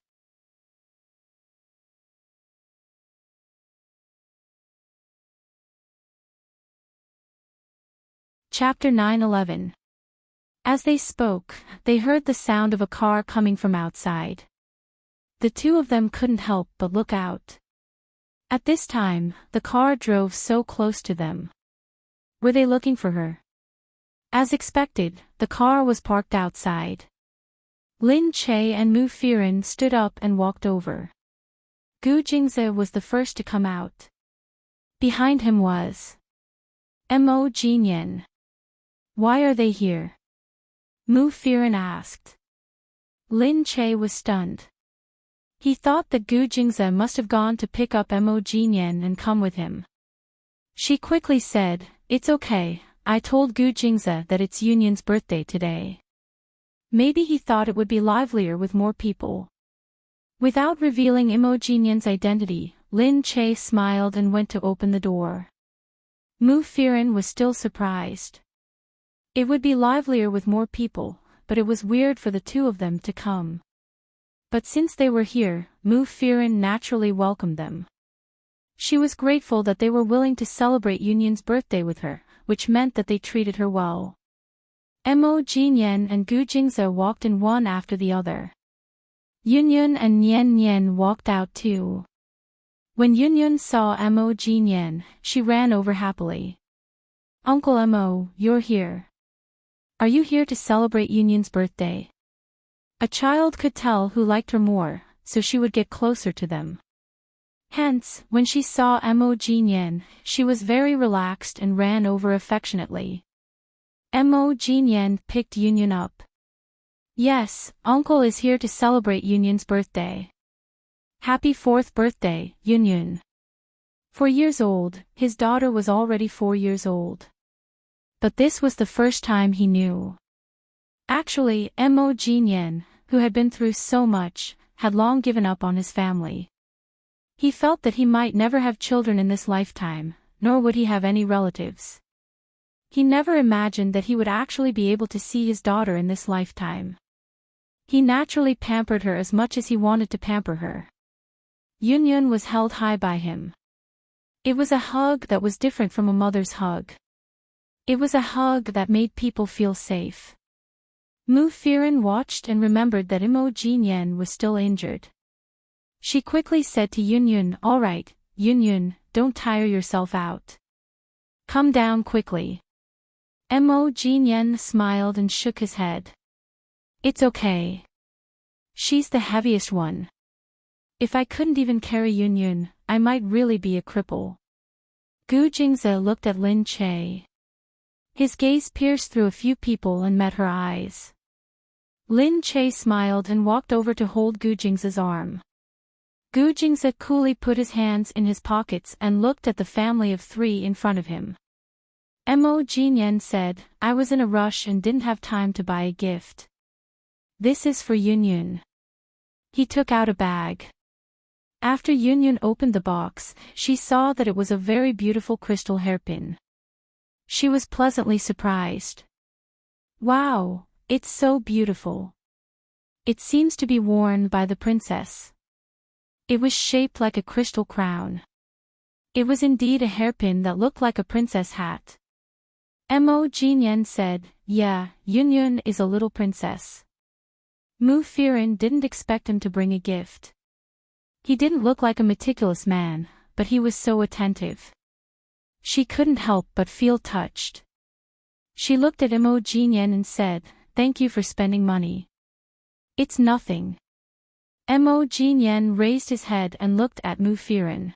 Chapter 9-11. As they spoke, they heard the sound of a car coming from outside. The two of them couldn't help but look out. At this time, the car drove so close to them. Were they looking for her? As expected, the car was parked outside. Lin Che and Mu Firen stood up and walked over. Gu Jingze was the first to come out. Behind him was Mo Jinyan. Why are they here? Mu Firen asked. Lin Che was stunned. He thought that Gu Jingze must have gone to pick up Mo Jinyan and come with him. She quickly said, it's okay, I told Gu Jingze that it's Yunyun's birthday today. Maybe he thought it would be livelier with more people. Without revealing Mo Jinyan's identity, Lin Che smiled and went to open the door. Mu Firen was still surprised. It would be livelier with more people, but it was weird for the two of them to come. But since they were here, Mu Firen naturally welcomed them. She was grateful that they were willing to celebrate Yunyun's birthday with her, which meant that they treated her well. Mo Jinyan and Gu Jingze walked in one after the other. Yunyun and Nian Nian walked out too. When Yunyun saw Mo Jinyan, she ran over happily. Uncle Mo, you're here. Are you here to celebrate Yunyun's birthday? A child could tell who liked her more, so she would get closer to them. Hence, when she saw Mo Jinyan, she was very relaxed and ran over affectionately. Mo Jinyan picked Yunyun up. Yes, Uncle is here to celebrate Yunyun's birthday. Happy 4th birthday, Yunyun. 4 years old, his daughter was already 4 years old. But this was the first time he knew. Actually, Mo Jinyan, who had been through so much, had long given up on his family. He felt that he might never have children in this lifetime, nor would he have any relatives. He never imagined that he would actually be able to see his daughter in this lifetime. He naturally pampered her as much as he wanted to pamper her. Yunyun was held high by him. It was a hug that was different from a mother's hug. It was a hug that made people feel safe. Mu Firen watched and remembered that Mo Jinyan was still injured. She quickly said to Yunyun, all right, Yunyun, don't tire yourself out. Come down quickly. Mo Jinyan smiled and shook his head. It's okay. She's the heaviest one. If I couldn't even carry Yunyun, I might really be a cripple. Gu Jingze looked at Lin Che. His gaze pierced through a few people and met her eyes. Lin Che smiled and walked over to hold Gu Jingze's arm. Gu Jingze coolly put his hands in his pockets and looked at the family of 3 in front of him. Mo Jinyan said, I was in a rush and didn't have time to buy a gift. This is for Yunyun. He took out a bag. After Yunyun opened the box, she saw that it was a very beautiful crystal hairpin. She was pleasantly surprised. Wow, it's so beautiful. It seems to be worn by the princess. It was shaped like a crystal crown. It was indeed a hairpin that looked like a princess hat. Mo Jinyan said, yeah, Yunyun is a little princess. Mu Firen didn't expect him to bring a gift. He didn't look like a meticulous man, but he was so attentive. She couldn't help but feel touched. She looked at Mo Jinyan and said, thank you for spending money. It's nothing. Mo Jinyan raised his head and looked at Mu Firen.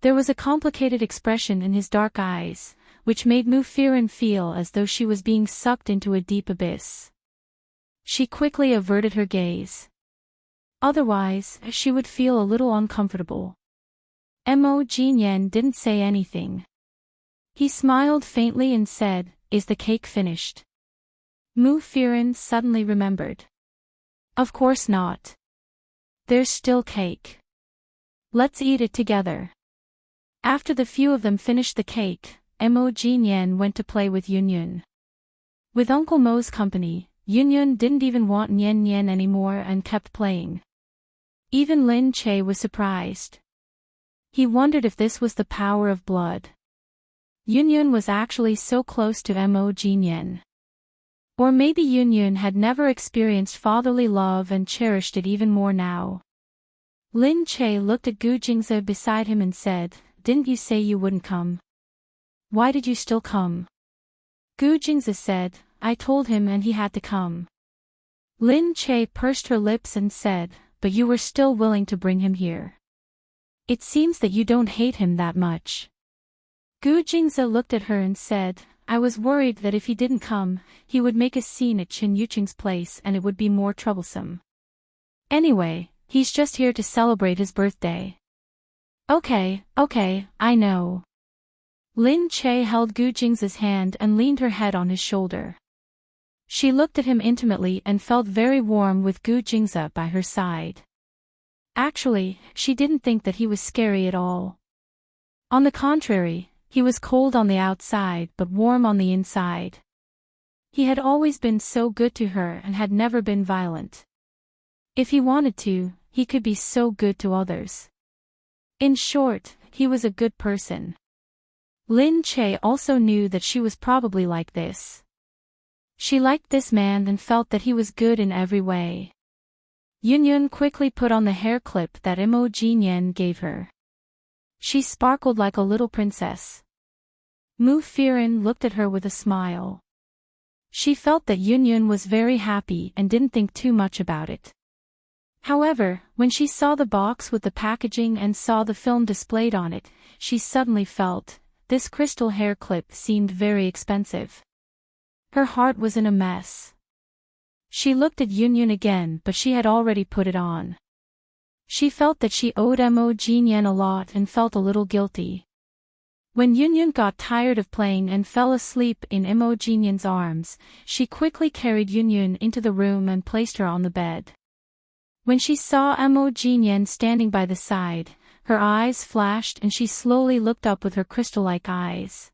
There was a complicated expression in his dark eyes, which made Mu Firen feel as though she was being sucked into a deep abyss. She quickly averted her gaze. Otherwise, she would feel a little uncomfortable. Mo Jinyan didn't say anything. He smiled faintly and said, is the cake finished? Mu Firen suddenly remembered. Of course not. There's still cake. Let's eat it together. After the few of them finished the cake, Mo Jinyan went to play with Yunyun. With Uncle Mo's company, Yunyun didn't even want Nian Nian anymore and kept playing. Even Lin Che was surprised. He wondered if this was the power of blood. Yunyun was actually so close to Mo Jinyan. Or maybe Yunyun had never experienced fatherly love and cherished it even more now. Lin Che looked at Gu Jingze beside him and said, didn't you say you wouldn't come? Why did you still come? Gu Jingze said, I told him and he had to come. Lin Che pursed her lips and said, but you were still willing to bring him here. It seems that you don't hate him that much. Gu Jingze looked at her and said, I was worried that if he didn't come, he would make a scene at Chen Yuqing's place and it would be more troublesome. Anyway, he's just here to celebrate his birthday. Okay, I know. Lin Che held Gu Jingze's hand and leaned her head on his shoulder. She looked at him intimately and felt very warm with Gu Jingze by her side. Actually, she didn't think that he was scary at all. On the contrary, he was cold on the outside but warm on the inside. He had always been so good to her and had never been violent. If he wanted to, he could be so good to others. In short, he was a good person. Lin Che also knew that she was probably like this. She liked this man and felt that he was good in every way. Yunyun quickly put on the hair clip that Mo Jinyan gave her. She sparkled like a little princess. Mu Firen looked at her with a smile. She felt that Yunyun was very happy and didn't think too much about it. However, when she saw the box with the packaging and saw the film displayed on it, she suddenly felt, this crystal hair clip seemed very expensive. Her heart was in a mess. She looked at Yunyun again but she had already put it on. She felt that she owed Mo Jinyan a lot and felt a little guilty. When Yunyun got tired of playing and fell asleep in Mo Jinyan's arms, she quickly carried Yunyun into the room and placed her on the bed. When she saw Mo Jinyan standing by the side, her eyes flashed and she slowly looked up with her crystal-like eyes.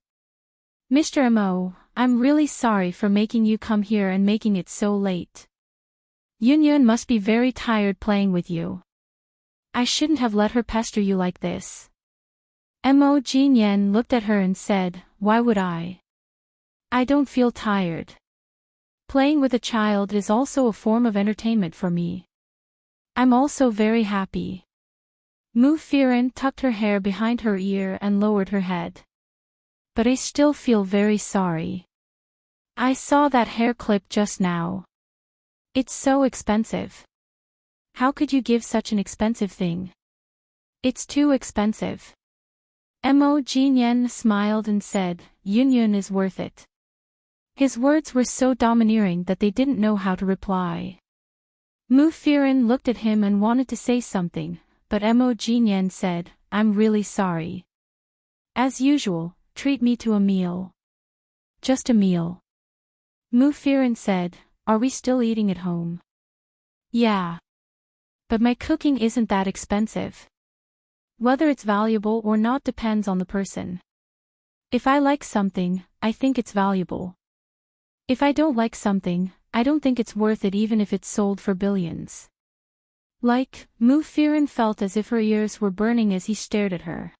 Mr. Mo, I'm really sorry for making you come here and making it so late. Yunyun must be very tired playing with you. I shouldn't have let her pester you like this. Mo Jinyan looked at her and said, why would I? I don't feel tired. Playing with a child is also a form of entertainment for me. I'm also very happy. Mu Firen tucked her hair behind her ear and lowered her head. But I still feel very sorry. I saw that hair clip just now. It's so expensive. How could you give such an expensive thing? It's too expensive. Mo Jinyan smiled and said, Yunyun is worth it. His words were so domineering that they didn't know how to reply. Mu Firen looked at him and wanted to say something, but Mo Jinyen said, I'm really sorry. As usual, treat me to a meal. Just a meal. Mu Firen said, are we still eating at home? Yeah. But my cooking isn't that expensive. Whether it's valuable or not depends on the person. If I like something, I think it's valuable. If I don't like something, I don't think it's worth it even if it's sold for billions. Like, Mu Firen felt as if her ears were burning as he stared at her.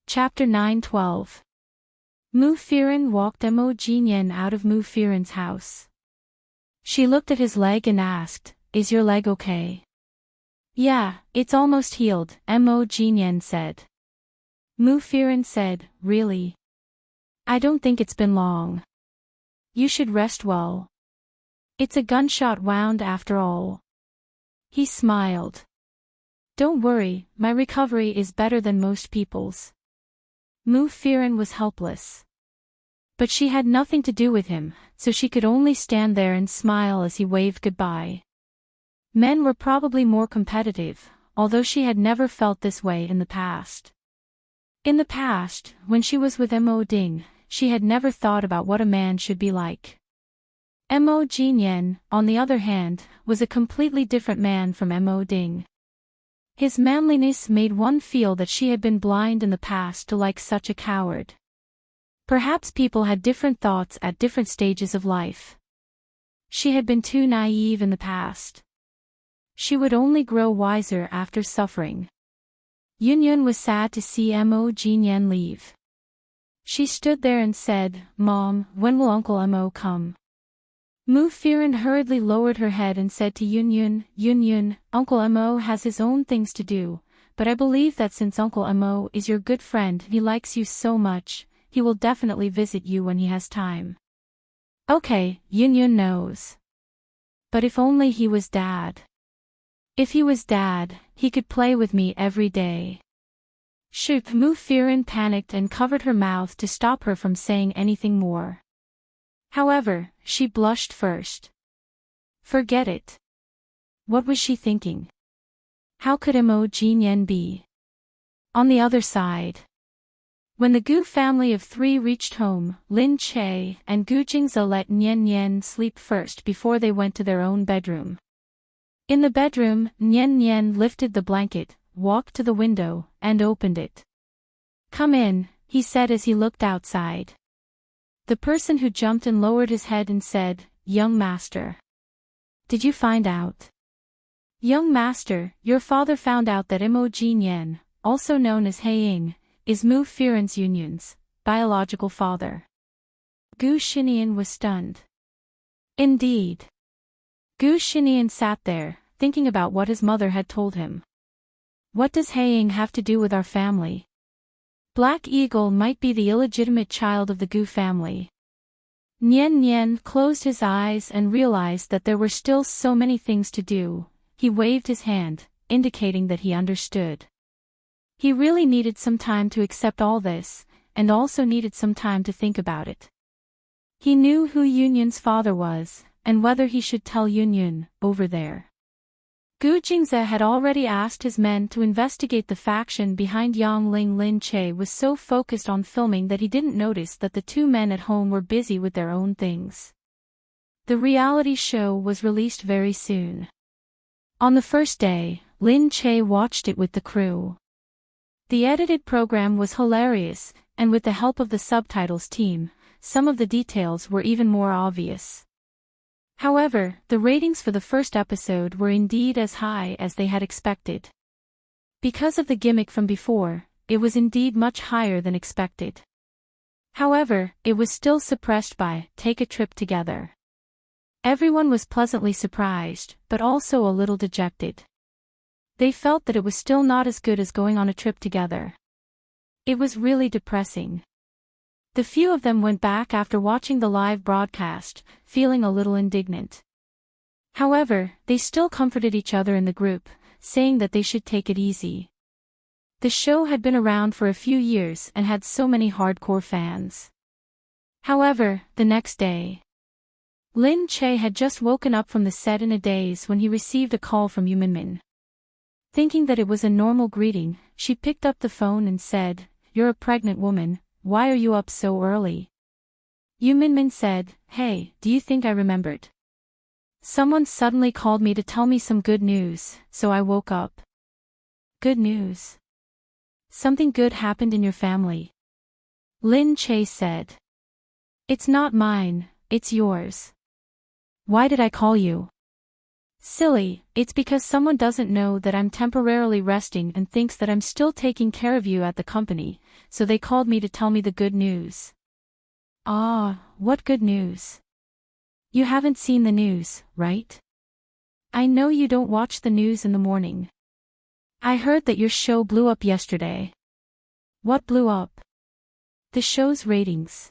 Chapter 9:12. Mu Firen walked Mo Jinyen out of Mu Firen's house. She looked at his leg and asked, is your leg okay? Yeah, it's almost healed, Mo Jinyen said. Mu Firen said, really? I don't think it's been long. You should rest well. It's a gunshot wound after all. He smiled. Don't worry, my recovery is better than most people's. Mu Firen was helpless. But she had nothing to do with him, so she could only stand there and smile as he waved goodbye. Men were probably more competitive, although she had never felt this way in the past. In the past, when she was with Mo Ding, she had never thought about what a man should be like. Mo Jinyen, on the other hand, was a completely different man from Mo Ding. His manliness made one feel that she had been blind in the past to like such a coward. Perhaps people had different thoughts at different stages of life. She had been too naive in the past. She would only grow wiser after suffering. Yunyun was sad to see Mo Jinyen leave. She stood there and said, Mom, when will Uncle Mo come? Mu Firen hurriedly lowered her head and said to Yunyun, Yunyun, Uncle Mo has his own things to do, but I believe that since Uncle Mo is your good friend and he likes you so much, he will definitely visit you when he has time. Okay, Yunyun knows. But if only he was Dad. If he was Dad, he could play with me every day. Shoot! Mu Firen panicked and covered her mouth to stop her from saying anything more. However, she blushed first. Forget it. What was she thinking? How could Mo Jinyen be? On the other side. When the Gu family of 3 reached home, Lin Che and Gu Jingze let Nian Nian sleep first before they went to their own bedroom. In the bedroom, Nian Nian lifted the blanket, walked to the window, and opened it. Come in, he said as he looked outside. The person who jumped and lowered his head and said, Young master. Did you find out? Young master, your father found out that Mo Jinyen, also known as Heiying, is Mu Firen's Yunyun's biological father. Gu Xinian was stunned. Indeed. Gu Xinian sat there, thinking about what his mother had told him. What does Heiying have to do with our family? Black Eagle might be the illegitimate child of the Gu family. Nian Nian closed his eyes and realized that there were still so many things to do. He waved his hand, indicating that he understood. He really needed some time to accept all this, and also needed some time to think about it. He knew who Yunyun's father was, and whether he should tell Yunyun, over there. Gu Jingze had already asked his men to investigate the faction behind Yang Ling. Lin Che was so focused on filming that he didn't notice that the 2 men at home were busy with their own things. The reality show was released very soon. On the first day, Lin Che watched it with the crew. The edited program was hilarious, and with the help of the subtitles team, some of the details were even more obvious. However, the ratings for the first episode were indeed as high as they had expected. Because of the gimmick from before, it was indeed much higher than expected. However, it was still suppressed by Take a Trip Together. Everyone was pleasantly surprised, but also a little dejected. They felt that it was still not as good as Going on a Trip Together. It was really depressing. The few of them went back after watching the live broadcast, feeling a little indignant. However, they still comforted each other in the group, saying that they should take it easy. The show had been around for a few years and had so many hardcore fans. However, the next day, Lin Che had just woken up from the set in a daze when he received a call from Yu Minmin. Thinking that it was a normal greeting, she picked up the phone and said, "You're a pregnant woman, why are you up so early?" Yu Minmin said, "Hey, do you think I remembered? Someone suddenly called me to tell me some good news, so I woke up." "Good news? Something good happened in your family?" Lin Che said. "It's not mine, it's yours." "Why did I call you?" "Silly, it's because someone doesn't know that I'm temporarily resting and thinks that I'm still taking care of you at the company, so they called me to tell me the good news." "Ah, what good news?" "You haven't seen the news, right? I know you don't watch the news in the morning. I heard that your show blew up yesterday." "What blew up?" "The show's ratings."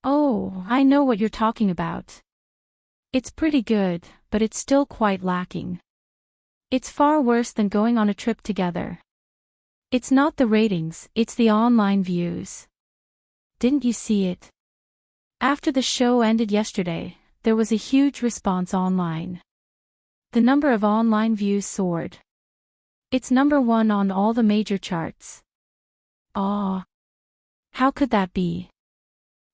"Oh, I know what you're talking about. It's pretty good, but it's still quite lacking. It's far worse than going on a trip together. It's not the ratings, it's the online views. Didn't you see it? After the show ended yesterday, there was a huge response online. The number of online views soared. It's #1 on all the major charts." "Ah. How could that be?"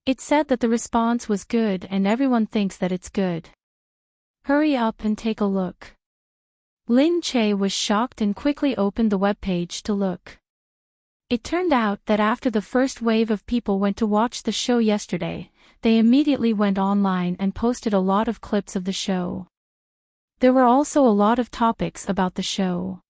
"It said that the response was good and everyone thinks that it's good. Hurry up and take a look." Lin Che was shocked and quickly opened the webpage to look. It turned out that after the first wave of people went to watch the show yesterday, they immediately went online and posted a lot of clips of the show. There were also a lot of topics about the show.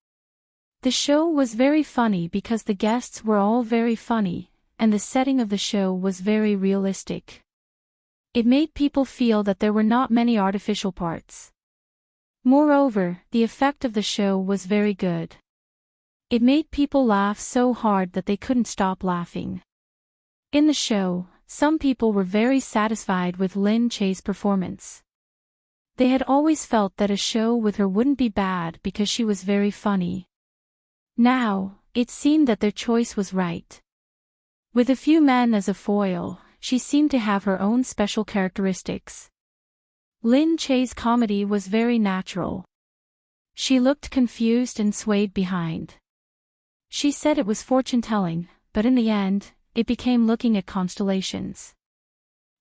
The show was very funny because the guests were all very funny, and the setting of the show was very realistic. It made people feel that there were not many artificial parts. Moreover, the effect of the show was very good. It made people laugh so hard that they couldn't stop laughing. In the show, some people were very satisfied with Lin Che's performance. They had always felt that a show with her wouldn't be bad because she was very funny. Now, it seemed that their choice was right. With a few men as a foil, she seemed to have her own special characteristics. Lin Che's comedy was very natural. She looked confused and swayed behind. She said it was fortune-telling, but in the end, it became looking at constellations.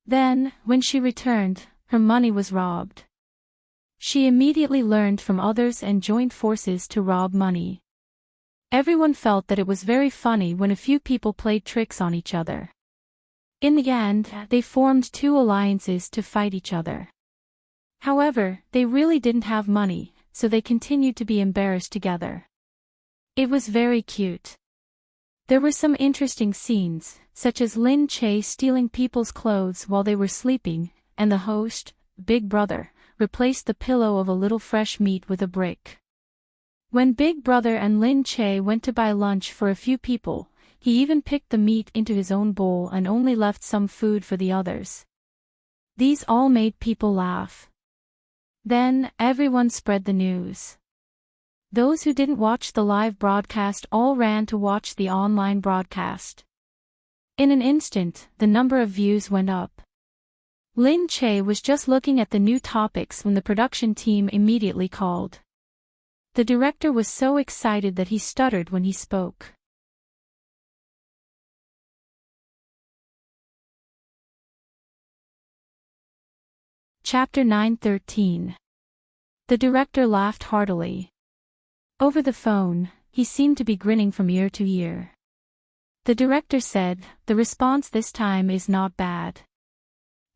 Then, when she returned, her money was robbed. She immediately learned from others and joined forces to rob money. Everyone felt that it was very funny when a few people played tricks on each other. In the end, they formed 2 alliances to fight each other. However, they really didn't have money, so they continued to be embarrassed together. It was very cute. There were some interesting scenes, such as Lin Che stealing people's clothes while they were sleeping, and the host, Big Brother, replaced the pillow of a little fresh meat with a brick. When Big Brother and Lin Che went to buy lunch for a few people, he even picked the meat into his own bowl and only left some food for the others. These all made people laugh. Then, everyone spread the news. Those who didn't watch the live broadcast all ran to watch the online broadcast. In an instant, the number of views went up. Lin Che was just looking at the new topics when the production team immediately called. The director was so excited that he stuttered when he spoke. Chapter 9:13. The director laughed heartily. Over the phone, he seemed to be grinning from ear to ear. The director said, "The response this time is not bad.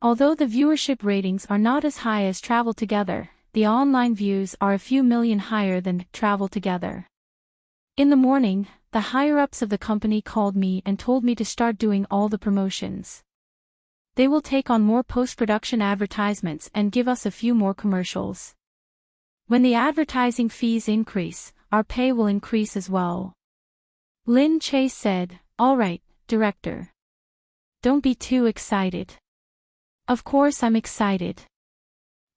Although the viewership ratings are not as high as Travel Together, the online views are a few million higher than Travel Together. In the morning, the higher-ups of the company called me and told me to start doing all the promotions. They will take on more post-production advertisements and give us a few more commercials. When the advertising fees increase, our pay will increase as well." Lin Che said, "All right, director. Don't be too excited." "Of course I'm excited.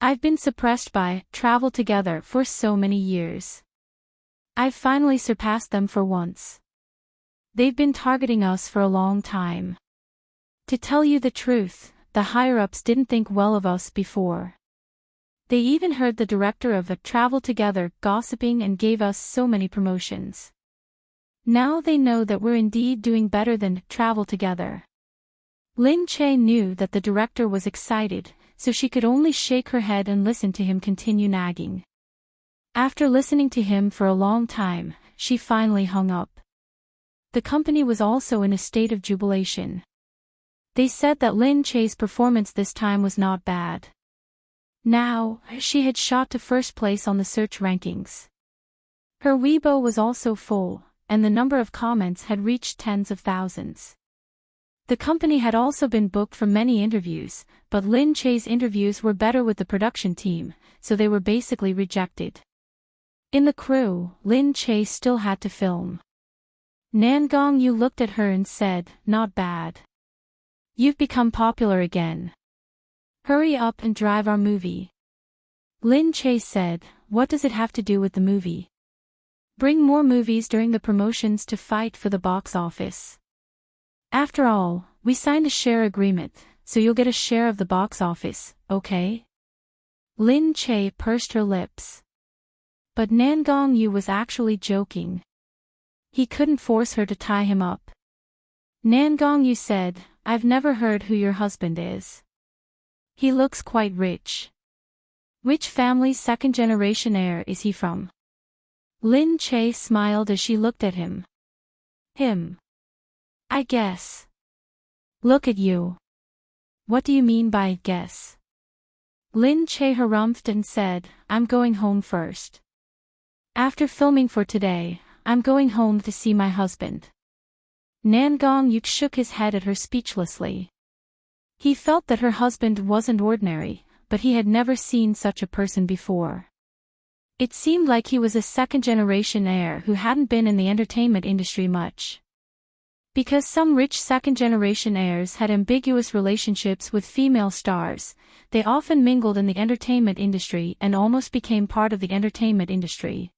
I've been suppressed by Travel Together for so many years. I've finally surpassed them for once. They've been targeting us for a long time. To tell you the truth, the higher-ups didn't think well of us before. They even heard the director of a Travel Together gossiping and gave us so many promotions. Now they know that we're indeed doing better than Travel Together. Lin Che knew that the director was excited, so she could only shake her head and listen to him continue nagging. After listening to him for a long time, she finally hung up. The company was also in a state of jubilation. They said that Lin Che's performance this time was not bad. Now, she had shot to first place on the search rankings. Her Weibo was also full, and the number of comments had reached tens of thousands. The company had also been booked for many interviews, but Lin Che's interviews were better with the production team, so they were basically rejected. In the crew, Lin Che still had to film. Nan Gongyu looked at her and said, "Not bad. You've become popular again. Hurry up and drive our movie." Lin Che said, "What does it have to do with the movie? Bring more movies during the promotions to fight for the box office. After all, we signed a share agreement, so you'll get a share of the box office, okay?" Lin Che pursed her lips. But Nan Gongyu was actually joking. He couldn't force her to tie him up. Nan Gongyu said, "I've never heard who your husband is. He looks quite rich. Which family's second-generation heir is he from?" Lin Che smiled as she looked at him. "Him. I guess." "Look at you. What do you mean by guess?" Lin Che harumphed and said, "I'm going home first. After filming for today, I'm going home to see my husband." Nan Gongyu shook his head at her speechlessly. He felt that her husband wasn't ordinary, but he had never seen such a person before. It seemed like he was a second-generation heir who hadn't been in the entertainment industry much. Because some rich second-generation heirs had ambiguous relationships with female stars, they often mingled in the entertainment industry and almost became part of the entertainment industry.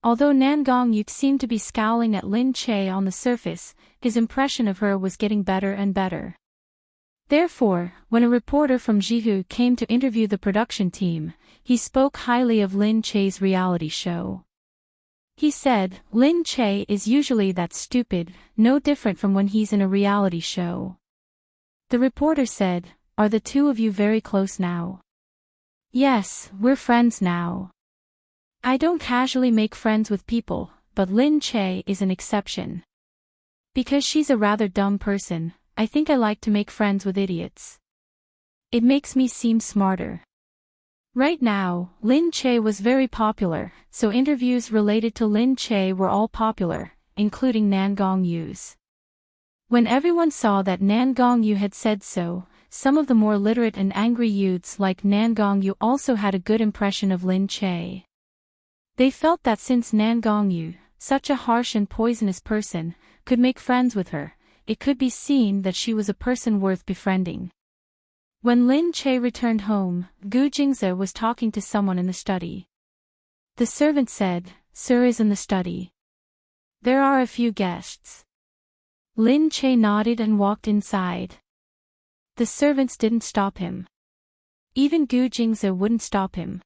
Although Nan Gongyu seemed to be scowling at Lin Che on the surface, his impression of her was getting better and better. Therefore, when a reporter from Jihu came to interview the production team, he spoke highly of Lin Che's reality show. He said, "Lin Che is usually that stupid, no different from when he's in a reality show." The reporter said, "Are the two of you very close now?" "Yes, we're friends now. I don't casually make friends with people, but Lin Che is an exception. Because she's a rather dumb person, I think I like to make friends with idiots. It makes me seem smarter." Right now, Lin Che was very popular, so interviews related to Lin Che were all popular, including Nan Gongyu's. When everyone saw that Nan Gongyu had said so, some of the more literate and angry youths like Nan Gongyu also had a good impression of Lin Che. They felt that since Nan Gongyu, such a harsh and poisonous person, could make friends with her, it could be seen that she was a person worth befriending. When Lin Che returned home, Gu Jingze was talking to someone in the study. The servant said, "Sir is in the study. There are a few guests." Lin Che nodded and walked inside. The servants didn't stop him. Even Gu Jingze wouldn't stop him.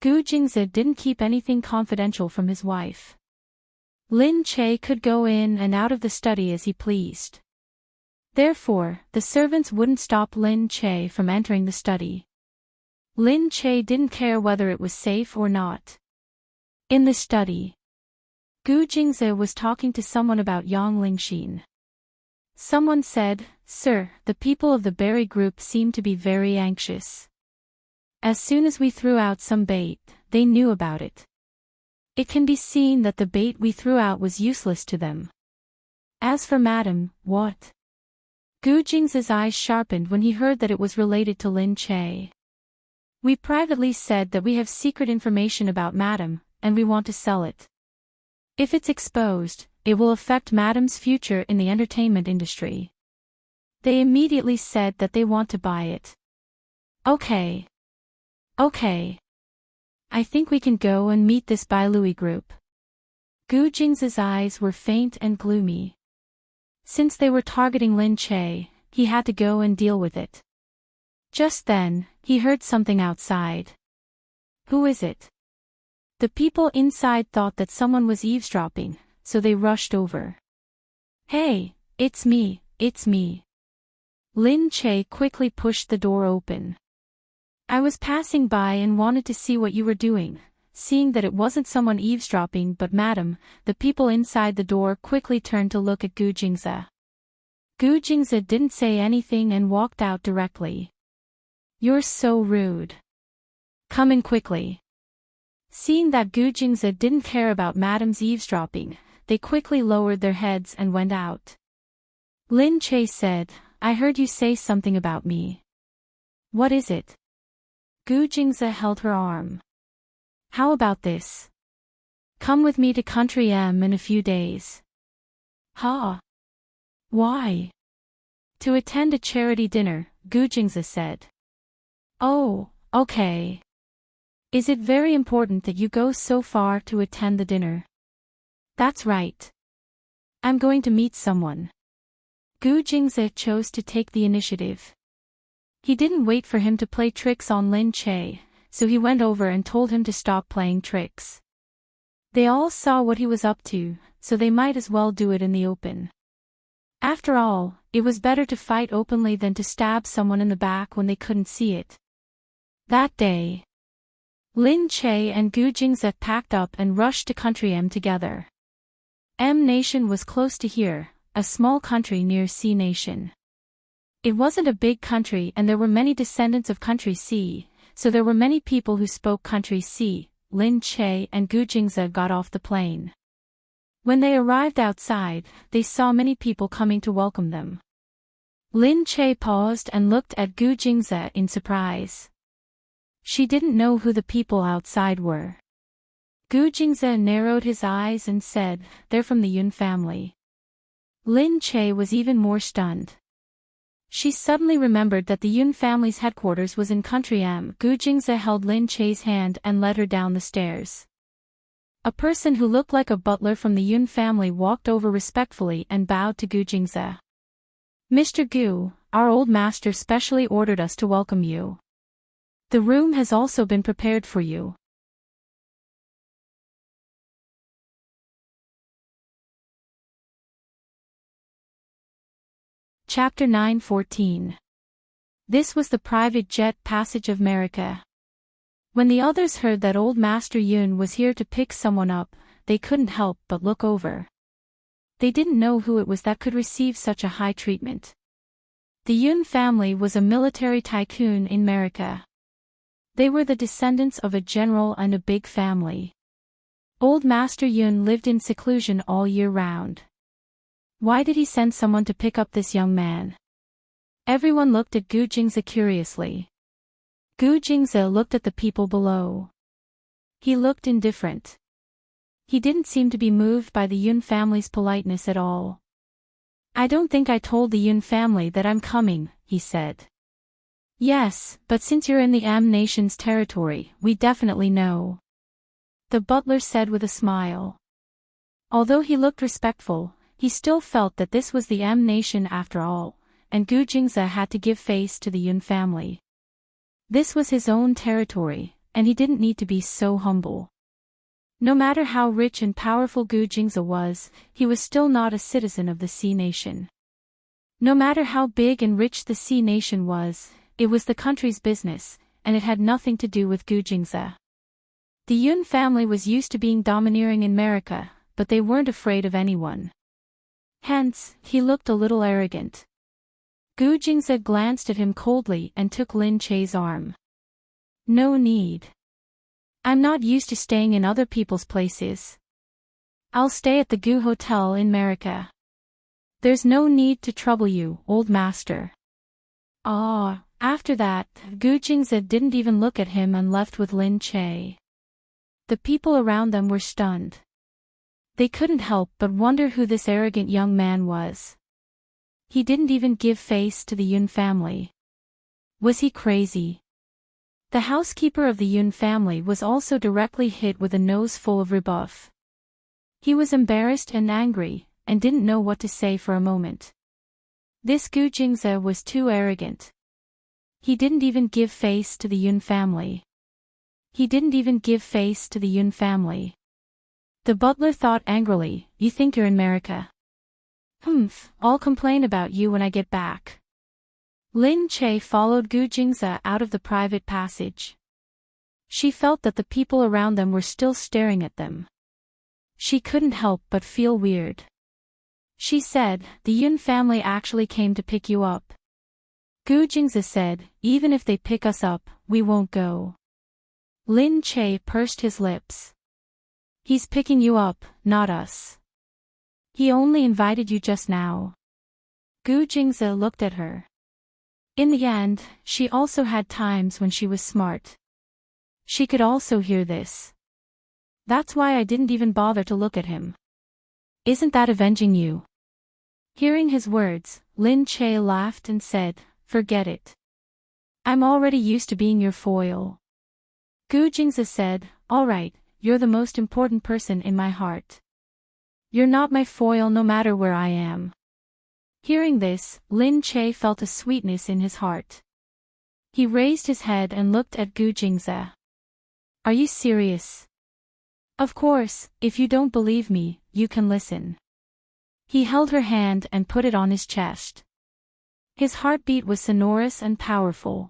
Gu Jingze didn't keep anything confidential from his wife. Lin Che could go in and out of the study as he pleased. Therefore, the servants wouldn't stop Lin Che from entering the study. Lin Che didn't care whether it was safe or not. In the study, Gu Jingze was talking to someone about Yang Lingxin. Someone said, "Sir, the people of the berry group seem to be very anxious. As soon as we threw out some bait, they knew about it. It can be seen that the bait we threw out was useless to them. As for Madam, what?" Gu Jingze's eyes sharpened when he heard that it was related to Lin Che. "We privately said that we have secret information about Madam, and we want to sell it. If it's exposed, it will affect Madam's future in the entertainment industry. They immediately said that they want to buy it." Okay. I think we can go and meet this Bailui group." Gu Jingze's eyes were faint and gloomy. Since they were targeting Lin Che, he had to go and deal with it. Just then, he heard something outside. Who is it? The people inside thought that someone was eavesdropping, so they rushed over. Hey, it's me, it's me. Lin Che quickly pushed the door open. I was passing by and wanted to see what you were doing. Seeing that it wasn't someone eavesdropping but Madam, the people inside the door quickly turned to look at Gu Jingze. Gu Jingze didn't say anything and walked out directly. You're so rude. Come in quickly. Seeing that Gu Jingze didn't care about Madam's eavesdropping, they quickly lowered their heads and went out. Lin Che said, I heard you say something about me. What is it? Gu Jingze held her arm. How about this? Come with me to Country M in a few days. Huh? Why? To attend a charity dinner, Gu Jingze said. Oh, okay. Is it very important that you go so far to attend the dinner? That's right. I'm going to meet someone. Gu Jingze chose to take the initiative. He didn't wait for him to play tricks on Lin Che, so he went over and told him to stop playing tricks. They all saw what he was up to, so they might as well do it in the open. After all, it was better to fight openly than to stab someone in the back when they couldn't see it. That day, Lin Che and Gu Jingze packed up and rushed to Country M together. M Nation was close to here, a small country near C Nation. It wasn't a big country and there were many descendants of Country C, so there were many people who spoke Country C. Lin Che and Gu Jingze got off the plane. When they arrived outside, they saw many people coming to welcome them. Lin Che paused and looked at Gu Jingze in surprise. She didn't know who the people outside were. Gu Jingze narrowed his eyes and said, they're from the Yun family. Lin Che was even more stunned. She suddenly remembered that the Yun family's headquarters was in Country M. Gu Jingze held Lin Che's hand and led her down the stairs. A person who looked like a butler from the Yun family walked over respectfully and bowed to Gu Jingze. Mr. Gu, our old master specially ordered us to welcome you. The room has also been prepared for you. Chapter 9:14. This was the private jet Passage of America. When the others heard that old Master Yun was here to pick someone up, they couldn't help but look over. They didn't know who it was that could receive such a high treatment. The Yun family was a military tycoon in America. They were the descendants of a general and a big family. Old Master Yun lived in seclusion all year round. Why did he send someone to pick up this young man? Everyone looked at Gu Jingze curiously. Gu Jingze looked at the people below. He looked indifferent. He didn't seem to be moved by the Yun family's politeness at all. I don't think I told the Yun family that I'm coming, he said. Yes, but since you're in the M Nation's territory, we definitely know. The butler said with a smile. Although he looked respectful, he still felt that this was the M Nation after all, and Gu Jingze had to give face to the Yun family. This was his own territory, and he didn't need to be so humble. No matter how rich and powerful Gu Jingze was, he was still not a citizen of the C Nation. No matter how big and rich the C Nation was, it was the country's business, and it had nothing to do with Gu Jingze. The Yun family was used to being domineering in America, but they weren't afraid of anyone. Hence, he looked a little arrogant. Gu Jingze glanced at him coldly and took Lin Che's arm. No need. I'm not used to staying in other people's places. I'll stay at the Gu Hotel in America. There's no need to trouble you, old master. After that, Gu Jingze didn't even look at him and left with Lin Che. The people around them were stunned. They couldn't help but wonder who this arrogant young man was. He didn't even give face to the Yun family. Was he crazy? The housekeeper of the Yun family was also directly hit with a nose full of rebuff. He was embarrassed and angry, and didn't know what to say for a moment. This Gu Jingze was too arrogant. He didn't even give face to the Yun family. He didn't even give face to the Yun family. The butler thought angrily, you think you're in America? Humph, I'll complain about you when I get back. Lin Che followed Gu Jingze out of the private passage. She felt that the people around them were still staring at them. She couldn't help but feel weird. She said, the Yun family actually came to pick you up. Gu Jingze said, even if they pick us up, we won't go. Lin Che pursed his lips. He's picking you up, not us. He only invited you just now. Gu Jingze looked at her. In the end, she also had times when she was smart. She could also hear this. That's why I didn't even bother to look at him. Isn't that avenging you? Hearing his words, Lin Che laughed and said, forget it. I'm already used to being your foil. Gu Jingze said, all right, you're the most important person in my heart. You're not my foil no matter where I am. Hearing this, Lin Che felt a sweetness in his heart. He raised his head and looked at Gu Jingze. Are you serious? Of course, if you don't believe me, you can listen. He held her hand and put it on his chest. His heartbeat was sonorous and powerful.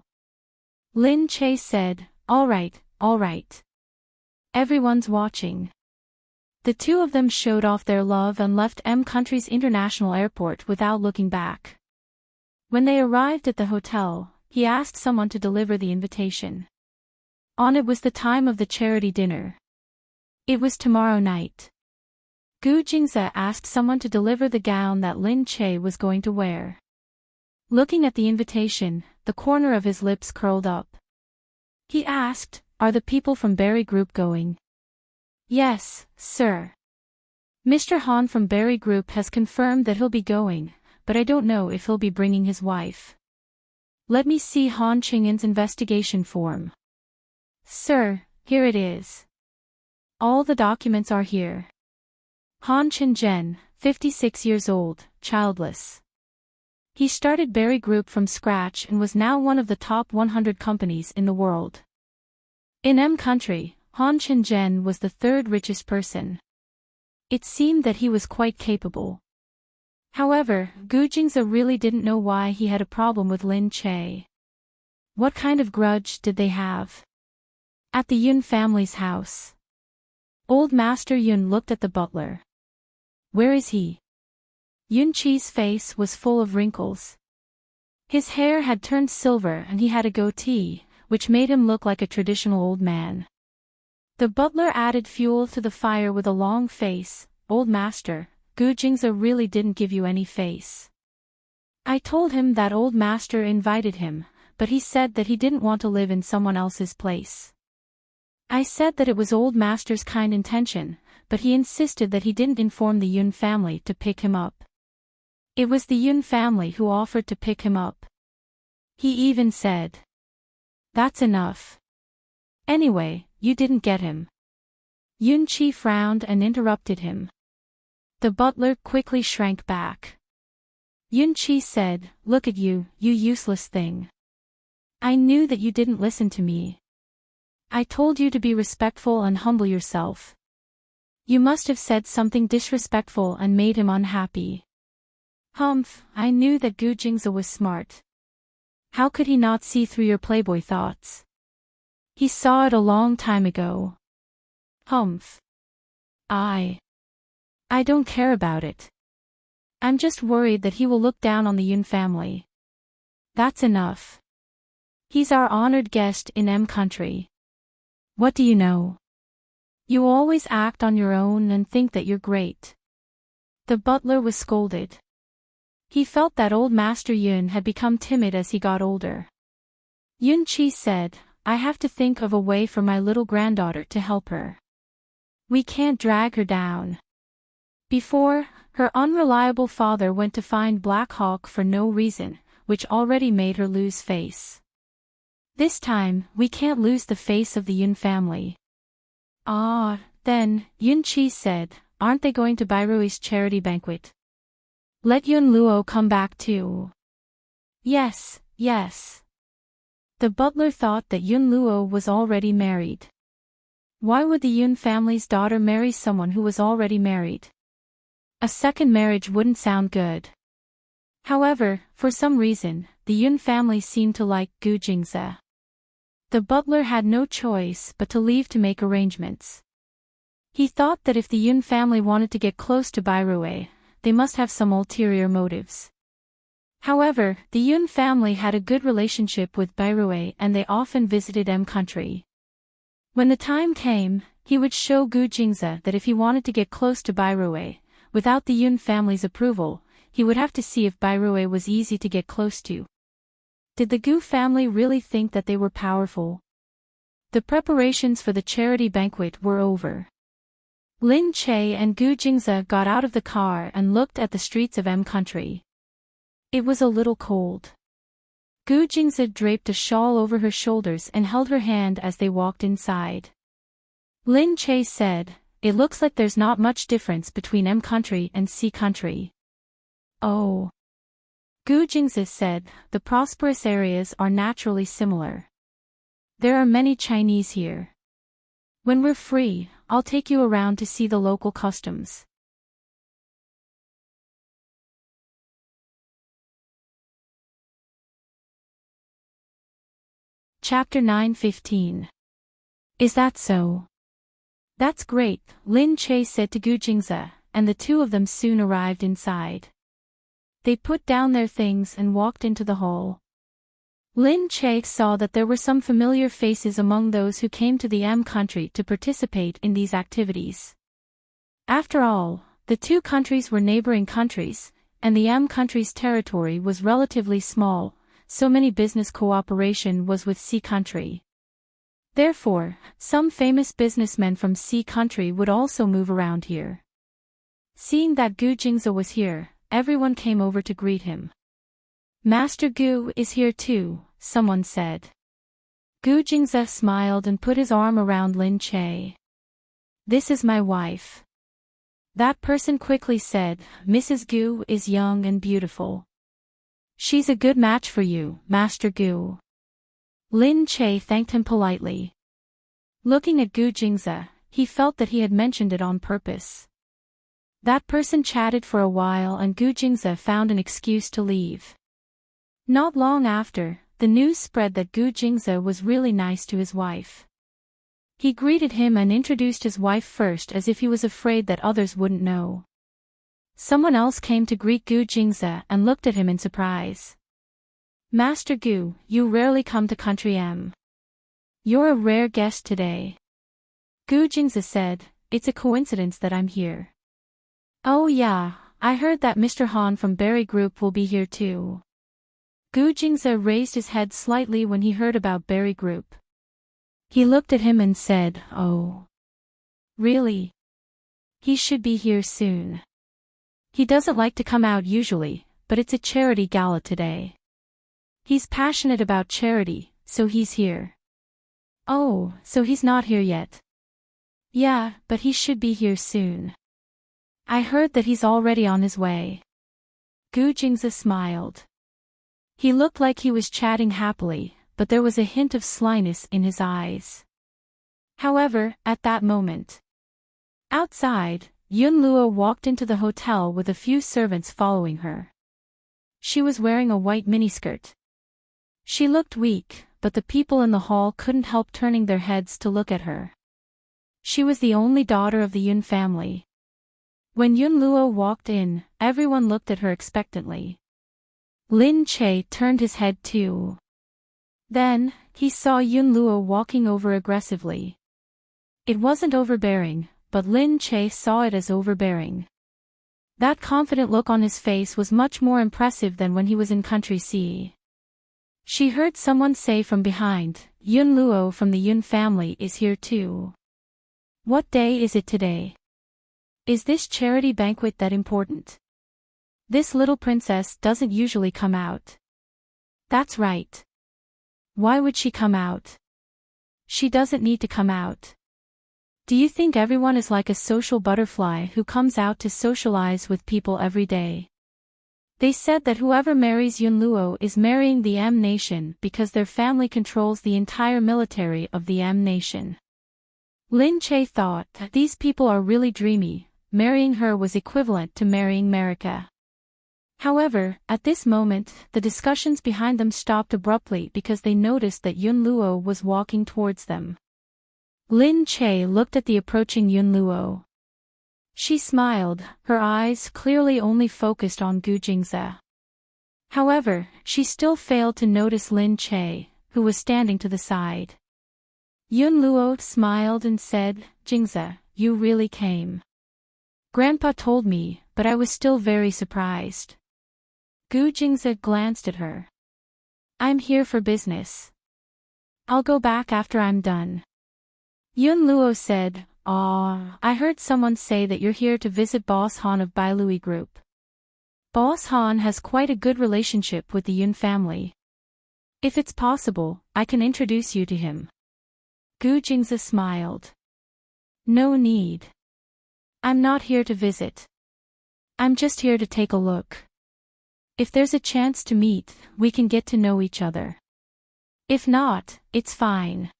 Lin Che said, all right, all right. Everyone's watching. The two of them showed off their love and left M Country's international airport without looking back. When they arrived at the hotel, he asked someone to deliver the invitation. On it was the time of the charity dinner. It was tomorrow night. Gu Jingze asked someone to deliver the gown that Lin Che was going to wear. Looking at the invitation, the corner of his lips curled up. He asked, are the people from Berry Group going? Yes, sir. Mr. Han from Berry Group has confirmed that he'll be going, but I don't know if he'll be bringing his wife. Let me see Han Chingen's investigation form. Sir, here it is. All the documents are here. Han Chinjen, 56 years old, childless. He started Berry Group from scratch and was now one of the top 100 companies in the world. In M Country, Han Chinjen was the third richest person. It seemed that he was quite capable. However, Gu Jingze really didn't know why he had a problem with Lin Che. What kind of grudge did they have? At the Yun family's house. Old Master Yun looked at the butler. Where is he? Yun Chi's face was full of wrinkles. His hair had turned silver and he had a goatee, which made him look like a traditional old man. The butler added fuel to the fire with a long face. Old Master, Gu Jingze really didn't give you any face. I told him that Old Master invited him, but he said that he didn't want to live in someone else's place. I said that it was Old Master's kind intention, but he insisted that he didn't inform the Yun family to pick him up. It was the Yun family who offered to pick him up. He even said, that's enough. Anyway, you didn't get him. Yun Chi frowned and interrupted him. The butler quickly shrank back. Yun Chi said, look at you, you useless thing. I knew that you didn't listen to me. I told you to be respectful and humble yourself. You must have said something disrespectful and made him unhappy. Humph, I knew that Gu Jingze was smart. How could he not see through your playboy thoughts? He saw it a long time ago. Humph. I don't care about it. I'm just worried that he will look down on the Yun family. That's enough. He's our honored guest in M Country. What do you know? You always act on your own and think that you're great. The butler was scolded. He felt that Old Master Yun had become timid as he got older. Yun Chi said, I have to think of a way for my little granddaughter to help her. We can't drag her down. Before, her unreliable father went to find Black Hawk for no reason, which already made her lose face. This time, we can't lose the face of the Yun family. Then, Yun Chi said, aren't they going to Bairui's charity banquet? Let Yun Luo come back too. Yes, yes. The butler thought that Yun Luo was already married. Why would the Yun family's daughter marry someone who was already married? A second marriage wouldn't sound good. However, for some reason, the Yun family seemed to like Gu Jingze. The butler had no choice but to leave to make arrangements. He thought that if the Yun family wanted to get close to Bairue, they must have some ulterior motives. However, the Yun family had a good relationship with Bairue and they often visited M country. When the time came, he would show Gu Jingze that if he wanted to get close to Bairue, without the Yun family's approval, he would have to see if Bairue was easy to get close to. Did the Gu family really think that they were powerful? The preparations for the charity banquet were over. Lin Che and Gu Jingze got out of the car and looked at the streets of M country. It was a little cold. Gu Jingze draped a shawl over her shoulders and held her hand as they walked inside. Lin Che said, "It looks like there's not much difference between M country and C country." Oh. Gu Jingze said, "The prosperous areas are naturally similar. There are many Chinese here. When we're free, I'll take you around to see the local customs." Chapter 9:15. Is that so? That's great, Lin Che said to Gu Jingze, and the two of them soon arrived inside. They put down their things and walked into the hall. Lin Che saw that there were some familiar faces among those who came to the M country to participate in these activities. After all, the two countries were neighboring countries, and the M country's territory was relatively small, so many business cooperation was with C country. Therefore, some famous businessmen from C country would also move around here. Seeing that Gu Jingze was here, everyone came over to greet him. "Master Gu is here too," someone said. Gu Jingze smiled and put his arm around Lin Che. "This is my wife." That person quickly said, "Mrs. Gu is young and beautiful. She's a good match for you, Master Gu." Lin Che thanked him politely. Looking at Gu Jingze, he felt that he had mentioned it on purpose. That person chatted for a while and Gu Jingze found an excuse to leave. Not long after, the news spread that Gu Jingze was really nice to his wife. He greeted him and introduced his wife first as if he was afraid that others wouldn't know. Someone else came to greet Gu Jingze and looked at him in surprise. "Master Gu, you rarely come to Country M. You're a rare guest today." Gu Jingze said, "It's a coincidence that I'm here." "Oh yeah, I heard that Mr. Han from Berry Group will be here too." Gu Jingze raised his head slightly when he heard about Berry Group. He looked at him and said, "Oh. Really? He should be here soon. He doesn't like to come out usually, but it's a charity gala today. He's passionate about charity, so he's here." "Oh, so he's not here yet?" "Yeah, but he should be here soon. I heard that he's already on his way." Gu Jingze smiled. He looked like he was chatting happily, but there was a hint of slyness in his eyes. However, at that moment, outside, Yun Luo walked into the hotel with a few servants following her. She was wearing a white miniskirt. She looked weak, but the people in the hall couldn't help turning their heads to look at her. She was the only daughter of the Yun family. When Yun Luo walked in, everyone looked at her expectantly. Lin Che turned his head too. Then, he saw Yun Luo walking over aggressively. It wasn't overbearing, but Lin Che saw it as overbearing. That confident look on his face was much more impressive than when he was in Country C. She heard someone say from behind, "Yun Luo from the Yun family is here too. What day is it today? Is this charity banquet that important? This little princess doesn't usually come out." "That's right. Why would she come out? She doesn't need to come out. Do you think everyone is like a social butterfly who comes out to socialize with people every day? They said that whoever marries Yunluo is marrying the M nation because their family controls the entire military of the M nation. Lin Che thought that these people are really dreamy, marrying her was equivalent to marrying Marika. However, at this moment, the discussions behind them stopped abruptly because they noticed that Yunluo was walking towards them. Lin Che looked at the approaching Yunluo. She smiled, her eyes clearly only focused on Gu Jingze. However, she still failed to notice Lin Che, who was standing to the side. Yunluo smiled and said, "Jingze, you really came. Grandpa told me, but I was still very surprised." Gu Jingze glanced at her. "I'm here for business. I'll go back after I'm done." Yunluo said, I heard someone say that you're here to visit Boss Han of Bailui Group. Boss Han has quite a good relationship with the Yun family. If it's possible, I can introduce you to him." Gu Jingze smiled. "No need. I'm not here to visit. I'm just here to take a look. If there's a chance to meet, we can get to know each other. If not, it's fine.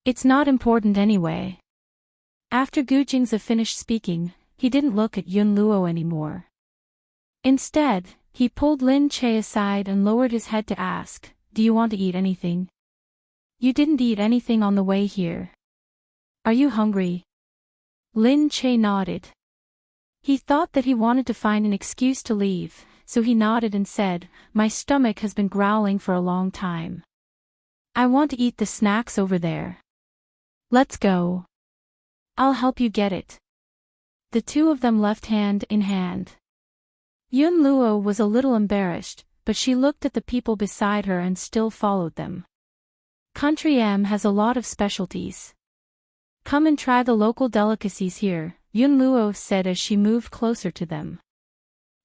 It's not important anyway." After Gu Jingze finished speaking, he didn't look at Yunluo anymore. Instead, he pulled Lin Che aside and lowered his head to ask, "Do you want to eat anything? You didn't eat anything on the way here. Are you hungry?" Lin Che nodded. He thought that he wanted to find an excuse to leave, so he nodded and said, "My stomach has been growling for a long time. I want to eat the snacks over there. Let's go. I'll help you get it." The two of them left hand in hand. Yunluo was a little embarrassed, but she looked at the people beside her and still followed them. Country M has a lot of specialties. Come and try the local delicacies here, Yunluo said as she moved closer to them.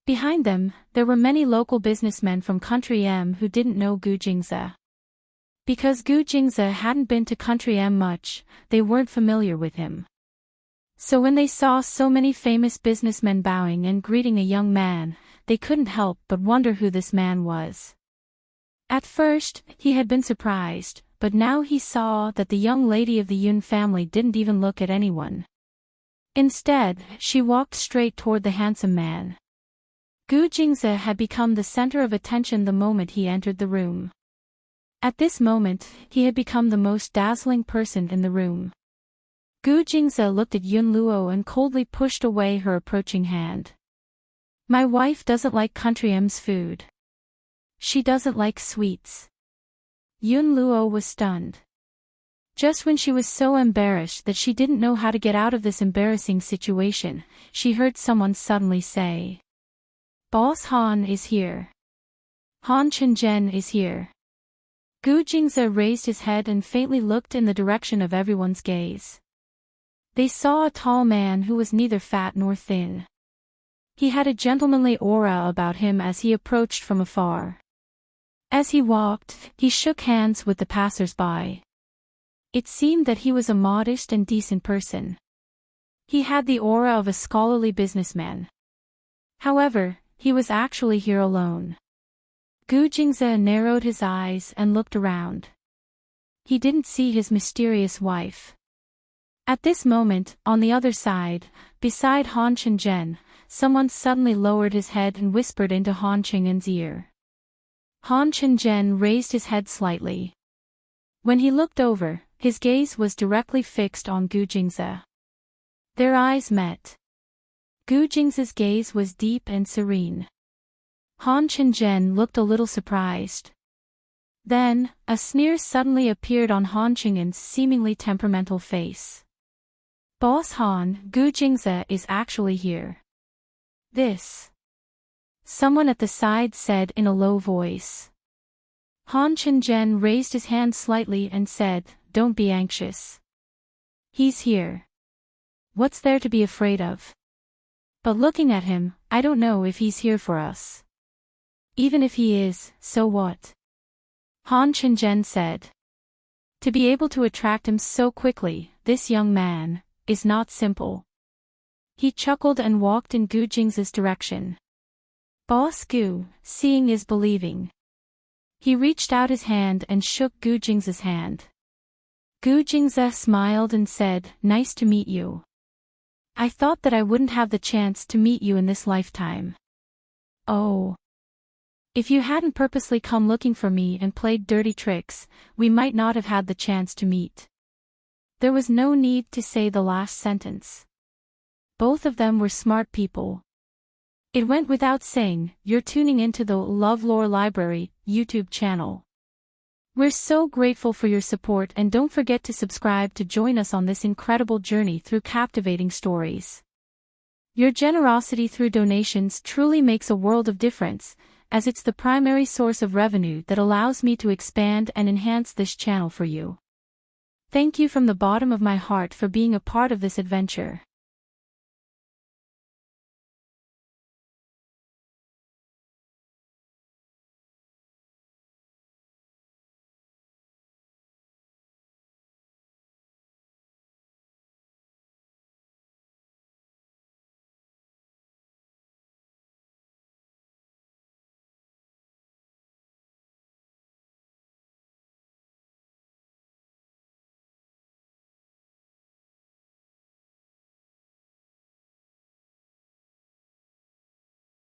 Behind them, there were many local businessmen from Country M who didn't know Gu Jingze. Because Gu Jingze hadn't been to Country M much, they weren't familiar with him. So when they saw so many famous businessmen bowing and greeting a young man, they couldn't help but wonder who this man was. At first, he had been surprised, but now he saw that the young lady of the Yun family didn't even look at anyone. Instead, she walked straight toward the handsome man. Gu Jingze had become the center of attention the moment he entered the room. At this moment, he had become the most dazzling person in the room. Gu Jingze looked at Yunluo and coldly pushed away her approaching hand. "My wife doesn't like Country M's food. She doesn't like sweets." Yunluo was stunned. Just when she was so embarrassed that she didn't know how to get out of this embarrassing situation, she heard someone suddenly say, "Boss Han is here. Han Chenjen is here." Gu Jingze raised his head and faintly looked in the direction of everyone's gaze. They saw a tall man who was neither fat nor thin. He had a gentlemanly aura about him as he approached from afar. As he walked, he shook hands with the passers-by. It seemed that he was a modest and decent person. He had the aura of a scholarly businessman. However, he was actually here alone. Gu Jingze narrowed his eyes and looked around. He didn't see his mysterious wife. At this moment, on the other side, beside Han Chenjen, someone suddenly lowered his head and whispered into Han Chenjen's ear. Han Chenjen raised his head slightly. When he looked over, his gaze was directly fixed on Gu Jingze. Their eyes met. Gu Jingze's gaze was deep and serene. Han Chenjen looked a little surprised. Then, a sneer suddenly appeared on Han Chenjen's seemingly temperamental face. "Boss Han, Gu Jingze is actually here." "This." Someone at the side said in a low voice. Han Chenjen raised his hand slightly and said, "Don't be anxious. He's here. What's there to be afraid of? But looking at him, I don't know if he's here for us. Even if he is, so what?" Han Chenjen said. To be able to attract him so quickly, this young man, is not simple. He chuckled and walked in Gu Jingze's direction. Boss Gu, seeing is believing. He reached out his hand and shook Gu Jing's hand. Gu Jingze smiled and said, "Nice to meet you. I thought that I wouldn't have the chance to meet you in this lifetime." "Oh. If you hadn't purposely come looking for me and played dirty tricks, we might not have had the chance to meet." There was no need to say the last sentence. Both of them were smart people. It went without saying, you're tuning into the LoveLore Library YouTube channel. We're so grateful for your support, and don't forget to subscribe to join us on this incredible journey through captivating stories. Your generosity through donations truly makes a world of difference, as it's the primary source of revenue that allows me to expand and enhance this channel for you. Thank you from the bottom of my heart for being a part of this adventure.